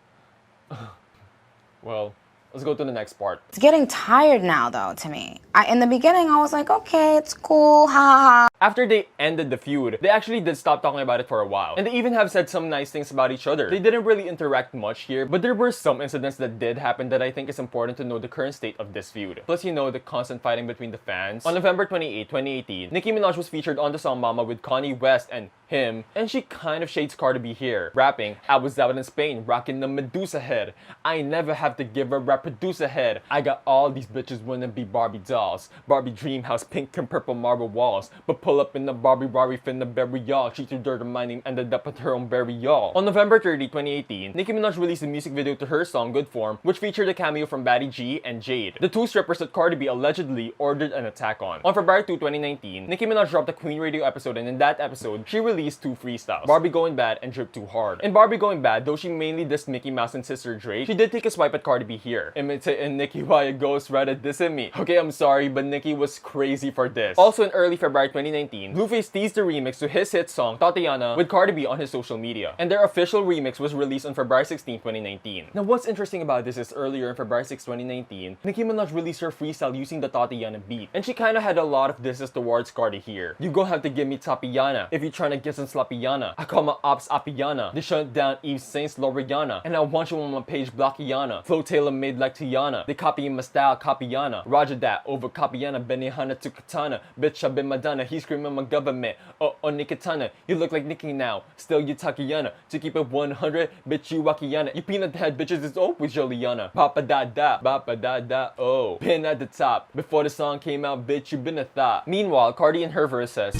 Well, let's go to the next part. It's getting tired now, though, to me. In the beginning, I was like, okay, it's cool, ha ha ha. After they ended the feud, they actually did stop talking about it for a while. And they even have said some nice things about each other. They didn't really interact much here, but there were some incidents that did happen that I think is important to know the current state of this feud. Plus, you know, the constant fighting between the fans. On November 28, 2018, Nicki Minaj was featured on the song Mama with Kanye West and him, and she kind of shades Cardi B here, rapping, I was out in Spain, rocking the Medusa head. I never have to give a rap producer head. I got all these bitches wanna be Barbie dolls. Barbie dream house, pink and purple marble walls. But pull up in the Barbie Rari finna bury y'all. She threw dirt on my name, ended up at her own burial. On November 30, 2018, Nicki Minaj released a music video to her song Good Form, which featured a cameo from Batty G and Jade, the 2 strippers that Cardi B allegedly ordered an attack on. On February 2, 2019, Nicki Minaj dropped a Queen Radio episode, and in that episode, she released 2 freestyles, Barbie Going Bad and Drip Too Hard. In Barbie Going Bad, though she mainly dissed Mickey Mouse and Sister Dre, she did take a swipe at Cardi B here. Imitating Nicki while you ghost rather dissing me. Okay, I'm sorry, but Nicki was crazy for this. Also in early February 2019, Blueface teased the remix to his hit song Tatiana with Cardi B on his social media. And their official remix was released on February 16, 2019. Now what's interesting about this is earlier on February 6, 2019, Nicki Minaj released her freestyle using the Tatiana beat. And she kinda had a lot of disses towards Cardi here. You gon' have to give me Tatiana if you tryna get some sloppyana. I call my ops Apiana. They shut down Eve Saints Loriana. And I want you on my page Blockiana. Flow tailor made like Tiana. They copying my style Copyana. Roger that over Copyana. Benihana to Katana. Bitch I've been Madonna. He's screaming my government. Oh Nikitana. You look like Nicki now. Still you Takiana. To keep it 100. Bitch you Wakiana. You peanut head bitches is always Joliana. Papa da da. Papa da da oh. Pin at the top. Before the song came out bitch you been a thought. Meanwhile Cardi in her verse says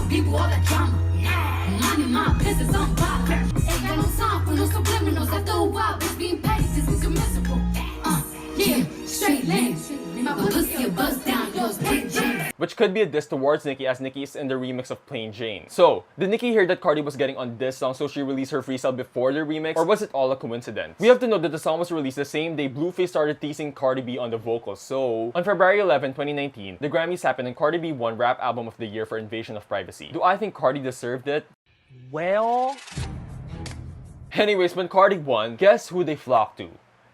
People all that drama. Minding my business on pop. Ain't got no time for no subliminals. I throw out, bitch being paid. This is commensurable. Yeah, straight lanes. My pussy a buzz down, yours big jeans. Which could be a diss towards Nicki as Nicki is in the remix of Plain Jane. So, did Nicki hear that Cardi was getting on this song so she released her freestyle before the remix? Or was it all a coincidence? We have to know that the song was released the same day Blueface started teasing Cardi B on the vocals. So, on February 11, 2019, the Grammys happened and Cardi B won Rap Album of the Year for Invasion of Privacy. Do I think Cardi deserved it? Well... Anyways, when Cardi won, guess who they flocked to?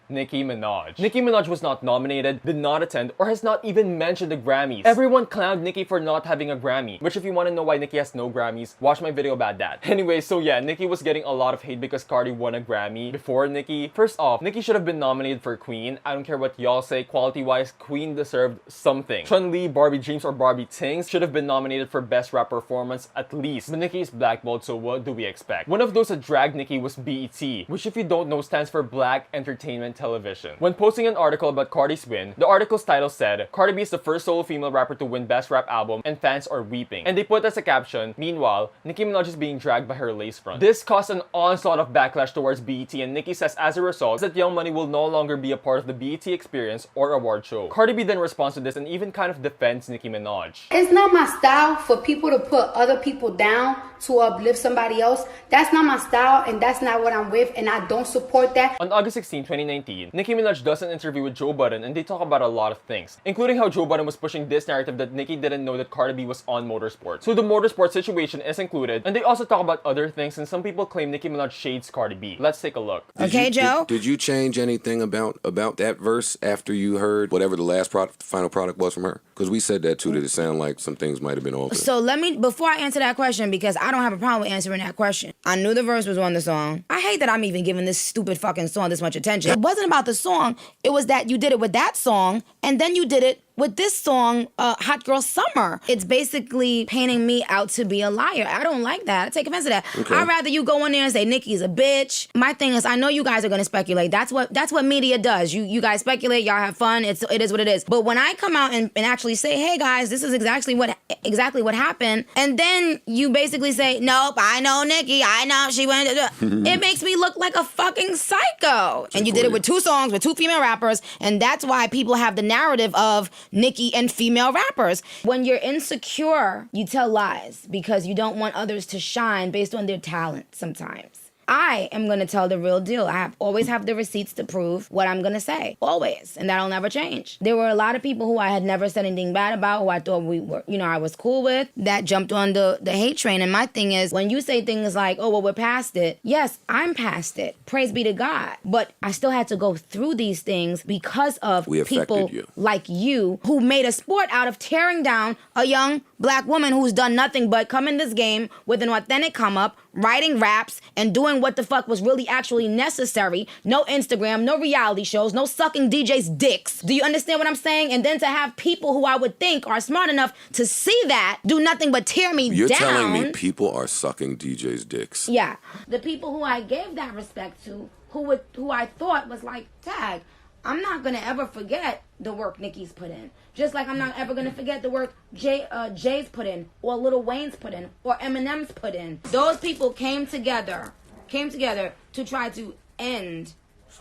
Nicki Minaj. Nicki Minaj was not nominated, did not attend, or has not even mentioned the Grammys. Everyone clowned Nicki for not having a Grammy. Which if you want to know why Nicki has no Grammys, watch my video about that. Anyway, so yeah, Nicki was getting a lot of hate because Cardi won a Grammy before Nicki. First off, Nicki should have been nominated for Queen. I don't care what y'all say, quality-wise, Queen deserved something. Chun-Li, Barbie Dreams, or Barbie Tings should have been nominated for Best Rap Performance at least. But Nicki is blackballed, so what do we expect? One of those that dragged Nicki was BET, which if you don't know stands for Black Entertainment Television. When posting an article about Cardi's win, the article's title said, Cardi B is the first solo female rapper to win Best Rap Album and fans are weeping. And they put as a caption, meanwhile, Nicki Minaj is being dragged by her lace front. This caused an onslaught of backlash towards BET and Nicki says as a result that Young Money will no longer be a part of the BET experience or award show. Cardi B then responds to this and even kind of defends Nicki Minaj. It's not my style for people to put other people down to uplift somebody else. That's not my style, and that's not what I'm with, and I don't support that. On August 16, 2019, Nicki Minaj does an interview with Joe Budden and they talk about a lot of things, including how Joe Budden was pushing this narrative that Nicki didn't know that Cardi B was on motorsports. So the motorsport situation is included, and they also talk about other things, and some people claim Nicki Minaj shades Cardi B. Let's take a look. Joe? Did you change anything about that verse after you heard whatever the last final product was from her? Because we said that too, that it sounded like some things might have been altered. So before I answer that question, because I don't have a problem with answering that question. I knew the verse was on the song. I hate that I'm even giving this stupid fucking song this much attention. It wasn't about the song. It was that you did it with that song, and then you did it with this song, Hot Girl Summer. It's basically painting me out to be a liar. I don't like that. I take offense to that. Okay. I'd rather you go in there and say Nicki's a bitch. My thing is, I know you guys are gonna speculate. That's what media does. You guys speculate, y'all have fun, it is what it is. But when I come out and actually say, hey guys, this is exactly what happened, and then you basically say, nope, I know Nicki, I know she went, it makes me look like a fucking psycho. And you did it with 2 songs, with 2 female rappers, and that's why people have the narrative of Nicki and female rappers. When you're insecure, you tell lies because you don't want others to shine based on their talent sometimes. I am going to tell the real deal. I always have the receipts to prove what I'm going to say. Always. And that'll never change. There were a lot of people who I had never said anything bad about, who I thought we were, I was cool with, that jumped on the hate train. And my thing is, when you say things like, oh, well, we're past it. Yes, I'm past it. Praise be to God. But I still had to go through these things because of people like you who made a sport out of tearing down a young black woman who's done nothing but come in this game with an authentic come up, writing raps, and doing what the fuck was really actually necessary. No Instagram, no reality shows, no sucking DJs' dicks. Do you understand what I'm saying? And then to have people who I would think are smart enough to see that do nothing but tear me down. You're telling me people are sucking DJs' dicks? Yeah. The people who I gave that respect to, who I thought was like, tag, I'm not gonna ever forget the work Nicki's put in. Just like I'm not ever gonna forget the work Jay's put in, or Lil Wayne's put in, or Eminem's put in. Those people came together to try to end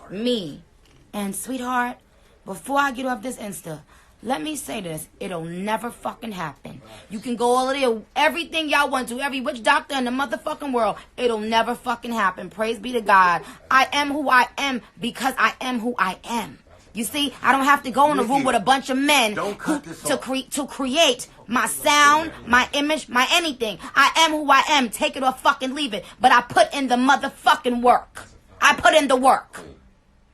me. And sweetheart, before I get off this Insta, let me say this, it'll never fucking happen. You can go all of there, everything y'all want to, every witch doctor in the motherfucking world, it'll never fucking happen. Praise be to God. I am who I am because I am who I am. You see, I don't have to go in a room with a bunch of men to create my sound, my image, my anything. I am who I am. Take it or fucking leave it. But I put in the motherfucking work. I put in the work.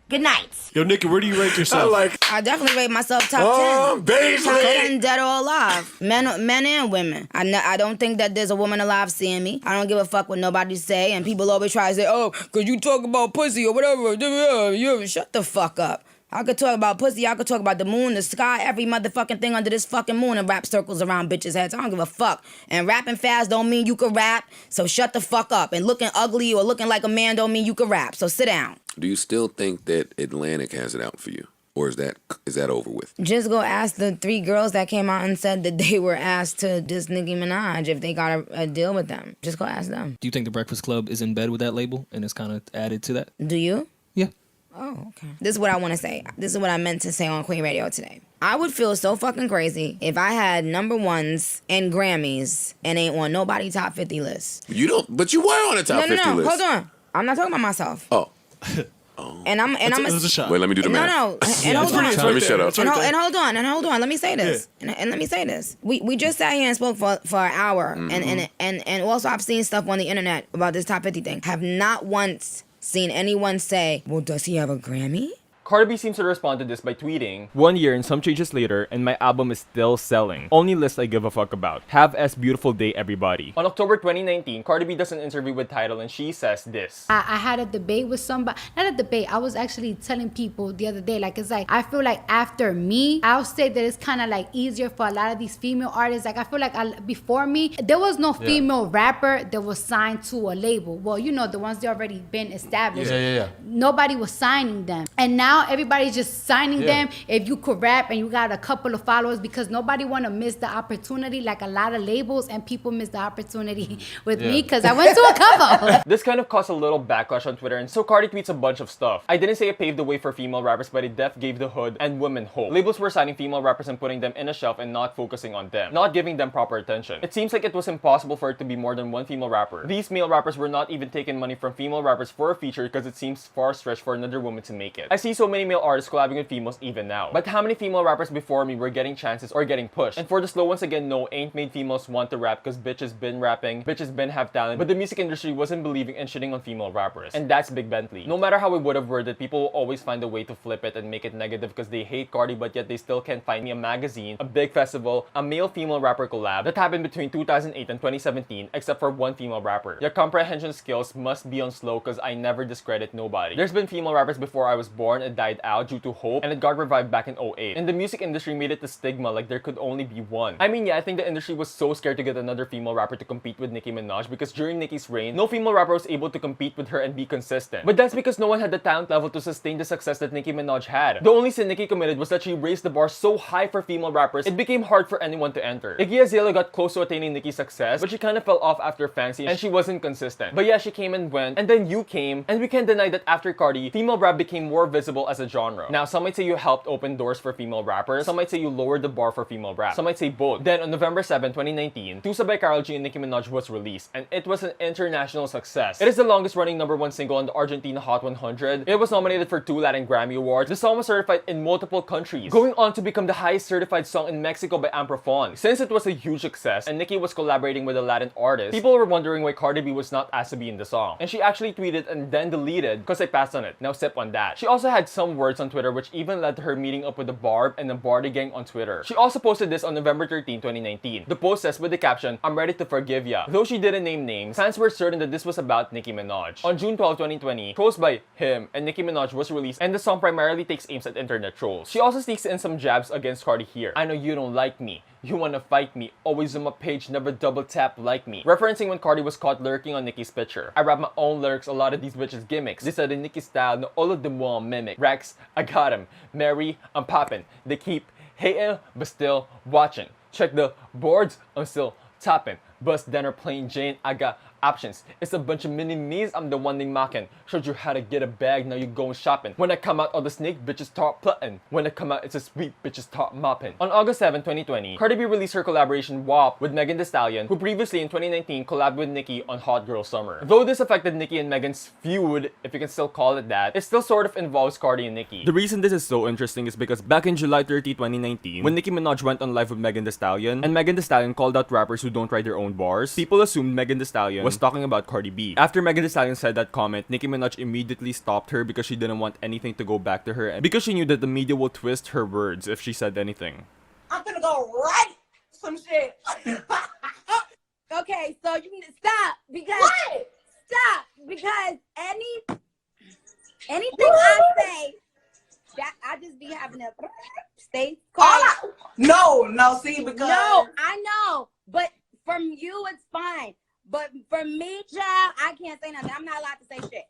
Good night. Yo, Nicki, where do you rate yourself? I definitely rate myself top 10. Baby. Top 10 dead or alive. Men and women. I don't think that there's a woman alive seeing me. I don't give a fuck what nobody say. And people always try to say, oh, because you talk about pussy or whatever. Shut the fuck up. I could talk about pussy, I could talk about the moon, the sky, every motherfucking thing under this fucking moon and rap circles around bitches' heads. I don't give a fuck. And rapping fast don't mean you can rap, so shut the fuck up. And looking ugly or looking like a man don't mean you can rap, so sit down. Do you still think that Atlantic has it out for you? Or is that over with? Just go ask the 3 girls that came out and said that they were asked to diss Nicki Minaj if they got a deal with them. Just go ask them. Do you think the Breakfast Club is in bed with that label and it's kind of added to that? Do you? Yeah. Oh, okay. This is what I want to say. This is what I meant to say on Queen Radio today. I would feel so fucking crazy if I had #1s and Grammys and ain't on nobody top 50 list. But you were on a top 50 list. Hold on. I'm not talking about myself. Oh. And I'm it was a shot. Wait, let me do the math. No. And hold on. Let me shut up. And hold on. Let me say this. Yeah. And let me say this. We just sat here and spoke for an hour. Mm-hmm. And also I've seen stuff on the internet about this top 50 thing. Have not once seen anyone say, well, does he have a Grammy? Cardi B seems to respond to this by tweeting, 1 year and some changes later, and my album is still selling. Only list I give a fuck about. Have a beautiful day, everybody. On October 2019, Cardi B does an interview with Tidal and she says this. I had a debate with somebody. Not a debate. I was actually telling people the other day, it's like, I feel like after me, I'll say that it's kind of like easier for a lot of these female artists. Like, I feel like before me, there was no female rapper that was signed to a label. Well, the ones that already been established. Yeah. Nobody was signing them. And now everybody's just signing them if you could rap and you got a couple of followers, because nobody want to miss the opportunity, like a lot of labels, and people miss the opportunity with me because I went to a couple. This kind of caused a little backlash on Twitter, and so Cardi tweets a bunch of stuff. I didn't say it paved the way for female rappers, but it def gave the hood and women hope. Labels were signing female rappers and putting them in a shelf and not focusing on them, not giving them proper attention. It seems like it was impossible for it to be more than one female rapper. These male rappers were not even taking money from female rappers for a feature because it seems far stretched for another woman to make it. I see so many male artists collabing with females even now. But how many female rappers before me were getting chances or getting pushed? And for the slow ones again, no, ain't made females want to rap because bitches been rapping, bitches been have talent, but the music industry wasn't believing and shitting on female rappers. And that's Big Bentley. No matter how it would have worded, people will always find a way to flip it and make it negative because they hate Cardi, but yet they still can't find me a magazine, a big festival, a male-female rapper collab that happened between 2008 and 2017 except for one female rapper. Your comprehension skills must be on slow because I never discredit nobody. There's been female rappers before I was born, it died out due to hope, and it got revived back in 2008. And the music industry made it the stigma like there could only be one. I mean, yeah, I think the industry was so scared to get another female rapper to compete with Nicki Minaj because during Nicki's reign, no female rapper was able to compete with her and be consistent. But that's because no one had the talent level to sustain the success that Nicki Minaj had. The only sin Nicki committed was that she raised the bar so high for female rappers, it became hard for anyone to enter. Iggy Azalea got close to attaining Nicki's success, but she kind of fell off after Fancy and she wasn't consistent. But yeah, she came and went, and then you came, and we can't deny that after Cardi, female rap became more visible as a genre. Now, some might say you helped open doors for female rappers, some might say you lowered the bar for female rap, some might say both. Then on November 7, 2019, Tusa by Karol G and Nicki Minaj was released, and it was an international success. It is the longest running #1 single on the Argentina Hot 100. It was nominated for 2 Latin Grammy Awards. The song was certified in multiple countries, going on to become the highest certified song in Mexico by Amprofon. Since it was a huge success and Nicki was collaborating with a Latin artist, people were wondering why Cardi B was not asked to be in the song. And she actually tweeted and then deleted because I passed on it. Now sip on that. She also had some words on Twitter which even led to her meeting up with the Barb and the Bardi gang on Twitter. She also posted this on November 13, 2019. The post says with the caption, "I'm ready to forgive ya." Though she didn't name names, fans were certain that this was about Nicki Minaj. On June 12, 2020, Trolls by him and Nicki Minaj was released, and the song primarily takes aims at internet trolls. She also sneaks in some jabs against Cardi here. "I know you don't like me. You wanna fight me, always on my page, never double tap like me." Referencing when Cardi was caught lurking on Nicki's picture. "I rap my own lyrics, a lot of these bitches gimmicks. These are the Nicki style, no all of them want mimic. Rex, I got him. Mary, I'm poppin'. They keep hating, but still watching. Check the boards, I'm still topping. Bust down or plain Jane, I got options. It's a bunch of mini-me's, I'm the one they mocking. Showed you how to get a bag, now you going shopping. When I come out, all the snake bitches start plotting. When I come out, it's a sweet bitches start mopping." On August 7, 2020, Cardi B released her collaboration WAP with Megan Thee Stallion, who previously in 2019 collabed with Nicki on Hot Girl Summer. Though this affected Nicki and Megan's feud, if you can still call it that, it still sort of involves Cardi and Nicki. The reason this is so interesting is because back in July 30, 2019, when Nicki Minaj went on live with Megan Thee Stallion, and Megan Thee Stallion called out rappers who don't write their own bars, people assumed Megan Thee Stallion was talking about Cardi B. After Megan Thee Stallion said that comment, Nicki Minaj immediately stopped her because she didn't want anything to go back to her and because she knew that the media will twist her words if she said anything. I'm gonna go right some shit. Okay, so you need to stop because stop because anything I say that I just be having to stay quiet. No, see because no, I know, but from you it's fine. But for me, child, I can't say nothing. I'm not allowed to say shit.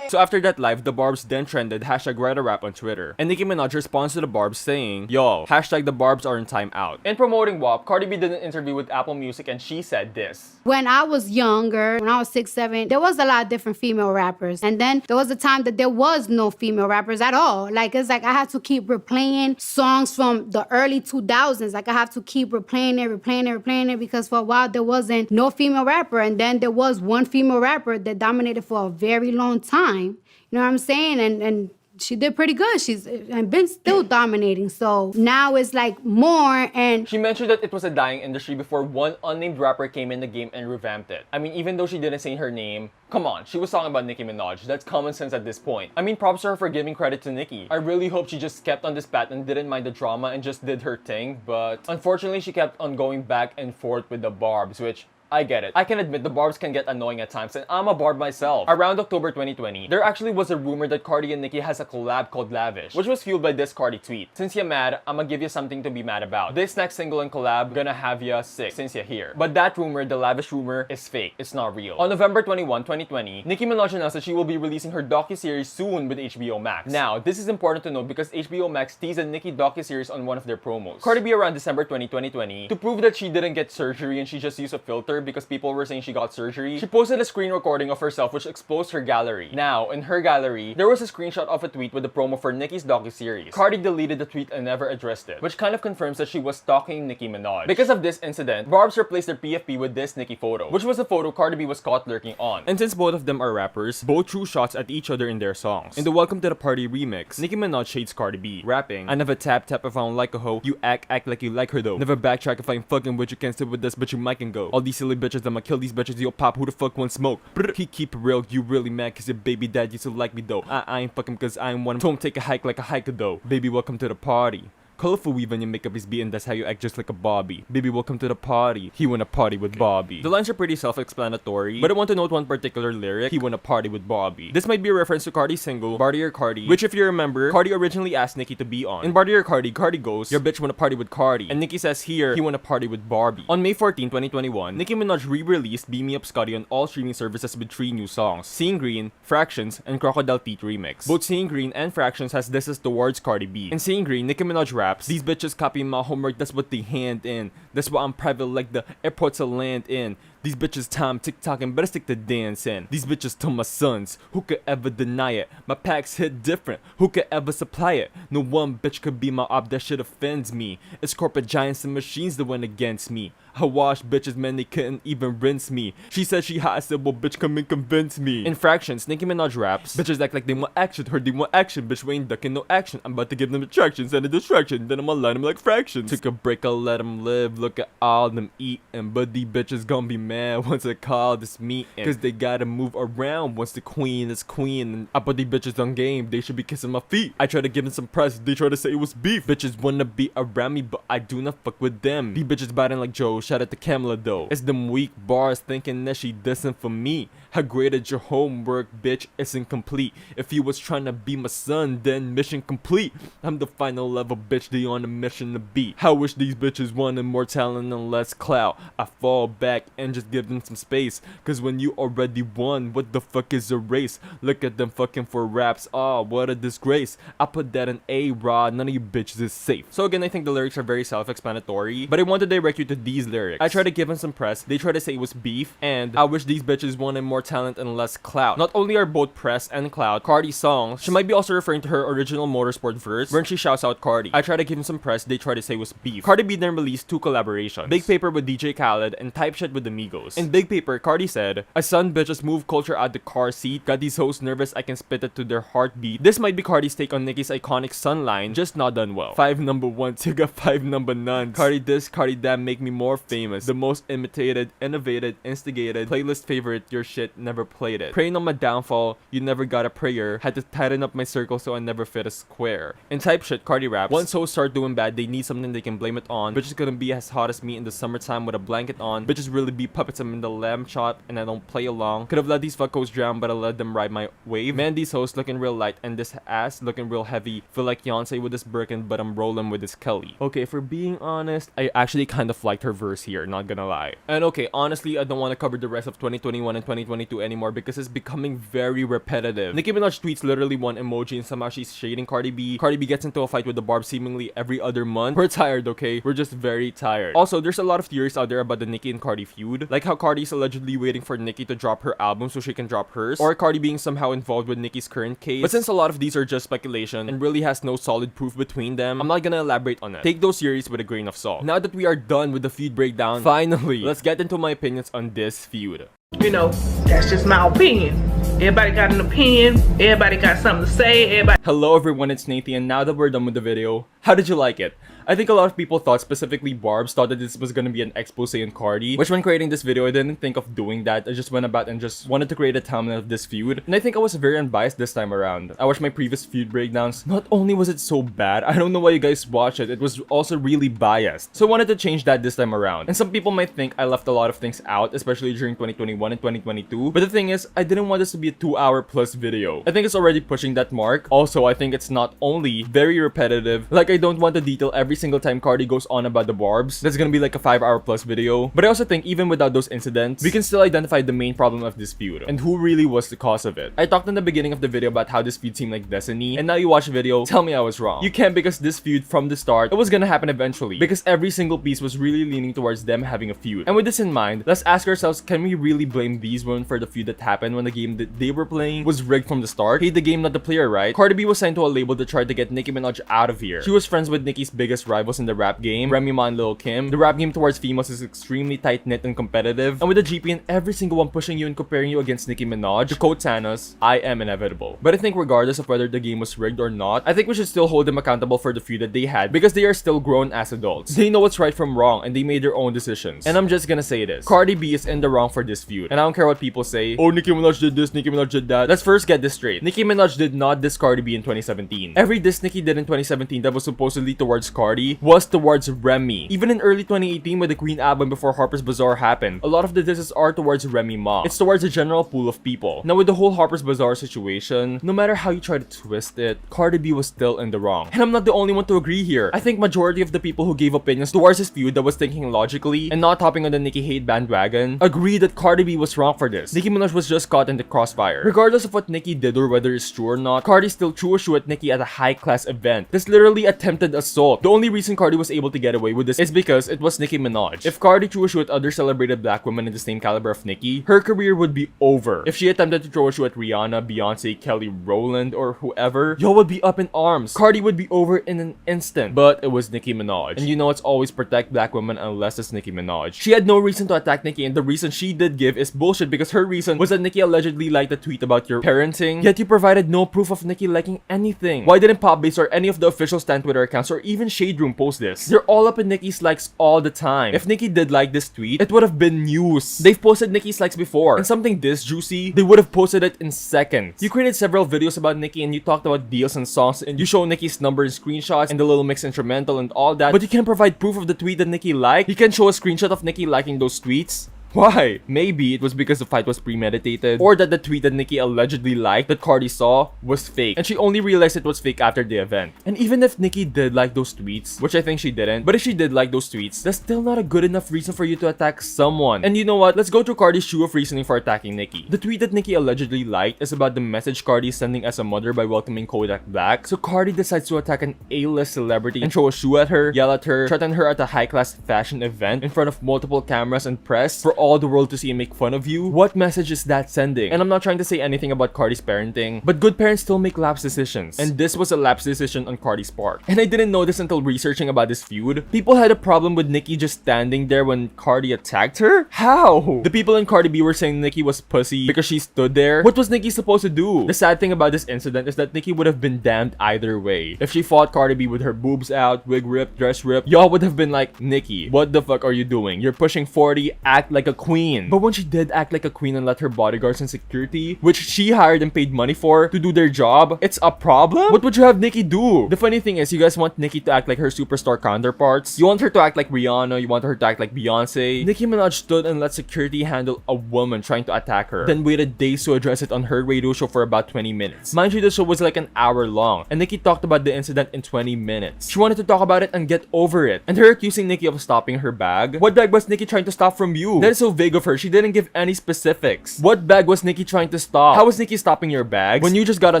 So after that live, the Barbs then trended #WriteARap on Twitter. And Nicki Minaj responds to the Barbs saying, "Yo, #the Barbs are in time out." In promoting WAP, Cardi B did an interview with Apple Music and she said this. When I was younger, when I was 6, 7, there was a lot of different female rappers. And then there was a time that there was no female rappers at all. Like, it's like I had to keep replaying songs from the early 2000s. Like, I have to keep replaying it because for a while there wasn't no female rapper. And then there was one female rapper that dominated for a very long time. You know what I'm saying? And she did pretty good. She's been still dominating. So now it's like more. And she mentioned that it was a dying industry before one unnamed rapper came in the game and revamped it. I mean, even though she didn't say her name, come on, she was talking about Nicki Minaj. That's common sense at this point. I mean, props to her for giving credit to Nicki. I really hope she just kept on this path and didn't mind the drama and just did her thing. But unfortunately, she kept on going back and forth with the Barbs, which I get it. I can admit the barbs can get annoying at times, and I'm a barb myself. Around October 2020, there actually was a rumor that Cardi and Nicki has a collab called Lavish, which was fueled by this Cardi tweet. Since you're mad, I'ma give you something to be mad about. This next single and collab gonna have ya sick since you're here. But that rumor, the Lavish rumor, is fake. It's not real. On November 21, 2020, Nicki Minaj announced that she will be releasing her docuseries soon with HBO Max. Now, this is important to note because HBO Max teased a Nicki docuseries on one of their promos. Cardi B around December 2020, to prove that she didn't get surgery and she just used a filter because people were saying she got surgery, she posted a screen recording of herself which exposed her gallery. Now, in her gallery, there was a screenshot of a tweet with the promo for Nicki's docuseries. Cardi deleted the tweet and never addressed it, which kind of confirms that she was stalking Nicki Minaj. Because of this incident, barbs replaced their PFP with this Nicki photo, which was a photo Cardi B was caught lurking on. And since both of them are rappers, both threw shots at each other in their songs. In the Welcome to the Party remix, Nicki Minaj shades Cardi B, rapping, I never tap if I don't like a hoe, you act like you like her though. Never backtrack if I ain't fucking with you, can't sit with this but you might can go. All these silly bitches, I'ma kill these bitches, yo pop, who the fuck wants smoke? Brr, keep it real, you really mad cause your baby dad used to like me though. I ain't fucking cause I ain't one. Don't take a hike like a hiker though. Baby, welcome to the party. Colorful weave on your makeup is beaten, that's how you act just like a Bobby. Baby, welcome to the party. He wanna party with Bobby. The lines are pretty self-explanatory, but I want to note one particular lyric. He wanna party with Bobby. This might be a reference to Cardi's single, Barty or Cardi, which if you remember, Cardi originally asked Nicki to be on. In Barty or Cardi, Cardi goes, your bitch wanna party with Cardi. And Nicki says here, he wanna party with Barbie. On May 14, 2021, Nicki Minaj re-released Beam Me Up Scotty on all streaming services with 3 new songs, Seeing Green, Fractions, and Crocodile Teeth Remix. Both Seeing Green and Fractions has this is towards Cardi B. In Seeing Green, Nicki Minaj raps, these bitches copy my homework, that's what they hand in. That's why I'm private like the airport to land in. These bitches time TikToking, better stick to dancing. These bitches to my sons, who could ever deny it? My packs hit different, who could ever supply it? No one bitch could be my op, that shit offends me. It's corporate giants and machines that went against me. I wash bitches, man, they couldn't even rinse me. She said she hot, I said, well, bitch, come and convince me. In Fractions, Nicki Minaj raps, bitches act like they want action, heard they want action, bitch, we ain't ducking no action. I'm about to give them attractions and a distraction, then I'ma line them like fractions. Took a break, I'll let them live, look at all them eating, but these bitches gon' be mad once I call this meeting, cause they gotta move around once the queen is queen. And I put these bitches on game, they should be kissing my feet. I try to give them some press, they try to say it was beef. Bitches wanna be around me, but I do not fuck with them. These bitches biting like Joe, shout out to Kamala though. It's them weak bars thinking that she dissing for me. How graded your homework, bitch, isn't complete. If you was trying to be my son, then mission complete. I'm the final level, bitch, they on a mission to beat. How wish these bitches wanted more talent and less clout. I fall back and just give them some space, cause when you already won, what the fuck is a race? Look at them fucking for raps, oh, what a disgrace. I put that in A-Rod, none of you bitches is safe. So again, I think the lyrics are very self-explanatory, but I want to direct you to these lyrics. I try to give them some press, they try to say it was beef, and I wish these bitches wanted more talent and less clout. Not only are both press and clout Cardi's songs, she might be also referring to her original Motorsport verse, wherein she shouts out Cardi. I try to give him some press, they try to say it was beef. Cardi B then released 2 collaborations, Big Paper with DJ Khaled and Type Shit with the Migos. In Big Paper, Cardi said, I son bitches move culture out the car seat, got these hoes nervous I can spit it to their heartbeat. This might be Cardi's take on Nicki's iconic Sun line, just not done well. 5 number 1, Tigga 5 number none. Cardi this, Cardi that make me more famous. The most imitated, innovated, instigated, playlist favorite, your shit never played it. Praying on my downfall, you never got a prayer. Had to tighten up my circle so I never fit a square. In Type Shit, Cardi raps, once hoes start doing bad, they need something they can blame it on. Bitches gonna be as hot as me in the summertime with a blanket on. Bitches really be puppets, I'm in the lamb shot and I don't play along. Could've let these fuckos drown, but I let them ride my wave. Man, these hoes looking real light and this ass looking real heavy. Feel like Beyonce with this Birkin, but I'm rolling with this Kelly. Okay, if we're being honest, I actually kind of liked her verse here, not gonna lie. And okay, honestly, I don't want to cover the rest of 2021 and 2022 anymore because it's becoming very repetitive. Nicki Minaj tweets literally one emoji and somehow she's shading Cardi B. Cardi B gets into a fight with the Barb seemingly every other month. We're tired, okay? We're just very tired. Also, there's a lot of theories out there about the Nicki and Cardi feud, like how Cardi's allegedly waiting for Nicki to drop her album so she can drop hers, or Cardi being somehow involved with Nicki's current case. But since a lot of these are just speculation and really has no solid proof between them, I'm not gonna elaborate on it. Take those theories with a grain of salt. Now that we are done with the feud breakdown, finally, let's get into my opinions on this feud. You know, that's just my opinion. Everybody got an opinion. Everybody got something to say. Everybody. Hello everyone, it's Nathan, and now that we're done with the video, how did you like it? I think a lot of people thought, specifically Barbs, thought that this was gonna be an expose on Cardi, which when creating this video, I didn't think of doing that. I just went about and just wanted to create a timeline of this feud, and I think I was very unbiased this time around. I watched my previous feud breakdowns. Not only was it so bad, I don't know why you guys watch it, it was also really biased. So I wanted to change that this time around. And some people might think I left a lot of things out, especially during 2021 and 2022, but the thing is, I didn't want this to be a 2-hour plus video. I think it's already pushing that mark. Also, I think it's not only very repetitive, like I don't want to detail every single time Cardi goes on about the Barbs. That's gonna be like a 5-hour plus video. But I also think even without those incidents, we can still identify the main problem of this feud and who really was the cause of it. I talked in the beginning of the video about how this feud seemed like destiny, and now you watch the video, tell me I was wrong. You can't, because this feud from the start, it was gonna happen eventually, because every single piece was really leaning towards them having a feud. And with this in mind, let's ask ourselves, can we really blame these women for the feud that happened when the game that they were playing was rigged from the start? Hey, the game, not the player, right? Cardi B was signed to a label to try to get Nicki Minaj out of here. She was friends with Nicki's biggest rivals in the rap game, Remy and Lil Kim. The rap game towards females is extremely tight-knit and competitive, and with the GP and every single one pushing you and comparing you against Nicki Minaj, to quote Thanos, I am inevitable. But I think regardless of whether the game was rigged or not, I think we should still hold them accountable for the feud that they had, because they are still grown as adults. They know what's right from wrong, and they made their own decisions. And I'm just gonna say this, Cardi B is in the wrong for this feud, and I don't care what people say, oh, Nicki Minaj did this, Nicki Minaj did that. Let's first get this straight. Nicki Minaj did not diss Cardi B in 2017. Every diss Nicki did in 2017 that was supposedly towards Cardi was towards Remy. Even in early 2018 with the Queen album before Harper's Bazaar happened, a lot of the disses are towards Remy Ma. It's towards a general pool of people. Now with the whole Harper's Bazaar situation, no matter how you try to twist it, Cardi B was still in the wrong. And I'm not the only one to agree here. I think majority of the people who gave opinions towards this feud that was thinking logically and not hopping on the Nicki hate bandwagon agree that Cardi B was wrong for this. Nicki Minaj was just caught in the crossfire. Regardless of what Nicki did or whether it's true or not, Cardi still threw a shoe at Nicki at a high-class event. This literally attempted assault. The only reason Cardi was able to get away with this is because it was Nicki Minaj. If Cardi threw a shoe at other celebrated black women in the same caliber of Nicki, her career would be over. If she attempted to throw a shoe at Rihanna, Beyonce, Kelly Rowland, or whoever, y'all would be up in arms. Cardi would be over in an instant. But it was Nicki Minaj. And you know it's always protect black women unless it's Nicki Minaj. She had no reason to attack Nicki, and the reason she did give is bullshit, because her reason was that Nicki allegedly liked a tweet about your parenting, yet you provided no proof of Nicki liking anything. Why didn't Popbase or any of the official Stan Twitter accounts or even Shade Room post this? They're all up in Nicki's likes all the time. If Nicki did like this tweet, it would have been news. They've posted Nicki's likes before, and something this juicy, they would have posted it in seconds. You created several videos about Nicki and you talked about deals and songs, and you show Nicki's number and screenshots and the little mix instrumental and all that, but you can't provide proof of the tweet that Nicki liked. You can show a screenshot of Nicki liking those tweets. Why? Maybe it was because the fight was premeditated, or that the tweet that Nicki allegedly liked that Cardi saw was fake, and she only realized it was fake after the event. And even if Nicki did like those tweets, which I think she didn't, but if she did like those tweets, that's still not a good enough reason for you to attack someone. And you know what? Let's go through Cardi's shoe of reasoning for attacking Nicki. The tweet that Nicki allegedly liked is about the message Cardi is sending as a mother by welcoming Kodak Black. So Cardi decides to attack an A-list celebrity and throw a shoe at her, yell at her, threaten her at a high-class fashion event in front of multiple cameras and press for all the world to see and make fun of you. What message is that sending? And I'm not trying to say anything about Cardi's parenting, but good parents still make lapse decisions, and this was a lapse decision on Cardi's part. And I didn't know this until researching about this feud. People had a problem with Nicki just standing there when Cardi attacked her? How? The people in Cardi B were saying Nicki was pussy because she stood there. What was Nicki supposed to do? The sad thing about this incident is that Nicki would have been damned either way. If she fought Cardi B with her boobs out, wig ripped, dress ripped, y'all would have been like, Nicki, what the fuck are you doing? You're pushing 40, act like a queen. But when she did act like a queen and let her bodyguards and security, which she hired and paid money for, to do their job, it's a problem? What would you have Nicki do? The funny thing is, you guys want Nicki to act like her superstar counterparts. You want her to act like Rihanna, you want her to act like Beyonce. Nicki Minaj stood and let security handle a woman trying to attack her, then waited days to address it on her radio show for about 20 minutes. Mind you, the show was like an hour long, and Nicki talked about the incident in 20 minutes. She wanted to talk about it and get over it. And her accusing Nicki of stopping her bag. What bag was Nicki trying to stop from you? That is so vague of her. She didn't give any specifics. What bag was Nicki trying to stop? How was Nicki stopping your bags when you just got a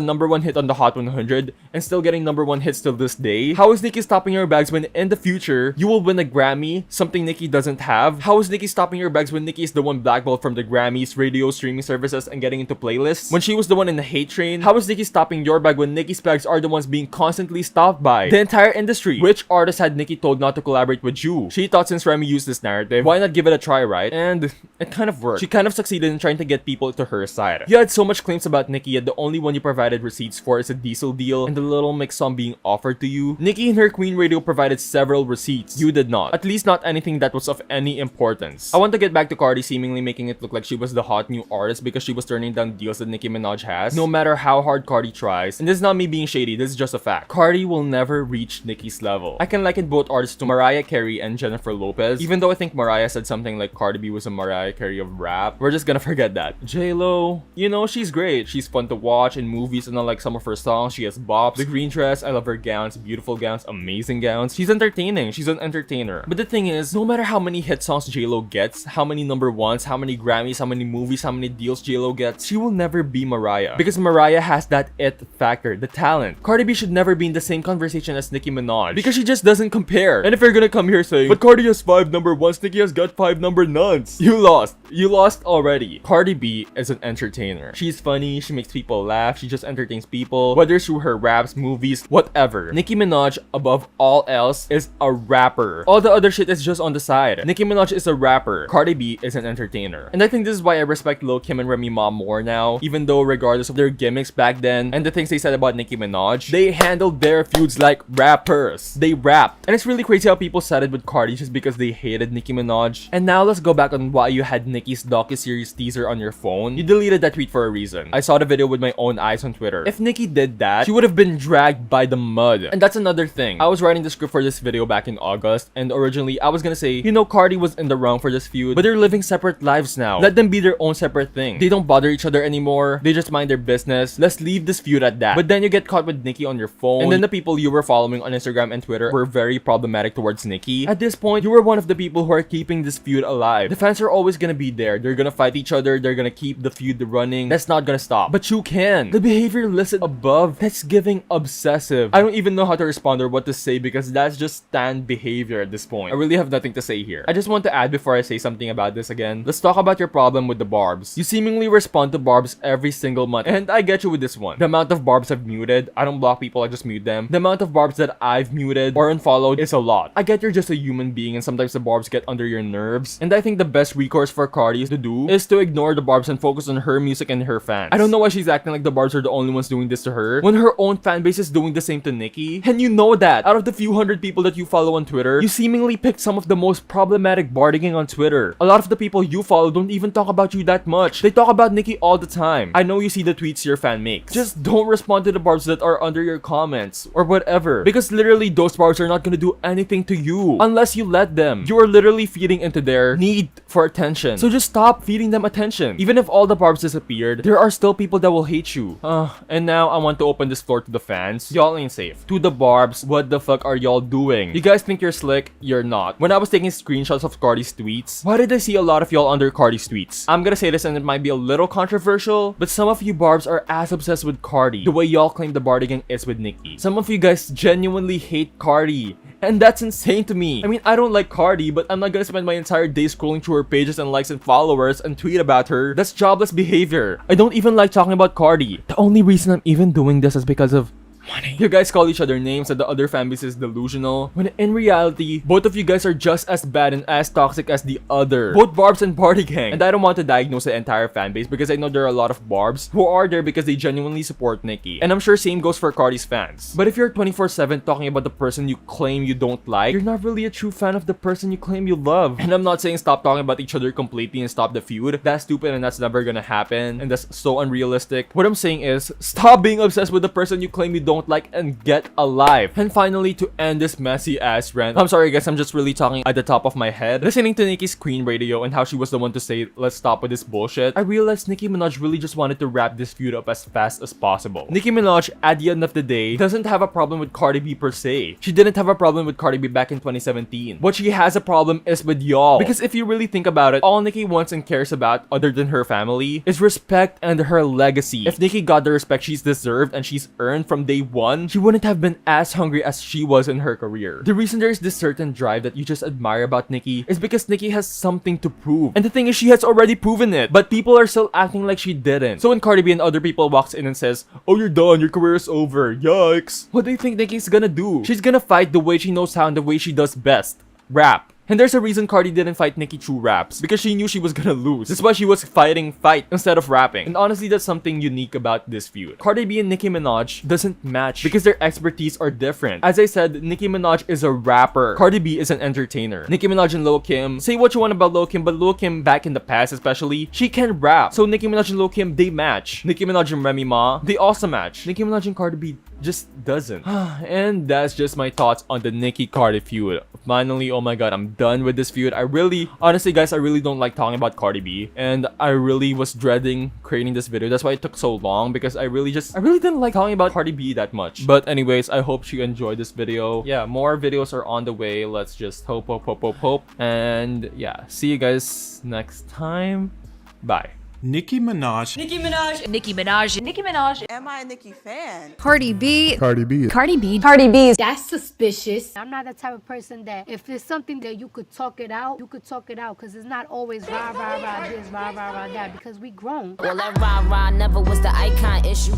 #1 hit on the Hot 100 and still getting #1 hits till this day? How is Nicki stopping your bags when in the future you will win a Grammy, something Nicki doesn't have? How is Nicki stopping your bags when Nicki is the one blackballed from the Grammys, radio, streaming services, and getting into playlists? When she was the one in the hate train? How is Nicki stopping your bag when Nicki's bags are the ones being constantly stopped by the entire industry? Which artist had Nicki told not to collaborate with you? She thought since Remy used this narrative, why not give it a try, right? And and it kind of worked. She kind of succeeded in trying to get people to her side. You had so much claims about Nicki, yet the only one you provided receipts for is a diesel deal and the Little Mix song being offered to you. Nicki and her Queen Radio provided several receipts. You did not. At least not anything that was of any importance. I want to get back to Cardi seemingly making it look like she was the hot new artist because she was turning down deals that Nicki Minaj has, no matter how hard Cardi tries. And this is not me being shady, this is just a fact. Cardi will never reach Nicki's level. I can liken both artists to Mariah Carey and Jennifer Lopez, even though I think Mariah said something like Cardi B was a Mariah Carey of rap. We're just gonna forget that. J-Lo, you know, she's great. She's fun to watch in movies, and unlike some of her songs, she has bops. The green dress, I love her gowns, beautiful gowns, amazing gowns. She's entertaining, she's an entertainer. But the thing is, no matter how many hit songs J-Lo gets, how many #1s, how many Grammys, how many movies, how many deals J-Lo gets, she will never be Mariah. Because Mariah has that it factor, the talent. Cardi B should never be in the same conversation as Nicki Minaj because she just doesn't compare. And if you're gonna come here saying, but Cardi has 5 #1s, Nicki has got 5 #nones, you lost. You lost already. Cardi B is an entertainer. She's funny, she makes people laugh, she just entertains people, whether it's through her raps, movies, whatever. Nicki Minaj, above all else, is a rapper. All the other shit is just on the side. Nicki Minaj is a rapper. Cardi B is an entertainer. And I think this is why I respect Lil Kim and Remy Ma more now, even though regardless of their gimmicks back then and the things they said about Nicki Minaj, they handled their feuds like rappers. They rapped. And it's really crazy how people sided with Cardi just because they hated Nicki Minaj. And now let's go back on why you had Nicki's docuseries teaser on your phone. You deleted that tweet for a reason. I saw the video with my own eyes on Twitter. If Nicki did that, she would have been dragged by the mud. And that's another thing. I was writing the script for this video back in August, and originally I was gonna say, you know, Cardi was in the wrong for this feud, but they're living separate lives now. Let them be their own separate thing. They don't bother each other anymore. They just mind their business. Let's leave this feud at that. But then you get caught with Nicki on your phone, and then the people you were following on Instagram and Twitter were very problematic towards Nicki. At this point, you were one of the people who are keeping this feud alive. The fans are always gonna be there. They're gonna fight each other. They're gonna keep the feud running. That's not gonna stop. But you can. The behavior listed above, that's giving obsessive. I don't even know how to respond or what to say because that's just stan behavior at this point. I really have nothing to say here. I just want to add before I say something about this again. Let's talk about your problem with the barbs. You seemingly respond to barbs every single month, and I get you with this one. The amount of barbs I've muted, I don't block people, I just mute them. The amount of barbs that I've muted or unfollowed is a lot. I get you're just a human being and sometimes the barbs get under your nerves, and I think the best recourse for Cardi to do is to ignore the barbs and focus on her music and her fans. I don't know why she's acting like the barbs are the only ones doing this to her when her own fan base is doing the same to Nicki. And you know that. Out of the few hundred people that you follow on Twitter, you seemingly picked some of the most problematic barding on Twitter. A lot of the people you follow don't even talk about you that much. They talk about Nicki all the time. I know you see the tweets your fan makes. Just don't respond to the barbs that are under your comments or whatever, because literally those barbs are not gonna do anything to you unless you let them. You are literally feeding into their need for attention. So just stop feeding them attention. Even if all the barbs disappeared, there are still people that will hate you. And now I want to open this floor to the fans. Y'all ain't safe. To the barbs, what the fuck are y'all doing? You guys think you're slick? You're not. When I was taking screenshots of Cardi's tweets, why did I see a lot of y'all under Cardi's tweets? I'm gonna say this and it might be a little controversial, but some of you barbs are as obsessed with Cardi the way y'all claim the barding is with Nicki. Some of you guys genuinely hate Cardi, and that's insane to me. I mean, I don't like Cardi, but I'm not gonna spend my entire day scrolling through her pages and likes and followers and tweet about her. That's jobless behavior. I don't even like talking about Cardi. The only reason I'm even doing this is because of money. You guys call each other names and the other fanbase is delusional, when in reality, both of you guys are just as bad and as toxic as the other. Both barbs and party gang. And I don't want to diagnose the entire fanbase because I know there are a lot of barbs who are there because they genuinely support Nicki. And I'm sure same goes for Cardi's fans. But if you're 24/7 talking about the person you claim you don't like, you're not really a true fan of the person you claim you love. And I'm not saying stop talking about each other completely and stop the feud. That's stupid and that's never gonna happen. And that's so unrealistic. What I'm saying is, stop being obsessed with the person you claim you don't like and get alive. And finally, to end this messy ass rant, I'm sorry guys, I'm just really talking at the top of my head. Listening to Nicki's Queen Radio and how she was the one to say, let's stop with this bullshit, I realized Nicki Minaj really just wanted to wrap this feud up as fast as possible. Nicki Minaj, at the end of the day, doesn't have a problem with Cardi B per se. She didn't have a problem with Cardi B back in 2017. What she has a problem is with y'all. Because if you really think about it, all Nicki wants and cares about, other than her family, is respect and her legacy. If Nicki got the respect she's deserved and she's earned from day one, she wouldn't have been as hungry as she was in her career. The reason there's this certain drive that you just admire about Nicki is because Nicki has something to prove. And the thing is, she has already proven it, but people are still acting like she didn't. So when Cardi B and other people walks in and says, oh, you're done, your career is over, yikes, what do you think Nicki's gonna do? She's gonna fight the way she knows how and the way she does best. Rap. And there's a reason Cardi didn't fight Nicki through raps, because she knew she was gonna lose. That's why she was fighting fight instead of rapping. And honestly, that's something unique about this feud. Cardi B and Nicki Minaj doesn't match because their expertise are different. As I said, Nicki Minaj is a rapper. Cardi B is an entertainer. Nicki Minaj and Lil Kim, say what you want about Lil Kim, but Lil Kim back in the past especially, she can rap. So Nicki Minaj and Lil Kim, they match. Nicki Minaj and Remy Ma, they also match. Nicki Minaj and Cardi B just doesn't. And that's just my thoughts on the Nicki Cardi feud. Finally, oh my god, I'm done with this feud. Honestly guys, I really don't like talking about Cardi B, and I really was dreading creating this video. That's why it took so long, because I really didn't like talking about Cardi B that much. But anyways, I hope you enjoyed this video. Yeah, more videos are on the way. Let's just hope. And yeah, see you guys next time. Bye. Nicki Minaj. Nicki Minaj. Nicki Minaj. Nicki Minaj. Am I a Nicki fan? Cardi B. Cardi B. Cardi B. Cardi B. That's suspicious. I'm not the type of person that if there's something that you could talk it out, you could talk it out, because it's not always rah rah rah this, rah rah rah that, because we grown. Well, that rah rah never was the icon issue.